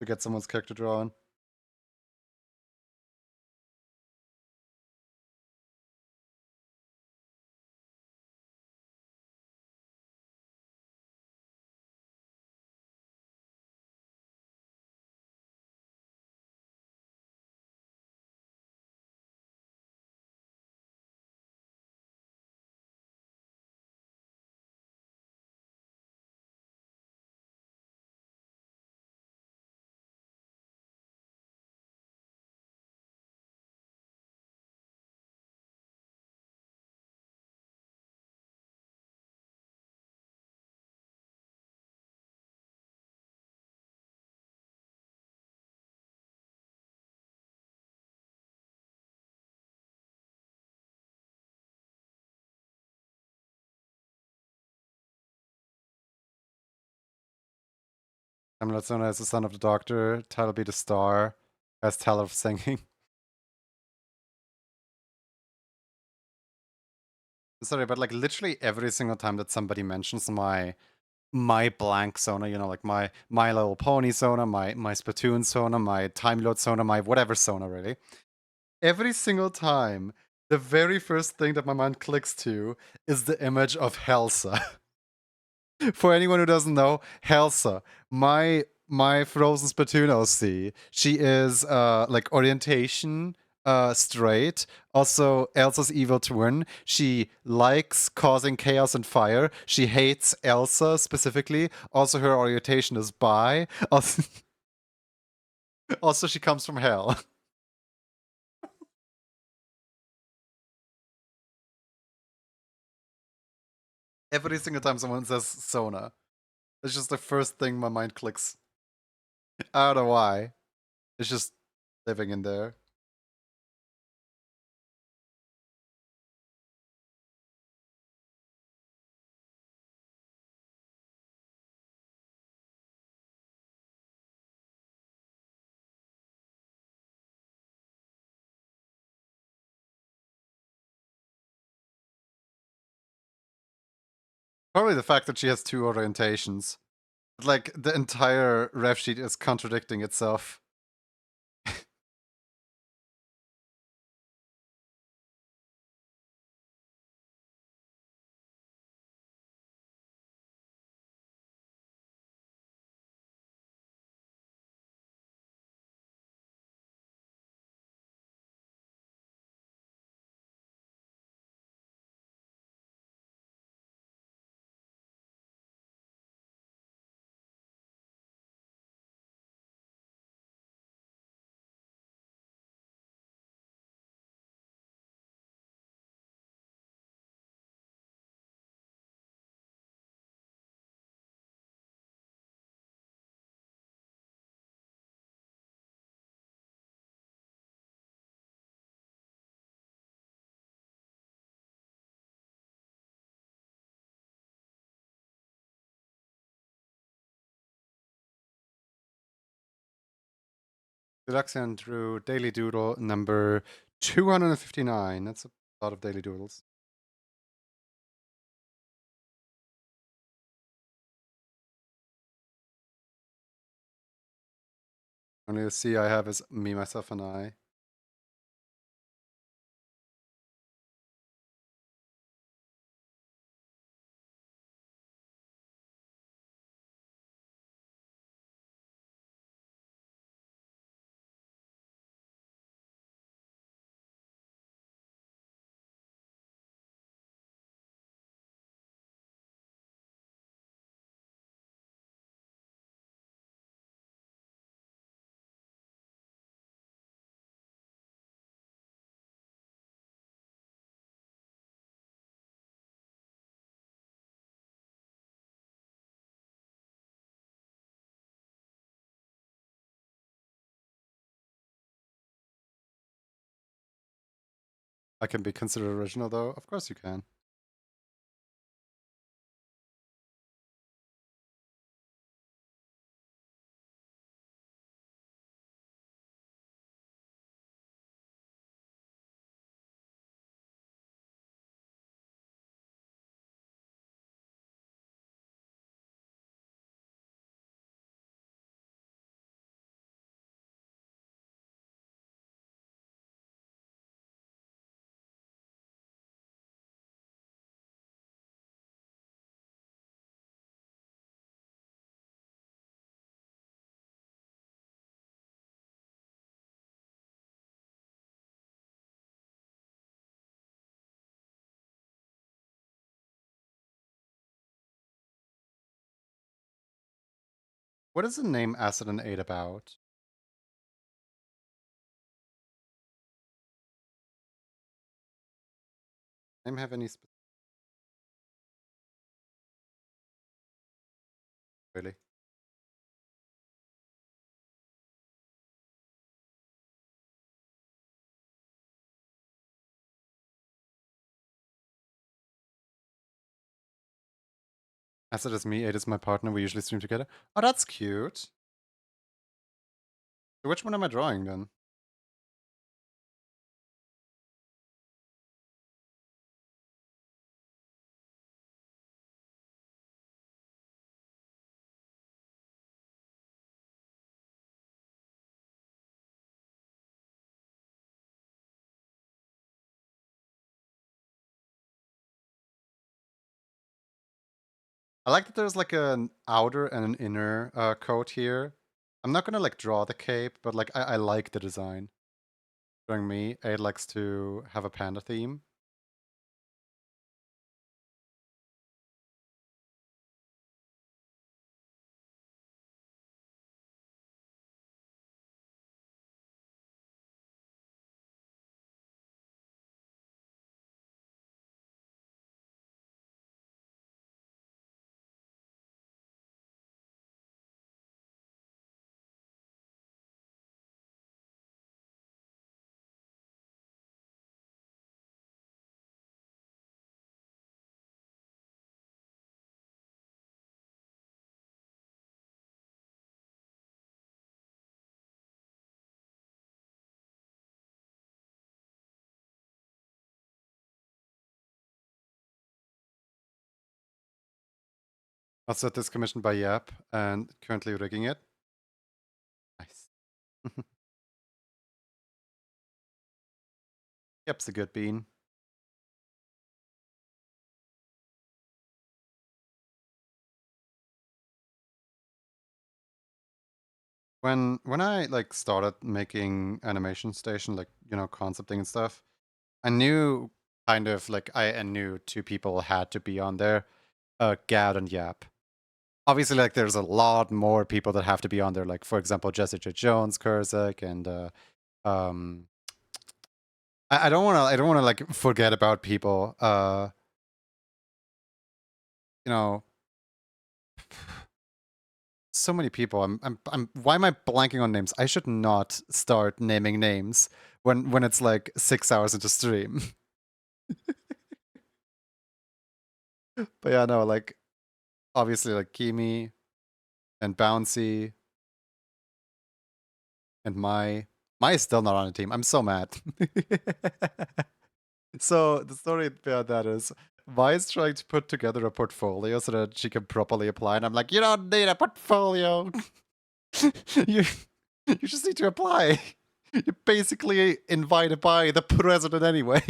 to get someone's character drawn. I'm not known as the son of the doctor. Title be the star. As talent of singing. Sorry, but like literally every single time that somebody mentions my blank Sona, you know, like my Little Pony Sona, my Splatoon Sona, my Time Lord Sona, my whatever Sona really. Every single time, the very first thing that my mind clicks to is the image of Helsa. For anyone who doesn't know, Helsa, my frozen Splatoon OC, she is like orientation straight. Also, Elsa's evil twin. She likes causing chaos and fire. She hates Elsa specifically. Also, her orientation is bi. Also, also she comes from hell. Every single time someone says Sona, it's just the first thing my mind clicks. I don't know why. It's just living in there. Probably the fact that she has 2 orientations. Like, the entire ref sheet is contradicting itself. Deduction drew Daily Doodle number 259. That's a lot of Daily Doodles. Only the C I have is me, myself, and I. I can be considered original, though. Of course you can. What is the name Acid and 8 about? Name have any really? Acid is me, 8 is my partner. We usually stream together. Oh, that's cute. So which one am I drawing then? I like that there's like an outer and an inner coat here. I'm not gonna like draw the cape, but like I like the design. Showing me, 8 likes to have a panda theme. Also this commissioned by Yap and currently rigging it. Nice. Yap's a good bean. When I like started making Animation Station, like, you know, concepting and stuff, I knew kind of like I knew two people had to be on there, Gad and Yap. Obviously, like there's a lot more people that have to be on there. Like for example, Jesse J. Jones, Kurzak, and um, I don't want to like forget about people. You know, so many people. I'm. Why am I blanking on names? I should not start naming names when it's like 6 hours into stream. But yeah, no, like obviously like Kimi and Bouncy and Mai is still not on the team. I'm so mad. So the story behind that is Mai is trying to put together a portfolio so that she can properly apply, and I'm like, you don't need a portfolio. you you just need to apply. You're basically invited by the president anyway.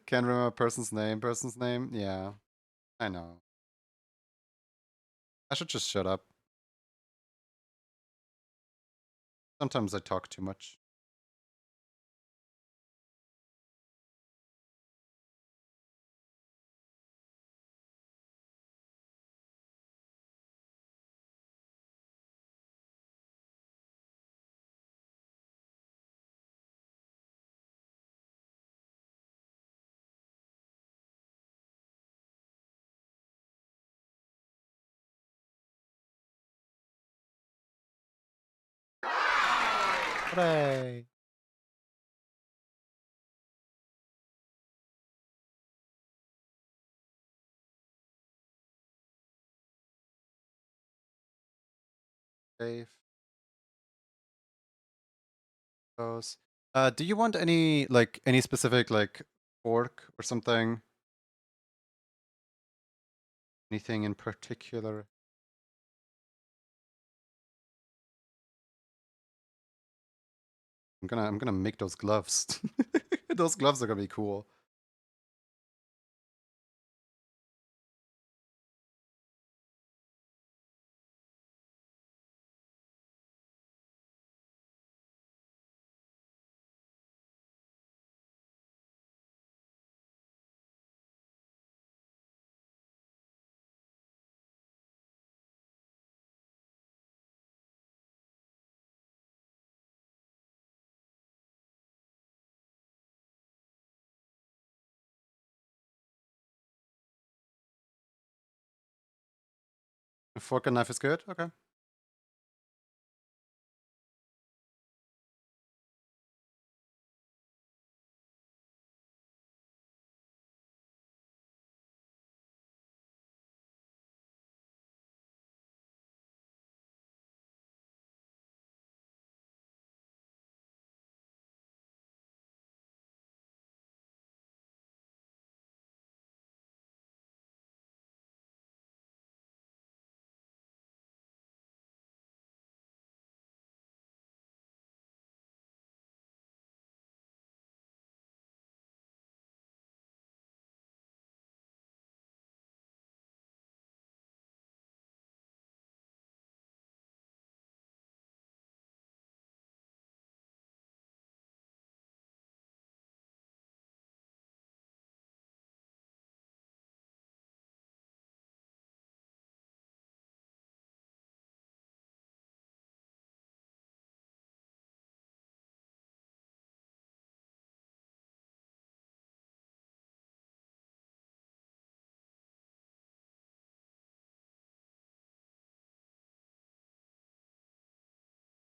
Can't remember person's name. Person's name? Yeah, I know. I should just shut up. Sometimes I talk too much. Hooray! Safe. Goes. Do you want any specific like fork or something? Anything in particular? I'm gonna make those gloves. Those gloves are gonna be cool. A fork and knife is good? Okay.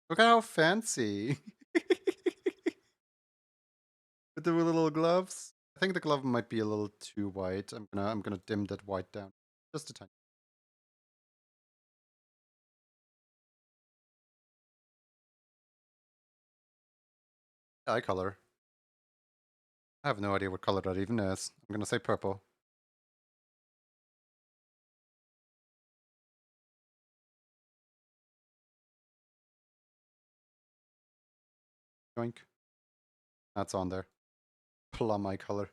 Look at how fancy. With the little gloves. I think the glove might be a little too white. I'm gonna dim that white down. Just a tiny. Eye color. I have no idea what color that even is. I'm gonna say purple. Joink. That's on there. Plum eye color.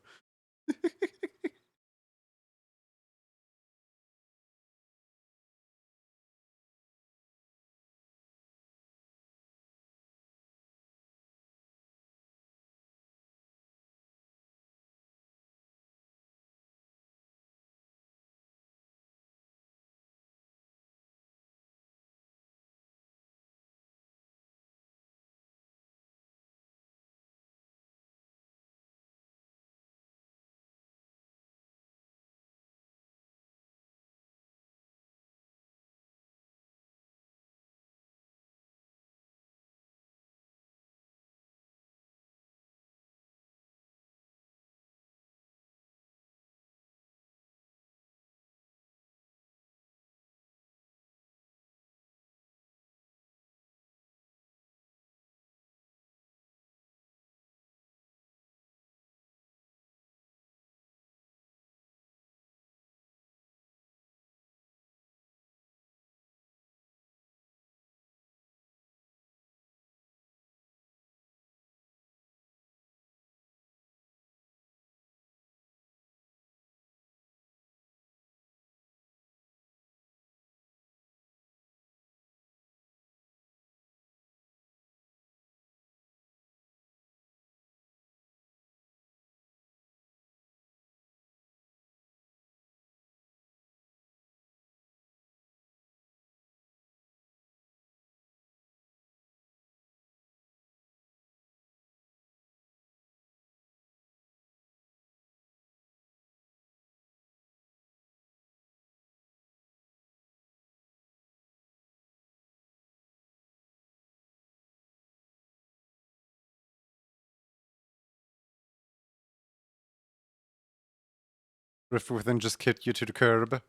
Rift within just kicked you to the curb.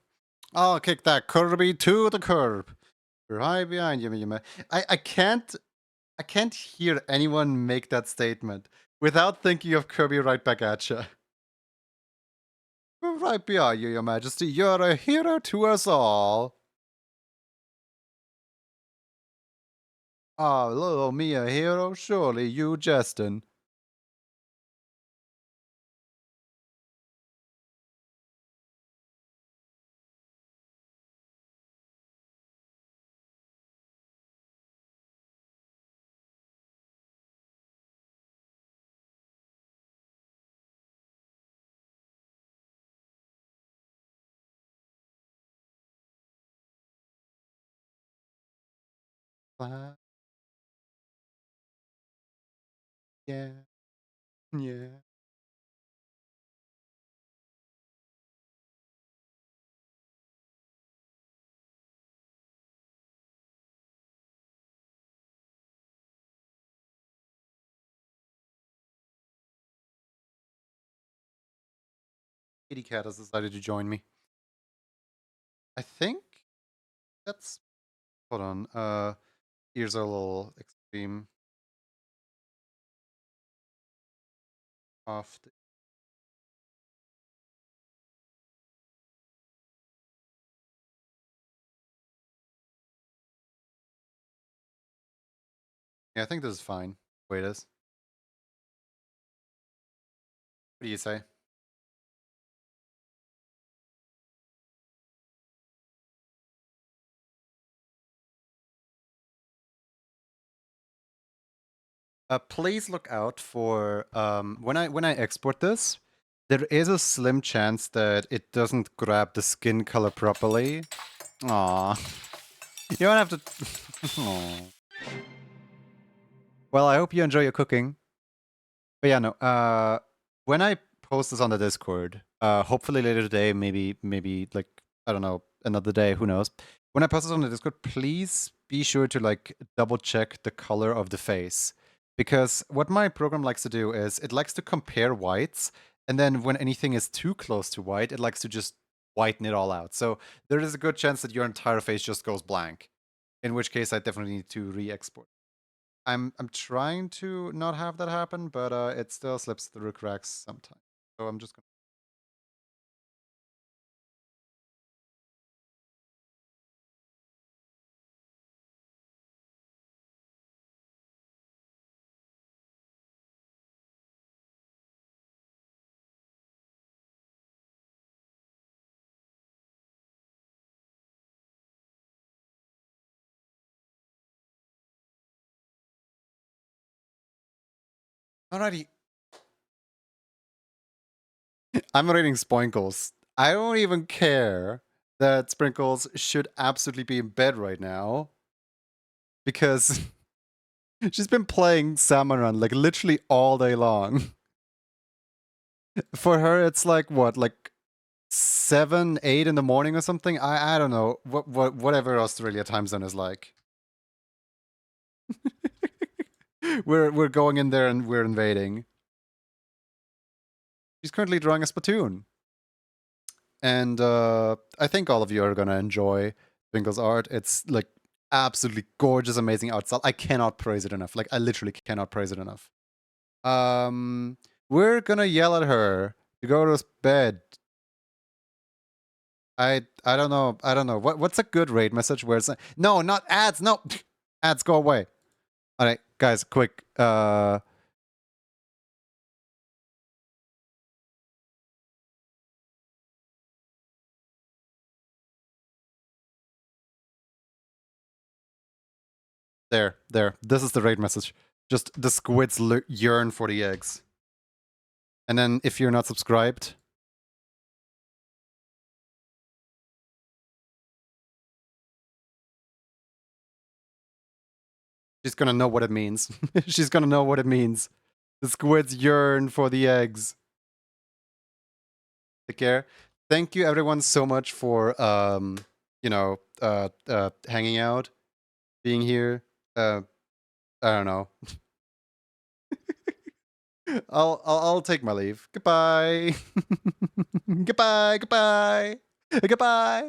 I'll kick that Kirby to the curb. Right behind you, Miyama. I can't hear anyone make that statement without thinking of Kirby right back at you. We're right behind you, Your Majesty. You're a hero to us all. Oh, little me a hero? Surely you jesting. Yeah, yeah. Kitty Cat has decided to join me. I think that's. Hold on. Ears are a little extreme. Off. Yeah, I think this is fine. Wait, it is. What do you say? Please look out for when I export this. There is a slim chance that it doesn't grab the skin color properly. Aw. You don't have to. Aw. Well, I hope you enjoy your cooking. But yeah, no. When I post this on the Discord, hopefully later today, maybe like I don't know, another day, who knows. When I post this on the Discord, please be sure to like double check the color of the face. Because what my program likes to do is it likes to compare whites, and then when anything is too close to white, it likes to just whiten it all out. So there is a good chance that your entire face just goes blank. In which case I definitely need to re-export. I'm trying to not have that happen, but it still slips through cracks sometimes. So I'm just gonna. Alrighty. I'm rating Spoinkles. I don't even care that Sprinkles should absolutely be in bed right now. Because she's been playing Salmon Run like literally all day long. For her, it's like what, like 7, 8 in the morning or something? I don't know. Whatever Australia time zone is like. We're going in there and we're invading. She's currently drawing a Splatoon. And I think all of you are gonna enjoy Twinkle's art. It's like absolutely gorgeous, amazing art style. I cannot praise it enough. Like I literally cannot praise it enough. We're gonna yell at her to go to bed. I don't know. I don't know. What's a good raid message where it's like, no, not ads. No, ads, go away. All right, guys, quick. There. This is the raid message. Just the squids yearn for the eggs. And then if you're not subscribed, she's gonna know what it means. She's gonna know what it means. The squids yearn for the eggs. Take care. Thank you everyone so much for hanging out, being here. I don't know. I'll take my leave. Goodbye. Goodbye. Goodbye. Goodbye.